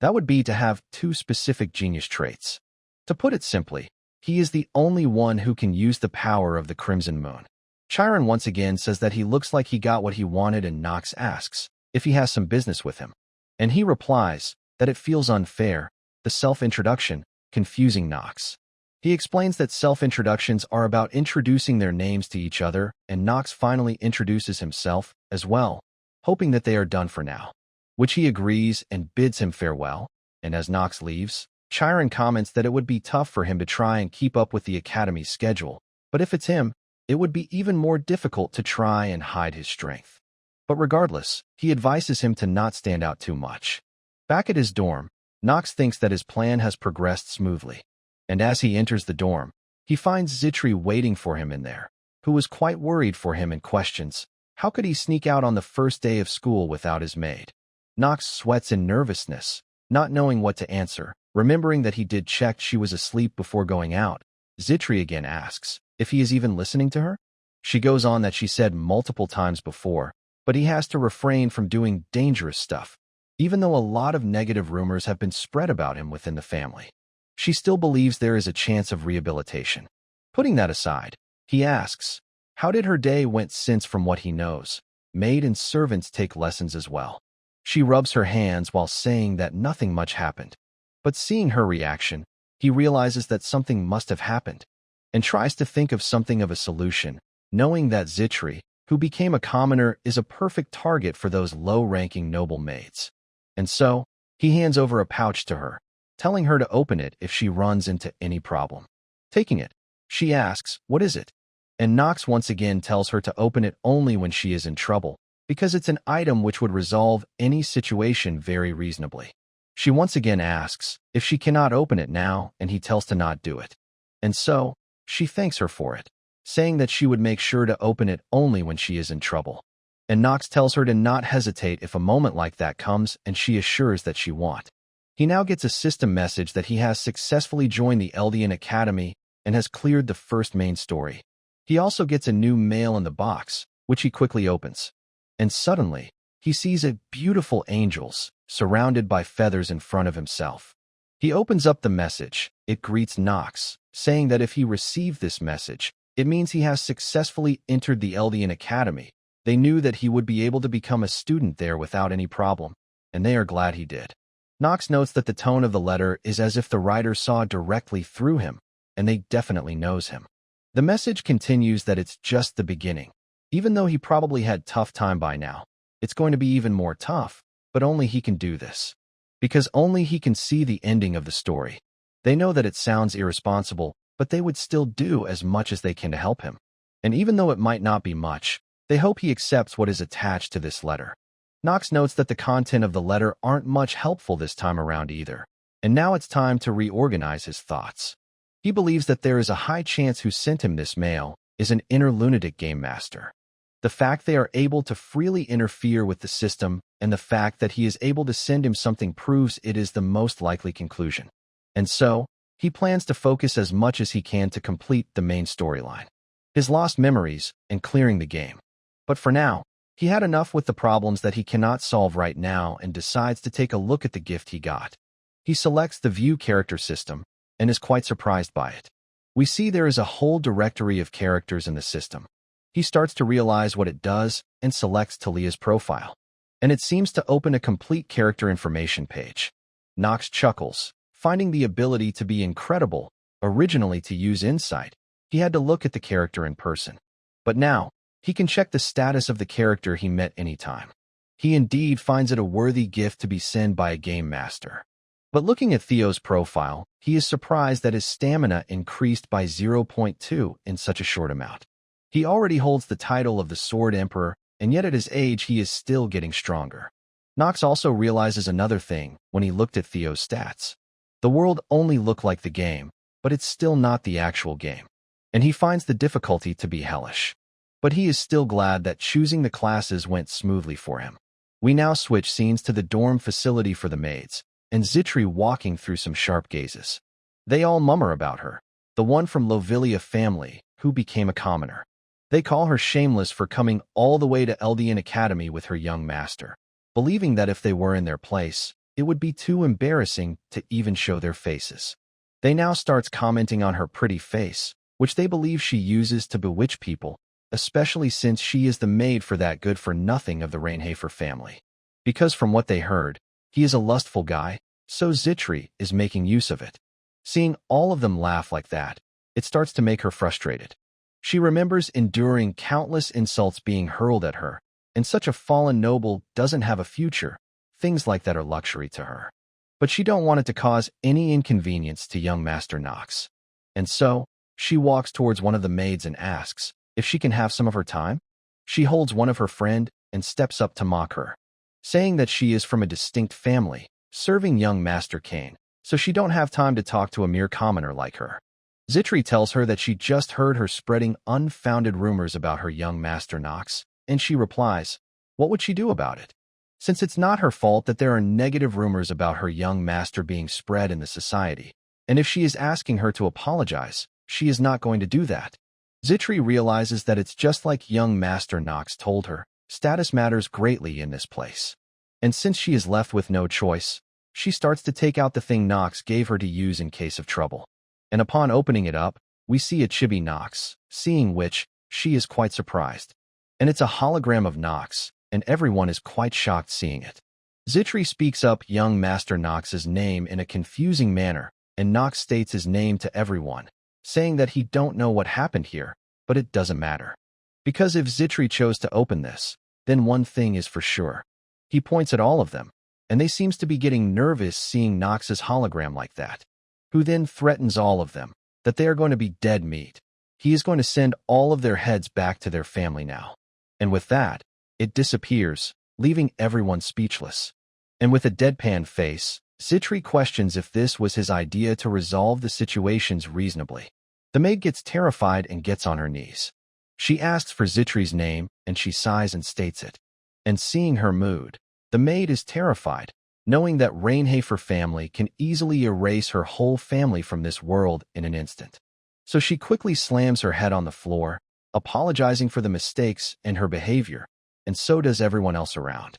That would be to have 2 specific genius traits. To put it simply, he is the only one who can use the power of the Crimson Moon. Chiron once again says that he looks like he got what he wanted, and Nox asks if he has some business with him. And he replies that it feels unfair, the self-introduction, confusing Nox. He explains that self-introductions are about introducing their names to each other, and Nox finally introduces himself as well, hoping that they are done for now, which he agrees and bids him farewell. And as Nox leaves, Chiron comments that it would be tough for him to try and keep up with the academy's schedule, but if it's him, it would be even more difficult to try and hide his strength. But regardless, he advises him to not stand out too much. Back at his dorm, Nox thinks that his plan has progressed smoothly, and as he enters the dorm, he finds Zitri waiting for him in there, who was quite worried for him and questions, how could he sneak out on the first day of school without his maid? Nox sweats in nervousness, not knowing what to answer, remembering that he did check she was asleep before going out. Zitri again asks if he is even listening to her. She goes on that she said multiple times before, but he has to refrain from doing dangerous stuff, even though a lot of negative rumors have been spread about him within the family. She still believes there is a chance of rehabilitation. Putting that aside, he asks, how did her day went since from what he knows, maid and servants take lessons as well. She rubs her hands while saying that nothing much happened. But seeing her reaction, he realizes that something must have happened, and tries to think of something of a solution, knowing that Zitri, who became a commoner, is a perfect target for those low-ranking noble maids. And so, he hands over a pouch to her, telling her to open it if she runs into any problem. Taking it, she asks, "What is it?" And Nox once again tells her to open it only when she is in trouble, because it's an item which would resolve any situation very reasonably. She once again asks if she cannot open it now, and he tells to not do it. And so, she thanks her for it, saying that she would make sure to open it only when she is in trouble. And Nox tells her to not hesitate if a moment like that comes, and she assures that she won't. He now gets a system message that he has successfully joined the Eldian Academy and has cleared the first main story. He also gets a new mail in the box, which he quickly opens. And suddenly, he sees a beautiful angels surrounded by feathers in front of himself. He opens up the message. It greets Nox, saying that if he received this message, it means he has successfully entered the Eldian Academy. They knew that he would be able to become a student there without any problem, and they are glad he did. Nox notes that the tone of the letter is as if the writer saw directly through him, and they definitely knows him. The message continues that it's just the beginning. Even though he probably had tough time by now, it's going to be even more tough, but only he can do this. Because only he can see the ending of the story. They know that it sounds irresponsible, but they would still do as much as they can to help him. And even though it might not be much, they hope he accepts what is attached to this letter. Nox notes that the content of the letter aren't much helpful this time around either, and now it's time to reorganize his thoughts. He believes that there is a high chance who sent him this mail is an inner lunatic game master. The fact they are able to freely interfere with the system and the fact that he is able to send him something proves it is the most likely conclusion. And so, he plans to focus as much as he can to complete the main storyline. His lost memories and clearing the game. But for now, he had enough with the problems that he cannot solve right now and decides to take a look at the gift he got. He selects the view character system and is quite surprised by it. We see there is a whole directory of characters in the system. He starts to realize what it does and selects Talia's profile. And it seems to open a complete character information page. Nox chuckles, finding the ability to be incredible. Originally to use insight, he had to look at the character in person. But now, he can check the status of the character he met anytime. He indeed finds it a worthy gift to be sent by a game master. But looking at Theo's profile, he is surprised that his stamina increased by 0.2 in such a short amount. He already holds the title of the Sword Emperor, and yet at his age he is still getting stronger. Nox also realizes another thing when he looked at Theo's stats. The world only looked like the game, but it's still not the actual game. And he finds the difficulty to be hellish. But he is still glad that choosing the classes went smoothly for him. We now switch scenes to the dorm facility for the maids, and Zitri walking through some sharp gazes. They all murmur about her, the one from Lovilia family, who became a commoner. They call her shameless for coming all the way to Eldian Academy with her young master, believing that if they were in their place, it would be too embarrassing to even show their faces. They now starts commenting on her pretty face, which they believe she uses to bewitch people, especially since she is the maid for that good-for-nothing of the Rainhafer family. Because from what they heard, he is a lustful guy, so Zitri is making use of it. Seeing all of them laugh like that, it starts to make her frustrated. She remembers enduring countless insults being hurled at her, and such a fallen noble doesn't have a future. Things like that are luxury to her. But she don't want it to cause any inconvenience to young Master Nox. And so, she walks towards one of the maids and asks if she can have some of her time. She holds one of her friend and steps up to mock her, saying that she is from a distinct family, serving young Master Kane, so she don't have time to talk to a mere commoner like her. Zitri tells her that she just heard her spreading unfounded rumors about her young Master Nox, and she replies, what would she do about it? Since it's not her fault that there are negative rumors about her young master being spread in the society, and if she is asking her to apologize, she is not going to do that. Zitri realizes that it's just like young Master Nox told her, status matters greatly in this place. And since she is left with no choice, she starts to take out the thing Nox gave her to use in case of trouble. And upon opening it up, we see a chibi Nox, seeing which, she is quite surprised. And it's a hologram of Nox, and everyone is quite shocked seeing it. Zitri speaks up young Master Nox's name in a confusing manner, and Nox states his name to everyone, saying that he don't know what happened here, but it doesn't matter. Because if Zitri chose to open this, then one thing is for sure. He points at all of them, and they seems to be getting nervous seeing Nox's hologram like that, who then threatens all of them, that they are going to be dead meat. He is going to send all of their heads back to their family now. And with that, it disappears, leaving everyone speechless. And with a deadpan face, Zitri questions if this was his idea to resolve the situations reasonably. The maid gets terrified and gets on her knees. She asks for Zitri's name, and she sighs and states it. And seeing her mood, the maid is terrified, knowing that Rainhafer family can easily erase her whole family from this world in an instant. So she quickly slams her head on the floor, apologizing for the mistakes in her behavior, and so does everyone else around.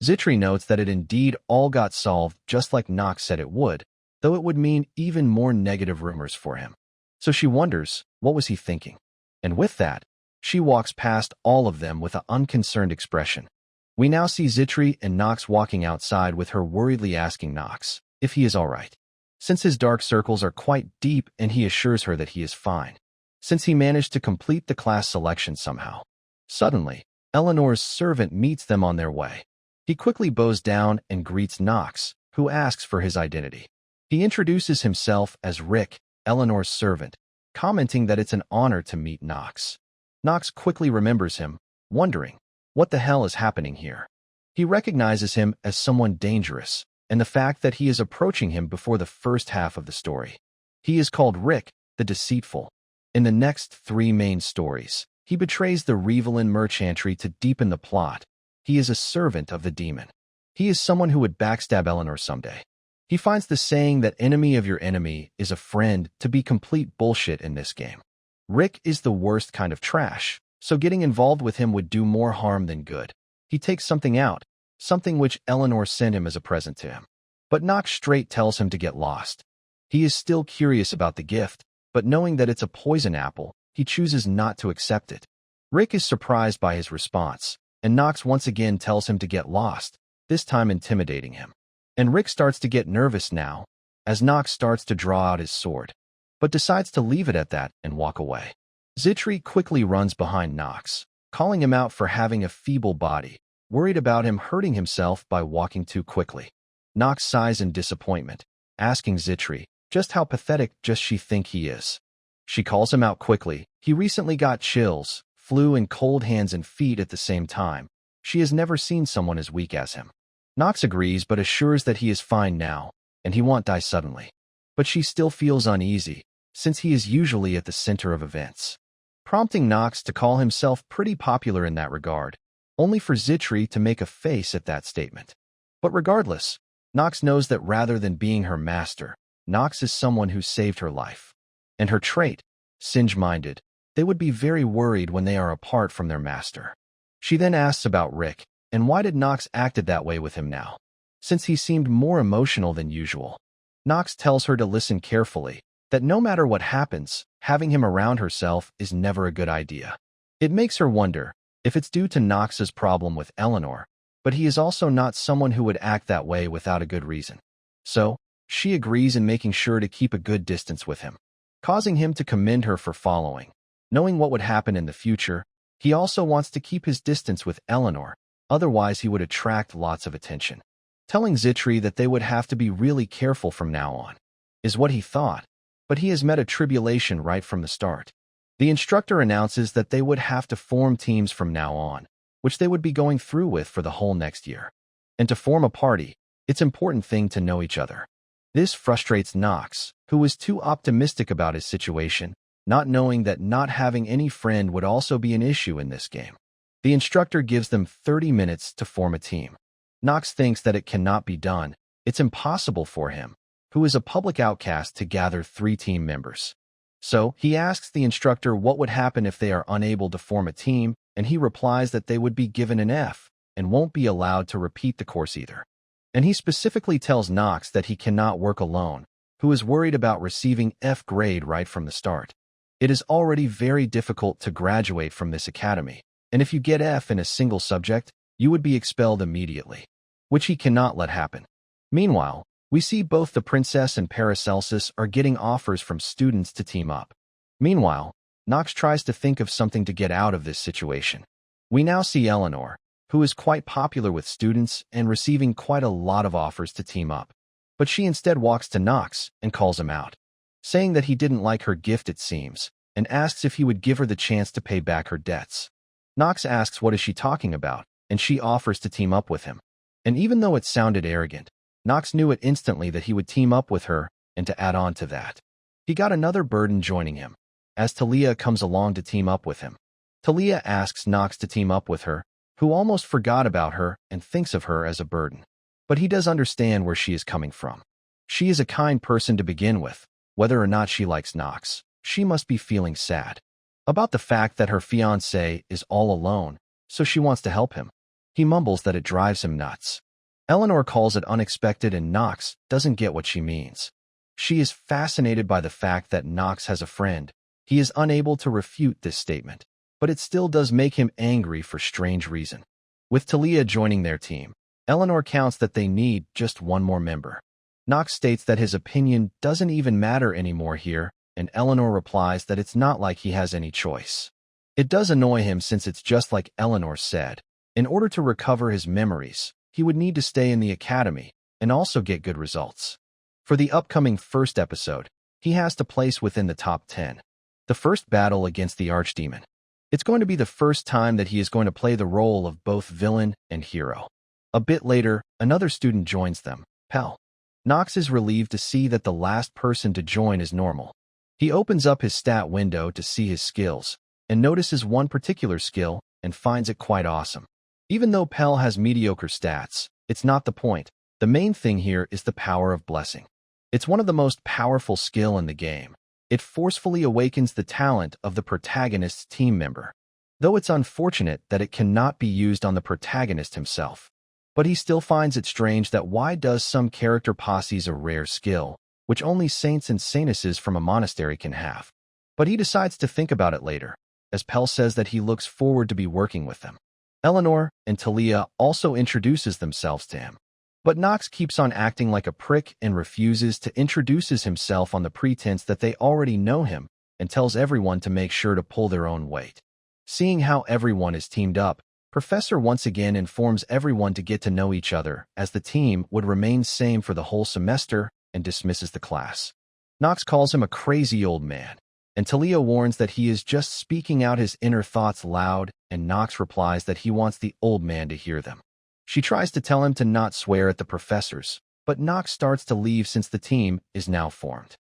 Zitri notes that it indeed all got solved just like Nox said it would, though it would mean even more negative rumors for him. So she wonders, what was he thinking? And with that, she walks past all of them with an unconcerned expression. We now see Zitri and Nox walking outside with her worriedly asking Nox if he is all right, since his dark circles are quite deep, and he assures her that he is fine, since he managed to complete the class selection somehow. Suddenly, Eleanor's servant meets them on their way. He quickly bows down and greets Nox, who asks for his identity. He introduces himself as Rick, Eleanor's servant, commenting that it's an honor to meet Nox. Nox quickly remembers him, wondering, what the hell is happening here? He recognizes him as someone dangerous, and the fact that he is approaching him before the first half of the story. He is called Rick, the Deceitful. In the next 3 main stories, he betrays the Revelin merchantry to deepen the plot. He is a servant of the demon. He is someone who would backstab Eleanor someday. He finds the saying that enemy of your enemy is a friend to be complete bullshit in this game. Rick is the worst kind of trash, so getting involved with him would do more harm than good. He takes something out, something which Eleanor sent him as a present to him. But Nox straight tells him to get lost. He is still curious about the gift, but knowing that it's a poison apple, he chooses not to accept it. Rick is surprised by his response, and Nox once again tells him to get lost, this time intimidating him. And Rick starts to get nervous now, as Nox starts to draw out his sword, but decides to leave it at that and walk away. Zitri quickly runs behind Nox, calling him out for having a feeble body, worried about him hurting himself by walking too quickly. Nox sighs in disappointment, asking Zitri just how pathetic does she think he is. She calls him out quickly. He recently got chills, flu, and cold hands and feet at the same time. She has never seen someone as weak as him. Nox agrees but assures that he is fine now, and he won't die suddenly. But she still feels uneasy, since he is usually at the center of events, prompting Nox to call himself pretty popular in that regard, only for Zitri to make a face at that statement. But regardless, Nox knows that rather than being her master, Nox is someone who saved her life. And her trait, singe-minded, they would be very worried when they are apart from their master. She then asks about Rick, and why did Nox acted that way with him now, since he seemed more emotional than usual. Nox tells her to listen carefully, that no matter what happens, having him around herself is never a good idea. It makes her wonder if it's due to Nox's problem with Eleanor, but he is also not someone who would act that way without a good reason. So, she agrees in making sure to keep a good distance with him, causing him to commend her for following. Knowing what would happen in the future, he also wants to keep his distance with Eleanor, otherwise he would attract lots of attention. Telling Zitri that they would have to be really careful from now on, is what he thought, but he has met a tribulation right from the start. The instructor announces that they would have to form teams from now on, which they would be going through with for the whole next year. And to form a party, it's an important thing to know each other. This frustrates Nox, who is too optimistic about his situation, not knowing that not having any friend would also be an issue in this game. The instructor gives them 30 minutes to form a team. Nox thinks that it cannot be done. It's impossible for him, who is a public outcast, to gather 3 team members. So, he asks the instructor what would happen if they are unable to form a team, and he replies that they would be given an F and won't be allowed to repeat the course either. And he specifically tells Nox that he cannot work alone, who is worried about receiving F grade right from the start. It is already very difficult to graduate from this academy, and if you get F in a single subject, you would be expelled immediately, which he cannot let happen. Meanwhile, we see both the princess and Paracelsus are getting offers from students to team up. Meanwhile, Knox tries to think of something to get out of this situation. We now see Eleanor, who is quite popular with students and receiving quite a lot of offers to team up. But she instead walks to Knox and calls him out, saying that he didn't like her gift, it seems, and asks if he would give her the chance to pay back her debts. Knox asks what is she talking about, and she offers to team up with him. And even though it sounded arrogant, Knox knew it instantly that he would team up with her, and to add on to that, he got another burden joining him, as Talia comes along to team up with him. Talia asks Knox to team up with her, who almost forgot about her and thinks of her as a burden. But he does understand where she is coming from. She is a kind person to begin with. Whether or not she likes Knox, she must be feeling sad about the fact that her fiancé is all alone, so she wants to help him. He mumbles that it drives him nuts. Eleanor calls it unexpected and Knox doesn't get what she means. She is fascinated by the fact that Knox has a friend. He is unable to refute this statement, but it still does make him angry for strange reason. With Talia joining their team, Eleanor counts that they need just one more member. Knox states that his opinion doesn't even matter anymore here, and Eleanor replies that it's not like he has any choice. It does annoy him since it's just like Eleanor said. In order to recover his memories, he would need to stay in the academy and also get good results. For the upcoming first episode, he has to place within the top 10. The first battle against the Archdemon. It's going to be the first time that he is going to play the role of both villain and hero. A bit later, another student joins them, Pell. Knox is relieved to see that the last person to join is normal. He opens up his stat window to see his skills, and notices one particular skill and finds it quite awesome. Even though Pell has mediocre stats, it's not the point. The main thing here is the power of blessing. It's one of the most powerful skill in the game. It forcefully awakens the talent of the protagonist's team member. Though it's unfortunate that it cannot be used on the protagonist himself. But he still finds it strange that why does some character posse's a rare skill, which only saints and saintesses from a monastery can have. But he decides to think about it later, as Pell says that he looks forward to be working with them. Eleanor and Talia also introduces themselves to him. But Knox keeps on acting like a prick and refuses to introduce himself on the pretense that they already know him and tells everyone to make sure to pull their own weight. Seeing how everyone is teamed up, Professor once again informs everyone to get to know each other as the team would remain same for the whole semester and dismisses the class. Knox calls him a crazy old man, and Talia warns that he is just speaking out his inner thoughts loud, and Knox replies that he wants the old man to hear them. She tries to tell him to not swear at the professors, but Knox starts to leave since the team is now formed.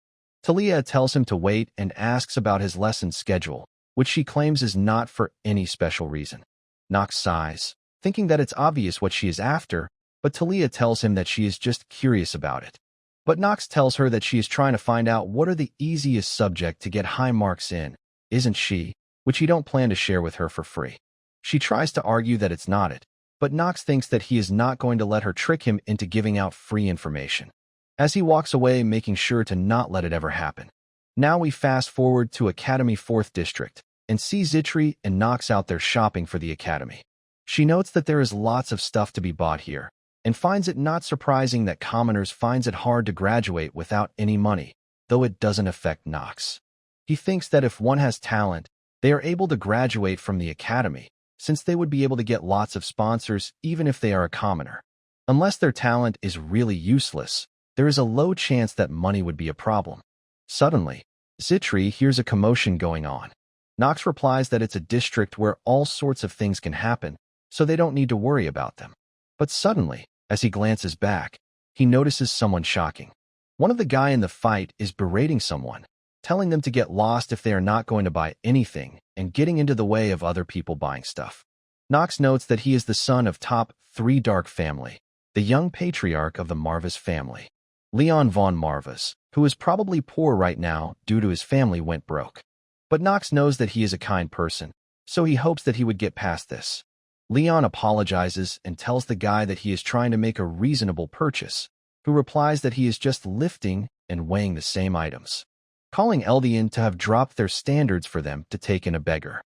Talia tells him to wait and asks about his lesson schedule, which she claims is not for any special reason. Knox sighs, thinking that it's obvious what she is after, but Talia tells him that she is just curious about it. But Knox tells her that she is trying to find out what are the easiest subject to get high marks in, isn't she? Which he don't plan to share with her for free. She tries to argue that it's not it, but Knox thinks that he is not going to let her trick him into giving out free information. As he walks away, making sure to not let it ever happen. Now we fast forward to Academy 4th District, and see Zitri and Knox out there shopping for the Academy. She notes that there is lots of stuff to be bought here, and finds it not surprising that commoners finds it hard to graduate without any money, though it doesn't affect Knox. He thinks that if one has talent, they are able to graduate from the Academy, since they would be able to get lots of sponsors even if they are a commoner. Unless their talent is really useless, there is a low chance that money would be a problem. Suddenly, Zitri hears a commotion going on. Knox replies that it's a district where all sorts of things can happen, so they don't need to worry about them. But suddenly, as he glances back, he notices someone shocking. One of the guy in the fight is berating someone, telling them to get lost if they are not going to buy anything, and getting into the way of other people buying stuff. Knox notes that he is the son of top 3 Dark family, the young patriarch of the Marvas family, Leon von Marvas, who is probably poor right now due to his family went broke. But Knox knows that he is a kind person, so he hopes that he would get past this. Leon apologizes and tells the guy that he is trying to make a reasonable purchase, who replies that he is just lifting and weighing the same items, calling Eldian to have dropped their standards for them to take in a beggar.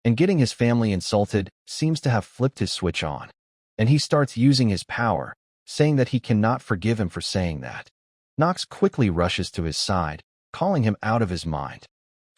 And getting his family insulted seems to have flipped his switch on, and he starts using his power, saying that he cannot forgive him for saying that. Knox quickly rushes to his side, calling him out of his mind.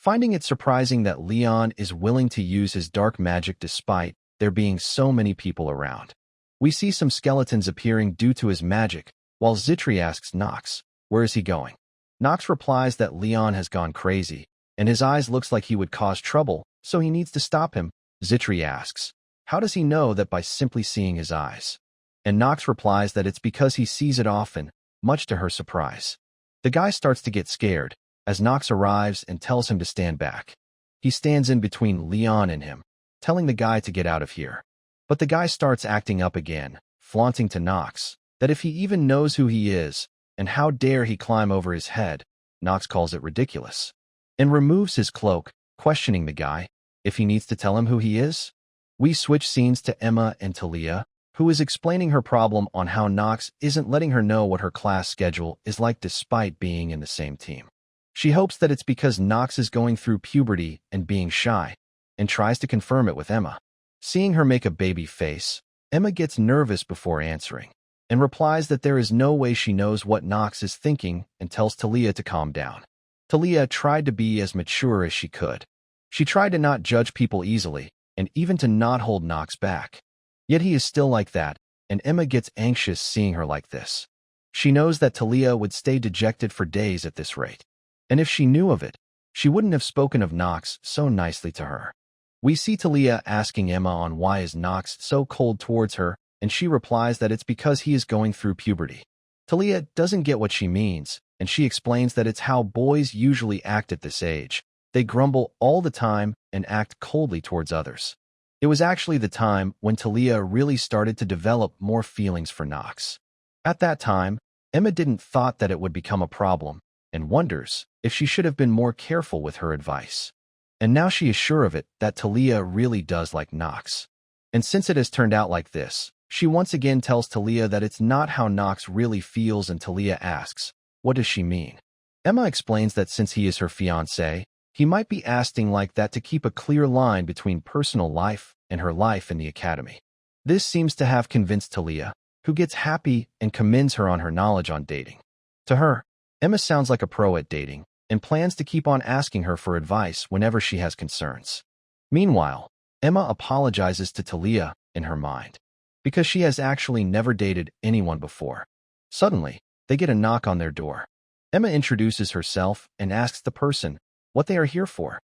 finding it surprising that Leon is willing to use his dark magic despite there being so many people around. We see some skeletons appearing due to his magic, while Zitri asks Nox, where is he going? Nox replies that Leon has gone crazy, and his eyes looks like he would cause trouble, so he needs to stop him. Zitri asks, how does he know that by simply seeing his eyes? And Nox replies that it's because he sees it often, much to her surprise. The guy starts to get scared, as Nox arrives and tells him to stand back. He stands in between Leon and him, telling the guy to get out of here. But the guy starts acting up again, flaunting to Nox that if he even knows who he is, and how dare he climb over his head, Nox calls it ridiculous, and removes his cloak, questioning the guy if he needs to tell him who he is. We switch scenes to Emma and Talia, who is explaining her problem on how Nox isn't letting her know what her class schedule is like despite being in the same team. She hopes that it's because Nox is going through puberty and being shy, and tries to confirm it with Emma. Seeing her make a baby face, Emma gets nervous before answering, and replies that there is no way she knows what Nox is thinking and tells Talia to calm down. Talia tried to be as mature as she could. She tried to not judge people easily, and even to not hold Nox back. Yet he is still like that, and Emma gets anxious seeing her like this. She knows that Talia would stay dejected for days at this rate, and if she knew of it, she wouldn't have spoken of Nox so nicely to her. We see Talia asking Emma on why is Nox so cold towards her, and she replies that it's because he is going through puberty. Talia doesn't get what she means, and she explains that it's how boys usually act at this age. They grumble all the time and act coldly towards others. It was actually the time when Talia really started to develop more feelings for Nox. At that time, Emma didn't thought that it would become a problem, and wonders if she should have been more careful with her advice. And now she is sure of it, that Talia really does like Nox. And since it has turned out like this, she once again tells Talia that it's not how Nox really feels, and Talia asks, what does she mean? Emma explains that since he is her fiancé, he might be acting like that to keep a clear line between personal life and her life in the academy. This seems to have convinced Talia, who gets happy and commends her on her knowledge on dating. To her, Emma sounds like a pro at dating, and plans to keep on asking her for advice whenever she has concerns. Meanwhile, Emma apologizes to Talia in her mind, because she has actually never dated anyone before. Suddenly, they get a knock on their door. Emma introduces herself and asks the person what they are here for.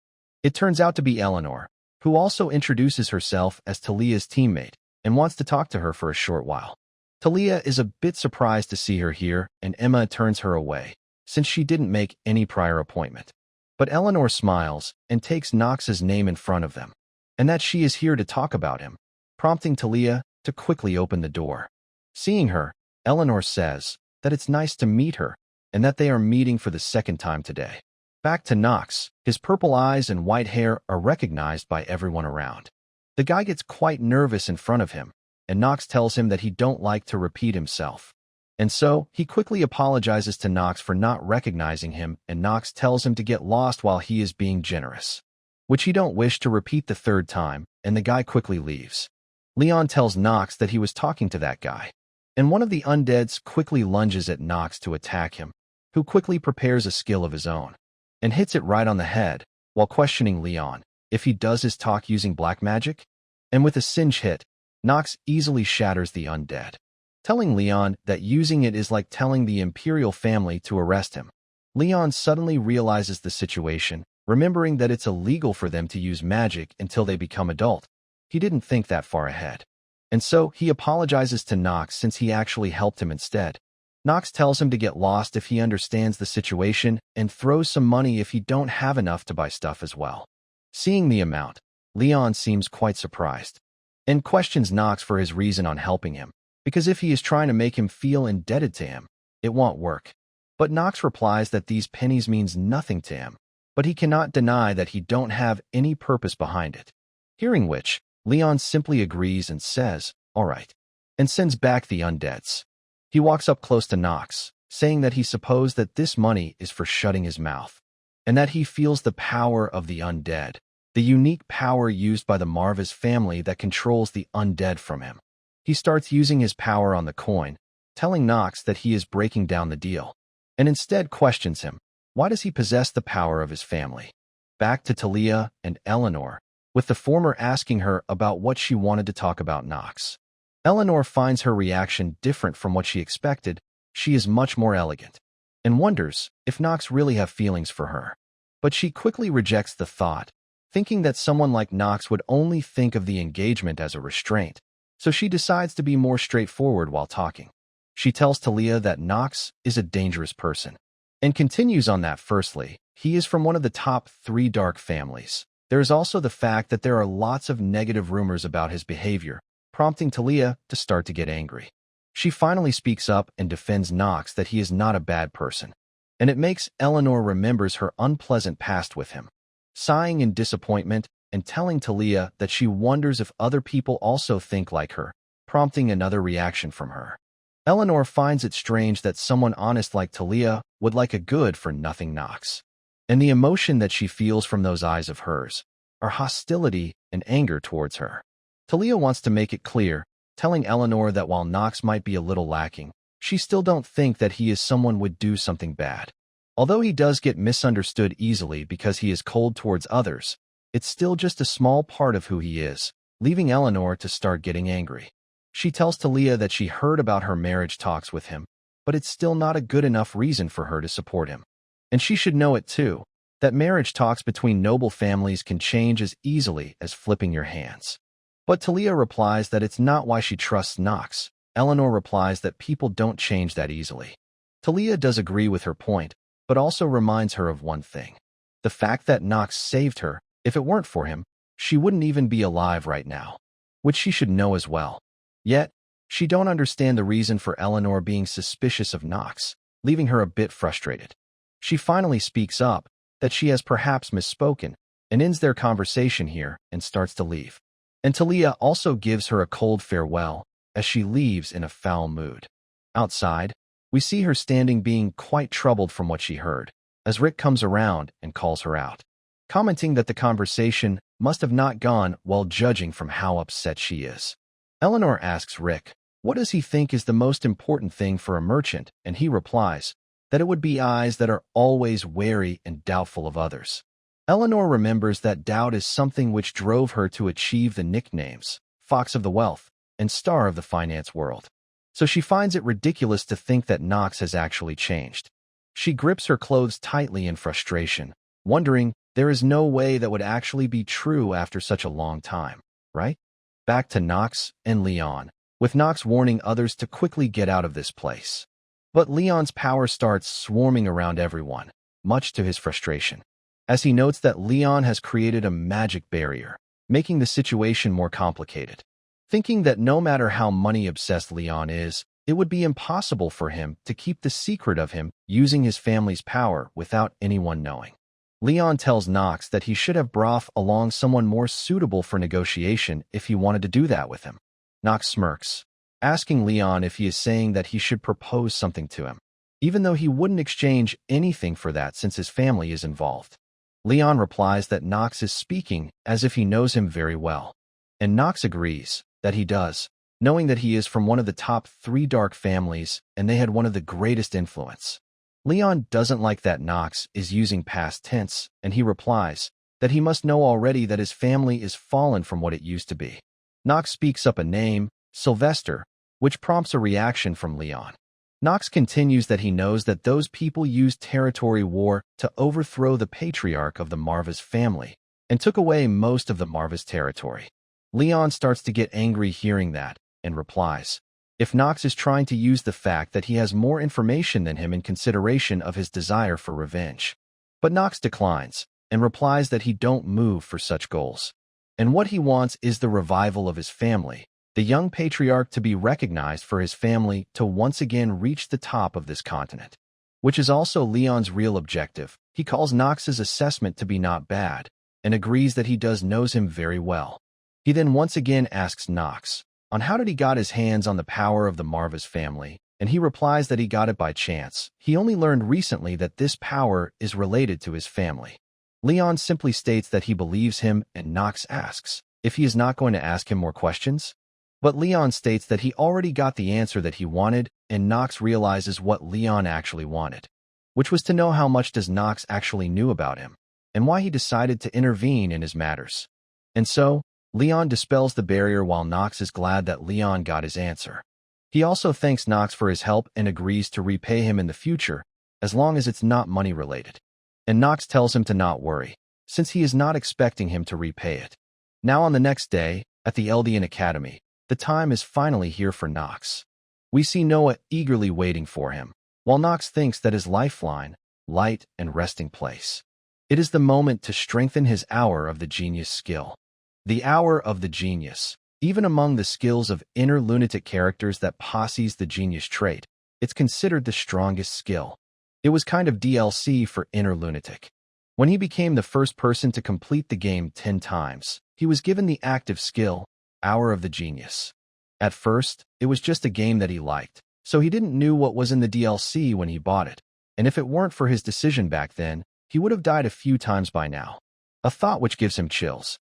It turns out to be Eleanor, who also introduces herself as Talia's teammate and wants to talk to her for a short while. Talia is a bit surprised to see her here, and Emma turns her away, since she didn't make any prior appointment. But Eleanor smiles and takes Nox's name in front of them, and that she is here to talk about him, prompting Talia to quickly open the door. Seeing her, Eleanor says that it's nice to meet her, and that they are meeting for the second time today. Back to Nox, his purple eyes and white hair are recognized by everyone around. The guy gets quite nervous in front of him, and Nox tells him that he don't like to repeat himself. And so, he quickly apologizes to Nox for not recognizing him, and Nox tells him to get lost while he is being generous, which he don't wish to repeat the third time, and the guy quickly leaves. Leon tells Nox that he was talking to that guy, and one of the undeads quickly lunges at Nox to attack him, who quickly prepares a skill of his own, and hits it right on the head, while questioning Leon if he does his talk using black magic, and with a singe hit, Nox easily shatters the undead, telling Leon that using it is like telling the Imperial family to arrest him. Leon suddenly realizes the situation, remembering that it's illegal for them to use magic until they become adult. He didn't think that far ahead, and so he apologizes to Nox since he actually helped him instead. Nox tells him to get lost if he understands the situation and throws some money if he don't have enough to buy stuff as well. Seeing the amount, Leon seems quite surprised, and questions Nox for his reason on helping him, because if he is trying to make him feel indebted to him, it won't work. But Nox replies that these pennies means nothing to him, but he cannot deny that he don't have any purpose behind it. Hearing which, Leon simply agrees and says, all right, and sends back the undeads. He walks up close to Nox, saying that he supposed that this money is for shutting his mouth, and that he feels the power of the undead, the unique power used by the Marvis family that controls the undead from him. He starts using his power on the coin, telling Nox that he is breaking down the deal, and instead questions him, why does he possess the power of his family? Back to Talia and Eleanor, with the former asking her about what she wanted to talk about Nox. Eleanor finds her reaction different from what she expected. She is much more elegant, and wonders if Nox really have feelings for her. But she quickly rejects the thought, thinking that someone like Nox would only think of the engagement as a restraint, so she decides to be more straightforward while talking. She tells Talia that Nox is a dangerous person, and continues on that firstly, he is from one of the top 3 dark families. There is also the fact that there are lots of negative rumors about his behavior, prompting Talia to start to get angry. She finally speaks up and defends Nox that he is not a bad person, and it makes Eleanor remembers her unpleasant past with him, sighing in disappointment and telling Talia that she wonders if other people also think like her, prompting another reaction from her. Eleanor finds it strange that someone honest like Talia would like a good-for-nothing Nox, and the emotion that she feels from those eyes of hers are hostility and anger towards her. Talia wants to make it clear, telling Eleanor that while Nox might be a little lacking, she still don't think that he is someone would do something bad. Although he does get misunderstood easily because he is cold towards others, it's still just a small part of who he is, leaving Eleanor to start getting angry. She tells Talia that she heard about her marriage talks with him, but it's still not a good enough reason for her to support him. And she should know it too, that marriage talks between noble families can change as easily as flipping your hands. But Talia replies that it's not why she trusts Nox. Eleanor replies that people don't change that easily. Talia does agree with her point, but also reminds her of one thing. The fact that Nox saved her. If it weren't for him, she wouldn't even be alive right now, which she should know as well. Yet, she don't understand the reason for Eleanor being suspicious of Nox, leaving her a bit frustrated. She finally speaks up that she has perhaps misspoken and ends their conversation here and starts to leave. And Talia also gives her a cold farewell as she leaves in a foul mood. Outside, we see her standing being quite troubled from what she heard, as Rick comes around and calls her out, commenting that the conversation must have not gone well judging from how upset she is. Eleanor asks Rick, what does he think is the most important thing for a merchant, and he replies that it would be eyes that are always wary and doubtful of others. Eleanor remembers that doubt is something which drove her to achieve the nicknames Fox of the Wealth and Star of the Finance World. So she finds it ridiculous to think that Nox has actually changed. She grips her clothes tightly in frustration, wondering there is no way that would actually be true after such a long time, right? Back to Nox and Leon, with Nox warning others to quickly get out of this place. But Leon's power starts swarming around everyone, much to his frustration, as he notes that Leon has created a magic barrier, making the situation more complicated. Thinking that no matter how money-obsessed Leon is, it would be impossible for him to keep the secret of him using his family's power without anyone knowing. Leon tells Nox that he should have brought along someone more suitable for negotiation if he wanted to do that with him. Nox smirks, asking Leon if he is saying that he should propose something to him, even though he wouldn't exchange anything for that since his family is involved. Leon replies that Nox is speaking as if he knows him very well, and Nox agrees that he does, knowing that he is from one of the top 3 dark families and they had one of the greatest influence. Leon doesn't like that Nox is using past tense, and he replies that he must know already that his family is fallen from what it used to be. Nox speaks up a name, Sylvester, which prompts a reaction from Leon. Nox continues that he knows that those people used territory war to overthrow the patriarch of the Marva's family and took away most of the Marva's territory. Leon starts to get angry hearing that and replies, if Nox is trying to use the fact that he has more information than him in consideration of his desire for revenge. But Nox declines and replies that he don't move for such goals, and what he wants is the revival of his family, the young patriarch to be recognized for his family to once again reach the top of this continent, which is also Leon's real objective. He calls Nox's assessment to be not bad and agrees that he knows him very well. He then once again asks Nox on how did he got his hands on the power of the Marva's family, and he replies that he got it by chance. He only learned recently that this power is related to his family. Leon simply states that he believes him, and Nox asks if he is not going to ask him more questions. But Leon states that he already got the answer that he wanted, and Nox realizes what Leon actually wanted, which was to know how much does Nox actually knew about him. and why he decided to intervene in his matters. And so, Leon dispels the barrier while Nox is glad that Leon got his answer. He also thanks Nox for his help and agrees to repay him in the future, as long as it's not money-related. And Nox tells him to not worry, since he is not expecting him to repay it. Now on the next day, at the Eldian Academy, the time is finally here for Nox. We see Noah eagerly waiting for him, while Nox thinks that his lifeline, light, and resting place. It is the moment to strengthen his Hour of the Genius skill. The Hour of the Genius. Even among the skills of inner lunatic characters that possess the genius trait, it's considered the strongest skill. It was kind of DLC for inner lunatic. When he became the first person to complete the game 10 times, he was given the active skill, Hour of the Genius. At first, it was just a game that he liked, so he didn't know what was in the DLC when he bought it, and if it weren't for his decision back then, he would have died a few times by now. A thought which gives him chills.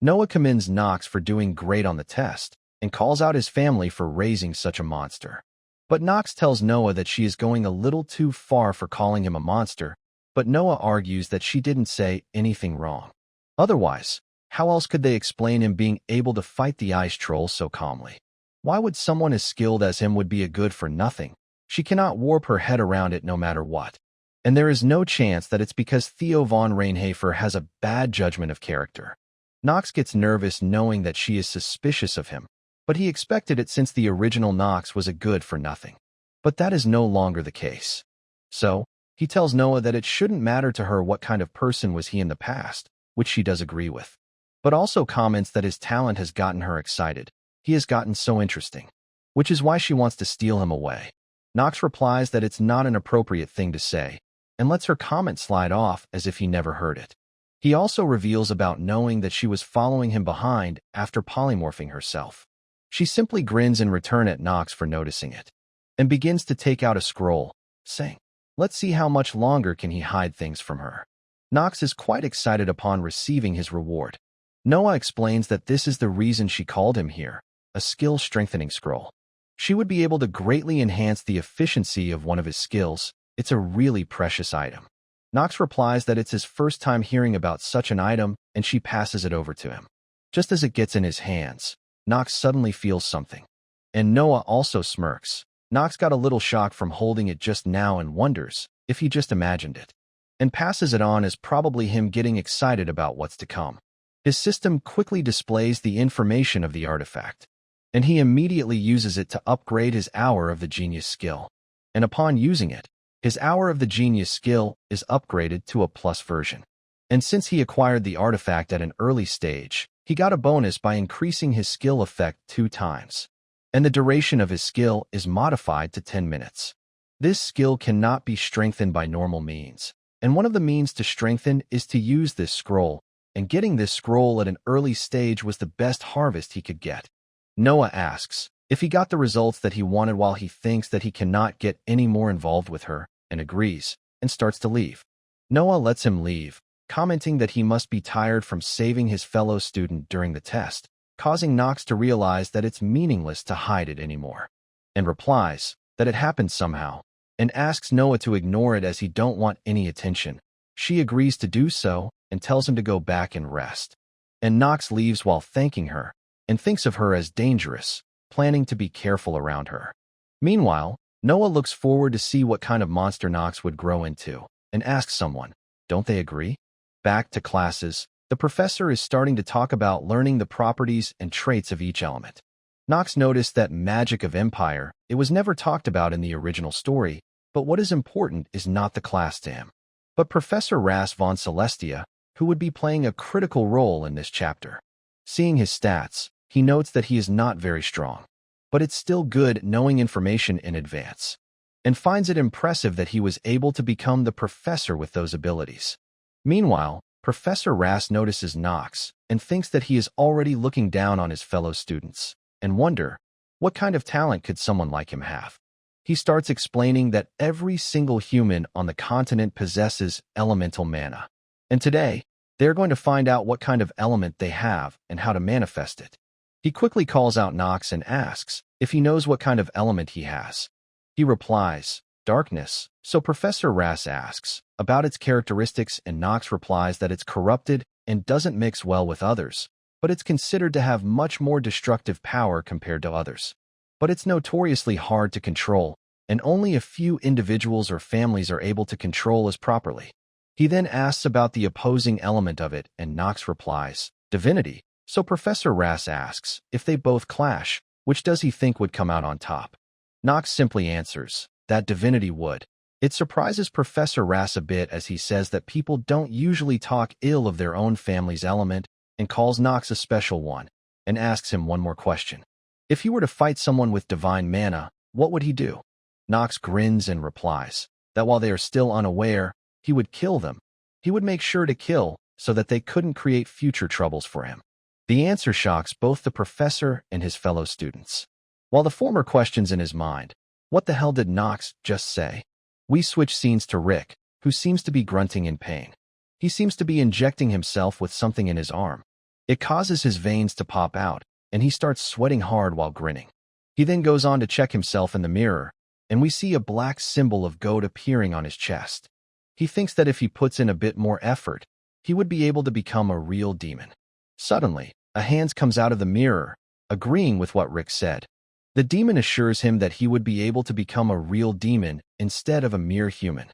Noah commends Nox for doing great on the test, and calls out his family for raising such a monster. But Nox tells Noah that she is going a little too far for calling him a monster, but Noah argues that she didn't say anything wrong. Otherwise, how else could they explain him being able to fight the ice troll so calmly? Why would someone as skilled as him would be a good for nothing? She cannot warp her head around it no matter what. And there is no chance that it's because Theo von Reinhafer has a bad judgment of character. Nox gets nervous knowing that she is suspicious of him, but he expected it since the original Nox was a good for nothing. But that is no longer the case. So, he tells Noah that it shouldn't matter to her what kind of person was he in the past, which she does agree with. But also comments that his talent has gotten her excited. He has gotten so interesting. Which is why she wants to steal him away. Nox replies that it's not an appropriate thing to say, and lets her comment slide off as if he never heard it. He also reveals about knowing that she was following him behind after polymorphing herself. She simply grins in return at Nox for noticing it, and begins to take out a scroll, saying, "Let's see how much longer can he hide things from her." Nox is quite excited upon receiving his reward. Noah explains that this is the reason she called him here, a skill-strengthening scroll. She would be able to greatly enhance the efficiency of one of his skills. It's a really precious item. Nox replies that it's his first time hearing about such an item, and she passes it over to him. Just as it gets in his hands, Nox suddenly feels something. And Noah also smirks. Nox got a little shock from holding it just now and wonders if he just imagined it, and passes it on as probably him getting excited about what's to come. His system quickly displays the information of the artifact, and he immediately uses it to upgrade his Hour of the Genius skill. And upon using it, his Hour of the Genius skill is upgraded to a plus version. And since he acquired the artifact at an early stage, he got a bonus by increasing his skill effect 2 times. And the duration of his skill is modified to 10 minutes. This skill cannot be strengthened by normal means, and one of the means to strengthen is to use this scroll, and getting this scroll at an early stage was the best harvest he could get. Noah asks if he got the results that he wanted while he thinks that he cannot get any more involved with her, and agrees, and starts to leave. Noah lets him leave, commenting that he must be tired from saving his fellow student during the test, causing Nox to realize that it's meaningless to hide it anymore, and replies that it happened somehow, and asks Noah to ignore it as he don't want any attention. She agrees to do so, and tells him to go back and rest. And Nox leaves while thanking her, and thinks of her as dangerous, planning to be careful around her. Meanwhile, Noah looks forward to see what kind of monster Nox would grow into, and asks someone, don't they agree? Back to classes, the professor is starting to talk about learning the properties and traits of each element. Nox noticed that magic of Empire, it was never talked about in the original story, but what is important is not the class to him, but Professor Ras von Celestia, who would be playing a critical role in this chapter. Seeing his stats, he notes that he is not very strong, but it's still good knowing information in advance, and finds it impressive that he was able to become the professor with those abilities. Meanwhile, Professor Ras notices Nox and thinks that he is already looking down on his fellow students, and wonder, what kind of talent could someone like him have? He starts explaining that every single human on the continent possesses elemental mana, and today, they're going to find out what kind of element they have and how to manifest it. He quickly calls out Nox and asks if he knows what kind of element he has. He replies Darkness. So Professor Rass asks about its characteristics, and Nox replies that it's corrupted and doesn't mix well with others, but it's considered to have much more destructive power compared to others. But it's notoriously hard to control, and only a few individuals or families are able to control it properly. He then asks about the opposing element of it, and Nox replies, divinity. So Professor Rass asks if they both clash, which does he think would come out on top? Nox simply answers that divinity would. It surprises Professor Rass a bit, as he says that people don't usually talk ill of their own family's element, and calls Nox a special one, and asks him one more question. If he were to fight someone with divine mana, what would he do? Nox grins and replies that while they are still unaware, he would kill them. He would make sure to kill so that they couldn't create future troubles for him. The answer shocks both the professor and his fellow students. While the former questions in his mind, what the hell did Nox just say? We switch scenes to Rick, who seems to be grunting in pain. He seems to be injecting himself with something in his arm. It causes his veins to pop out, and he starts sweating hard while grinning. He then goes on to check himself in the mirror, and we see a black symbol of goat appearing on his chest. He thinks that if he puts in a bit more effort, he would be able to become a real demon. Suddenly, a hand comes out of the mirror, agreeing with what Rick said. The demon assures him that he would be able to become a real demon instead of a mere human.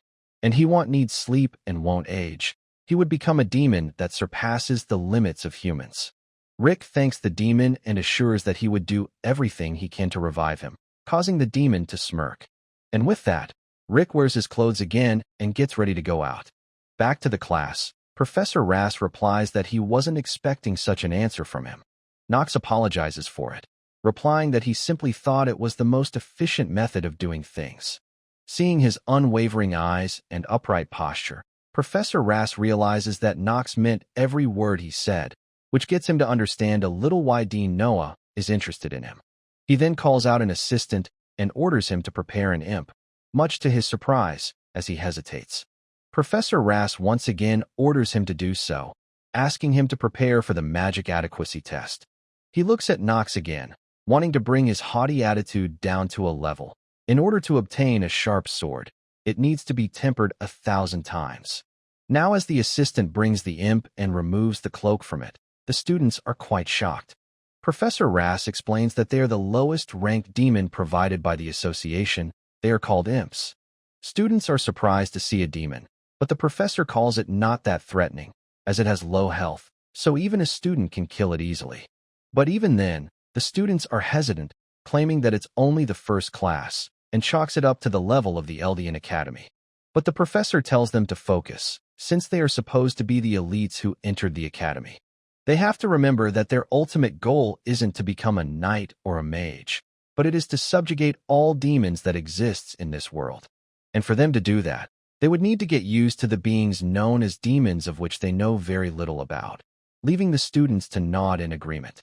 And he won't need sleep and won't age. He would become a demon that surpasses the limits of humans. Rick thanks the demon and assures that he would do everything he can to revive him, causing the demon to smirk. And with that, Rick wears his clothes again and gets ready to go out. Back to the class, Professor Rass replies that he wasn't expecting such an answer from him. Nox apologizes for it, replying that he simply thought it was the most efficient method of doing things. Seeing his unwavering eyes and upright posture, Professor Rass realizes that Nox meant every word he said, which gets him to understand a little why Dean Noah is interested in him. He then calls out an assistant and orders him to prepare an imp, much to his surprise, as he hesitates. Professor Rass once again orders him to do so, asking him to prepare for the magic adequacy test. He looks at Nox again, wanting to bring his haughty attitude down to a level. In order to obtain a sharp sword, it needs to be tempered 1,000 times. Now as the assistant brings the imp and removes the cloak from it, the students are quite shocked. Professor Rass explains that they are the lowest ranked demon provided by the association. They are called imps. Students are surprised to see a demon, but the professor calls it not that threatening, as it has low health, so even a student can kill it easily. But even then, the students are hesitant, claiming that it's only the first class, and chalks it up to the level of the Eldian Academy. But the professor tells them to focus, since they are supposed to be the elites who entered the academy. They have to remember that their ultimate goal isn't to become a knight or a mage, but it is to subjugate all demons that exists in this world. And for them to do that, they would need to get used to the beings known as demons, of which they know very little about, leaving the students to nod in agreement.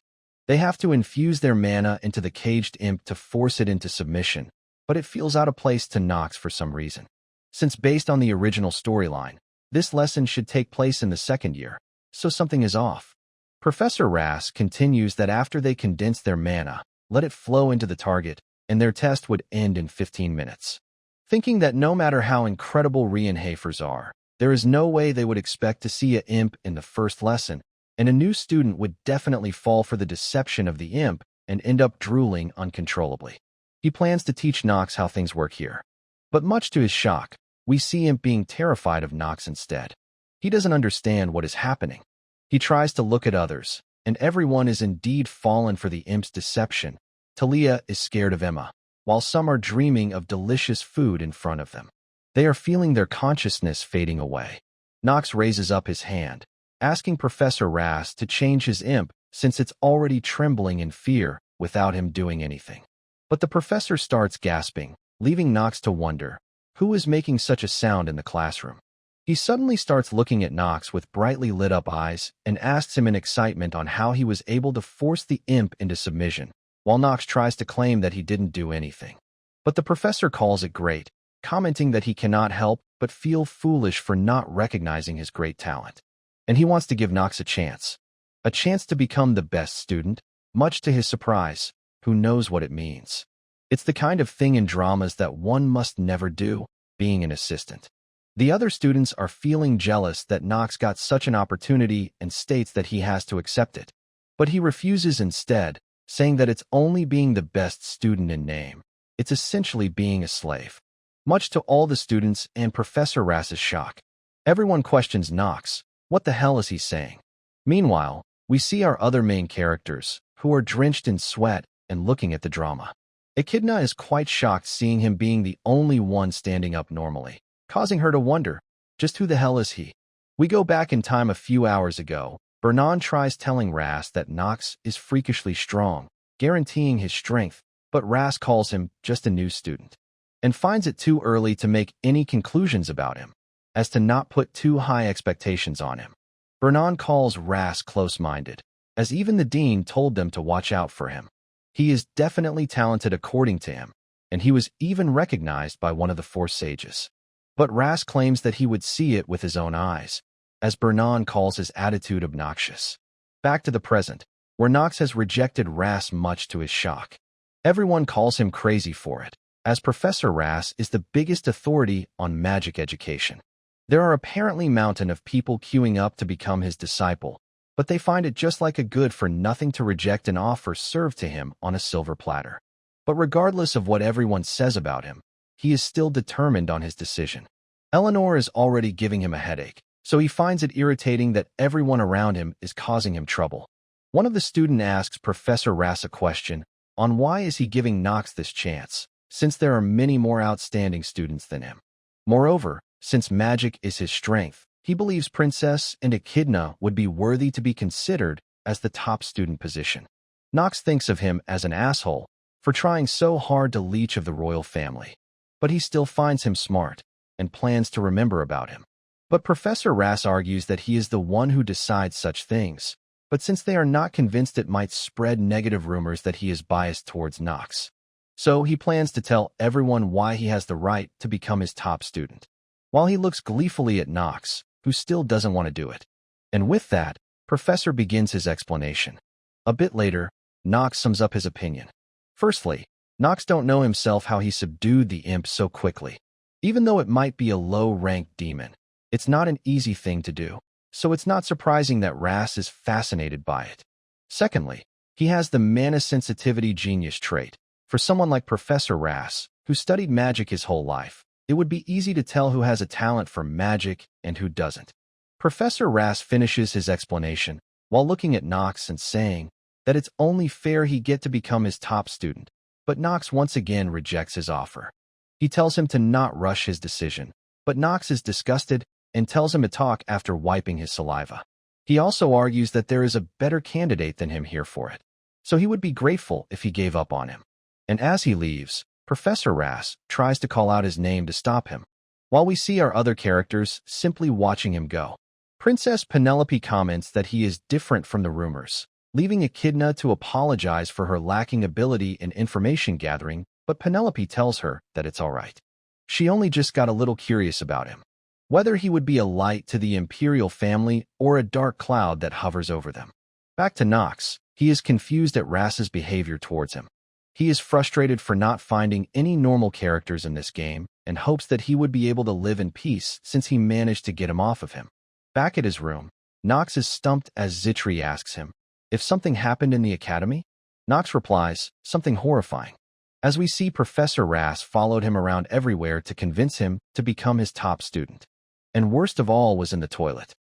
They have to infuse their mana into the caged imp to force it into submission, but it feels out of place to Nox for some reason. Since based on the original storyline, this lesson should take place in the second year, so something is off. Professor Rass continues that after they condense their mana, let it flow into the target, and their test would end in 15 minutes. Thinking that no matter how incredible Reinhafers are, there is no way they would expect to see an imp in the first lesson, and a new student would definitely fall for the deception of the imp and end up drooling uncontrollably. He plans to teach Nox how things work here. But much to his shock, we see Imp being terrified of Nox instead. He doesn't understand what is happening. He tries to look at others, and everyone is indeed fallen for the imp's deception. Talia is scared of Emma, while some are dreaming of delicious food in front of them. They are feeling their consciousness fading away. Nox raises up his hand, asking Professor Rass to change his imp since it's already trembling in fear without him doing anything. But the professor starts gasping, leaving Nox to wonder, who is making such a sound in the classroom? He suddenly starts looking at Nox with brightly lit up eyes and asks him in excitement on how he was able to force the imp into submission, while Nox tries to claim that he didn't do anything. But the professor calls it great, commenting that he cannot help but feel foolish for not recognizing his great talent. And he wants to give Nox a chance to become the best student, much to his surprise, who knows what it means. It's the kind of thing in dramas that one must never do, being an assistant. The other students are feeling jealous that Nox got such an opportunity and states that he has to accept it. But he refuses instead, saying that it's only being the best student in name. It's essentially being a slave. Much to all the students and Professor Rass's shock. Everyone questions Nox. What the hell is he saying? Meanwhile, we see our other main characters, who are drenched in sweat and looking at the drama. Echidna is quite shocked seeing him being the only one standing up normally, causing her to wonder, just who the hell is he? We go back in time a few hours ago. Bernan tries telling Rass that Nox is freakishly strong, guaranteeing his strength, but Rass calls him just a new student, and finds it too early to make any conclusions about him, as to not put too high expectations on him. Bernan calls Rass close-minded, as even the dean told them to watch out for him. He is definitely talented according to him, and he was even recognized by one of the four sages. But Rass claims that he would see it with his own eyes, as Bernan calls his attitude obnoxious. Back to the present, where Nox has rejected Rass much to his shock. Everyone calls him crazy for it, as Professor Rass is the biggest authority on magic education. There are apparently a mountain of people queuing up to become his disciple, but they find it just like a good-for-nothing to reject an offer served to him on a silver platter. But regardless of what everyone says about him, he is still determined on his decision. Eleanor is already giving him a headache, so he finds it irritating that everyone around him is causing him trouble. One of the students asks Professor Rass a question on why is he giving Nox this chance, since there are many more outstanding students than him. Moreover, since magic is his strength, he believes Princess and Echidna would be worthy to be considered as the top student position. Nox thinks of him as an asshole for trying so hard to leech of the royal family, but he still finds him smart and plans to remember about him. But Professor Rass argues that he is the one who decides such things, but since they are not convinced it might spread negative rumors that he is biased towards Nox. So he plans to tell everyone why he has the right to become his top student, while he looks gleefully at Nox, who still doesn't want to do it. And with that, Professor begins his explanation. A bit later, Nox sums up his opinion. Firstly, Nox don't know himself how he subdued the imp so quickly. Even though it might be a low-ranked demon, it's not an easy thing to do, so it's not surprising that Rass is fascinated by it. Secondly, he has the mana sensitivity genius trait. For someone like Professor Rass, who studied magic his whole life, it would be easy to tell who has a talent for magic and who doesn't. Professor Rass finishes his explanation while looking at Nox and saying that it's only fair he get to become his top student, but Nox once again rejects his offer. He tells him to not rush his decision, but Nox is disgusted and tells him to talk after wiping his saliva. He also argues that there is a better candidate than him here for it, so he would be grateful if he gave up on him. And as he leaves, Professor Rass tries to call out his name to stop him, while we see our other characters simply watching him go. Princess Penelope comments that he is different from the rumors, leaving Echidna to apologize for her lacking ability in information gathering, but Penelope tells her that it's all right. She only just got a little curious about him, whether he would be a light to the imperial family or a dark cloud that hovers over them. Back to Nox, he is confused at Rass's behavior towards him. He is frustrated for not finding any normal characters in this game and hopes that he would be able to live in peace since he managed to get him off of him. Back at his room, Nox is stumped as Zitri asks him if something happened in the academy. Nox replies, something horrifying, as we see Professor Rass followed him around everywhere to convince him to become his top student. And worst of all was in the toilet.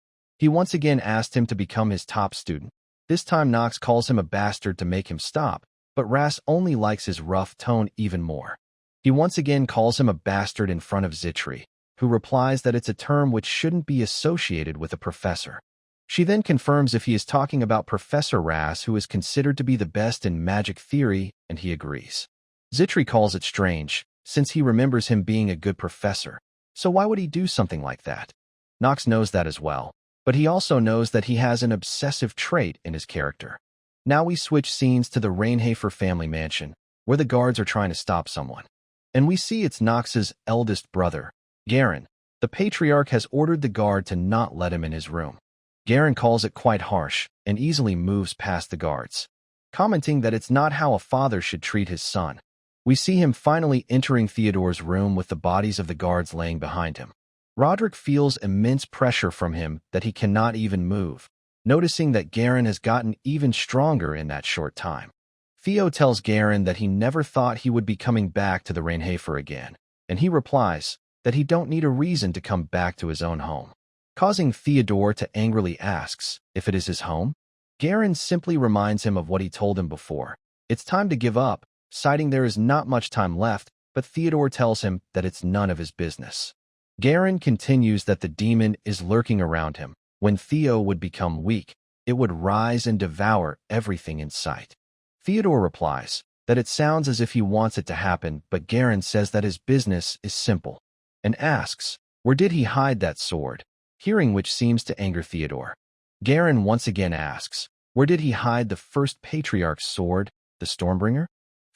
He once again asked him to become his top student. This time Nox calls him a bastard to make him stop, but Rass only likes his rough tone even more. He once again calls him a bastard in front of Zitri, who replies that it's a term which shouldn't be associated with a professor. She then confirms if he is talking about Professor Rass, who is considered to be the best in magic theory, and he agrees. Zitri calls it strange, since he remembers him being a good professor, so why would he do something like that? Nox knows that as well, but he also knows that he has an obsessive trait in his character. Now we switch scenes to the Rainhafer family mansion, where the guards are trying to stop someone. And we see it's Nox's eldest brother, Garen. The patriarch has ordered the guard to not let him in his room. Garen calls it quite harsh and easily moves past the guards, commenting that it's not how a father should treat his son. We see him finally entering Theodore's room with the bodies of the guards laying behind him. Roderick feels immense pressure from him that he cannot even move, noticing that Garen has gotten even stronger in that short time. Theo tells Garen that he never thought he would be coming back to the Reinhafer again, and he replies that he don't need a reason to come back to his own home, causing Theodore to angrily asks if it is his home. Garen simply reminds him of what he told him before. It's time to give up, citing there is not much time left, but Theodore tells him that it's none of his business. Garen continues that the demon is lurking around him. When Theo would become weak, it would rise and devour everything in sight. Theodore replies that it sounds as if he wants it to happen, but Garen says that his business is simple, and asks, where did he hide that sword? Hearing which seems to anger Theodore. Garen once again asks, where did he hide the first patriarch's sword, the Stormbringer?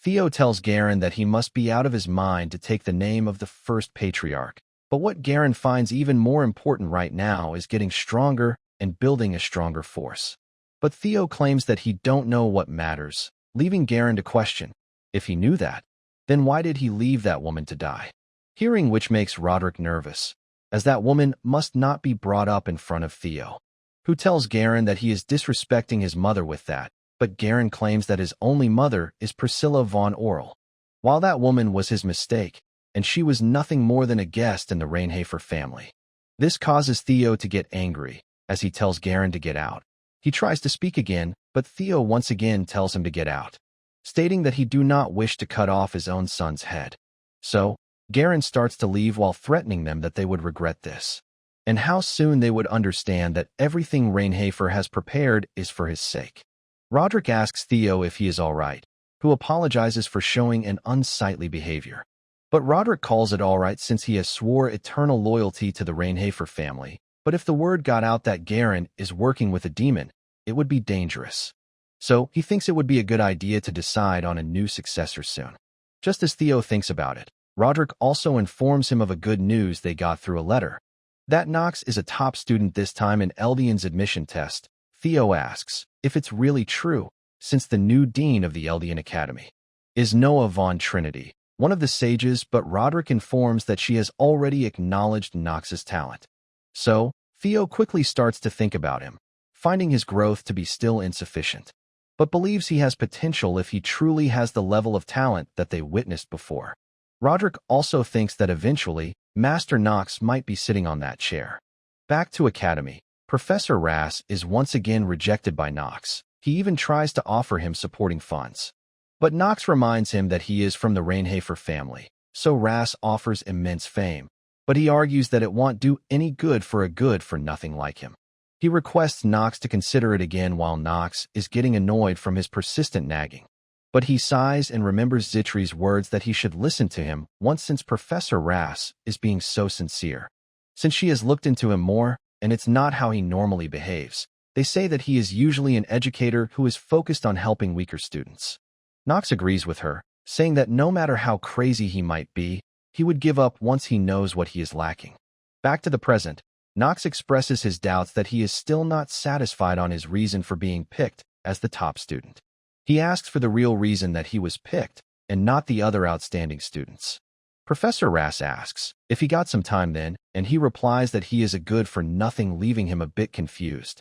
Theo tells Garen that he must be out of his mind to take the name of the first patriarch, but what Garen finds even more important right now is getting stronger and building a stronger force. But Theo claims that he don't know what matters, leaving Garen to question, if he knew that, then why did he leave that woman to die? Hearing which makes Roderick nervous, as that woman must not be brought up in front of Theo, who tells Garen that he is disrespecting his mother with that, but Garen claims that his only mother is Priscilla von Orl, while that woman was his mistake, and she was nothing more than a guest in the Reinhafer family. This causes Theo to get angry, as he tells Garen to get out. He tries to speak again, but Theo once again tells him to get out, stating that he do not wish to cut off his own son's head. So, Garen starts to leave while threatening them that they would regret this, and how soon they would understand that everything Reinhafer has prepared is for his sake. Roderick asks Theo if he is all right, who apologizes for showing an unsightly behavior. But Roderick calls it all right since he has swore eternal loyalty to the Reinhafer family. But if the word got out that Garen is working with a demon, it would be dangerous. So he thinks it would be a good idea to decide on a new successor soon. Just as Theo thinks about it, Roderick also informs him of a good news they got through a letter. That Nox is a top student this time in Eldian's admission test. Theo asks if it's really true, since the new dean of the Eldian Academy is Noah von Trinity, one of the sages, but Roderick informs that she has already acknowledged Nox's talent. So, Theo quickly starts to think about him, finding his growth to be still insufficient, but believes he has potential if he truly has the level of talent that they witnessed before. Roderick also thinks that eventually, Master Nox might be sitting on that chair. Back to Academy, Professor Ras is once again rejected by Nox. He even tries to offer him supporting funds. But Nox reminds him that he is from the Reinhafer family, so Ras offers immense fame. But he argues that it won't do any good for a good-for-nothing like him. He requests Nox to consider it again while Nox is getting annoyed from his persistent nagging. But he sighs and remembers Zitri's words that he should listen to him once since Professor Ras is being so sincere. Since she has looked into him more, and it's not how he normally behaves, they say that he is usually an educator who is focused on helping weaker students. Nox agrees with her, saying that no matter how crazy he might be, he would give up once he knows what he is lacking. Back to the present, Nox expresses his doubts that he is still not satisfied on his reason for being picked as the top student. He asks for the real reason that he was picked, and not the other outstanding students. Professor Ras asks if he got some time then, and he replies that he is a good-for-nothing, leaving him a bit confused.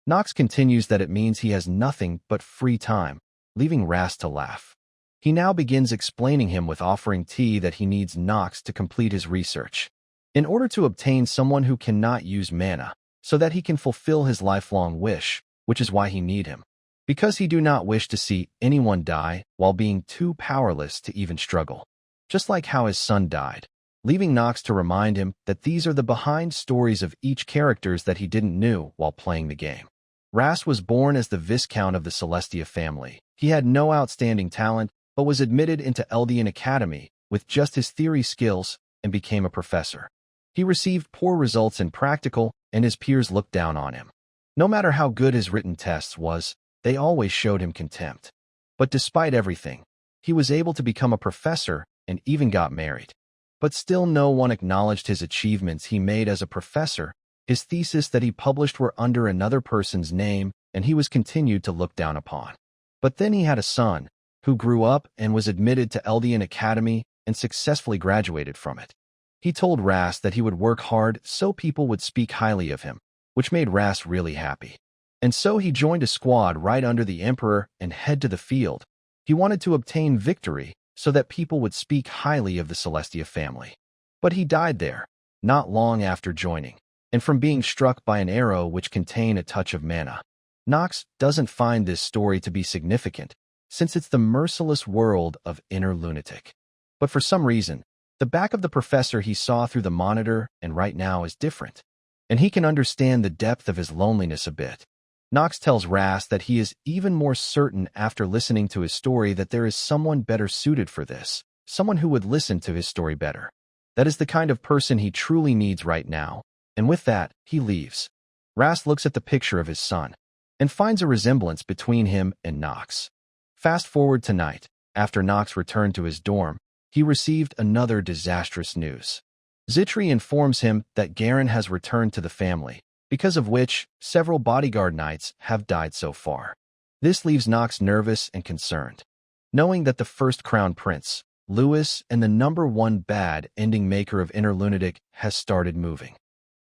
Nox continues that it means he has nothing but free time, leaving Ras to laugh. He now begins explaining him with offering tea that he needs Nox to complete his research, in order to obtain someone who cannot use mana, so that he can fulfill his lifelong wish, which is why he need him. Because he do not wish to see anyone die while being too powerless to even struggle. Just like how his son died, leaving Nox to remind him that these are the behind stories of each characters that he didn't know while playing the game. Ras was born as the Viscount of the Celestia family. He had no outstanding talent, but was admitted into Eldian Academy with just his theory skills and became a professor. He received poor results in practical, and his peers looked down on him. No matter how good his written tests was, they always showed him contempt. But despite everything, he was able to become a professor and even got married. But still no one acknowledged his achievements he made as a professor. His thesis that he published were under another person's name, and he was continued to look down upon. But then he had a son, who grew up and was admitted to Eldian Academy and successfully graduated from it. He told Ras that he would work hard so people would speak highly of him, which made Ras really happy. And so he joined a squad right under the Emperor and head to the field. He wanted to obtain victory so that people would speak highly of the Celestia family. But he died there, not long after joining, and from being struck by an arrow which contained a touch of mana. Nox doesn't find this story to be significant, since it's the merciless world of Inner Lunatic. But for some reason, the back of the professor he saw through the monitor and right now is different, and he can understand the depth of his loneliness a bit. Nox tells Ras that he is even more certain after listening to his story that there is someone better suited for this, someone who would listen to his story better. That is the kind of person he truly needs right now, and with that, he leaves. Ras looks at the picture of his son and finds a resemblance between him and Nox. Fast forward to night. After Nox returned to his dorm, he received another disastrous news. Zitri informs him that Garen has returned to the family, because of which several bodyguard knights have died so far. This leaves Nox nervous and concerned, knowing that the first crown prince, Lewis, and the #1 bad ending maker of Inner Lunatic has started moving.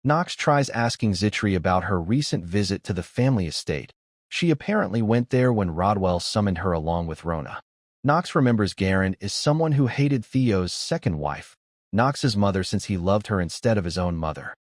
Nox tries asking Zitri about her recent visit to the family estate. She apparently went there when Rodwell summoned her along with Rona. Nox remembers Garen is someone who hated Theo's second wife, Nox's mother, since he loved her instead of his own mother.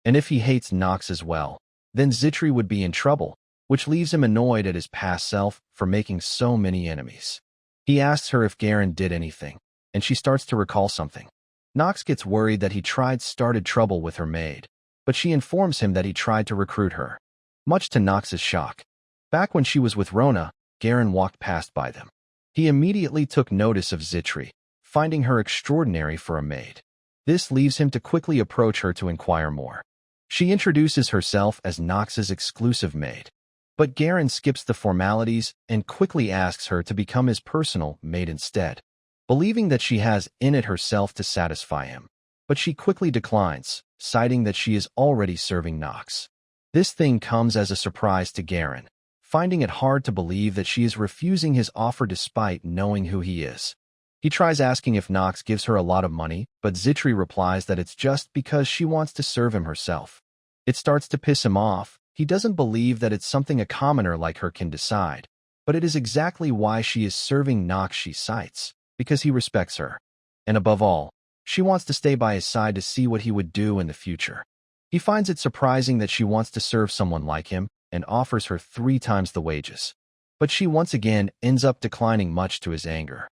And if he hates Nox as well, then Zitri would be in trouble, which leaves him annoyed at his past self for making so many enemies. He asks her if Garen did anything, and she starts to recall something. Nox gets worried that he started trouble with her maid, but she informs him that he tried to recruit her. Much to Nox's shock, back when she was with Rona, Garen walked past by them. He immediately took notice of Zitri, finding her extraordinary for a maid. This leaves him to quickly approach her to inquire more. She introduces herself as Nox's exclusive maid, but Garen skips the formalities and quickly asks her to become his personal maid instead, believing that she has in it herself to satisfy him. But she quickly declines, citing that she is already serving Nox. This thing comes as a surprise to Garen, finding it hard to believe that she is refusing his offer despite knowing who he is. He tries asking if Nox gives her a lot of money, but Zitri replies that it's just because she wants to serve him herself. It starts to piss him off. He doesn't believe that it's something a commoner like her can decide, but it is exactly why she is serving Nox, she cites, because he respects her. And above all, she wants to stay by his side to see what he would do in the future. He finds it surprising that she wants to serve someone like him and offers her 3 times the wages. But she once again ends up declining, much to his anger.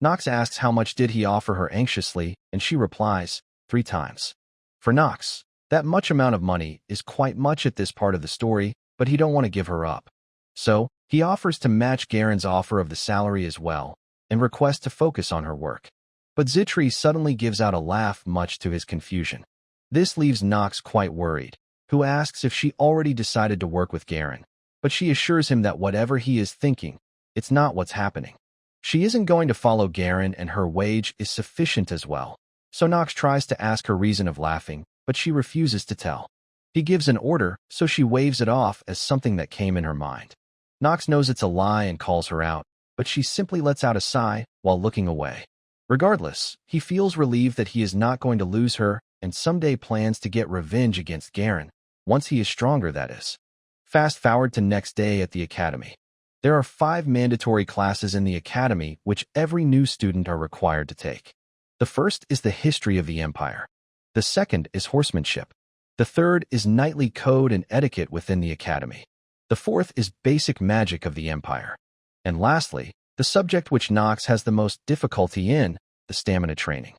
Nox asks how much did he offer her anxiously, and she replies, 3 times. For Nox, that much amount of money is quite much at this part of the story, but he don't want to give her up. So, he offers to match Garen's offer of the salary as well, and requests to focus on her work. But Zitri suddenly gives out a laugh, much to his confusion. This leaves Nox quite worried, who asks if she already decided to work with Garen, but she assures him that whatever he is thinking, it's not what's happening. She isn't going to follow Garen, and her wage is sufficient as well. So Nox tries to ask her reason of laughing, but she refuses to tell. He gives an order, so she waves it off as something that came in her mind. Nox knows it's a lie and calls her out, but she simply lets out a sigh while looking away. Regardless, he feels relieved that he is not going to lose her, and someday plans to get revenge against Garen, once he is stronger, that is. Fast forward to next day at the academy. There are 5 mandatory classes in the academy which every new student are required to take. The first is the history of the empire. The second is horsemanship. The third is knightly code and etiquette within the academy. The fourth is basic magic of the empire. And lastly, the subject which Nox has the most difficulty in, the stamina training.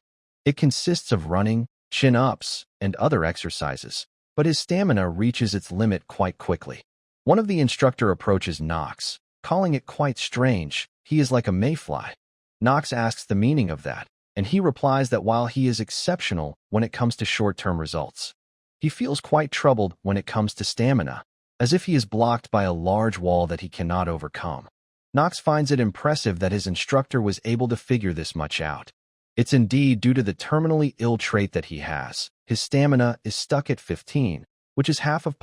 It consists of running, chin-ups, and other exercises, but his stamina reaches its limit quite quickly. One of the instructor approaches Nox, calling it quite strange. He is like a mayfly. Nox asks the meaning of that, and he replies that while he is exceptional when it comes to short-term results, he feels quite troubled when it comes to stamina, as if he is blocked by a large wall that he cannot overcome. Nox finds it impressive that his instructor was able to figure this much out. It's indeed due to the terminally ill trait that he has. His stamina is stuck at 15, which is half of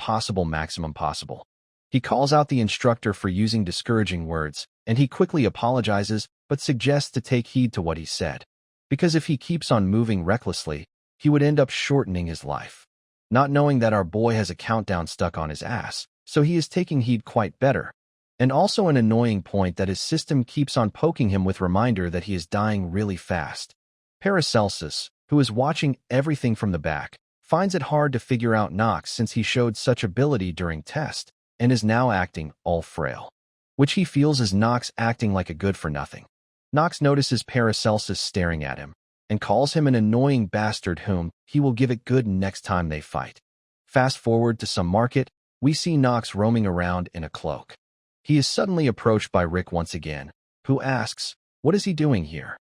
maximum possible. He calls out the instructor for using discouraging words, and he quickly apologizes but suggests to take heed to what he said. Because if he keeps on moving recklessly, he would end up shortening his life. Not knowing that our boy has a countdown stuck on his ass, so he is taking heed quite better. And also an annoying point that his system keeps on poking him with reminder that he is dying really fast. Paracelsus, who is watching everything from the back, finds it hard to figure out Nox since he showed such ability during test, and is now acting all frail. Which he feels is Nox acting like a good-for-nothing. Nox notices Paracelsus staring at him, and calls him an annoying bastard whom he will give it good next time they fight. Fast forward to some market, we see Nox roaming around in a cloak. He is suddenly approached by Rick once again, who asks, what is he doing here?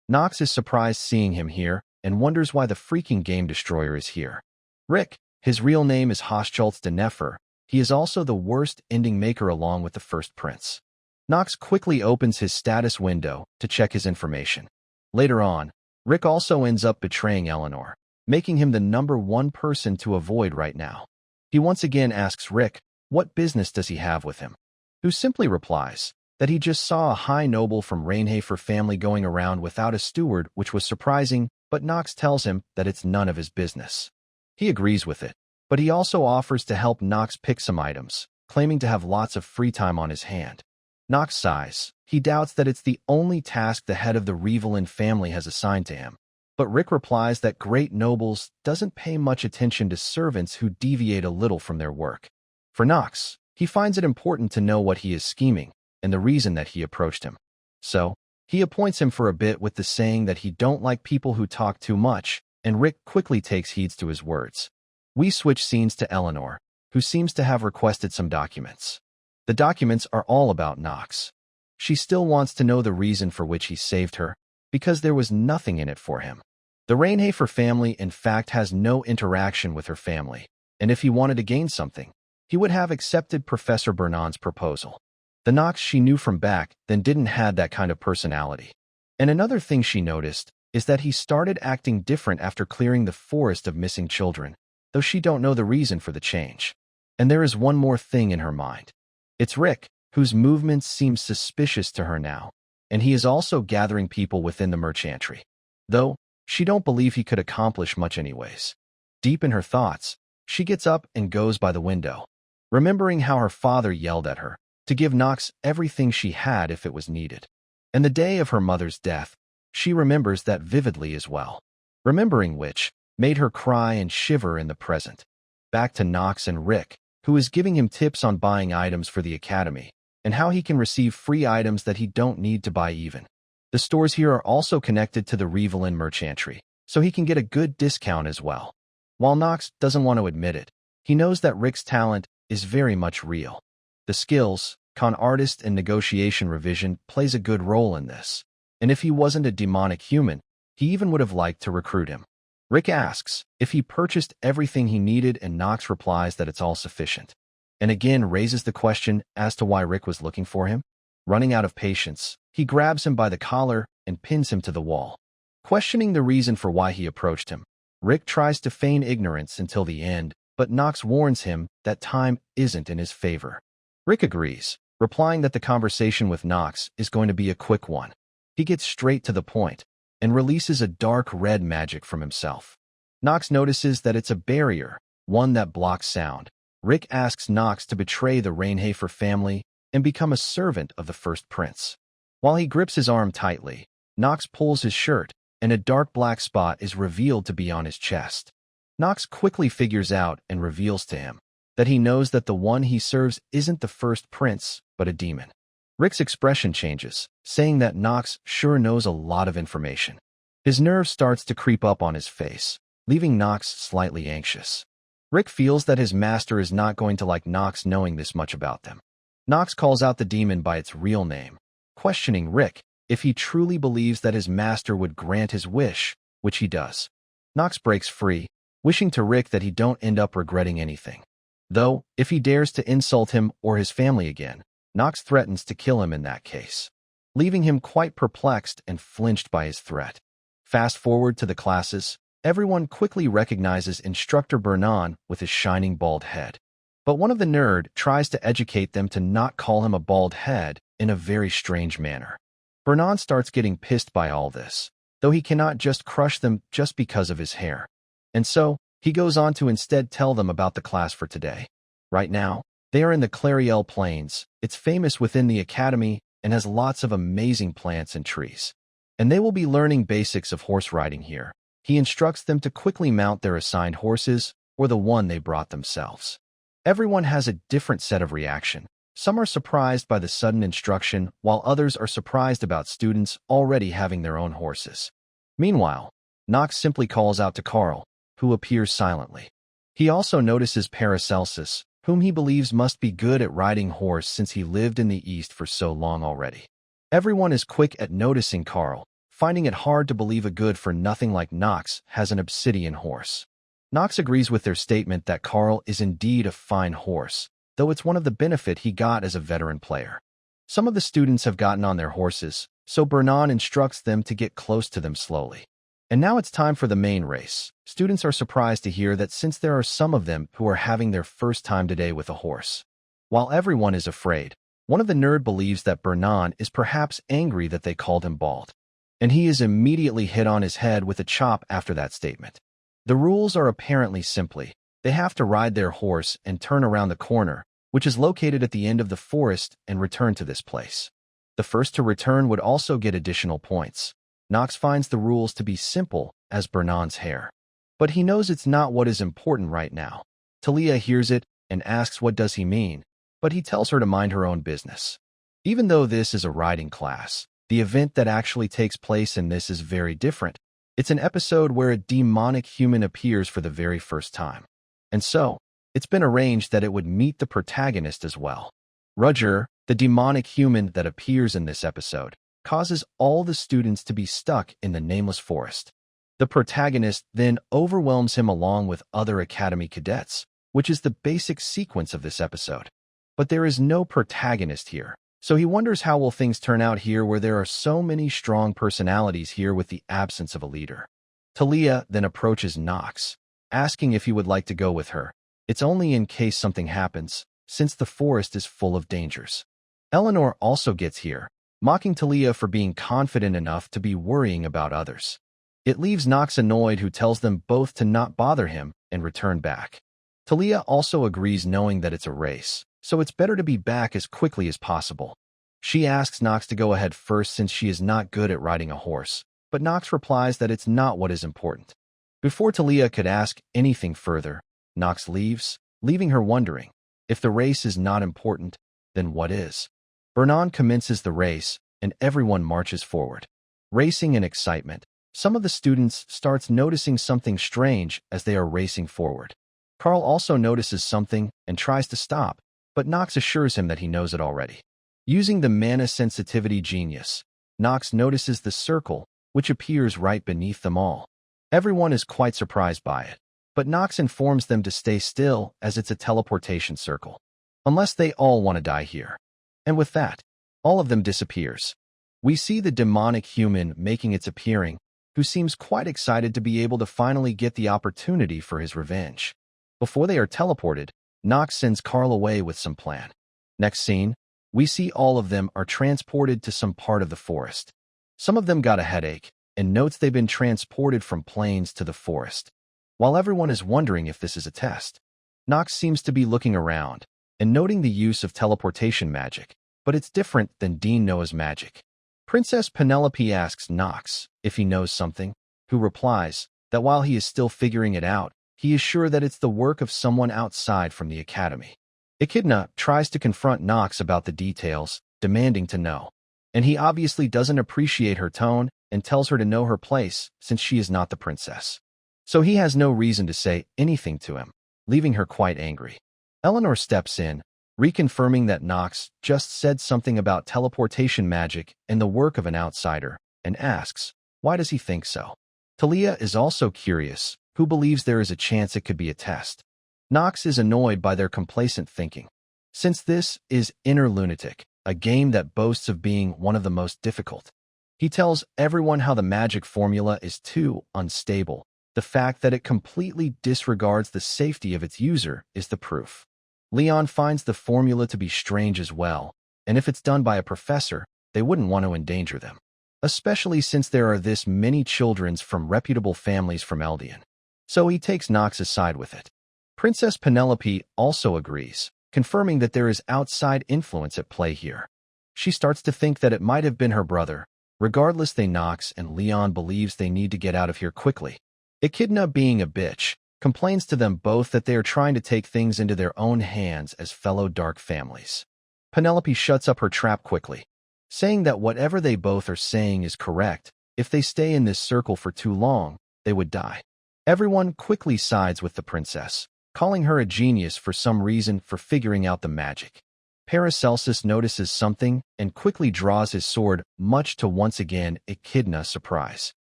Nox is surprised seeing him here, and wonders why the freaking game destroyer is here. Rick, his real name is Hochschultz de Nefer. He is also the worst ending maker along with the first prince. Nox quickly opens his status window to check his information. Later on, Rick also ends up betraying Eleanor, making him the #1 person to avoid right now. He once again asks Rick, what business does he have with him? Who simply replies that he just saw a high noble from Rainhafer family going around without a steward, which was surprising, but Nox tells him that it's none of his business. He agrees with it, but he also offers to help Nox pick some items, claiming to have lots of free time on his hand. Nox sighs. He doubts that it's the only task the head of the Revelin family has assigned to him. But Rick replies that great nobles doesn't pay much attention to servants who deviate a little from their work. For Nox, he finds it important to know what he is scheming and the reason that he approached him. So, he appoints him for a bit with the saying that he don't like people who talk too much, and Rick quickly takes heed to his words. We switch scenes to Eleanor, who seems to have requested some documents. The documents are all about Nox. She still wants to know the reason for which he saved her, because there was nothing in it for him. The Rainhafer family in fact has no interaction with her family, and if he wanted to gain something, he would have accepted Professor Bernon's proposal. The Nox she knew from back then didn't have that kind of personality. And another thing she noticed is that he started acting different after clearing the forest of missing children, though she don't know the reason for the change. And there is one more thing in her mind. It's Rick, whose movements seem suspicious to her now, and he is also gathering people within the merchantry. Though, she don't believe he could accomplish much anyways. Deep in her thoughts, she gets up and goes by the window, remembering how her father yelled at her to give Nox everything she had if it was needed. And the day of her mother's death, she remembers that vividly as well, remembering which made her cry and shiver in the present. Back to Nox and Rick, who is giving him tips on buying items for the academy, and how he can receive free items that he don't need to buy even. The stores here are also connected to the Revelin merchantry, so he can get a good discount as well. While Nox doesn't want to admit it, he knows that Rick's talent is very much real. The skills, con artist and negotiation revision plays a good role in this, and if he wasn't a demonic human, he even would have liked to recruit him. Rick asks if he purchased everything he needed, and Nox replies that it's all sufficient, and again raises the question as to why Rick was looking for him. Running out of patience, he grabs him by the collar and pins him to the wall. Questioning the reason for why he approached him, Rick tries to feign ignorance until the end, but Nox warns him that time isn't in his favor. Rick agrees, replying that the conversation with Nox is going to be a quick one. He gets straight to the point and releases a dark red magic from himself. Nox notices that it's a barrier, one that blocks sound. Rick asks Nox to betray the Rainhafer family and become a servant of the first prince. While he grips his arm tightly, Nox pulls his shirt, and a dark black spot is revealed to be on his chest. Nox quickly figures out and reveals to him that he knows that the one he serves isn't the first prince, but a demon. Rick's expression changes, saying that Nox sure knows a lot of information. His nerve starts to creep up on his face, leaving Nox slightly anxious. Rick feels that his master is not going to like Nox knowing this much about them. Nox calls out the demon by its real name, questioning Rick if he truly believes that his master would grant his wish, which he does. Nox breaks free, wishing to Rick that he don't end up regretting anything. Though, if he dares to insult him or his family again, Nox threatens to kill him in that case, leaving him quite perplexed and flinched by his threat. Fast forward to the classes, everyone quickly recognizes Instructor Bernon with his shining bald head. But one of the nerd tries to educate them to not call him a bald head in a very strange manner. Vernon starts getting pissed by all this, though he cannot just crush them just because of his hair. And so, he goes on to instead tell them about the class for today. Right now, they are in the Clariel Plains. It's famous within the academy and has lots of amazing plants and trees. And they will be learning basics of horse riding here. He instructs them to quickly mount their assigned horses or the one they brought themselves. Everyone has a different set of reaction. Some are surprised by the sudden instruction, while others are surprised about students already having their own horses. Meanwhile, Knox simply calls out to Carl, who appears silently. He also notices Paracelsus, whom he believes must be good at riding horse since he lived in the East for so long already. Everyone is quick at noticing Carl, finding it hard to believe a good-for-nothing like Knox has an obsidian horse. Knox agrees with their statement that Carl is indeed a fine horse, though it's one of the benefit he got as a veteran player. Some of the students have gotten on their horses, so Vernon instructs them to get close to them slowly. And now it's time for the main race. Students are surprised to hear that since there are some of them who are having their first time today with a horse. While everyone is afraid, one of the nerd believes that Vernon is perhaps angry that they called him bald. And he is immediately hit on his head with a chop after that statement. The rules are apparently simply, they have to ride their horse and turn around the corner, which is located at the end of the forest, and return to this place. The first to return would also get additional points. Knox finds the rules to be simple as Vernon's hair. But he knows it's not what is important right now. Talia hears it and asks what does he mean, but he tells her to mind her own business. Even though this is a riding class, the event that actually takes place in this is very different. It's an episode where a demonic human appears for the very first time. And so, it's been arranged that it would meet the protagonist as well. Roger, the demonic human that appears in this episode, causes all the students to be stuck in the nameless forest. The protagonist then overwhelms him along with other academy cadets, which is the basic sequence of this episode. But there is no protagonist here, so he wonders how will things turn out here where there are so many strong personalities here with the absence of a leader. Talia then approaches Knox, asking if he would like to go with her. It's only in case something happens, since the forest is full of dangers. Eleanor also gets here, mocking Talia for being confident enough to be worrying about others. It leaves Knox annoyed, who tells them both to not bother him and return back. Talia also agrees, knowing that it's a race, so it's better to be back as quickly as possible. She asks Knox to go ahead first since she is not good at riding a horse, but Knox replies that it's not what is important. Before Talia could ask anything further, Knox leaves, leaving her wondering, if the race is not important, then what is? Vernon commences the race, and everyone marches forward. Racing in excitement, some of the students starts noticing something strange as they are racing forward. Carl also notices something and tries to stop, but Knox assures him that he knows it already. Using the mana sensitivity genius, Knox notices the circle, which appears right beneath them all. Everyone is quite surprised by it, but Knox informs them to stay still as it's a teleportation circle. Unless they all want to die here. And with that, all of them disappears. We see the demonic human making its appearing, who seems quite excited to be able to finally get the opportunity for his revenge. Before they are teleported, Knox sends Carl away with some plan. Next scene, we see all of them are transported to some part of the forest. Some of them got a headache, and notes they've been transported from plains to the forest. While everyone is wondering if this is a test, Knox seems to be looking around and noting the use of teleportation magic, but it's different than Dean Noah's magic. Princess Penelope asks Knox if he knows something, who replies that while he is still figuring it out, he is sure that it's the work of someone outside from the academy. Echidna tries to confront Knox about the details, demanding to know, and he obviously doesn't appreciate her tone and tells her to know her place since she is not the princess. So he has no reason to say anything to him, leaving her quite angry. Eleanor steps in, reconfirming that Knox just said something about teleportation magic and the work of an outsider, and asks, why does he think so? Talia is also curious, who believes there is a chance it could be a test. Knox is annoyed by their complacent thinking. Since this is Inner Lunatic, a game that boasts of being one of the most difficult, he tells everyone how the magic formula is too unstable. The fact that it completely disregards the safety of its user is the proof. Leon finds the formula to be strange as well, and if it's done by a professor, they wouldn't want to endanger them, especially since there are this many children from reputable families from Eldian. So he takes Nox's side with it. Princess Penelope also agrees, confirming that there is outside influence at play here. She starts to think that it might have been her brother. Regardless, Nox and Leon believes they need to get out of here quickly. Echidna, being a bitch, complains to them both that they are trying to take things into their own hands as fellow dark families. Penelope shuts up her trap quickly, saying that whatever they both are saying is correct. If they stay in this circle for too long, they would die. Everyone quickly sides with the princess, calling her a genius for some reason for figuring out the magic. Paracelsus notices something and quickly draws his sword, much to once again Echidna's surprise.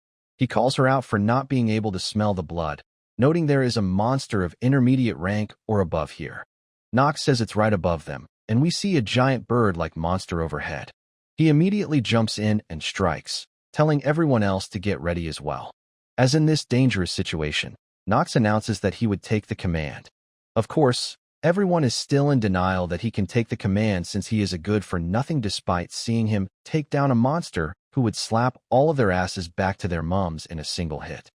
He calls her out for not being able to smell the blood, noting there is a monster of intermediate rank or above here. Nox says it's right above them, and we see a giant bird-like monster overhead. He immediately jumps in and strikes, telling everyone else to get ready as well. As in this dangerous situation, Nox announces that he would take the command. Of course, everyone is still in denial that he can take the command since he is a good-for-nothing despite seeing him take down a monster who would slap all of their asses back to their mums in a single hit.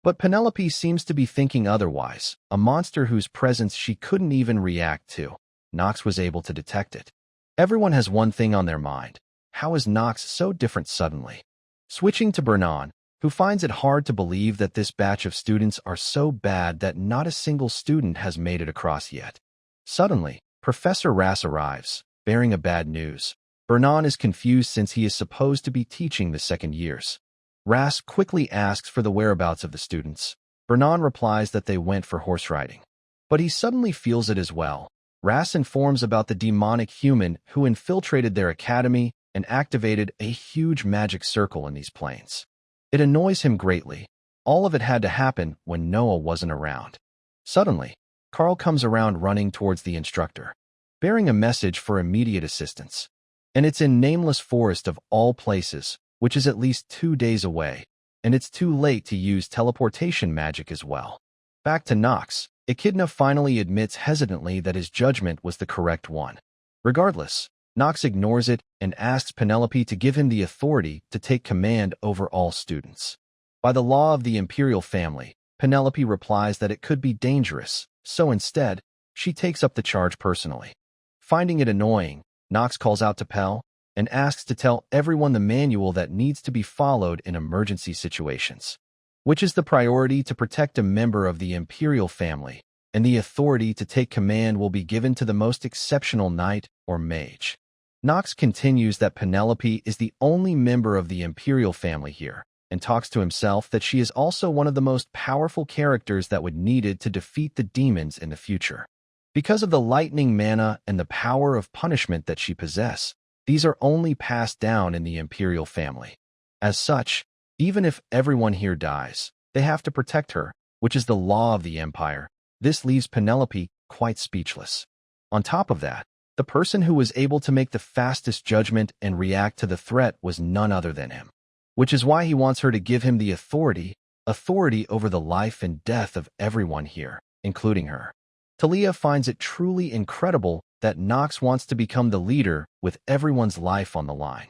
But Penelope seems to be thinking otherwise, a monster whose presence she couldn't even react to. Nox was able to detect it. Everyone has one thing on their mind. How is Nox so different suddenly? Switching to Bernan, who finds it hard to believe that this batch of students are so bad that not a single student has made it across yet. Suddenly, Professor Rass arrives, bearing a bad news. Bernan is confused since he is supposed to be teaching the second years. Rass quickly asks for the whereabouts of the students. Bernan replies that they went for horse riding. But he suddenly feels it as well. Rass informs about the demonic human who infiltrated their academy and activated a huge magic circle in these plains. It annoys him greatly. All of it had to happen when Noah wasn't around. Suddenly, Carl comes around running towards the instructor, bearing a message for immediate assistance. And it's in Nameless Forest of all places, which is at least 2 days away, and it's too late to use teleportation magic as well. Back to Nox, Echidna finally admits hesitantly that his judgment was the correct one. Regardless, Nox ignores it and asks Penelope to give him the authority to take command over all students. By the law of the imperial family, Penelope replies that it could be dangerous, so instead, she takes up the charge personally. Finding it annoying, Nox calls out to Pel and asks to tell everyone the manual that needs to be followed in emergency situations, which is the priority to protect a member of the imperial family, and the authority to take command will be given to the most exceptional knight or mage. Nox continues that Penelope is the only member of the imperial family here, and talks to himself that she is also one of the most powerful characters that would needed to defeat the demons in the future. Because of the lightning mana and the power of punishment that she possesses, these are only passed down in the imperial family. As such, even if everyone here dies, they have to protect her, which is the law of the empire. This leaves Penelope quite speechless. On top of that, the person who was able to make the fastest judgment and react to the threat was none other than him, which is why he wants her to give him the authority over the life and death of everyone here, including her. Talia finds it truly incredible that Nox wants to become the leader with everyone's life on the line,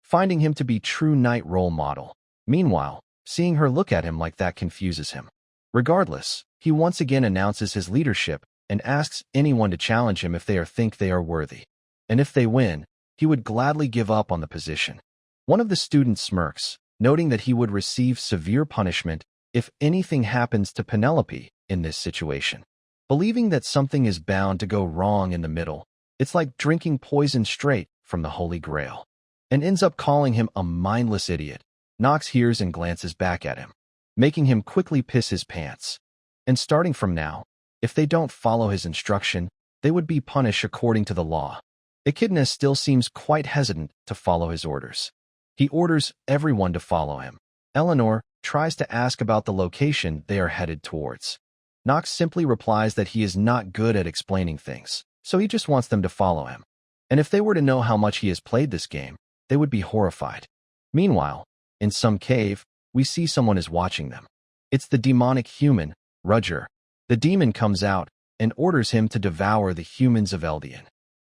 finding him to be true knight role model. Meanwhile, seeing her look at him like that confuses him. Regardless, he once again announces his leadership and asks anyone to challenge him if they think they are worthy. And if they win, he would gladly give up on the position. One of the students smirks, noting that he would receive severe punishment if anything happens to Penelope in this situation. Believing that something is bound to go wrong in the middle, it's like drinking poison straight from the Holy Grail, and ends up calling him a mindless idiot. Nox hears and glances back at him, making him quickly piss his pants. And starting from now, if they don't follow his instruction, they would be punished according to the law. Echidna still seems quite hesitant to follow his orders. He orders everyone to follow him. Eleanor tries to ask about the location they are headed towards. Nox simply replies that he is not good at explaining things, so he just wants them to follow him. And if they were to know how much he has played this game, they would be horrified. Meanwhile, in some cave, we see someone is watching them. It's the demonic human, Rudger. The demon comes out and orders him to devour the humans of Eldian,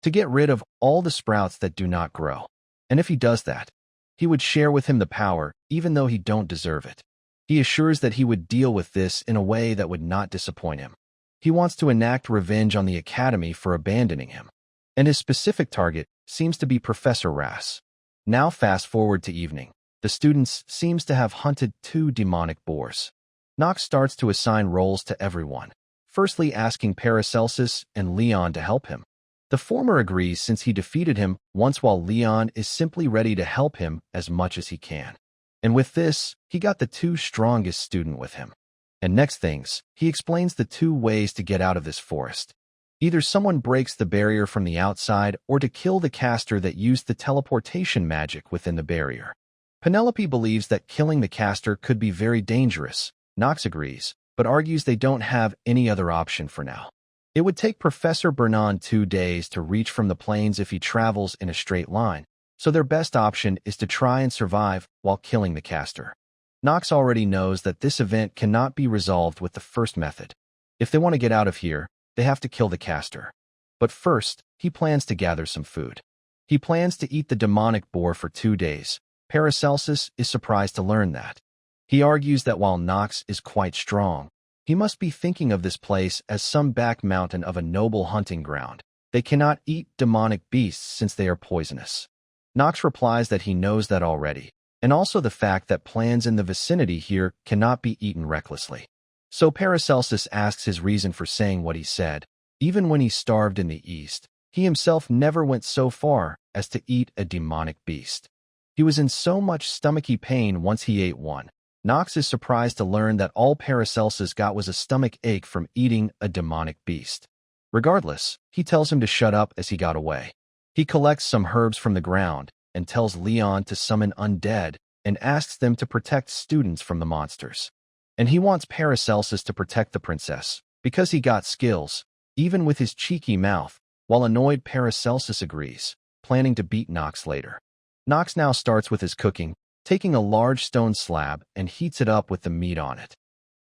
to get rid of all the sprouts that do not grow. And if he does that, he would share with him the power, even though he don't deserve it. He assures that he would deal with this in a way that would not disappoint him. He wants to enact revenge on the Academy for abandoning him. And his specific target seems to be Professor Ras. Now fast forward to evening. The students seems to have hunted 2 demonic boars. Nox starts to assign roles to everyone, firstly asking Paracelsus and Leon to help him. The former agrees since he defeated him once, while Leon is simply ready to help him as much as he can. And with this, he got the 2 strongest students with him. And next things, he explains the 2 ways to get out of this forest. Either someone breaks the barrier from the outside or to kill the caster that used the teleportation magic within the barrier. Penelope believes that killing the caster could be very dangerous. Nox agrees, but argues they don't have any other option for now. It would take Professor Bernon 2 days to reach from the plains if he travels in a straight line, so their best option is to try and survive while killing the caster. Nox already knows that this event cannot be resolved with the first method. If they want to get out of here, they have to kill the caster. But first, he plans to gather some food. He plans to eat the demonic boar for 2 days. Paracelsus is surprised to learn that. He argues that while Nox is quite strong, he must be thinking of this place as some back mountain of a noble hunting ground. They cannot eat demonic beasts since they are poisonous. Nox replies that he knows that already, and also the fact that plants in the vicinity here cannot be eaten recklessly. So Paracelsus asks his reason for saying what he said. Even when he starved in the east, he himself never went so far as to eat a demonic beast. He was in so much stomachy pain once he ate one. Nox is surprised to learn that all Paracelsus got was a stomach ache from eating a demonic beast. Regardless, he tells him to shut up as he got away. He collects some herbs from the ground and tells Leon to summon undead and asks them to protect students from the monsters. And he wants Paracelsus to protect the princess, because he got skills, even with his cheeky mouth, while annoyed Paracelsus agrees, planning to beat Nox later. Nox now starts with his cooking, taking a large stone slab and heats it up with the meat on it.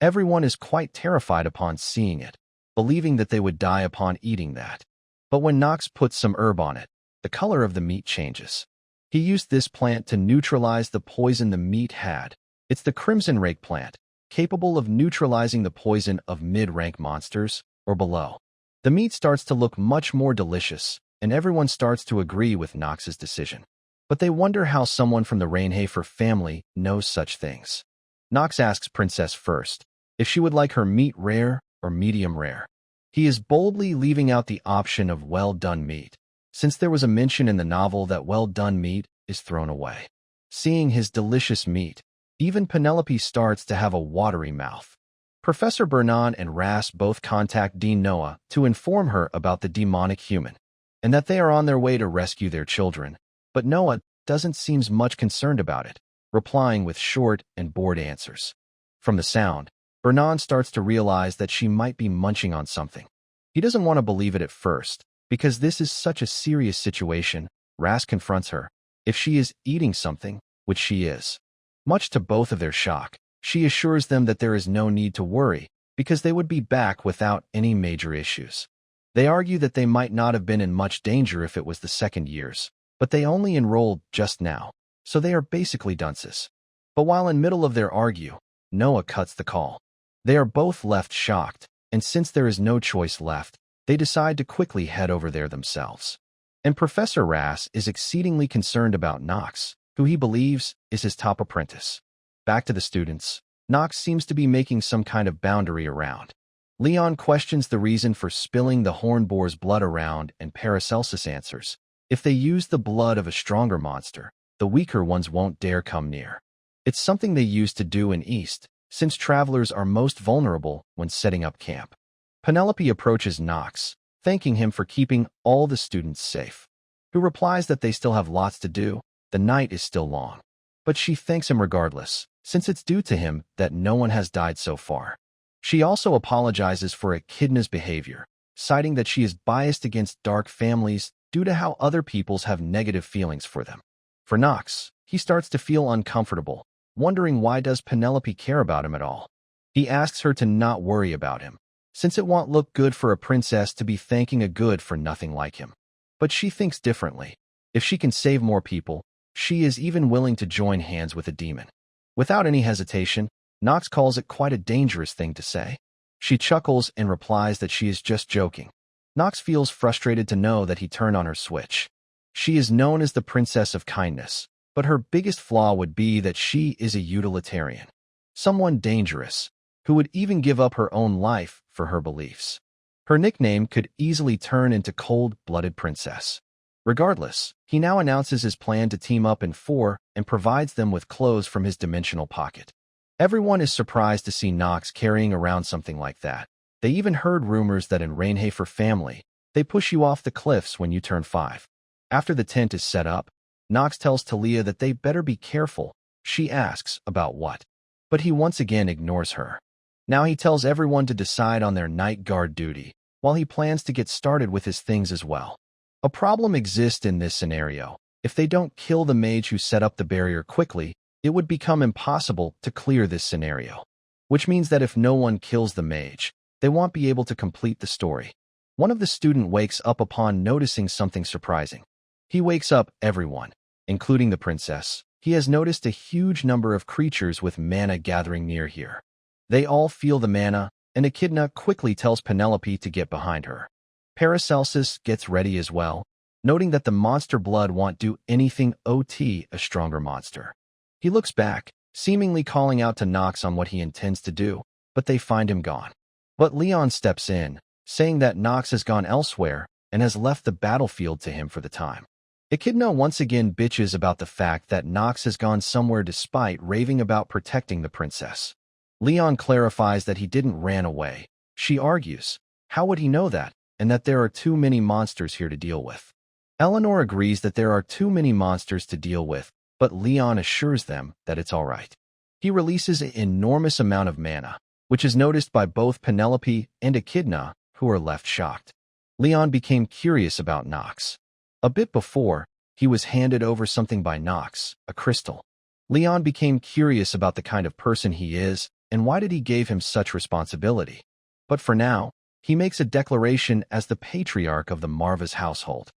Everyone is quite terrified upon seeing it, believing that they would die upon eating that. But when Nox puts some herb on it, the color of the meat changes. He used this plant to neutralize the poison the meat had. It's the crimson rake plant, capable of neutralizing the poison of mid-rank monsters or below. The meat starts to look much more delicious, and everyone starts to agree with Nox's decision. But they wonder how someone from the Rainhafer family knows such things. Nox asks Princess first if she would like her meat rare or medium rare. He is boldly leaving out the option of well-done meat, since there was a mention in the novel that well-done meat is thrown away. Seeing his delicious meat, even Penelope starts to have a watery mouth. Professor Bernon and Ras both contact Dean Noah to inform her about the demonic human, and that they are on their way to rescue their children. But Noah doesn't seem much concerned about it, replying with short and bored answers. From the sound, Bernon starts to realize that she might be munching on something. He doesn't want to believe it at first, because this is such a serious situation. Ras confronts her. If she is eating something, which she is. Much to both of their shock, she assures them that there is no need to worry, because they would be back without any major issues. They argue that they might not have been in much danger if it was the second years, but they only enrolled just now, so they are basically dunces. But while in middle of their argue, Noah cuts the call. They are both left shocked, and since there is no choice left, they decide to quickly head over there themselves. And Professor Ras is exceedingly concerned about Nox, who he believes is his top apprentice. Back to the students, Nox seems to be making some kind of boundary around. Leon questions the reason for spilling the hornboar's blood around, and Paracelsus answers, if they use the blood of a stronger monster, the weaker ones won't dare come near. It's something they used to do in East, since travelers are most vulnerable when setting up camp. Penelope approaches Nox, thanking him for keeping all the students safe, who replies that they still have lots to do, the night is still long. But she thanks him regardless, since it's due to him that no one has died so far. She also apologizes for Echidna's behavior, citing that she is biased against dark families due to how other peoples have negative feelings for them. For Nox, he starts to feel uncomfortable, wondering why does Penelope care about him at all. He asks her to not worry about him, since it won't look good for a princess to be thanking a good-for-nothing like him. But she thinks differently. If she can save more people, she is even willing to join hands with a demon. Without any hesitation, Nox calls it quite a dangerous thing to say. She chuckles and replies that she is just joking. Nox feels frustrated to know that he turned on her switch. She is known as the Princess of Kindness, but her biggest flaw would be that she is a utilitarian. Someone dangerous, who would even give up her own life for her beliefs. Her nickname could easily turn into Cold-Blooded Princess. Regardless, he now announces his plan to team up in 4 and provides them with clothes from his dimensional pocket. Everyone is surprised to see Nox carrying around something like that. They even heard rumors that in Rainhafer family, they push you off the cliffs when you turn 5. After the tent is set up, Nox tells Talia that they better be careful. She asks about what, but he once again ignores her. Now he tells everyone to decide on their night guard duty, while he plans to get started with his things as well. A problem exists in this scenario. If they don't kill the mage who set up the barrier quickly, it would become impossible to clear this scenario. Which means that if no one kills the mage, they won't be able to complete the story. One of the students wakes up upon noticing something surprising. He wakes up everyone, including the princess. He has noticed a huge number of creatures with mana gathering near here. They all feel the mana, and Echidna quickly tells Penelope to get behind her. Paracelsus gets ready as well, noting that the monster blood won't do anything OT a stronger monster. He looks back, seemingly calling out to Nox on what he intends to do, but they find him gone. But Leon steps in, saying that Nox has gone elsewhere and has left the battlefield to him for the time. Echidna once again bitches about the fact that Nox has gone somewhere despite raving about protecting the princess. Leon clarifies that he didn't ran away. She argues, how would he know that, and that there are too many monsters here to deal with. Eleanor agrees that there are too many monsters to deal with, but Leon assures them that it's all right. He releases an enormous amount of mana, which is noticed by both Penelope and Echidna, who are left shocked. Leon became curious about Nox. A bit before, he was handed over something by Nox, a crystal. Leon became curious about the kind of person he is and why did he give him such responsibility. But for now, he makes a declaration as the patriarch of the Marva's household.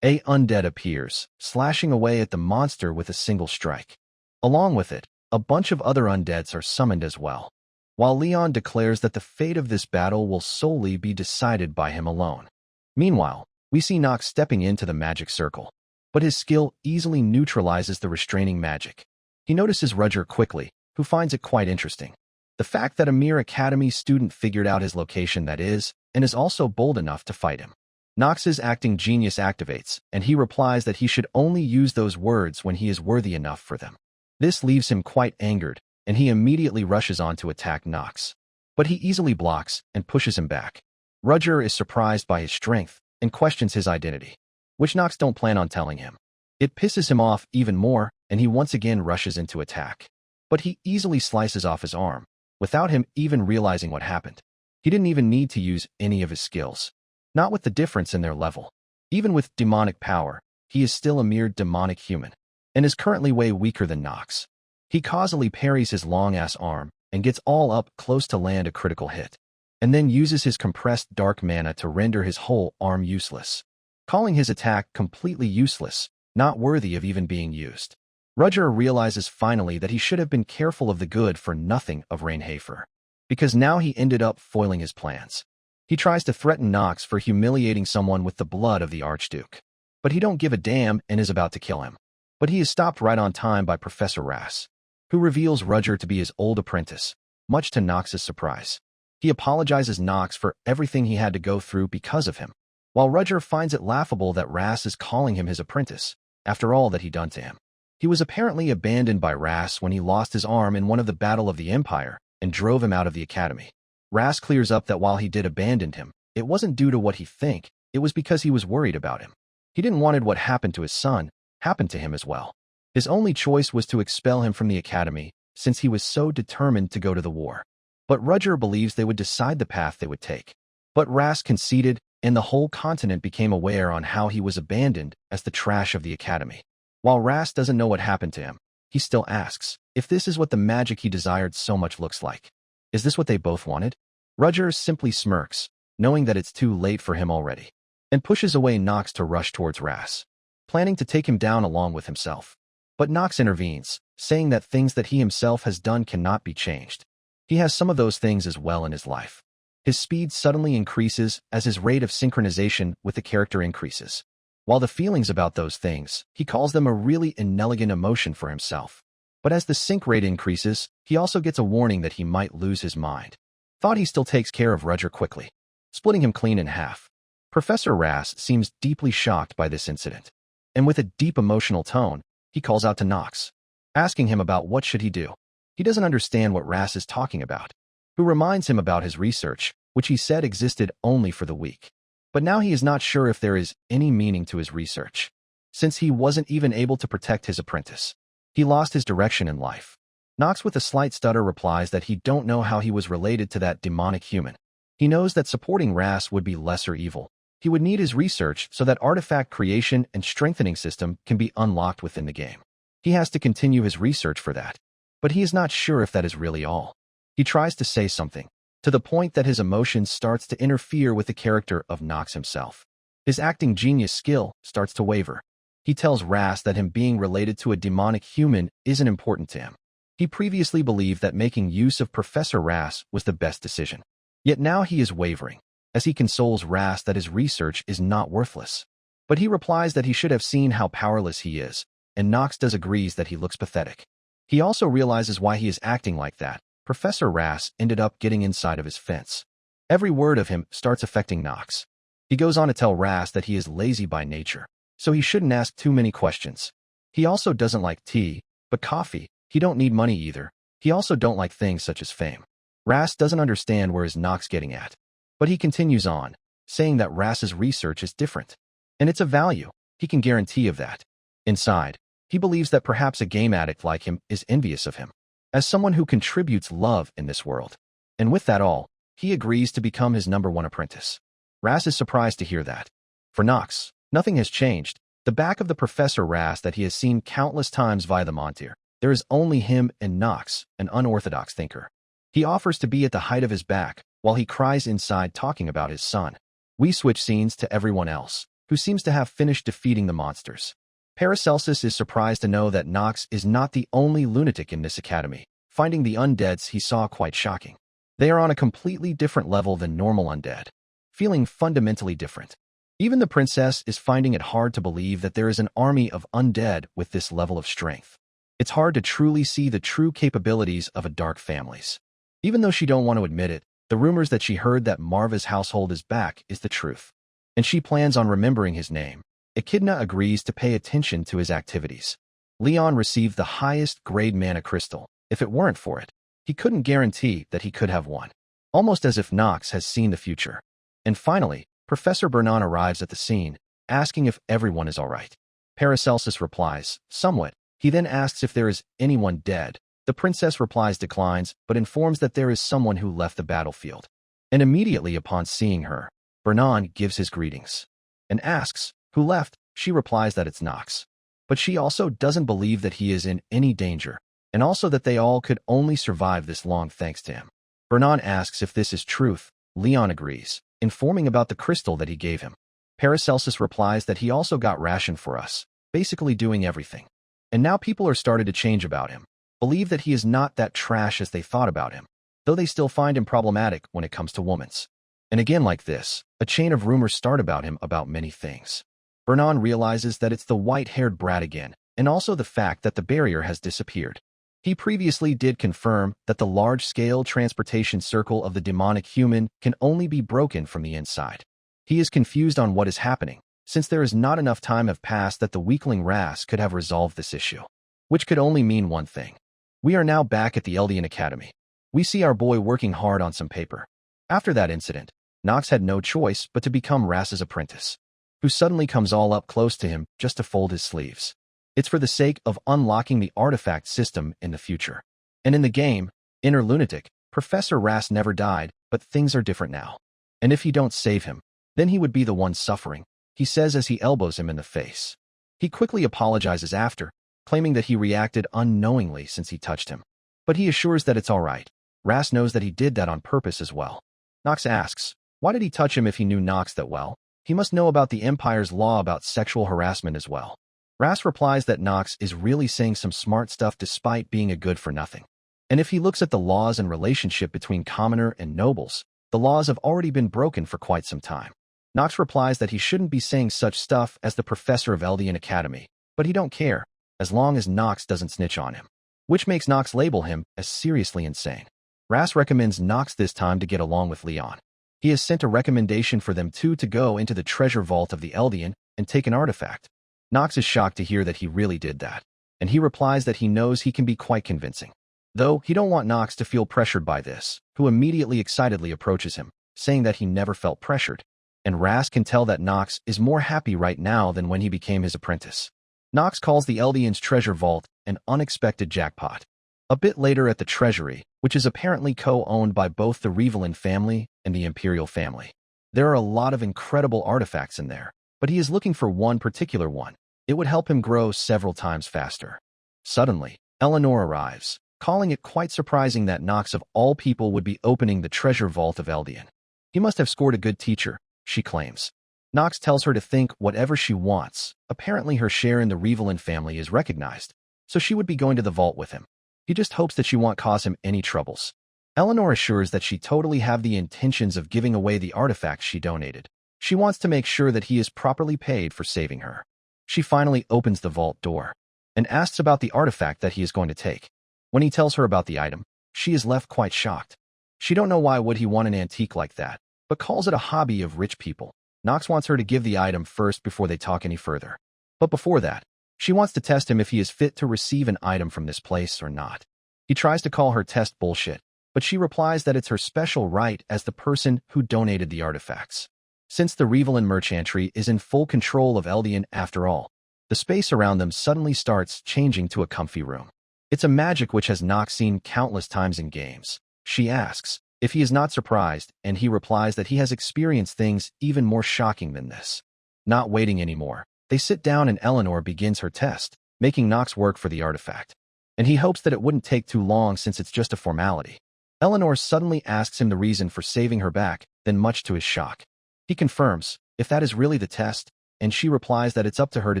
A undead appears, slashing away at the monster with a single strike. Along with it, a bunch of other undeads are summoned as well. While Leon declares that the fate of this battle will solely be decided by him alone. Meanwhile, we see Nox stepping into the magic circle, but his skill easily neutralizes the restraining magic. He notices Roger quickly, who finds it quite interesting. The fact that a mere academy student figured out his location, that is, and is also bold enough to fight him. Nox's acting genius activates, and he replies that he should only use those words when he is worthy enough for them. This leaves him quite angered, and he immediately rushes on to attack Nox. But he easily blocks and pushes him back. Roger is surprised by his strength and questions his identity, which Nox don't plan on telling him. It pisses him off even more, and he once again rushes into attack. But he easily slices off his arm, without him even realizing what happened. He didn't even need to use any of his skills. Not with the difference in their level. Even with demonic power, he is still a mere demonic human, and is currently way weaker than Nox. He causally parries his long-ass arm, and gets all up close to land a critical hit, and then uses his compressed dark mana to render his whole arm useless, calling his attack completely useless, not worthy of even being used. Roger realizes finally that he should have been careful of the good-for-nothing of Rainhafer, because now he ended up foiling his plans. He tries to threaten Nox for humiliating someone with the blood of the Archduke, but he don't give a damn and is about to kill him. But he is stopped right on time by Professor Rass, who reveals Roger to be his old apprentice, much to Nox's surprise. He apologizes Nox for everything he had to go through because of him, while Roger finds it laughable that Rass is calling him his apprentice, after all that he done to him. He was apparently abandoned by Rass when he lost his arm in one of the Battle of the Empire and drove him out of the academy. Rass clears up that while he did abandon him, it wasn't due to what he think, it was because he was worried about him. He didn't want what happened to his son happened to him as well. His only choice was to expel him from the academy, since he was so determined to go to the war. But Roger believes they would decide the path they would take. But Rass conceded, and the whole continent became aware on how he was abandoned as the trash of the academy. While Rass doesn't know what happened to him, he still asks if this is what the magic he desired so much looks like. Is this what they both wanted? Roger simply smirks, knowing that it's too late for him already, and pushes away Nox to rush towards Ras, planning to take him down along with himself. But Nox intervenes, saying that things that he himself has done cannot be changed. He has some of those things as well in his life. His speed suddenly increases as his rate of synchronization with the character increases. While the feelings about those things, he calls them a really inelegant emotion for himself. But as the sync rate increases, he also gets a warning that he might lose his mind. Thought he still takes care of Roger quickly, splitting him clean in half. Professor Ras seems deeply shocked by this incident, and with a deep emotional tone, he calls out to Nox, asking him about what should he do. He doesn't understand what Ras is talking about, who reminds him about his research, which he said existed only for the weak. But now he is not sure if there is any meaning to his research, since he wasn't even able to protect his apprentice. He lost his direction in life. Nox with a slight stutter replies that he don't know how he was related to that demonic human. He knows that supporting Ras would be lesser evil. He would need his research so that artifact creation and strengthening system can be unlocked within the game. He has to continue his research for that, but he is not sure if that is really all. He tries to say something, to the point that his emotion starts to interfere with the character of Nox himself. His acting genius skill starts to waver. He tells Ras that him being related to a demonic human isn't important to him. He previously believed that making use of Professor Ras was the best decision. Yet now he is wavering, as he consoles Ras that his research is not worthless. But he replies that he should have seen how powerless he is, and Nox agrees that he looks pathetic. He also realizes why he is acting like that. Professor Ras ended up getting inside of his fence. Every word of him starts affecting Nox. He goes on to tell Ras that he is lazy by nature, so he shouldn't ask too many questions. He also doesn't like tea, but coffee. He don't need money either. He also don't like things such as fame. Ras doesn't understand where is Nox getting at, but he continues on, saying that Ras's research is different, and it's of value. He can guarantee of that. Inside, he believes that perhaps a game addict like him is envious of him, as someone who contributes love in this world. And with that all, he agrees to become his #1 apprentice. Ras is surprised to hear that. For Nox, nothing has changed. The back of the Professor Ras that he has seen countless times via the Montir. There is only him and Nox, an unorthodox thinker. He offers to be at the height of his back, while he cries inside talking about his son. We switch scenes to everyone else, who seems to have finished defeating the monsters. Paracelsus is surprised to know that Nox is not the only lunatic in this academy, finding the undeads he saw quite shocking. They are on a completely different level than normal undead, feeling fundamentally different. Even the princess is finding it hard to believe that there is an army of undead with this level of strength. It's hard to truly see the true capabilities of a dark families. Even though she don't want to admit it, the rumors that she heard that Marva's household is back is the truth, and she plans on remembering his name. Echidna agrees to pay attention to his activities. Leon received the highest grade mana crystal. If it weren't for it, he couldn't guarantee that he could have won, almost as if Nox has seen the future. And finally, Professor Bernan arrives at the scene, asking if everyone is all right. Paracelsus replies, somewhat. He then asks if there is anyone dead. The princess replies declines, but informs that there is someone who left the battlefield. And immediately upon seeing her, Bernan gives his greetings and asks, who left? She replies that it's Nox. But she also doesn't believe that he is in any danger, and also that they all could only survive this long thanks to him. Bernan asks if this is truth. Leon agrees, informing about the crystal that he gave him. Paracelsus replies that he also got ration for us, basically doing everything. And now people are started to change about him, believe that he is not that trash as they thought about him, though they still find him problematic when it comes to women's. And again like this, a chain of rumors start about him about many things. Bernan realizes that it's the white-haired brat again, and also the fact that the barrier has disappeared. He previously did confirm that the large-scale transportation circle of the demonic human can only be broken from the inside. He is confused on what is happening, since there is not enough time have passed that the weakling Ras could have resolved this issue, which could only mean one thing. We are now back at the Eldian Academy. We see our boy working hard on some paper. After that incident, Nox had no choice but to become Ras's apprentice, who suddenly comes all up close to him just to fold his sleeves. It's for the sake of unlocking the artifact system in the future. And in the game, Inner Lunatic, Professor Ras never died, but things are different now. And if he don't save him, then he would be the one suffering, he says as he elbows him in the face. He quickly apologizes after, claiming that he reacted unknowingly since he touched him. But he assures that it's all right. Ras knows that he did that on purpose as well. Nox asks, why did he touch him if he knew Nox that well? He must know about the Empire's law about sexual harassment as well. Ras replies that Nox is really saying some smart stuff despite being a good-for-nothing. And if he looks at the laws and relationship between commoner and nobles, the laws have already been broken for quite some time. Nox replies that he shouldn't be saying such stuff as the professor of Eldian Academy, but he don't care, as long as Nox doesn't snitch on him, which makes Nox label him as seriously insane. Ras recommends Nox this time to get along with Leon. He has sent a recommendation for them two to go into the treasure vault of the Eldian and take an artifact. Nox is shocked to hear that he really did that, and he replies that he knows he can be quite convincing. Though, he don't want Nox to feel pressured by this, who immediately excitedly approaches him, saying that he never felt pressured. And Ras can tell that Nox is more happy right now than when he became his apprentice. Nox calls the Eldian's treasure vault an unexpected jackpot. A bit later at the treasury, which is apparently co-owned by both the Revelin family and the Imperial family. There are a lot of incredible artifacts in there, but he is looking for one particular one. It would help him grow several times faster. Suddenly, Eleanor arrives, calling it quite surprising that Nox of all people would be opening the treasure vault of Eldian. He must have scored a good teacher, she claims. Nox tells her to think whatever she wants. Apparently her share in the Revelin family is recognized, so she would be going to the vault with him. He just hopes that she won't cause him any troubles. Eleanor assures that she totally have the intentions of giving away the artifacts she donated. She wants to make sure that he is properly paid for saving her. She finally opens the vault door and asks about the artifact that he is going to take. When he tells her about the item, she is left quite shocked. She don't know why would he want an antique like that, but calls it a hobby of rich people. Nox wants her to give the item first before they talk any further. But before that, she wants to test him if he is fit to receive an item from this place or not. He tries to call her test bullshit, but she replies that it's her special right as the person who donated the artifacts. Since the Revelin merchantry is in full control of Eldian after all, the space around them suddenly starts changing to a comfy room. It's a magic which has Nox seen countless times in games. She asks if he is not surprised, and he replies that he has experienced things even more shocking than this. Not waiting anymore, they sit down and Eleanor begins her test, making Nox work for the artifact. And he hopes that it wouldn't take too long since it's just a formality. Eleanor suddenly asks him the reason for saving her back, then much to his shock, he confirms if that is really the test, and she replies that it's up to her to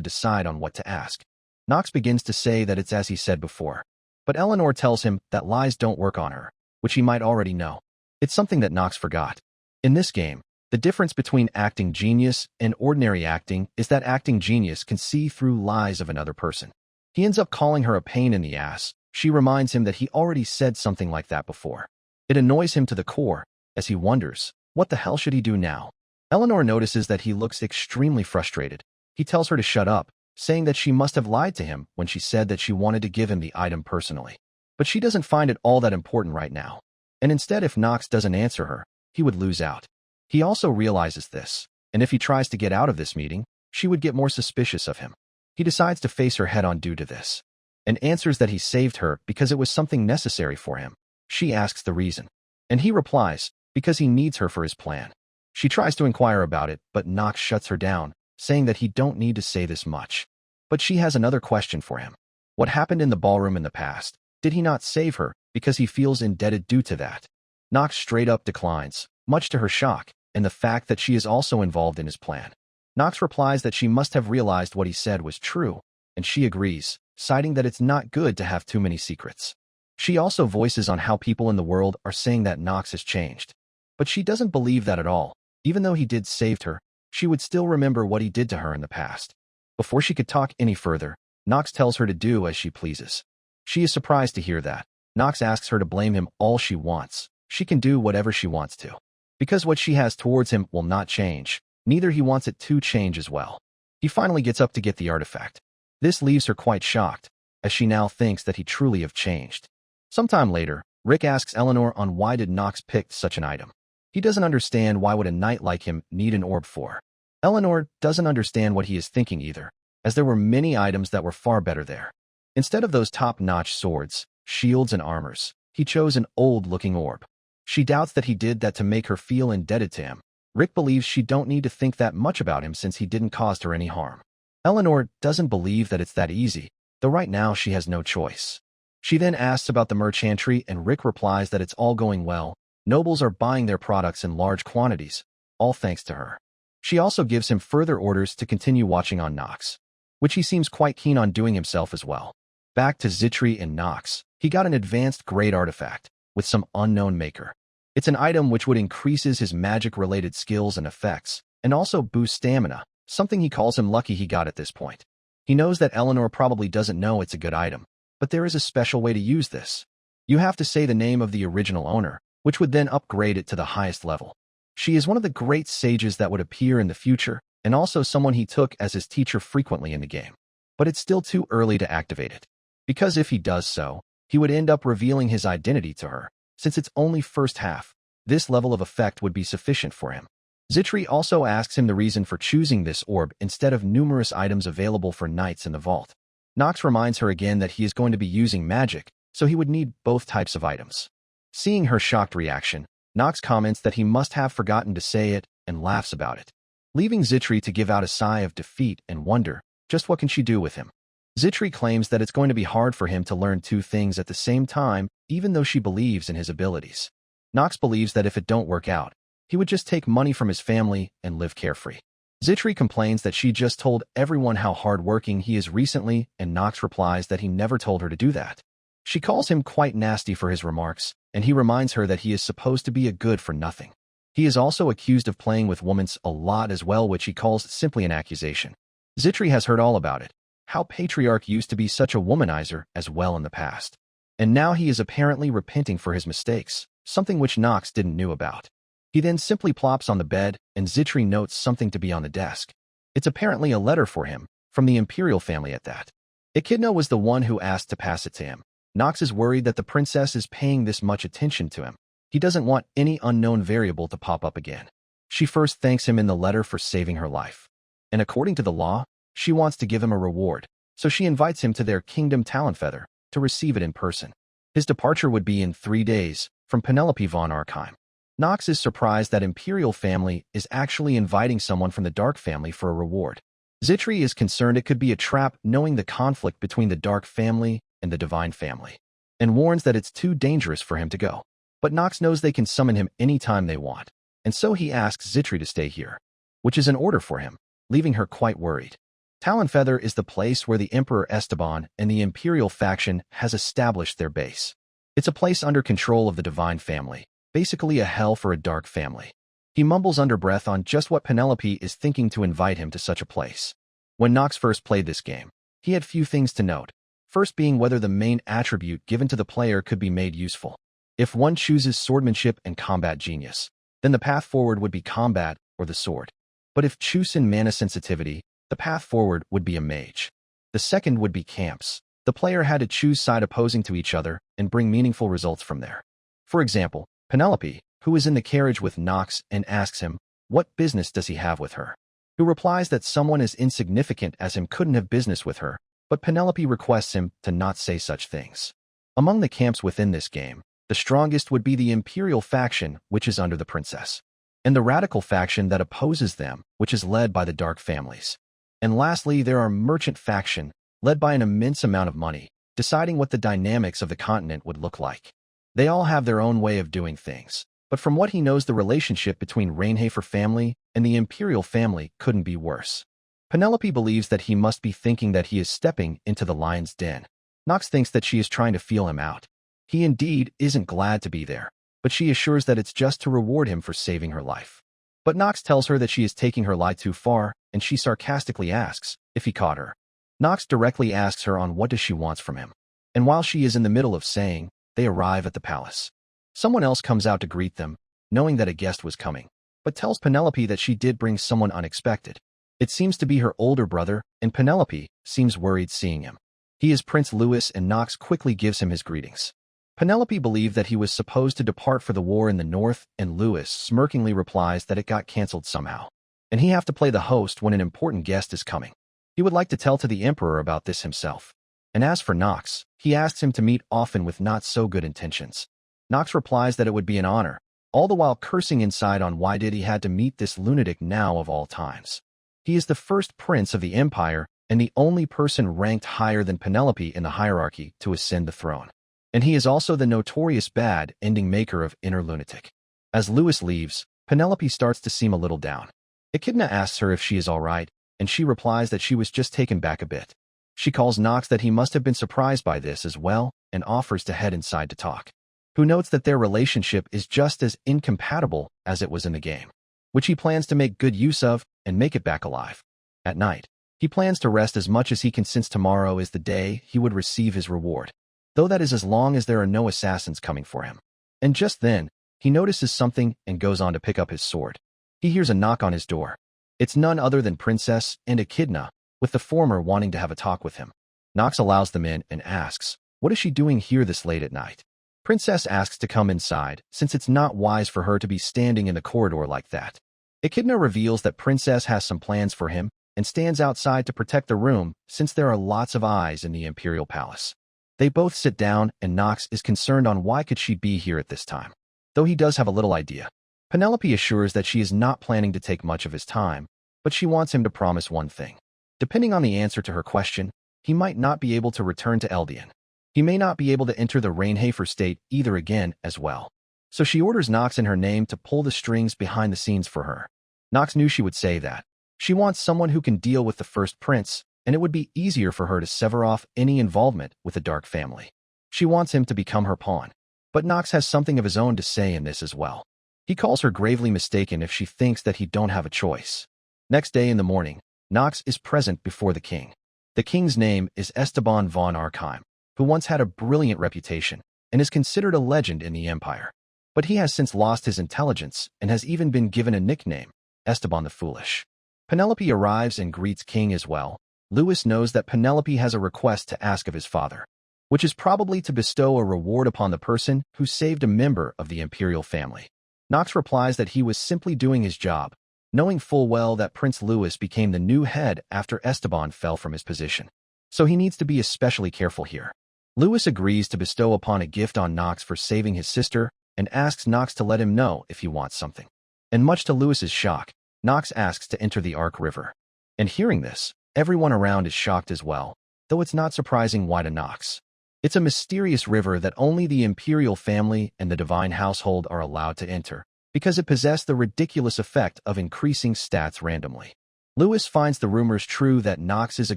decide on what to ask. Nox begins to say that it's as he said before, but Eleanor tells him that lies don't work on her, which he might already know. It's something that Nox forgot. In this game, the difference between acting genius and ordinary acting is that acting genius can see through lies of another person. He ends up calling her a pain in the ass. She reminds him that he already said something like that before. It annoys him to the core, as he wonders, what the hell should he do now? Eleanor notices that he looks extremely frustrated. He tells her to shut up, saying that she must have lied to him when she said that she wanted to give him the item personally. But she doesn't find it all that important right now. And instead, if Nox doesn't answer her, he would lose out. He also realizes this, and if he tries to get out of this meeting, she would get more suspicious of him. He decides to face her head-on due to this, and answers that he saved her because it was something necessary for him. She asks the reason, and he replies, because he needs her for his plan. She tries to inquire about it, but Nox shuts her down, saying that he don't need to say this much. But she has another question for him. What happened in the ballroom in the past? Did he not save her because he feels indebted due to that? Nox straight up declines, much to her shock, and the fact that she is also involved in his plan. Nox replies that she must have realized what he said was true, and she agrees, citing that it's not good to have too many secrets. She also voices on how people in the world are saying that Nox has changed. But she doesn't believe that at all. Even though he did save her, she would still remember what he did to her in the past. Before she could talk any further, Nox tells her to do as she pleases. She is surprised to hear that. Nox asks her to blame him all she wants. She can do whatever she wants to. Because what she has towards him will not change, neither he wants it to change as well. He finally gets up to get the artifact. This leaves her quite shocked, as she now thinks that he truly have changed. Sometime later, Rick asks Eleanor on why did Nox pick such an item. He doesn't understand why would a knight like him need an orb for. Eleanor doesn't understand what he is thinking either, as there were many items that were far better there. Instead of those top-notch swords, shields, and armors, he chose an old-looking orb. She doubts that he did that to make her feel indebted to him. Rick believes she don't need to think that much about him since he didn't cause her any harm. Eleanor doesn't believe that it's that easy, though right now she has no choice. She then asks about the merchantry and Rick replies that it's all going well, Nobles are buying their products in large quantities, all thanks to her. She also gives him further orders to continue watching on Nox, which he seems quite keen on doing himself as well. Back to Zitri and Nox, he got an advanced grade artifact with some unknown maker. It's an item which would increases his magic-related skills and effects, and also boost stamina, something he calls him lucky he got at this point. He knows that Eleanor probably doesn't know it's a good item, but there is a special way to use this. You have to say the name of the original owner, which would then upgrade it to the highest level. She is one of the great sages that would appear in the future, and also someone he took as his teacher frequently in the game. But it's still too early to activate it, because if he does so, he would end up revealing his identity to her. Since it's only first half, this level of effect would be sufficient for him. Zitri also asks him the reason for choosing this orb instead of numerous items available for knights in the vault. Nox reminds her again that he is going to be using magic, so he would need both types of items. Seeing her shocked reaction, Nox comments that he must have forgotten to say it and laughs about it, leaving Zitri to give out a sigh of defeat and wonder just what can she do with him. Zitri claims that it's going to be hard for him to learn two things at the same time, even though she believes in his abilities. Nox believes that if it don't work out, he would just take money from his family and live carefree. Zitri complains that she just told everyone how hardworking he is recently, and Nox replies that he never told her to do that. She calls him quite nasty for his remarks, and he reminds her that he is supposed to be a good-for-nothing. He is also accused of playing with women a lot as well, which he calls simply an accusation. Zitri has heard all about it, how Patriarch used to be such a womanizer as well in the past. And now he is apparently repenting for his mistakes, something which Nox didn't know about. He then simply plops on the bed, and Zitri notes something to be on the desk. It's apparently a letter for him, from the Imperial family at that. Echidna was the one who asked to pass it to him. Nox is worried that the princess is paying this much attention to him. He doesn't want any unknown variable to pop up again. She first thanks him in the letter for saving her life. And according to the law, she wants to give him a reward, so she invites him to their kingdom Talonfeather to receive it in person. His departure would be in 3 days, from Penelope von Arkheim. Nox is surprised that Imperial family is actually inviting someone from the Dark family for a reward. Zitri is concerned it could be a trap, knowing the conflict between the Dark family and the Divine family, and warns that it's too dangerous for him to go. But Nox knows they can summon him anytime they want, and so he asks Zitri to stay here, which is an order for him, leaving her quite worried. Talonfeather is the place where the Emperor Esteban and the Imperial faction has established their base. It's a place under control of the Divine family, basically a hell for a Dark family. He mumbles under breath on just what Penelope is thinking to invite him to such a place. When Nox first played this game, he had few things to note, first being whether the main attribute given to the player could be made useful. If one chooses swordsmanship and combat genius, then the path forward would be combat or the sword. But if choosing mana sensitivity, the path forward would be a mage. The second would be camps. The player had to choose side opposing to each other and bring meaningful results from there. For example, Penelope, who is in the carriage with Nox and asks him, what business does he have with her? Who replies that someone as insignificant as him couldn't have business with her, but Penelope requests him to not say such things. Among the camps within this game, the strongest would be the Imperial faction, which is under the princess, and the radical faction that opposes them, which is led by the Dark families. And lastly, there are merchant faction, led by an immense amount of money, deciding what the dynamics of the continent would look like. They all have their own way of doing things, but from what he knows, the relationship between Rainhafer family and the Imperial family couldn't be worse. Penelope believes that he must be thinking that he is stepping into the lion's den. Nox thinks that she is trying to feel him out. He indeed isn't glad to be there, but she assures that it's just to reward him for saving her life. But Nox tells her that she is taking her lie too far, and she sarcastically asks if he caught her. Nox directly asks her on what does she wants from him. And while she is in the middle of saying, they arrive at the palace. Someone else comes out to greet them, knowing that a guest was coming, but tells Penelope that she did bring someone unexpected. It seems to be her older brother, and Penelope seems worried seeing him. He is Prince Louis, and Nox quickly gives him his greetings. Penelope believed that he was supposed to depart for the war in the north, and Louis smirkingly replies that it got cancelled somehow, and he have to play the host when an important guest is coming. He would like to tell to the Emperor about this himself. And as for Nox, he asks him to meet often with not so good intentions. Nox replies that it would be an honor, all the while cursing inside on why did he had to meet this lunatic now of all times. He is the first prince of the empire and the only person ranked higher than Penelope in the hierarchy to ascend the throne. And he is also the notorious bad ending maker of Inner Lunatic. As Lewis leaves, Penelope starts to seem a little down. Echidna asks her if she is all right, and she replies that she was just taken back a bit. She calls Knox that he must have been surprised by this as well and offers to head inside to talk. Who notes that their relationship is just as incompatible as it was in the game, which he plans to make good use of and make it back alive. At night, he plans to rest as much as he can since tomorrow is the day he would receive his reward, though that is as long as there are no assassins coming for him. And just then, he notices something and goes on to pick up his sword. He hears a knock on his door. It's none other than Princess and Echidna, with the former wanting to have a talk with him. Knox allows them in and asks, "What is she doing here this late at night?" Princess asks to come inside, since it's not wise for her to be standing in the corridor like that. Echidna reveals that Princess has some plans for him and stands outside to protect the room since there are lots of eyes in the Imperial Palace. They both sit down and Knox is concerned on why could she be here at this time, though he does have a little idea. Penelope assures that she is not planning to take much of his time, but she wants him to promise one thing. Depending on the answer to her question, he might not be able to return to Eldian. He may not be able to enter the Rainhafer state either again as well. So she orders Knox in her name to pull the strings behind the scenes for her. Knox knew she would say that. She wants someone who can deal with the first prince, and it would be easier for her to sever off any involvement with the Dark family. She wants him to become her pawn. But Knox has something of his own to say in this as well. He calls her gravely mistaken if she thinks that he don't have a choice. Next day in the morning, Knox is present before the king. The king's name is Esteban von Arkheim, who once had a brilliant reputation and is considered a legend in the empire. But he has since lost his intelligence and has even been given a nickname, Esteban the Foolish. Penelope arrives and greets King as well. Lewis knows that Penelope has a request to ask of his father, which is probably to bestow a reward upon the person who saved a member of the imperial family. Knox replies that he was simply doing his job, knowing full well that Prince Louis became the new head after Esteban fell from his position. So he needs to be especially careful here. Louis agrees to bestow upon a gift on Knox for saving his sister and asks Knox to let him know if he wants something. And much to Louis's shock, Knox asks to enter the Ark River. And hearing this, everyone around is shocked as well, though it's not surprising why to Knox. It's a mysterious river that only the imperial family and the divine household are allowed to enter, because it possessed the ridiculous effect of increasing stats randomly. Louis finds the rumors true that Knox is a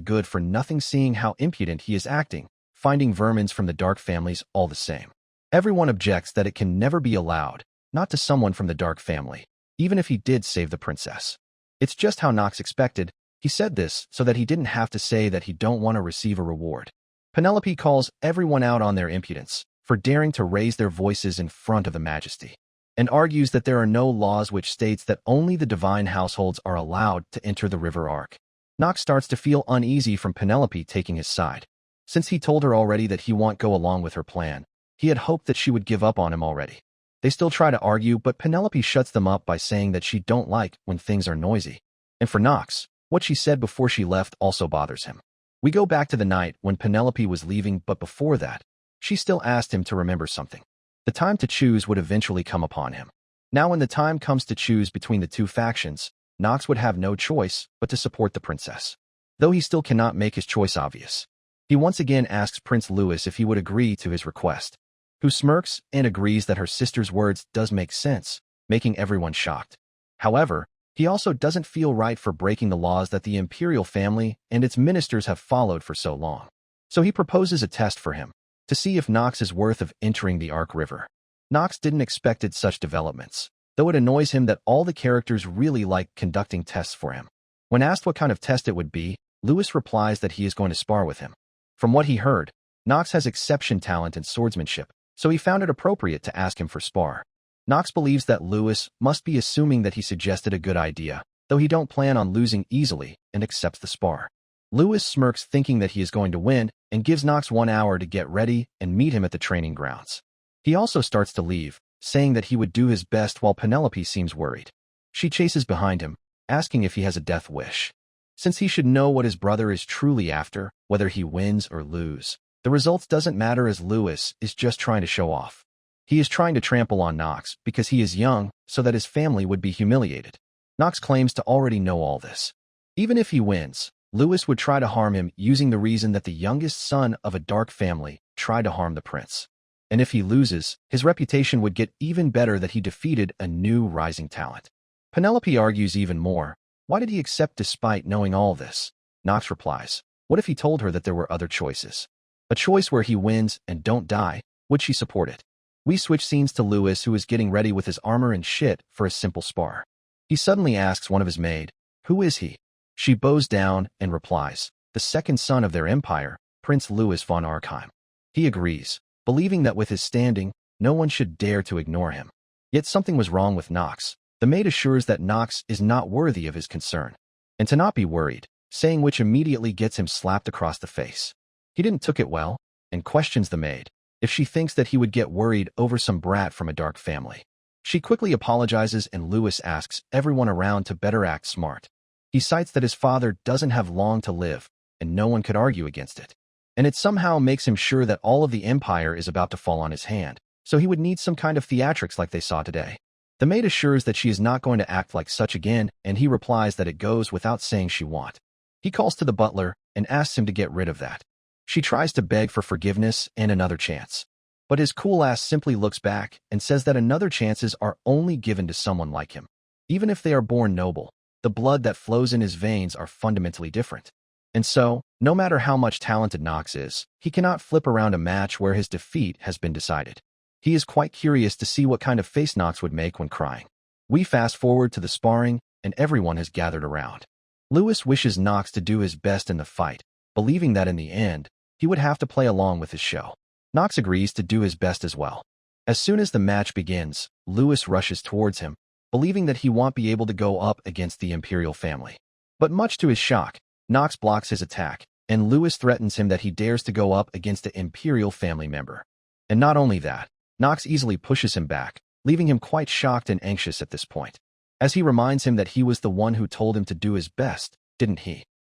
good-for-nothing seeing how impudent he is acting, finding vermins from the Dark families all the same. Everyone objects that it can never be allowed, not to someone from the Dark family, even if he did save the princess. It's just how Knox expected. He said this so that he didn't have to say that he don't want to receive a reward. Penelope calls everyone out on their impudence for daring to raise their voices in front of the majesty, and argues that there are no laws which states that only the divine households are allowed to enter the river Ark. Knox starts to feel uneasy from Penelope taking his side. Since he told her already that he won't go along with her plan, he had hoped that she would give up on him already. They still try to argue, but Penelope shuts them up by saying that she don't like when things are noisy. And for Knox, what she said before she left also bothers him. We go back to the night when Penelope was leaving, but before that, she still asked him to remember something. The time to choose would eventually come upon him. Now when the time comes to choose between the two factions, Knox would have no choice but to support the princess, though he still cannot make his choice obvious. He once again asks Prince Louis if he would agree to his request, who smirks and agrees that her sister's words does make sense, making everyone shocked. However, he also doesn't feel right for breaking the laws that the imperial family and its ministers have followed for so long. So he proposes a test for him, to see if Knox is worth of entering the Ark River. Knox didn't expect such developments, though it annoys him that all the characters really like conducting tests for him. When asked what kind of test it would be, Louis replies that he is going to spar with him. From what he heard, Knox has exception talent in swordsmanship, so he found it appropriate to ask him for spar. Knox believes that Louis must be assuming that he suggested a good idea, though he don't plan on losing easily, and accepts the spar. Louis smirks thinking that he is going to win and gives Knox 1 hour to get ready and meet him at the training grounds. He also starts to leave, saying that he would do his best while Penelope seems worried. She chases behind him, asking if he has a death wish. Since he should know what his brother is truly after, whether he wins or lose, the results doesn't matter as Louis is just trying to show off. He is trying to trample on Knox because he is young so that his family would be humiliated. Knox claims to already know all this. Even if he wins, Louis would try to harm him using the reason that the youngest son of a dark family tried to harm the prince. And if he loses, his reputation would get even better that he defeated a new rising talent. Penelope argues even more. Why did he accept despite knowing all this? Nox replies, what if he told her that there were other choices? A choice where he wins and don't die. Would she support it? We switch scenes to Lewis, who is getting ready with his armor and shit for a simple spar. He suddenly asks one of his maid, who is he? She bows down and replies, the second son of their empire, Prince Louis von Arkheim. He agrees, believing that with his standing, no one should dare to ignore him. Yet something was wrong with Nox. The maid assures that Nox is not worthy of his concern, and to not be worried, saying which immediately gets him slapped across the face. He didn't took it well, and questions the maid if she thinks that he would get worried over some brat from a dark family. She quickly apologizes, and Lewis asks everyone around to better act smart. He cites that his father doesn't have long to live, and no one could argue against it. And it somehow makes him sure that all of the empire is about to fall on his hand, so he would need some kind of theatrics like they saw today. The maid assures that she is not going to act like such again, and he replies that it goes without saying she won't. He calls to the butler and asks him to get rid of that. She tries to beg for forgiveness and another chance. But his cool ass simply looks back and says that another chances are only given to someone like him. Even if they are born noble, the blood that flows in his veins are fundamentally different. And so, no matter how much talented Nox is, he cannot flip around a match where his defeat has been decided. He is quite curious to see what kind of face Nox would make when crying. We fast forward to the sparring, and everyone has gathered around. Lewis wishes Nox to do his best in the fight, believing that in the end, he would have to play along with his show. Nox agrees to do his best as well. As soon as the match begins, Lewis rushes towards him, believing that he won't be able to go up against the Imperial family. But much to his shock, Nox blocks his attack, and Lewis threatens him that he dares to go up against the Imperial family member. And not only that, Nox easily pushes him back, leaving him quite shocked and anxious at this point, as he reminds him that he was the one who told him to do his best, didn't he?